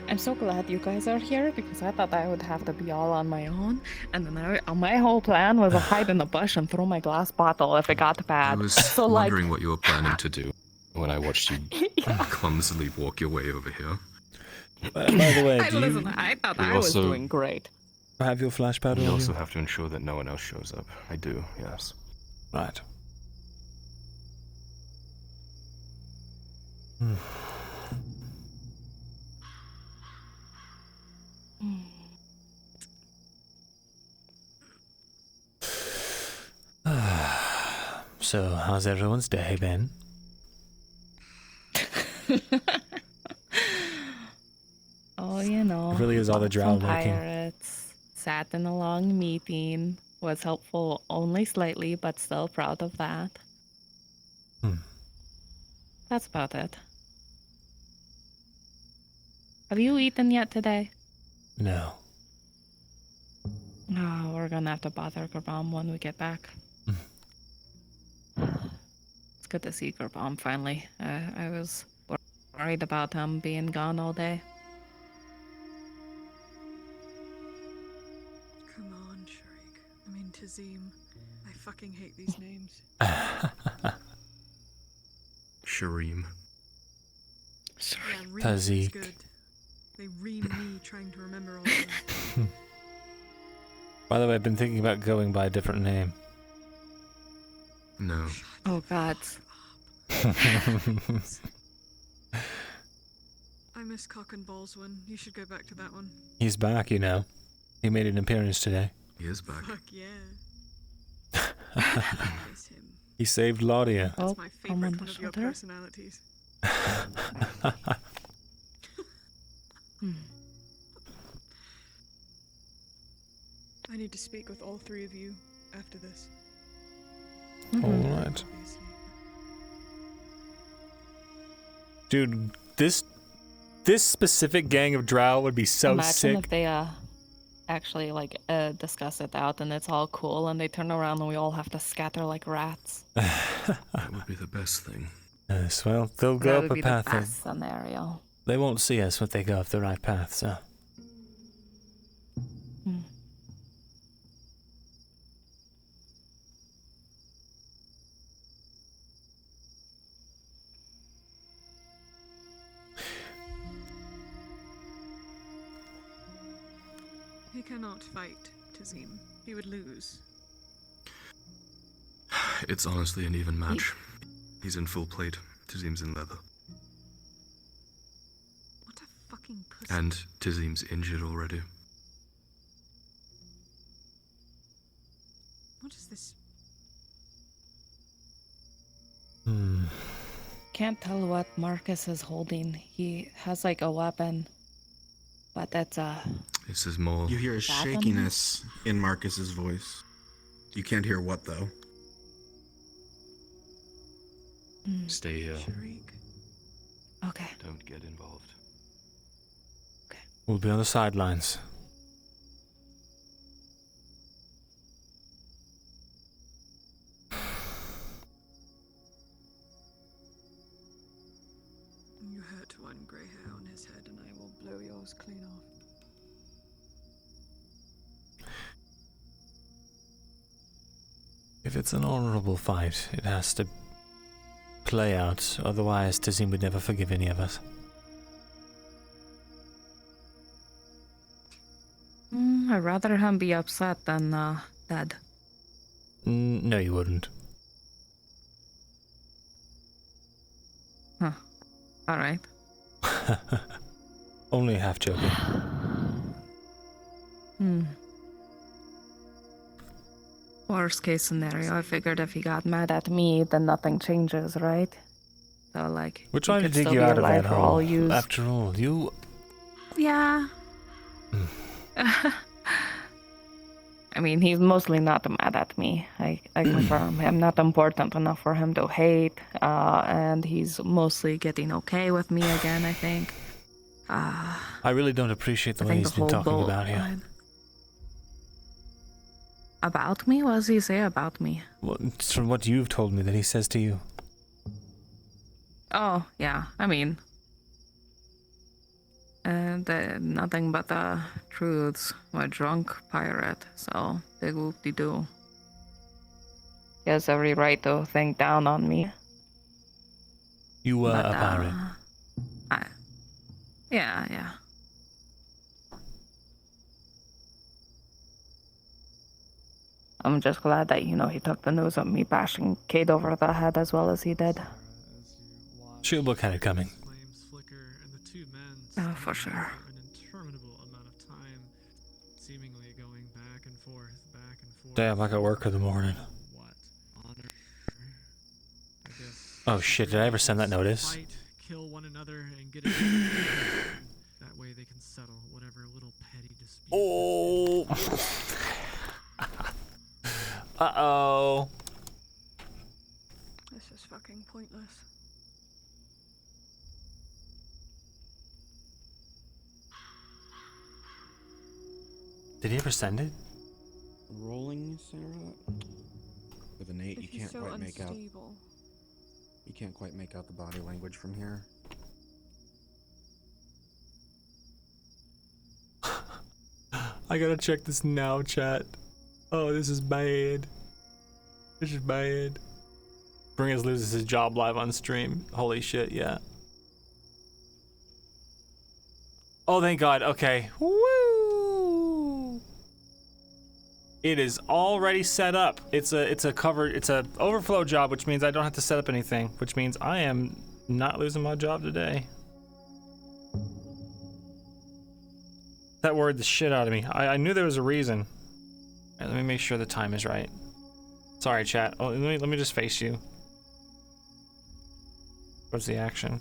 [SPEAKER 21] I'm so glad you guys are here because I thought I would have to be all on my own, and then my whole plan was to hide in the bush and throw my glass bottle if it got bad.
[SPEAKER 9] I was
[SPEAKER 21] so
[SPEAKER 9] wondering what you were planning to do when I watched you
[SPEAKER 21] Yeah.
[SPEAKER 9] clumsily walk your way over here.
[SPEAKER 1] By the way,
[SPEAKER 21] Listen, I thought
[SPEAKER 9] We
[SPEAKER 21] I was
[SPEAKER 9] also-
[SPEAKER 21] doing great.
[SPEAKER 1] have your flash powder?
[SPEAKER 9] We
[SPEAKER 1] on
[SPEAKER 9] also
[SPEAKER 1] you?
[SPEAKER 9] have to ensure that no one else shows up. I do, yes.
[SPEAKER 1] Right. So, how's everyone's day been?
[SPEAKER 21] Oh, you know.
[SPEAKER 1] It really is all the drow
[SPEAKER 21] some
[SPEAKER 1] lurking.
[SPEAKER 21] pirates. Sat in a long meeting. Was helpful only slightly, but still proud of that. That's about it. Have you eaten yet today?
[SPEAKER 1] No.
[SPEAKER 21] No, we're gonna have to bother Gerbam when we get back. It's good to see Gerbam finally. I was worried about him being gone all day.
[SPEAKER 13] Come on, Sharik. I mean, Tazim. I fucking hate these names.
[SPEAKER 9] Shareem.
[SPEAKER 13] Yeah, Reem is
[SPEAKER 1] Tazik.
[SPEAKER 13] good. They ream me trying to remember all of them.
[SPEAKER 1] By the way, I've been thinking about going by a different name.
[SPEAKER 9] No.
[SPEAKER 21] Oh God.
[SPEAKER 13] I miss Cock and Balls one. You should go back to that one.
[SPEAKER 1] He's back, you know. He made an appearance today.
[SPEAKER 9] He is back.
[SPEAKER 13] Fuck yeah. Miss him.
[SPEAKER 1] He saved Laudia.
[SPEAKER 13] That's my favorite one of your personalities. I need to speak with all three of you after this.
[SPEAKER 1] Alright. Dude, this
[SPEAKER 14] This specific gang of drow would be so
[SPEAKER 2] Imagine
[SPEAKER 14] sick.
[SPEAKER 2] if they actually like discuss it out and it's all cool and they turn around and we all have to scatter like rats.
[SPEAKER 9] That would be the best thing.
[SPEAKER 14] Yes, well, they'll go
[SPEAKER 2] That
[SPEAKER 14] up
[SPEAKER 2] would
[SPEAKER 14] a
[SPEAKER 2] be
[SPEAKER 14] path.
[SPEAKER 2] the best scenario.
[SPEAKER 14] They won't see us if they go up the right path, so.
[SPEAKER 13] He cannot fight, Tazim. He would lose.
[SPEAKER 9] It's honestly an even match. He's in full plate. Tazim's in leather.
[SPEAKER 13] What a fucking pussy.
[SPEAKER 9] And Tazim's injured already.
[SPEAKER 13] What is this?
[SPEAKER 2] Can't tell what Marcus is holding. He has like a weapon, but that's
[SPEAKER 9] This is more.
[SPEAKER 7] You hear a
[SPEAKER 2] That one?
[SPEAKER 7] shakiness in Marcus's voice. You can't hear what though.
[SPEAKER 9] Stay here.
[SPEAKER 2] Okay.
[SPEAKER 9] Don't get involved.
[SPEAKER 14] We'll be on the sidelines.
[SPEAKER 13] You hurt one grey hair on his head, and I will blow yours clean off.
[SPEAKER 14] If it's an honorable fight, it has to play out. Otherwise, Tazim would never forgive any of us.
[SPEAKER 21] I'd rather him be upset than dead.
[SPEAKER 14] No, you wouldn't.
[SPEAKER 21] Huh. Alright.
[SPEAKER 14] Only half joking.
[SPEAKER 21] Worst case scenario, I figured if he got mad at me, then nothing changes, right? So, like,
[SPEAKER 14] We're trying
[SPEAKER 21] he
[SPEAKER 14] to
[SPEAKER 21] could
[SPEAKER 14] dig
[SPEAKER 21] still
[SPEAKER 14] you
[SPEAKER 21] be
[SPEAKER 14] out of
[SPEAKER 21] alive
[SPEAKER 14] that
[SPEAKER 21] for all
[SPEAKER 14] hole.
[SPEAKER 21] use.
[SPEAKER 14] After all, you.
[SPEAKER 21] Yeah. I mean, he's mostly not mad at me. I confirm. I'm not important enough for him to hate, and he's mostly getting okay with me again, I think.
[SPEAKER 14] I really don't appreciate the
[SPEAKER 21] I
[SPEAKER 14] way
[SPEAKER 21] think
[SPEAKER 14] he's
[SPEAKER 21] the
[SPEAKER 14] been
[SPEAKER 21] whole
[SPEAKER 14] talking
[SPEAKER 21] boat
[SPEAKER 14] about you.
[SPEAKER 21] ride- About me? What does he say about me?
[SPEAKER 14] Well, it's from what you've told me that he says to you.
[SPEAKER 21] Oh, yeah. I mean, nothing but the truths. I'm a drunk pirate, so big whoop-de-doo.
[SPEAKER 2] he has every right to think down on me.
[SPEAKER 14] You were
[SPEAKER 21] But,
[SPEAKER 14] a pirate.
[SPEAKER 21] Yeah.
[SPEAKER 2] I'm just glad that, he took the news of me bashing Kate over the head as well as he did.
[SPEAKER 14] She'll look at it coming.
[SPEAKER 21] Oh, for sure.
[SPEAKER 14] Damn, I got work in the morning. Oh shit, did I ever send that notice?
[SPEAKER 10] Kill one another and get that way they can settle whatever little petty dispute.
[SPEAKER 14] Oh. Uh-oh.
[SPEAKER 13] This is fucking pointless.
[SPEAKER 14] Did he ever send it?
[SPEAKER 7] Rolling, Sarah? With an 8,
[SPEAKER 13] If
[SPEAKER 7] you
[SPEAKER 13] he's
[SPEAKER 7] can't
[SPEAKER 13] so
[SPEAKER 7] quite make out.
[SPEAKER 13] unstable.
[SPEAKER 7] You can't quite make out the body language from here.
[SPEAKER 14] I gotta check this now, chat. Oh, this is bad. This is bad. Bringus loses his job live on stream. Holy shit, yeah. Oh, thank God. Okay. Woo! It is already set up. It's a overflow job, which means I don't have to set up anything, which means I am not losing my job today. That worried the shit out of me. I knew there was a reason. All right, let me make sure the time is right. Sorry, chat. Oh, let me just face you. What's the action?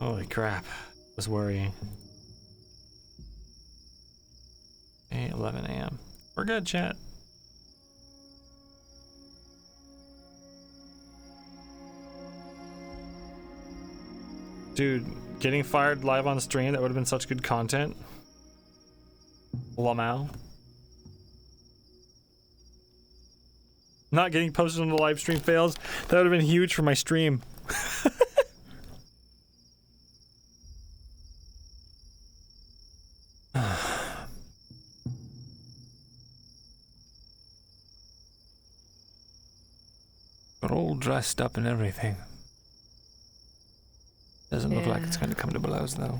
[SPEAKER 14] Holy crap. I was worrying. 11 a.m. We're good, chat.
[SPEAKER 1] Dude, getting fired live on stream, that would have been such good content. Lamau. Not getting posted on the live stream fails. That would have been huge for my stream. We're all dressed up and everything. Doesn't look like it's going to come to blows, though.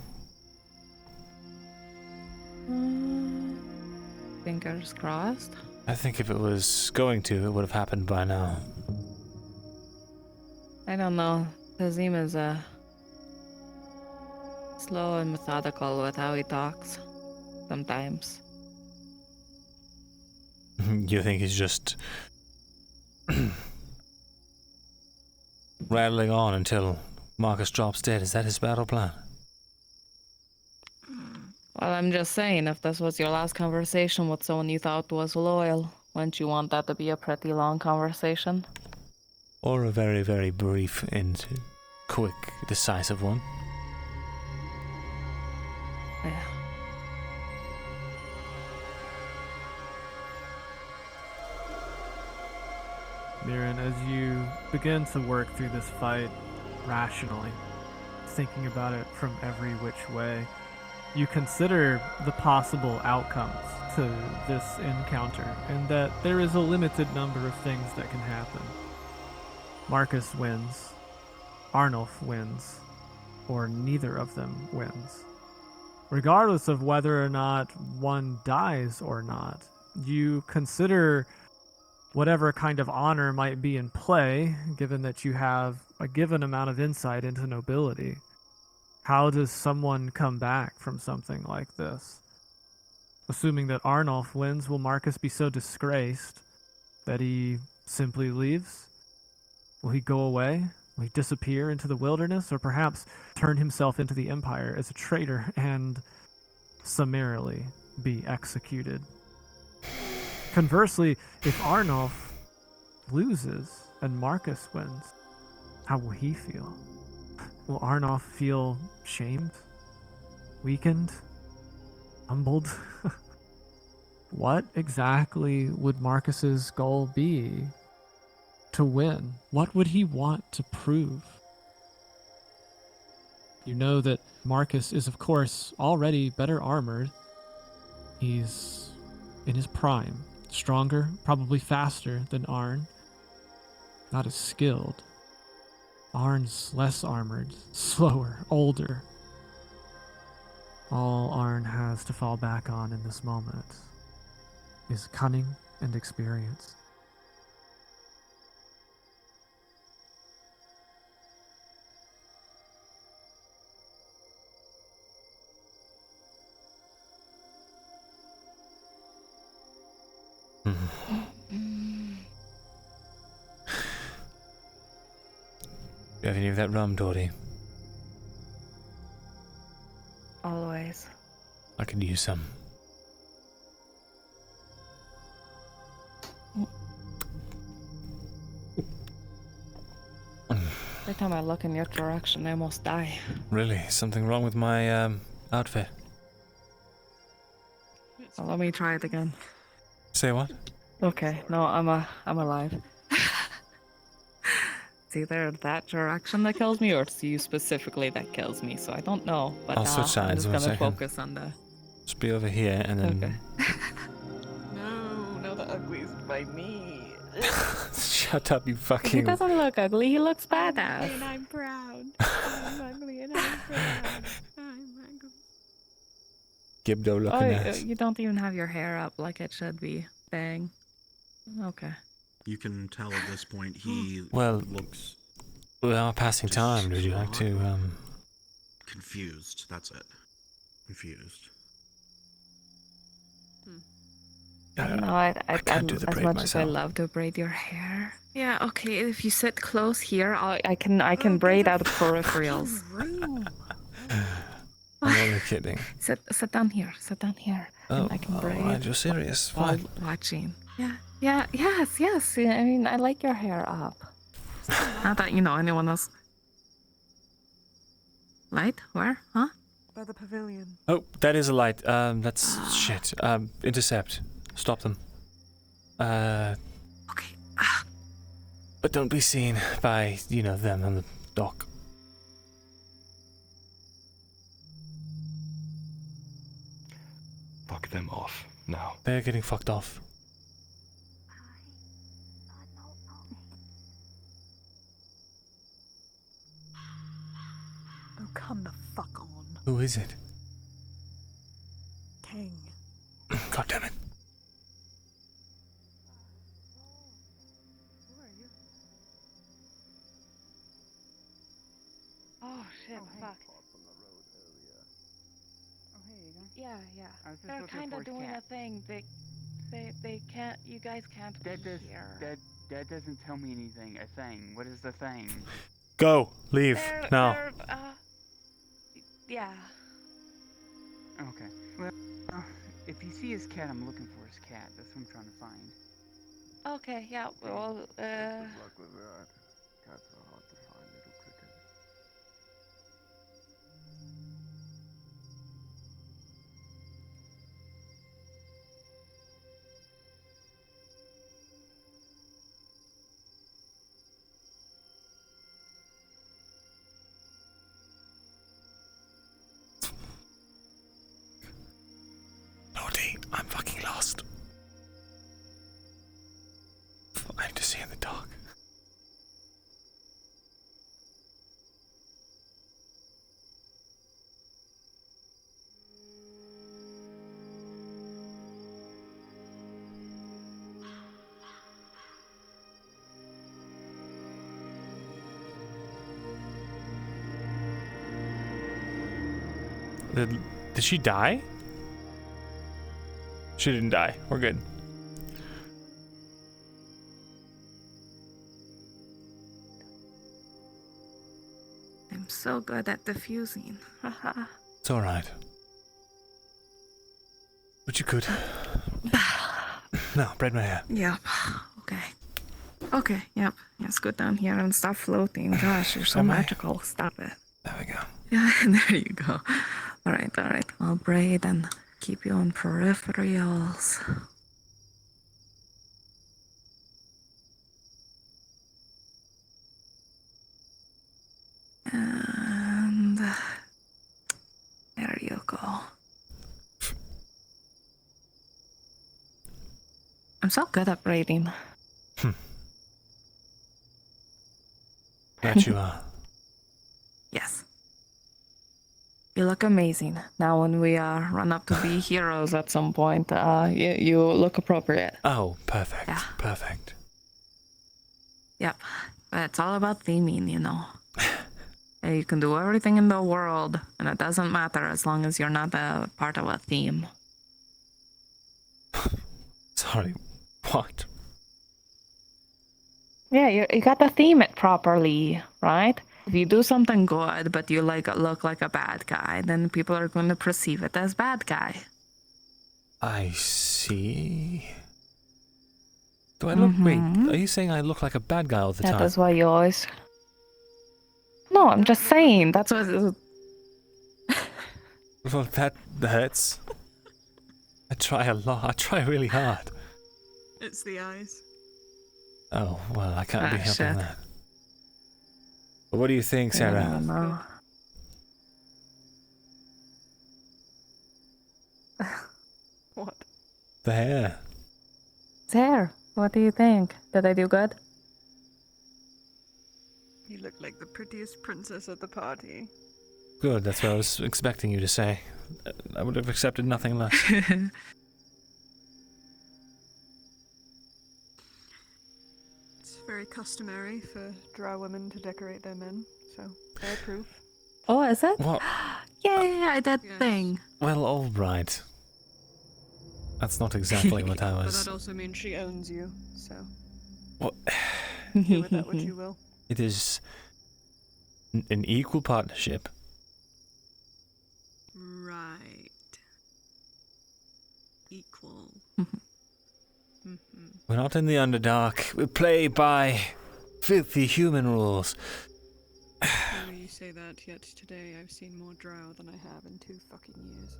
[SPEAKER 21] Fingers crossed.
[SPEAKER 14] I think if it was going to, it would have happened by now.
[SPEAKER 21] I don't know. Tazim is slow and methodical with how he talks. Sometimes.
[SPEAKER 14] You think he's just rattling on until Marcus drops dead? Is that his battle plan?
[SPEAKER 21] Well, I'm just saying, if this was your last conversation with someone you thought was loyal, wouldn't you want that to be a pretty long conversation?
[SPEAKER 14] Or a very, very brief and quick, decisive one?
[SPEAKER 21] Yeah.
[SPEAKER 10] Mirren, as you begin to work through this fight rationally, thinking about it from every which way, you consider the possible outcomes to this encounter, and that there is a limited number of things that can happen. Marcus wins, Arnulf wins, or neither of them wins. Regardless of whether or not one dies or not, you consider whatever kind of honor might be in play, given that you have a given amount of insight into nobility. How does someone come back from something like this? Assuming that Arnulf wins, will Marcus be so disgraced that he simply leaves? Will he go away? Will he disappear into the wilderness, or perhaps turn himself into the Empire as a traitor and summarily be executed? Conversely, if Arnulf loses and Marcus wins, how will he feel? Will Arnulf feel shamed? Weakened? Humbled? What exactly would Marcus's goal be to win? What would he want to prove? You know that Marcus is, of course, already better armored. He's in his prime. Stronger, probably faster than Arn. Not as skilled. Arn's less armored, slower, older. All Arn has to fall back on in this moment is cunning and experience.
[SPEAKER 14] You have any of that rum, Dory?
[SPEAKER 21] Always.
[SPEAKER 14] I could use some.
[SPEAKER 21] Every time I look in your direction, I almost die.
[SPEAKER 14] Really? Something wrong with my outfit?
[SPEAKER 21] Well, let me try it again.
[SPEAKER 14] Say what?
[SPEAKER 21] Okay, no, I'm alive. It's either that direction that kills me, or it's you specifically that kills me. So I don't know. But
[SPEAKER 14] I'll switch sides.
[SPEAKER 21] I'm just
[SPEAKER 14] one
[SPEAKER 21] gonna
[SPEAKER 14] second.
[SPEAKER 21] focus on the.
[SPEAKER 14] Just be over here and then.
[SPEAKER 21] Okay. No, the ugliest by me.
[SPEAKER 14] Shut up, you
[SPEAKER 21] He
[SPEAKER 14] fucking.
[SPEAKER 21] doesn't look ugly. He looks badass.
[SPEAKER 13] And I'm proud. I'm ugly and I'm proud. I'm ugly.
[SPEAKER 14] Gibdo looking ass.
[SPEAKER 21] You don't even have your hair up like it should be. Bang. Okay.
[SPEAKER 7] You can tell at this point he
[SPEAKER 14] Well,
[SPEAKER 7] looks
[SPEAKER 14] we are passing time. Would you like to
[SPEAKER 7] confused. That's it. Confused.
[SPEAKER 21] I don't know. I
[SPEAKER 14] can't do the
[SPEAKER 21] as
[SPEAKER 14] braid
[SPEAKER 21] much as I
[SPEAKER 14] myself.
[SPEAKER 21] love to braid your hair. Yeah. Okay. If you sit close here, I can braid out peripherals.
[SPEAKER 14] I'm only kidding.
[SPEAKER 21] Sit down here. Sit down here.
[SPEAKER 14] Oh,
[SPEAKER 21] and I can braid.
[SPEAKER 14] alright, you're serious.
[SPEAKER 21] While
[SPEAKER 14] Fine.
[SPEAKER 21] watching. Yeah. Yeah. Yes. Yes. I mean, I like your hair up. Not that you know anyone else. Light? Where? Huh?
[SPEAKER 13] By the pavilion.
[SPEAKER 14] Oh, that is a light. That's shit. Intercept. Stop them.
[SPEAKER 21] Okay.
[SPEAKER 14] But don't be seen by, them on the dock.
[SPEAKER 9] Fuck them off now.
[SPEAKER 14] They're getting fucked off.
[SPEAKER 13] Oh, come the fuck on.
[SPEAKER 14] Who is it?
[SPEAKER 13] King.
[SPEAKER 14] God damn it.
[SPEAKER 2] Oh shit! Fuck. Yeah. They're kind of doing a thing. They can't. You guys can't be here.
[SPEAKER 16] That doesn't tell me anything. A thing. What is the thing?
[SPEAKER 14] Go. Leave. Now.
[SPEAKER 2] Yeah.
[SPEAKER 16] Okay. Well, if you see his cat, I'm looking for his cat. That's what I'm trying to find.
[SPEAKER 2] Okay. Yeah. Well.
[SPEAKER 23] Good luck with that. Cats are hard to find, little cricket.
[SPEAKER 14] Lordy, I'm fucking lost. I need to see in the dark. Did she die? She didn't die. We're good.
[SPEAKER 21] I'm so good at diffusing. Haha.
[SPEAKER 14] It's alright. But you could. No, braid my hair.
[SPEAKER 21] Yep. Okay. Okay, yep. Let's go down here and stop floating. Gosh, you're so magical. Stop it.
[SPEAKER 14] There we go.
[SPEAKER 21] Yeah, there you go. Alright. I'll braid and keep you on peripherals. And there you go. I'm so good at braiding.
[SPEAKER 14] Bet you are.
[SPEAKER 21] Yes. You look amazing. Now when we run up to be heroes at some point, you look appropriate.
[SPEAKER 14] Oh, perfect. Yeah. Perfect.
[SPEAKER 21] Yep. But it's all about theming, You can do everything in the world, and it doesn't matter as long as you're not a part of a theme.
[SPEAKER 14] Sorry, what?
[SPEAKER 21] Yeah, you gotta theme it properly, right? If you do something good, but you look like a bad guy, then people are going to perceive it as bad guy.
[SPEAKER 14] I see. Do I look? Wait, are you saying I look like a bad guy all the time?
[SPEAKER 21] That is why you always. No, I'm just saying. That's what.
[SPEAKER 14] Well, that hurts. I try a lot. I try really hard.
[SPEAKER 13] It's the eyes.
[SPEAKER 14] Oh, well, I can't be helping that. But what do you think, Sarah?
[SPEAKER 21] I don't know.
[SPEAKER 13] What?
[SPEAKER 14] The hair.
[SPEAKER 21] Hair. What do you think? Did I do good?
[SPEAKER 13] You look like the prettiest princess at the party.
[SPEAKER 14] Good, that's what I was expecting you to say. I would have accepted nothing less.
[SPEAKER 13] It's very customary for drow women to decorate their men, so I approve.
[SPEAKER 21] Oh, is it?
[SPEAKER 14] What?
[SPEAKER 21] Yeah, I did thing.
[SPEAKER 14] Well, all right. That's not exactly what I
[SPEAKER 13] But
[SPEAKER 14] was...
[SPEAKER 13] that also means she owns you, so...
[SPEAKER 14] What?
[SPEAKER 13] Do with that what you will.
[SPEAKER 14] It is an equal partnership.
[SPEAKER 13] Right. Equal.
[SPEAKER 14] We're not in the Underdark. We play by filthy human rules.
[SPEAKER 13] The way you say that not yet today I've seen more drow than I have in 2 fucking years.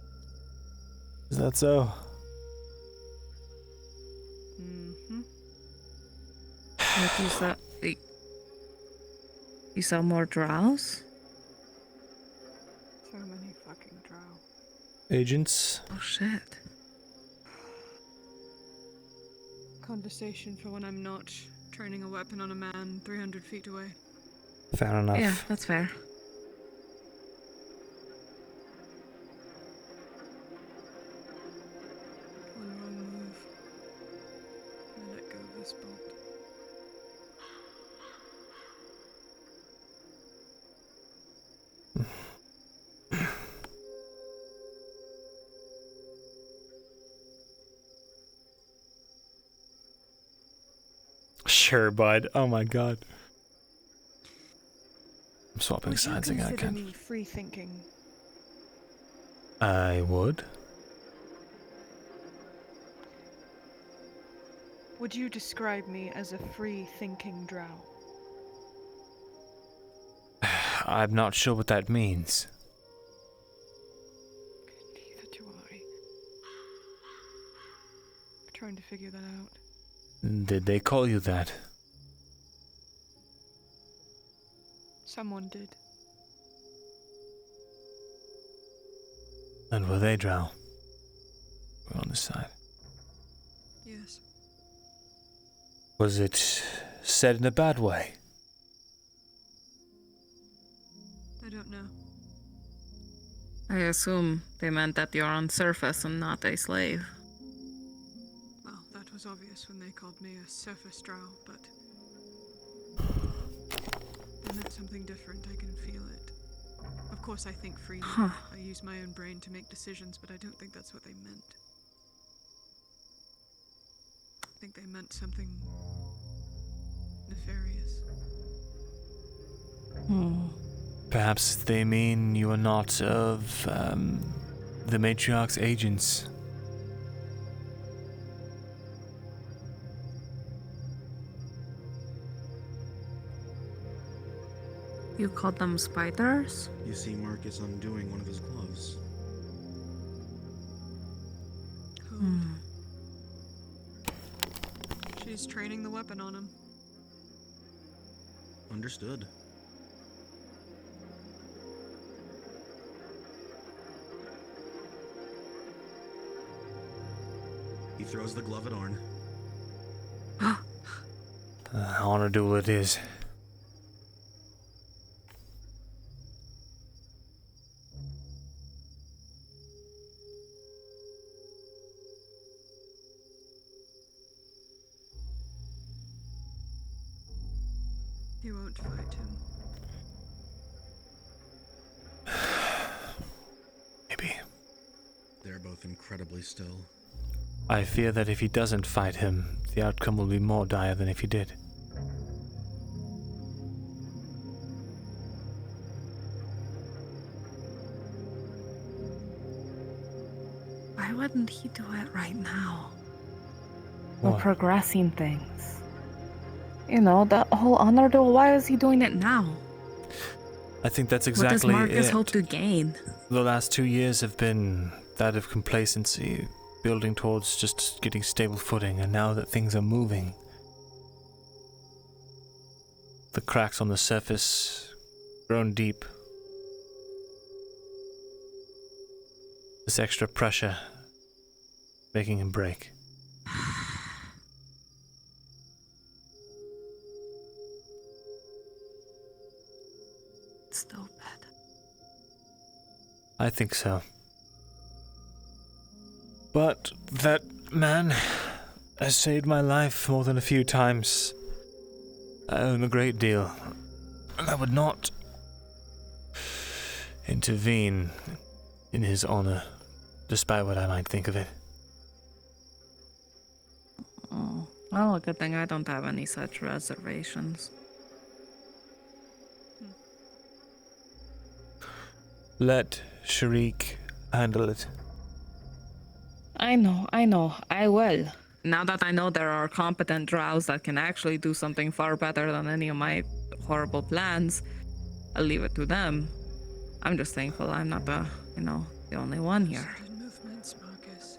[SPEAKER 14] Is that so?
[SPEAKER 13] Mm-hmm.
[SPEAKER 21] What you saw? You saw more drows?
[SPEAKER 13] So many fucking drow.
[SPEAKER 14] Agents?
[SPEAKER 21] Oh shit.
[SPEAKER 13] Conversation for when I'm not training a weapon on a man 300 feet away.
[SPEAKER 14] Fair enough.
[SPEAKER 21] Yeah, that's fair.
[SPEAKER 13] One wrong move. I let go of this bolt.
[SPEAKER 14] Sure, bud. Oh my god. I'm swapping
[SPEAKER 13] Would
[SPEAKER 14] sides
[SPEAKER 13] you
[SPEAKER 14] again.
[SPEAKER 13] consider me free thinking?
[SPEAKER 14] I would.
[SPEAKER 13] Would you describe me as a free thinking drow?
[SPEAKER 14] I'm not sure what that means.
[SPEAKER 13] Neither do I. I'm trying to figure that out.
[SPEAKER 14] Did they call you that?
[SPEAKER 13] Someone did.
[SPEAKER 14] And were they drow? We're on this side.
[SPEAKER 13] Yes.
[SPEAKER 14] Was it said in a bad way?
[SPEAKER 13] I don't know.
[SPEAKER 21] I assume they meant that you're on surface and not a slave.
[SPEAKER 13] Well, that was obvious when they called me a surface drow, but they meant something different. I can feel it. Of course, I think freely.
[SPEAKER 21] Huh.
[SPEAKER 13] I use my own brain to make decisions, but I don't think that's what they meant. I think they meant something nefarious.
[SPEAKER 14] Perhaps they mean you are not of, the matriarch's agents.
[SPEAKER 21] You called them spiders?
[SPEAKER 7] You see Marcus undoing one of his gloves.
[SPEAKER 13] She's training the weapon on him.
[SPEAKER 7] Understood. He throws the glove at Arn.
[SPEAKER 14] Honor duel it is.
[SPEAKER 13] You won't fight him.
[SPEAKER 14] Maybe.
[SPEAKER 7] They're both incredibly still.
[SPEAKER 14] I fear that if he doesn't fight him, the outcome will be more dire than if he did.
[SPEAKER 21] Why wouldn't he do it right now?
[SPEAKER 14] What?
[SPEAKER 21] We're progressing things. You know, the whole honor duel, why is he doing it now?
[SPEAKER 14] I think that's
[SPEAKER 21] What does
[SPEAKER 14] exactly
[SPEAKER 21] Marcus
[SPEAKER 14] it.
[SPEAKER 21] hope to gain?
[SPEAKER 14] The last 2 years have been that of complacency, building towards just getting stable footing, and now that things are moving, the cracks on the surface grown deep. This extra pressure making him break.
[SPEAKER 21] Stupid.
[SPEAKER 14] I think so. But that man has saved my life more than a few times. I owe him a great deal. And I would not intervene in his honor, despite what I might think of it.
[SPEAKER 21] Oh, well, good thing I don't have any such reservations.
[SPEAKER 14] Let Sharik handle it.
[SPEAKER 21] I know, I will. Now that I know there are competent drows that can actually do something far better than any of my horrible plans, I'll leave it to them. I'm just thankful I'm not the only one here.
[SPEAKER 13] Sudden movements, Marcus.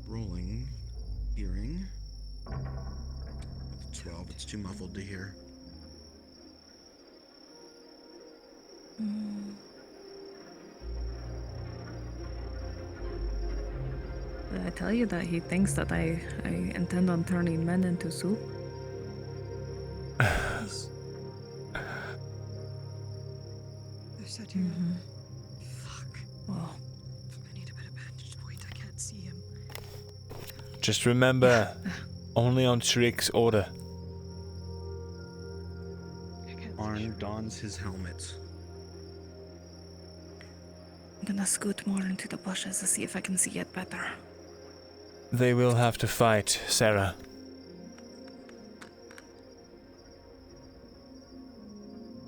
[SPEAKER 7] Rolling. Hearing. With 12, it's too muffled to hear.
[SPEAKER 21] Did I tell you that he thinks that I intend on turning men into soup?
[SPEAKER 13] They said you. Fuck.
[SPEAKER 21] Well,
[SPEAKER 13] I need a better vantage point. I can't see him.
[SPEAKER 14] Just remember, only on Shrik's order.
[SPEAKER 7] Arn dons his helmet.
[SPEAKER 21] I'm gonna scoot more into the bushes to see if I can see it better.
[SPEAKER 14] They will have to fight, Sarah.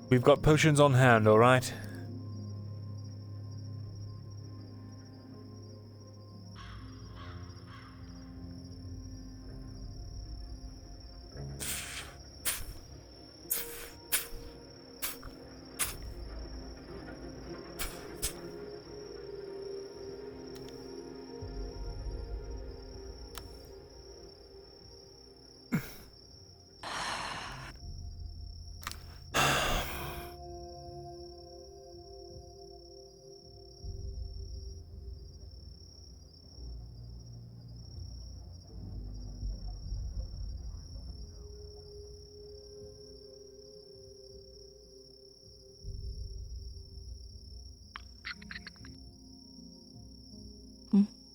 [SPEAKER 14] We've got potions on hand, alright?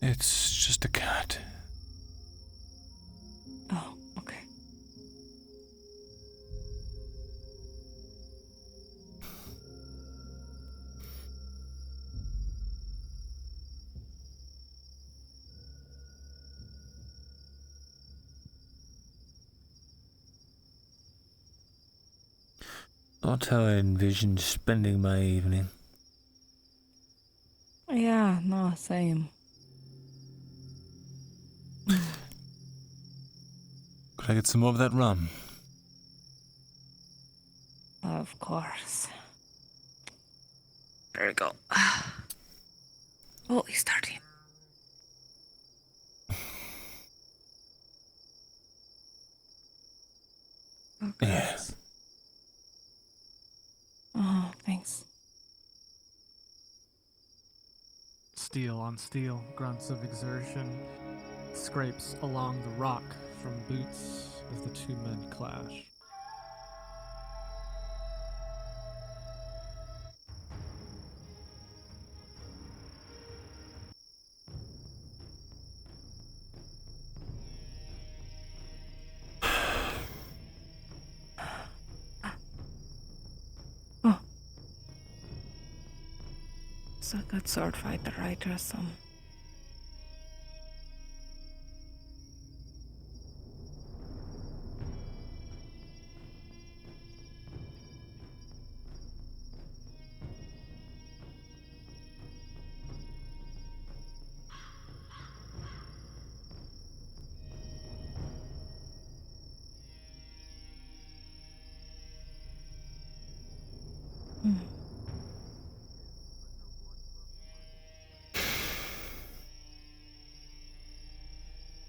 [SPEAKER 14] It's just a cat.
[SPEAKER 21] Oh, okay.
[SPEAKER 14] Not how I envisioned spending my evening.
[SPEAKER 21] Yeah, no, same.
[SPEAKER 14] Could I get some more of that rum?
[SPEAKER 21] Of course. There we go. Oh, he's starting. Okay.
[SPEAKER 14] Yes.
[SPEAKER 21] Oh, thanks.
[SPEAKER 10] Steel on steel, grunts of exertion, scrapes along the rock from boots as the two men clash.
[SPEAKER 21] It's a good sword fighter, I trust him.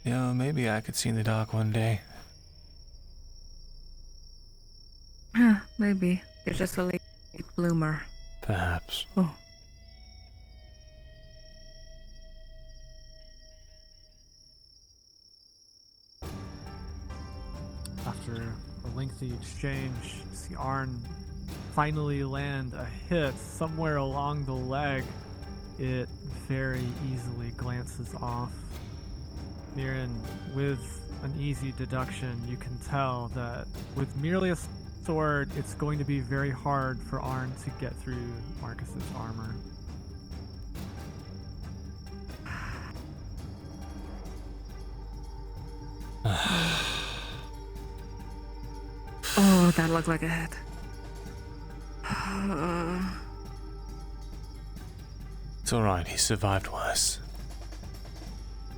[SPEAKER 14] Yeah, maybe I could see in the dark one day.
[SPEAKER 21] Yeah, maybe. You're just a late bloomer.
[SPEAKER 14] Perhaps.
[SPEAKER 21] Oh.
[SPEAKER 10] After a lengthy exchange, you see Arn finally land a hit somewhere along the leg. It very easily glances off. Mirren, with an easy deduction, you can tell that with merely a sword, it's going to be very hard for Arn to get through Marcus's armor.
[SPEAKER 21] Oh, that looked like a hit.
[SPEAKER 14] It's alright, he survived worse.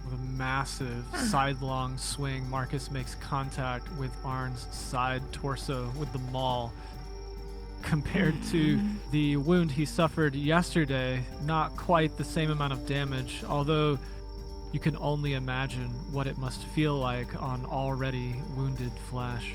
[SPEAKER 10] With a massive sidelong swing, Marcus makes contact with Arn's side torso with the maul. Compared to the wound he suffered yesterday, not quite the same amount of damage, although you can only imagine what it must feel like on already wounded flesh.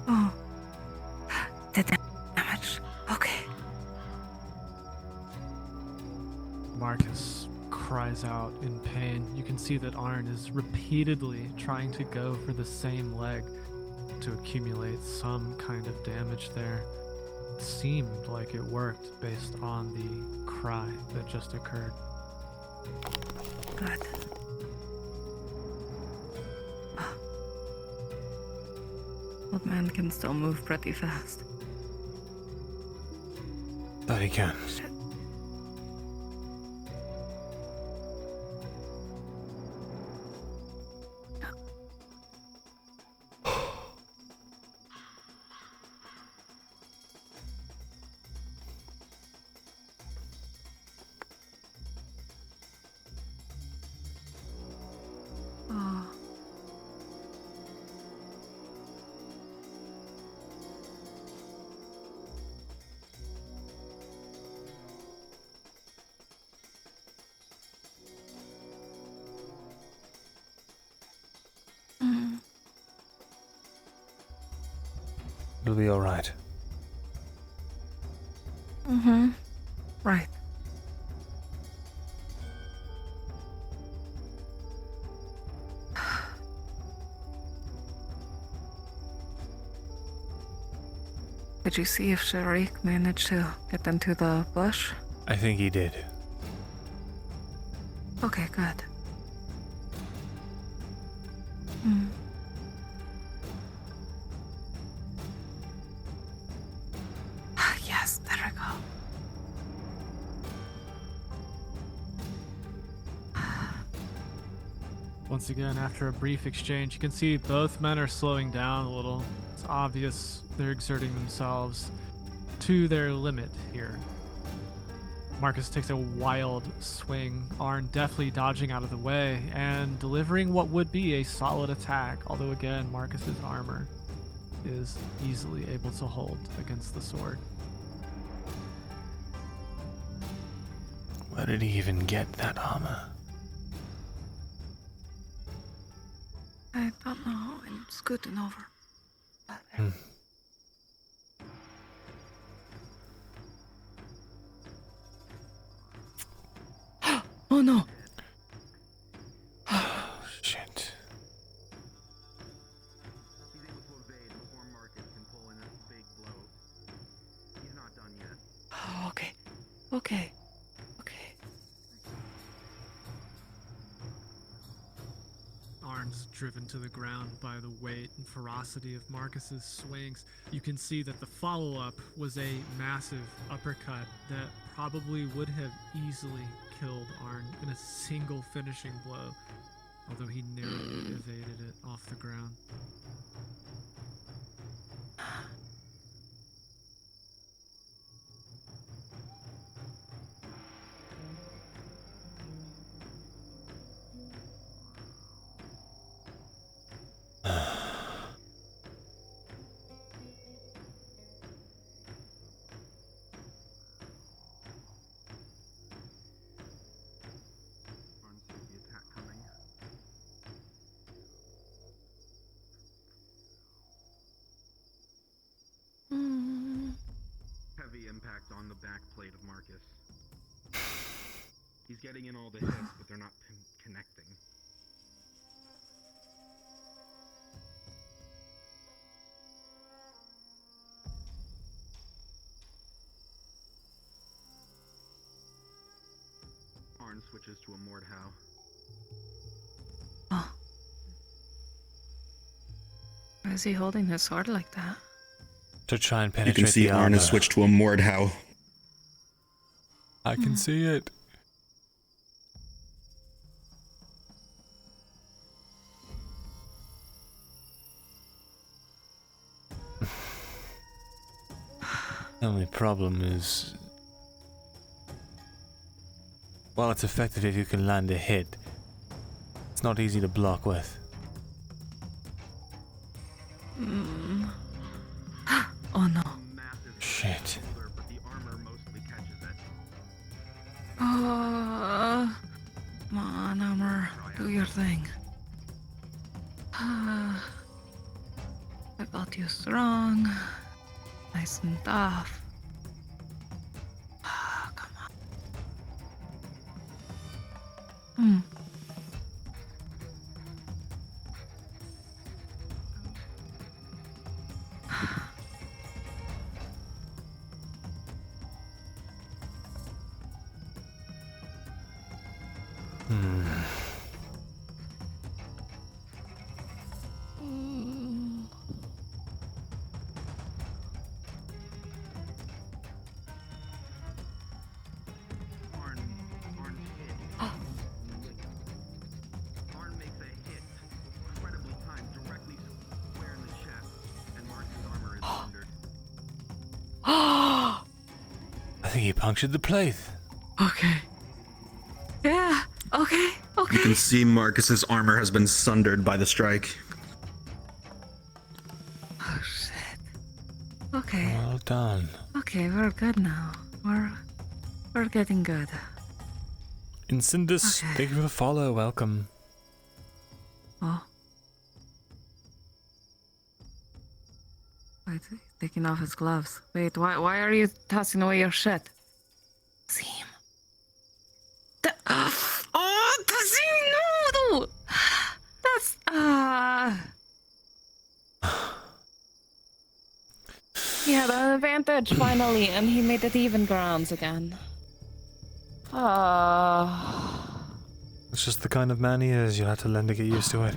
[SPEAKER 21] Oh. The damage. Okay.
[SPEAKER 10] Marcus cries out in pain. You can see that Arn is repeatedly trying to go for the same leg to accumulate some kind of damage there. It seemed like it worked based on the cry that just occurred.
[SPEAKER 21] Good. Old man can still move pretty fast.
[SPEAKER 14] That he can.
[SPEAKER 21] Oh.
[SPEAKER 14] It'll be all right.
[SPEAKER 21] Mm-hmm. Right. Did you see if Sharik managed to get into the bush?
[SPEAKER 14] I think he did.
[SPEAKER 21] Okay, good. Hmm. Yes, there we go.
[SPEAKER 10] Once again, after a brief exchange, you can see both men are slowing down a little. It's obvious they're exerting themselves to their limit here. Marcus takes a wild swing, Arn deftly dodging out of the way and delivering what would be a solid attack, although again, Marcus's armor is easily able to hold against the sword.
[SPEAKER 14] Where did he even get that armor?
[SPEAKER 21] I don't know. I'm scooting over. Oh no!
[SPEAKER 14] Shit.
[SPEAKER 11] He's able to evade before Marcus can pull in a big blow. He's not done yet.
[SPEAKER 21] Oh, okay. Okay.
[SPEAKER 10] Arn's driven to the ground by the weight and ferocity of Marcus's swings. You can see that the follow-up was a massive uppercut that probably would have easily killed Arn in a single finishing blow, although he narrowly evaded it off the ground.
[SPEAKER 11] Arn sees the attack coming. Heavy impact on the back plate of Marcus. He's getting in all the hits, but they're not connecting. Arn switches to a moored howe.
[SPEAKER 21] Oh. Why is he holding his sword like that?
[SPEAKER 14] To try and
[SPEAKER 7] You
[SPEAKER 14] penetrate
[SPEAKER 7] can see
[SPEAKER 14] the
[SPEAKER 7] Arn
[SPEAKER 14] armor.
[SPEAKER 7] has switched to a moored howe.
[SPEAKER 14] I can see it. The only problem is, while it's effective if you can land a hit, it's not easy to block with.
[SPEAKER 21] Mm. Oh no.
[SPEAKER 14] Shit.
[SPEAKER 11] But the armor mostly catches it.
[SPEAKER 21] Oh, come on, armor, do your thing. I got you strong, nice and tough. Come on.
[SPEAKER 11] Arn makes a hit, incredibly timed, directly square in the chest, and Marcus' armor is sundered.
[SPEAKER 14] I think he punctured the plate.
[SPEAKER 21] Okay. Yeah. Okay. Okay.
[SPEAKER 7] You can see Marcus's armor has been sundered by the strike.
[SPEAKER 21] Oh shit. Okay.
[SPEAKER 14] Well done.
[SPEAKER 21] Okay, we're good now. We're getting good.
[SPEAKER 14] Incindus, thank you for the follow. Welcome.
[SPEAKER 21] Oh. Wait, taking off his gloves. Wait, why are you tossing away your shit? Seam. Oh, Tazim, no! That's He had an advantage finally, and he made it even grounds again.
[SPEAKER 14] It's just the kind of man he is. You'll have to learn to get used to it.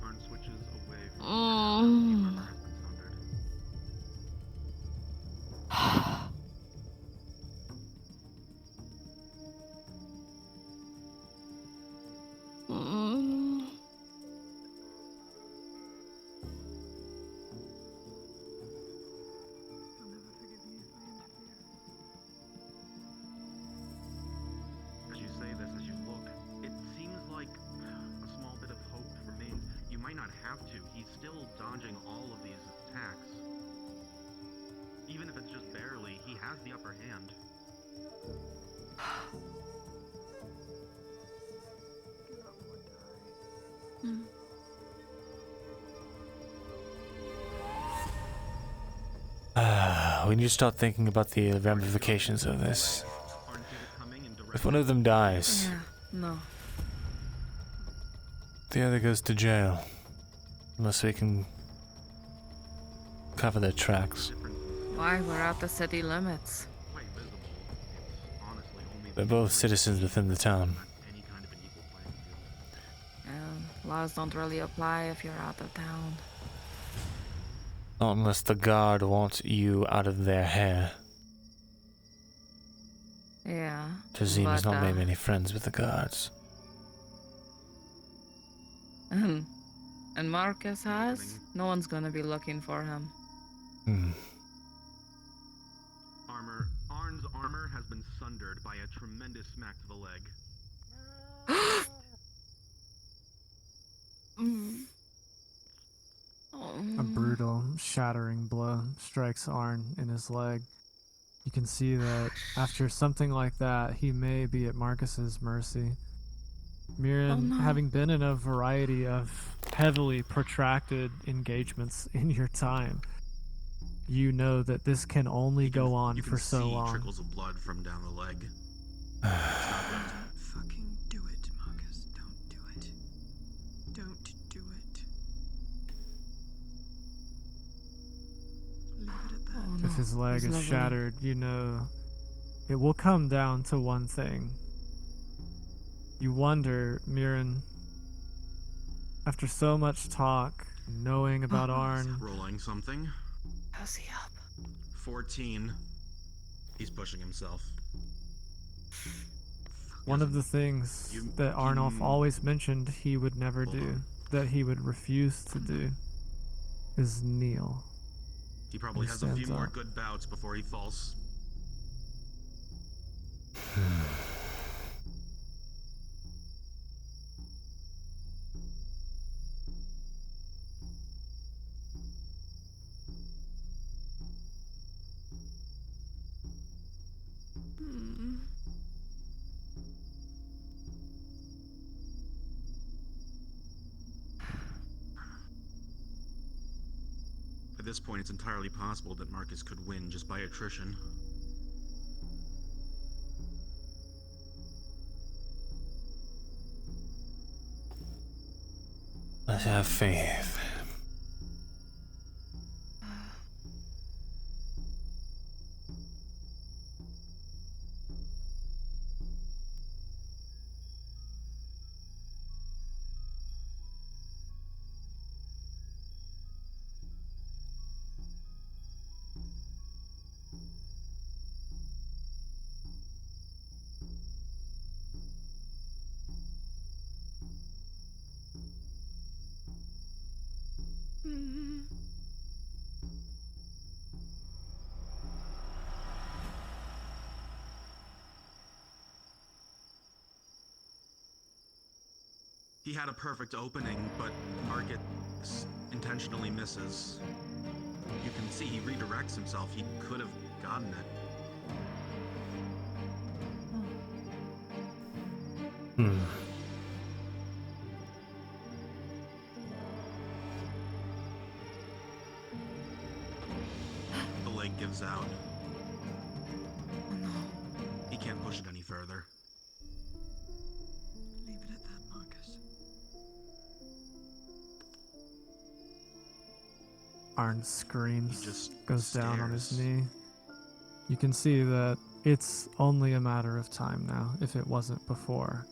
[SPEAKER 11] Arn switches away from
[SPEAKER 21] Mm. Mm.
[SPEAKER 11] As you say this, as you look, it seems like a small bit of hope remains. You might not have to. He's still dodging all of these attacks. Even if it's just barely, he has the upper hand.
[SPEAKER 14] We need to start thinking about the ramifications of this. If one of them dies,
[SPEAKER 21] Yeah, no.
[SPEAKER 14] the other goes to jail. Unless we can cover their tracks.
[SPEAKER 21] Why? We're out the city limits.
[SPEAKER 14] They're both citizens within the town.
[SPEAKER 21] Laws don't really apply if you're out of town.
[SPEAKER 14] Not unless the guard wants you out of their hair.
[SPEAKER 21] Yeah.
[SPEAKER 14] Tazim has
[SPEAKER 21] but,
[SPEAKER 14] not made many friends with the guards.
[SPEAKER 21] And Marcus has? No one's gonna be looking for him.
[SPEAKER 11] Arn's armor has been sundered by a tremendous smack to the leg.
[SPEAKER 10] A brutal, shattering blow strikes Arn in his leg. You can see that after something like that, he may be at Marcus's mercy. Myrin, having been in a variety of heavily protracted engagements in your time, you know that this can only go on for so long.
[SPEAKER 7] Trickles of blood from down the leg.
[SPEAKER 13] Fucking do it, Marcus. Don't do it. Don't do it. Leave it at that.
[SPEAKER 10] If his leg is shattered, you know it will come down to one thing. You wonder, Mirren, after so much talk, knowing about Arn.
[SPEAKER 11] Rolling something.
[SPEAKER 21] How's he up?
[SPEAKER 11] 14. He's pushing himself.
[SPEAKER 10] One of the things that Arnulf always mentioned he would never do, that he would refuse to do, is kneel.
[SPEAKER 11] He probably has a few more good bouts before he falls. At this point, it's entirely possible that Marcus could win just by attrition.
[SPEAKER 14] Let's have faith.
[SPEAKER 11] He had a perfect opening, but Marcus intentionally misses. You can see he redirects himself. He could have gotten it. The leg gives out. He can't push it any further.
[SPEAKER 13] Leave it at that, Marcus.
[SPEAKER 10] Arn screams,
[SPEAKER 11] just
[SPEAKER 10] goes down on his
[SPEAKER 11] stares.
[SPEAKER 10] knee. You can see that it's only a matter of time now, if it wasn't before.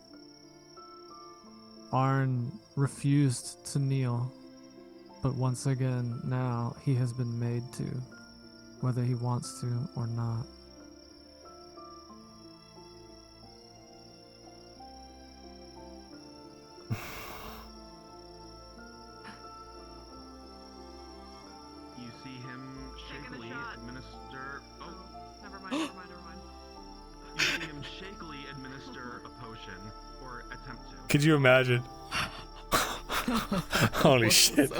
[SPEAKER 10] Arn refused to kneel, but once again, now he has been made to, whether he wants to or not.
[SPEAKER 11] You see him shakily administer. Oh,
[SPEAKER 13] Never mind, never mind, never mind.
[SPEAKER 11] you see him shakily administer a potion, or attempt to.
[SPEAKER 14] Could you imagine? Holy shit.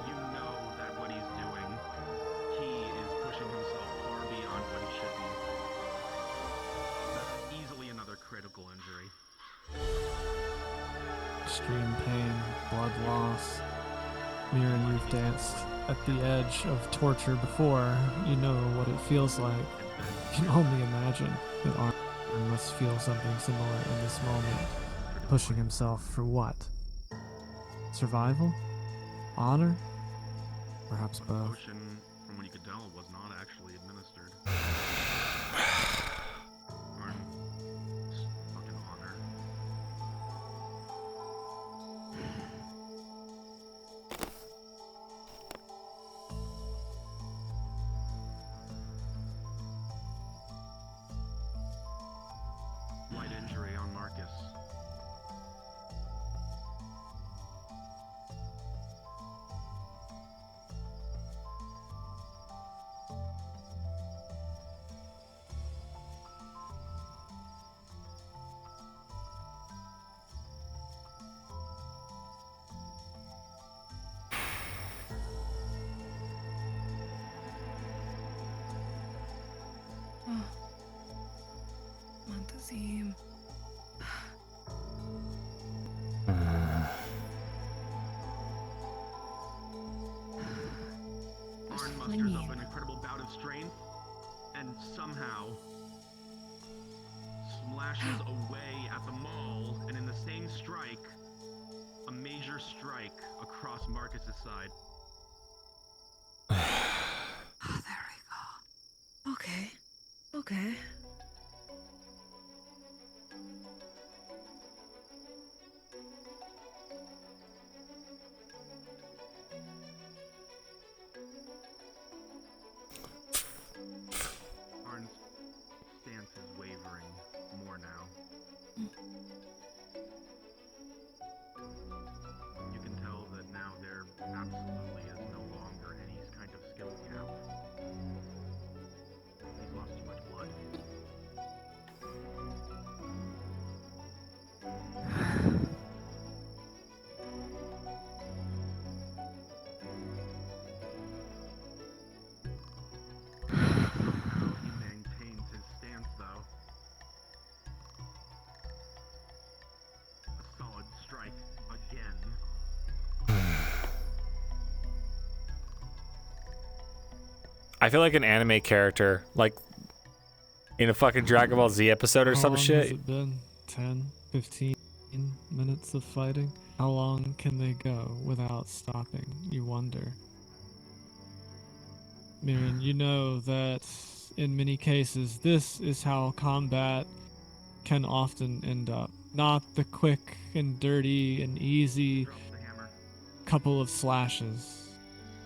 [SPEAKER 11] You know that what he's doing, he is pushing himself far beyond what he should be. That's easily another critical injury.
[SPEAKER 10] Extreme pain, blood loss. Mirren, you've danced at the edge of torture before. You know what it feels like. You can only imagine that Arn must feel something similar in this moment. Pushing himself for what? Survival? Honor? Perhaps both.
[SPEAKER 11] Potion, from what you could tell, was not actually administered. Arn's fucking honor. Light injury on Marcus.
[SPEAKER 21] Montezine.
[SPEAKER 11] Arn musters up an incredible bout of strength, and somehow flashes away at the mall, and in the same strike, a major strike across Marcus's side.
[SPEAKER 21] Oh, there we go. Okay. Okay.
[SPEAKER 11] Arn's stance is wavering more now. You can tell that now there absolutely is no longer any kind of skill gap. He's lost too much blood. He maintains his stance, though. A solid strike again.
[SPEAKER 1] I feel like an anime character, like in a fucking Dragon Ball Z episode or
[SPEAKER 10] How
[SPEAKER 1] some
[SPEAKER 10] long
[SPEAKER 1] shit.
[SPEAKER 10] has it been? 10, 15 minutes of fighting? How long can they go without stopping? You wonder. Myrin, you know that in many cases, this is how combat can often end up. Not the quick and dirty and easy couple of slashes,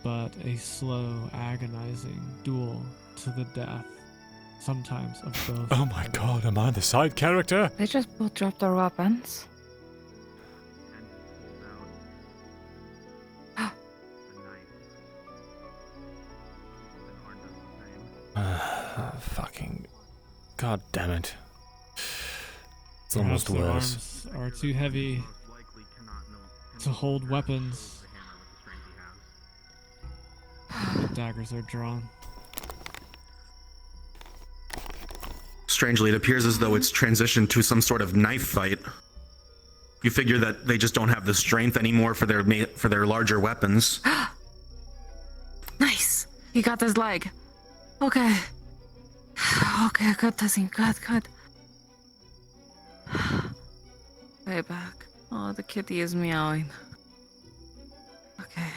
[SPEAKER 10] but a slow, agonizing duel to the death. Sometimes of both.
[SPEAKER 1] Oh my god, am I the side character?
[SPEAKER 21] They just both dropped their weapons.
[SPEAKER 1] Fucking. God damn it. It's
[SPEAKER 10] Perhaps
[SPEAKER 1] almost
[SPEAKER 10] their
[SPEAKER 1] worse.
[SPEAKER 10] arms are too heavy to hold weapons. The daggers are drawn.
[SPEAKER 7] Strangely, it appears as though it's transitioned to some sort of knife fight. You figure that they just don't have the strength anymore for their larger weapons.
[SPEAKER 21] Nice. He got his leg. Okay. Okay, good, Tazim. Good. Way back. Oh, the kitty is meowing. Okay.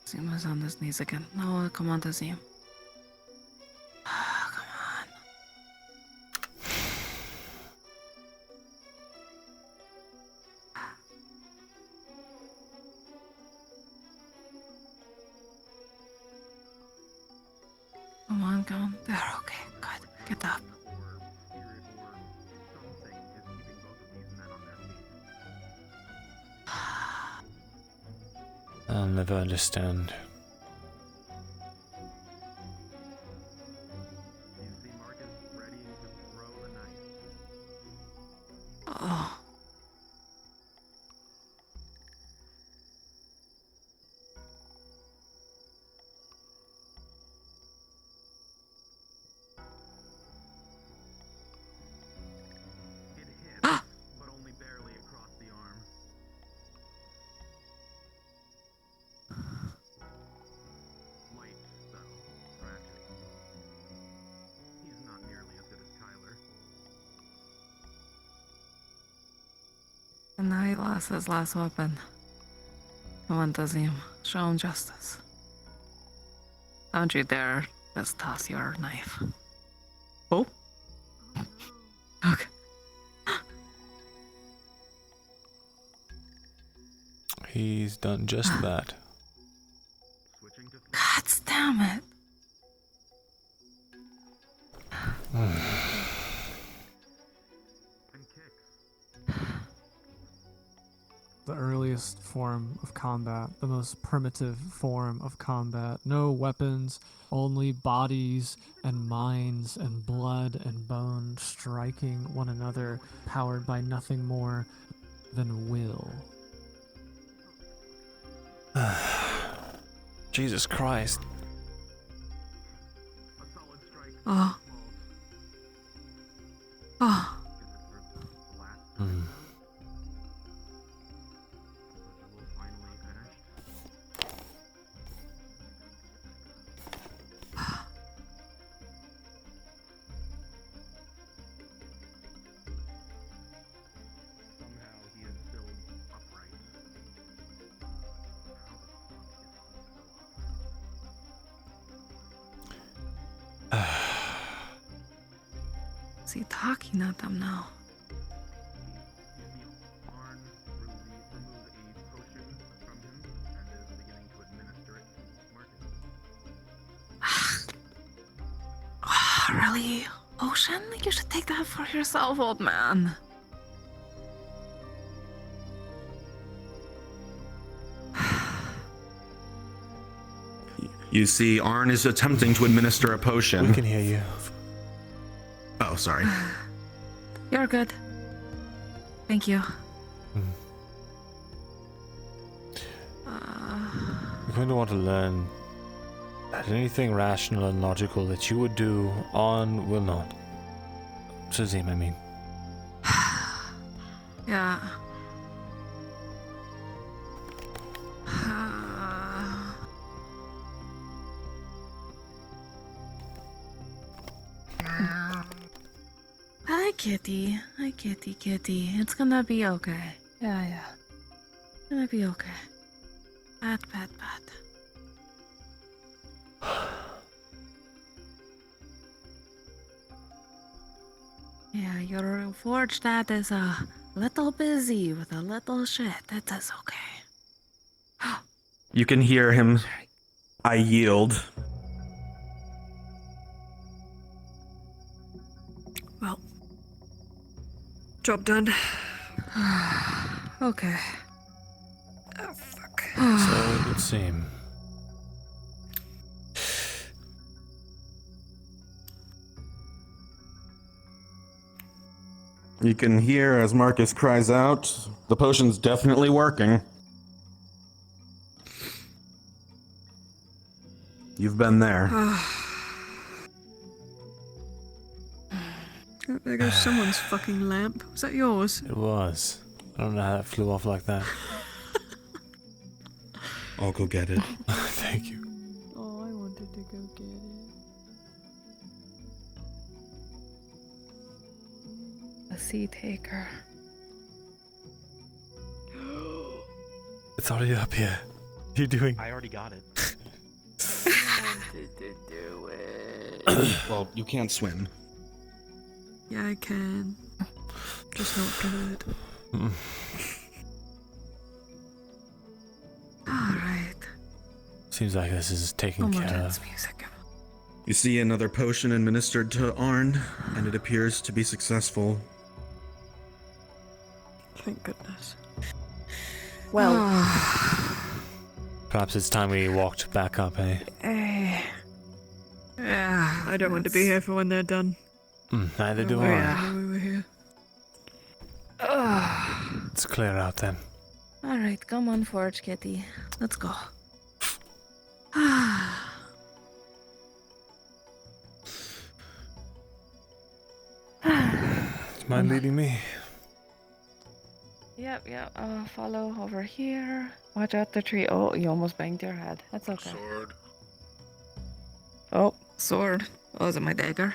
[SPEAKER 21] Tazim is on his knees again. No, come on, Tazim. Come on. Come on. There, okay, good. Get up.
[SPEAKER 1] I'll never understand.
[SPEAKER 21] Oh.
[SPEAKER 11] But only barely across the arm. Light, though, tragic. He's not nearly as good as Kyler.
[SPEAKER 21] And now he lost his last weapon. Come on, Tazim. Show him justice. Don't you dare just toss your knife. Oh. Okay.
[SPEAKER 1] He's done just that.
[SPEAKER 21] God damn it.
[SPEAKER 10] The earliest form of combat, the most primitive form of combat. No weapons, only bodies and minds and blood and bone striking one another, powered by nothing more than will.
[SPEAKER 1] Jesus Christ.
[SPEAKER 21] Oh. Oh. Is he talking at them now? Really? Ocean? You should take that for yourself, old man.
[SPEAKER 7] You see, Arn is attempting to administer a potion.
[SPEAKER 14] We can hear you.
[SPEAKER 7] Oh, sorry.
[SPEAKER 21] You're good. Thank you.
[SPEAKER 14] You're going to want to learn that anything rational and logical that you would do on will not. Shazim, I mean.
[SPEAKER 21] Yeah. Hi, kitty. Hi, kitty, kitty. It's gonna be okay. Yeah. It's gonna be okay. Pat. Yeah, your forge dad is a little busy with a little shit. That is okay.
[SPEAKER 7] You can hear him. I yield.
[SPEAKER 13] Well, job done.
[SPEAKER 21] Okay.
[SPEAKER 13] Oh, fuck.
[SPEAKER 14] So it would seem.
[SPEAKER 7] You can hear as Marcus cries out, the potion's definitely working. You've been there.
[SPEAKER 13] There goes someone's fucking lamp. Was that yours?
[SPEAKER 14] It was. I don't know how that flew off like that.
[SPEAKER 7] I'll go get it.
[SPEAKER 14] Thank you.
[SPEAKER 13] Oh, I wanted to go get it.
[SPEAKER 21] A sea taker.
[SPEAKER 14] It's already up here. What are you doing?
[SPEAKER 4] I already got it.
[SPEAKER 21] I wanted to do it.
[SPEAKER 7] Well, you can't swim.
[SPEAKER 13] Yeah, I can. Just not good.
[SPEAKER 21] Alright.
[SPEAKER 14] Seems like this is taken care of.
[SPEAKER 21] Music.
[SPEAKER 7] You see another potion administered to Arn, and it appears to be successful.
[SPEAKER 13] Thank goodness.
[SPEAKER 21] Well.
[SPEAKER 14] Perhaps it's time we walked back up, eh?
[SPEAKER 13] Yeah, I don't want to be here for when they're done.
[SPEAKER 14] Neither do
[SPEAKER 13] I
[SPEAKER 14] I.
[SPEAKER 13] knew we were here.
[SPEAKER 14] Let's clear out then.
[SPEAKER 21] Alright, come on, Forge Kitty. Let's go.
[SPEAKER 14] Do you mind leading me?
[SPEAKER 21] Yep. Follow over here. Watch out the tree. Oh, you almost banged your head. That's okay.
[SPEAKER 8] Sword.
[SPEAKER 21] Oh, sword. Oh, is it my dagger?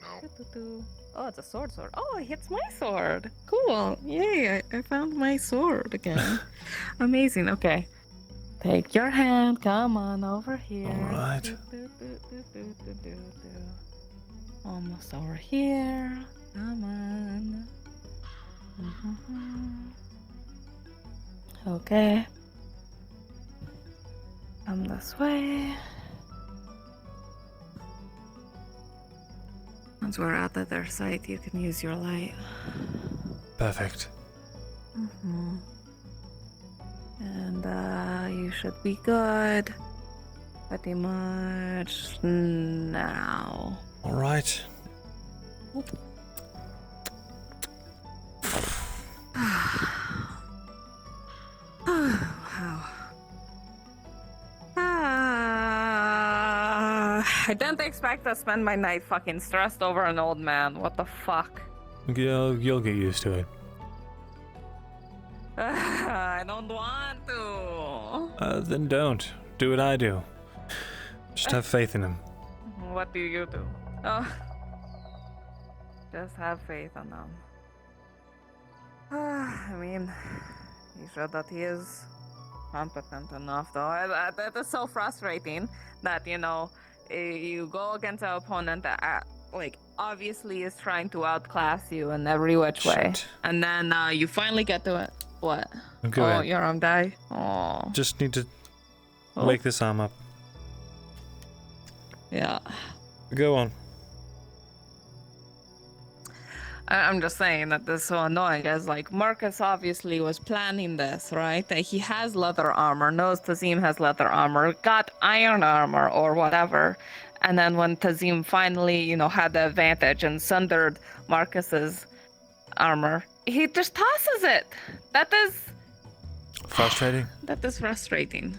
[SPEAKER 8] No.
[SPEAKER 21] Oh, it's a sword. Oh, it hits my sword. Cool. Yay, I found my sword again. Amazing. Okay. Take your hand. Come on over here.
[SPEAKER 14] Alright.
[SPEAKER 21] Almost over here. Come on. Okay. Come this way. Once we're out of their sight, you can use your light.
[SPEAKER 14] Perfect.
[SPEAKER 21] And you should be good. Pretty much now.
[SPEAKER 14] Alright.
[SPEAKER 21] Wow. I didn't expect to spend my night fucking stressed over an old man. What the fuck?
[SPEAKER 14] You'll get used to it.
[SPEAKER 21] I don't want to.
[SPEAKER 14] Then don't. Do what I do. Just have faith in him.
[SPEAKER 21] What do you do? Oh. Just have faith in them. I mean, you showed that he is competent enough, though. That is so frustrating that, you know, you go against an opponent that, like,
[SPEAKER 2] obviously is trying to outclass you in every which way. And then you finally get to it. What?
[SPEAKER 1] Go ahead.
[SPEAKER 2] Your arm died? Oh.
[SPEAKER 1] Just need to
[SPEAKER 2] Oh.
[SPEAKER 1] wake this arm up.
[SPEAKER 2] Yeah.
[SPEAKER 1] Go on.
[SPEAKER 2] I'm just saying that this is so annoying, as like Marcus obviously was planning this, right? That he has leather armor, knows Tazim has leather armor, got iron armor or whatever. And then when Tazim finally, had the advantage and sundered Marcus's armor, he just tosses it. That is
[SPEAKER 1] Frustrating.
[SPEAKER 2] That is frustrating.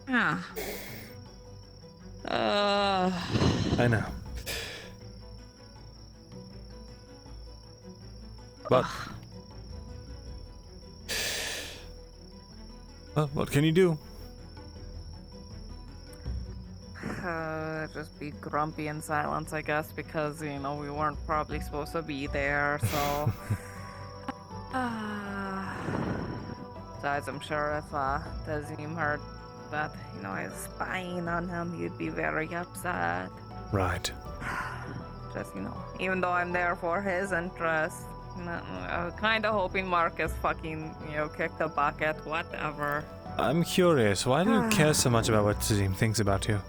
[SPEAKER 2] Yeah.
[SPEAKER 1] I know. But well, what can you do?
[SPEAKER 2] Just be grumpy in silence, I guess, because, we weren't probably supposed to be there, so... Besides, I'm sure if Tazim heard that, I was spying on him, he'd be very upset.
[SPEAKER 1] Right.
[SPEAKER 2] Just, even though I'm there for his interest, I'm kind of hoping Marcus fucking, kick the bucket, whatever.
[SPEAKER 1] I'm curious, why do you care so much about what Tazim thinks about you?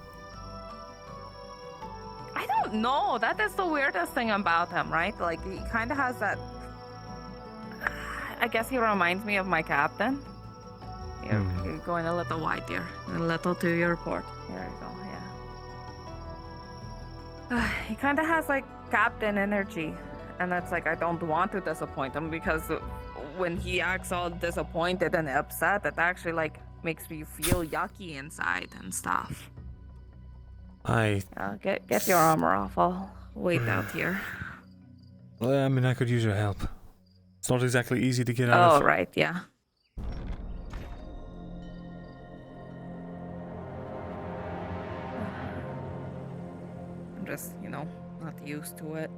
[SPEAKER 2] I don't know. That is the weirdest thing about him, right? Like, he kind of has that... I guess he reminds me of my captain. You're going a little wide here. A little to your port. There you go, yeah. He kind of has, like, captain energy. And that's like, I don't want to disappoint him, because when he acts all disappointed and upset, that actually, like, makes me feel yucky inside and stuff. Get your armor off. I'll wait out here.
[SPEAKER 1] Well, I mean, I could use your help. It's not exactly easy to get out of.
[SPEAKER 2] Oh, right, yeah. I'm just, not used to it.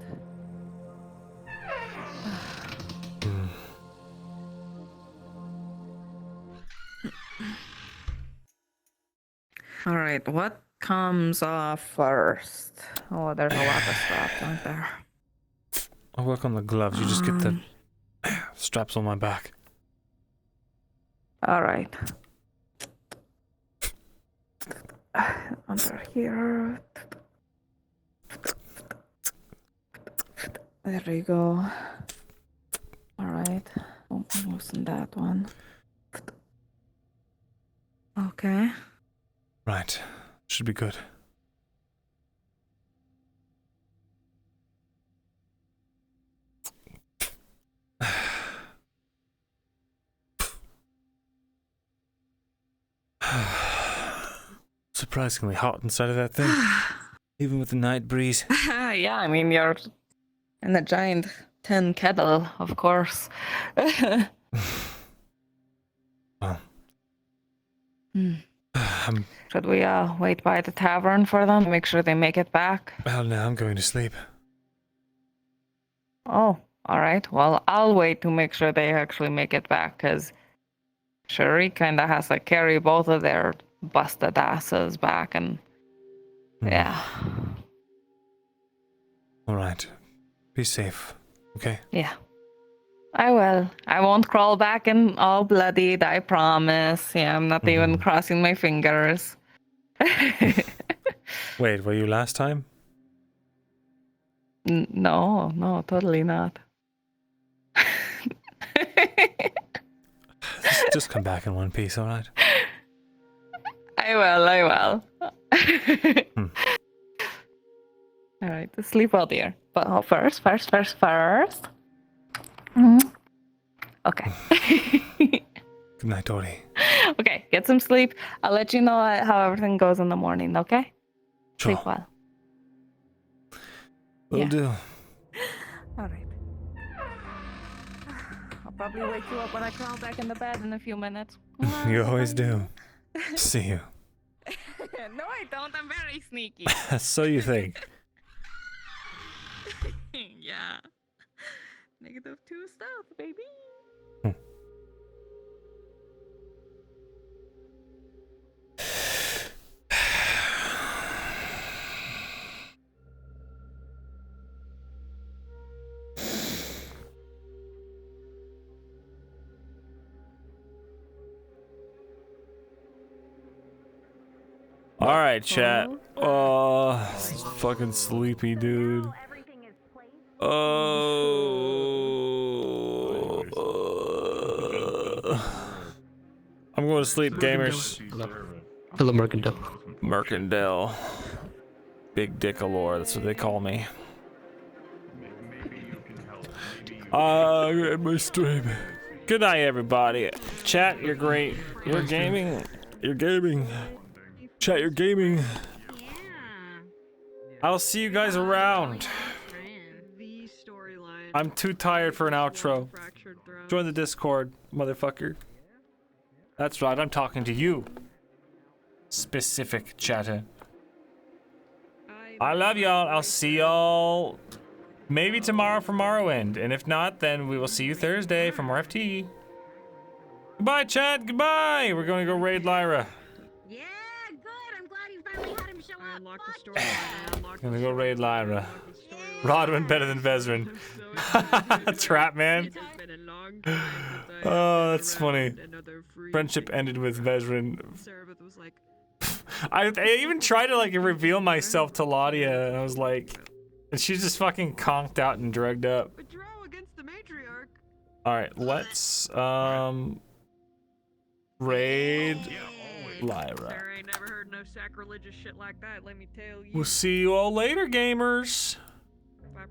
[SPEAKER 2] All right, what comes off first? Oh, there's a lot of straps, aren't there?
[SPEAKER 1] I'll work on the gloves. You just get the straps on my back.
[SPEAKER 2] All right. Under here. There you go. All right. Oh, loosen that one. Okay.
[SPEAKER 1] Right. Should be good. Surprisingly hot inside of that thing. Even with the night breeze.
[SPEAKER 2] Yeah, I mean, you're in a giant tin kettle, of course.
[SPEAKER 1] Well.
[SPEAKER 2] Should we wait by the tavern for them? Make sure they make it back?
[SPEAKER 1] Well, now I'm going to sleep.
[SPEAKER 2] Oh, all right. Well, I'll wait to make sure they actually make it back, because Sherry kind of has to carry both of their busted asses back, and yeah.
[SPEAKER 1] All right. Be safe, okay?
[SPEAKER 2] Yeah. I will. I won't crawl back in all bloodied, I promise. Yeah, I'm not even crossing my fingers.
[SPEAKER 1] Wait, were you last time?
[SPEAKER 2] No, totally not.
[SPEAKER 1] Just come back in one piece, all right?
[SPEAKER 2] I will. All right, sleep well, dear. But first. Okay.
[SPEAKER 1] Good night, Dory.
[SPEAKER 2] Okay, get some sleep. I'll let you know how everything goes in the morning, okay?
[SPEAKER 1] Sure.
[SPEAKER 2] Sleep well.
[SPEAKER 1] Will do.
[SPEAKER 2] All right. I'll probably wake you up when I crawl back in the bed in a few minutes.
[SPEAKER 1] You always do. See you.
[SPEAKER 2] No, I don't. I'm very sneaky.
[SPEAKER 1] So you think.
[SPEAKER 2] Yeah. -2 stealth, baby.
[SPEAKER 1] All right, chat. Oh, this is fucking sleepy, dude. I'm going to sleep, gamers.
[SPEAKER 6] Hello, Myrindal.
[SPEAKER 1] Myrindal. Big Dick Allure, that's what they call me. Good my stream. Good night, everybody. Chat, you're great. You're gaming. You're gaming. Chat, you're gaming. I'll see you guys around. I'm too tired for an outro. Join the Discord, motherfucker. That's right, I'm talking to you. Specific chatter. I love y'all. I'll see y'all maybe tomorrow for Morrowind. And if not, then we will see you Thursday for more FT. Goodbye, chat. Goodbye. We're going to go raid Lyra.
[SPEAKER 17] Yeah, good. I'm glad you finally had him show up.
[SPEAKER 15] Unlock the storyline.
[SPEAKER 1] Gonna go raid Lyra. Rodwin better than Vezrin. Trap man. Oh, that's funny. Friendship ended with Vezrin. I even tried to like reveal myself to Laudia, and I was like, and she's just fucking conked out and drugged up. All right, let's raid Lyra.
[SPEAKER 15] There ain't never heard no sacrilegious shit like that, let me tell you.
[SPEAKER 1] We'll see you all later, gamers.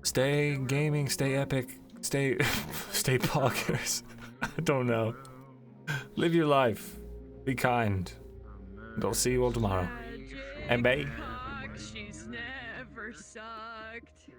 [SPEAKER 1] Stay gaming, stay epic, stay poggers. I don't know. Live your life. Be kind. And I'll see you all tomorrow. And bye.
[SPEAKER 15] She's never sucked.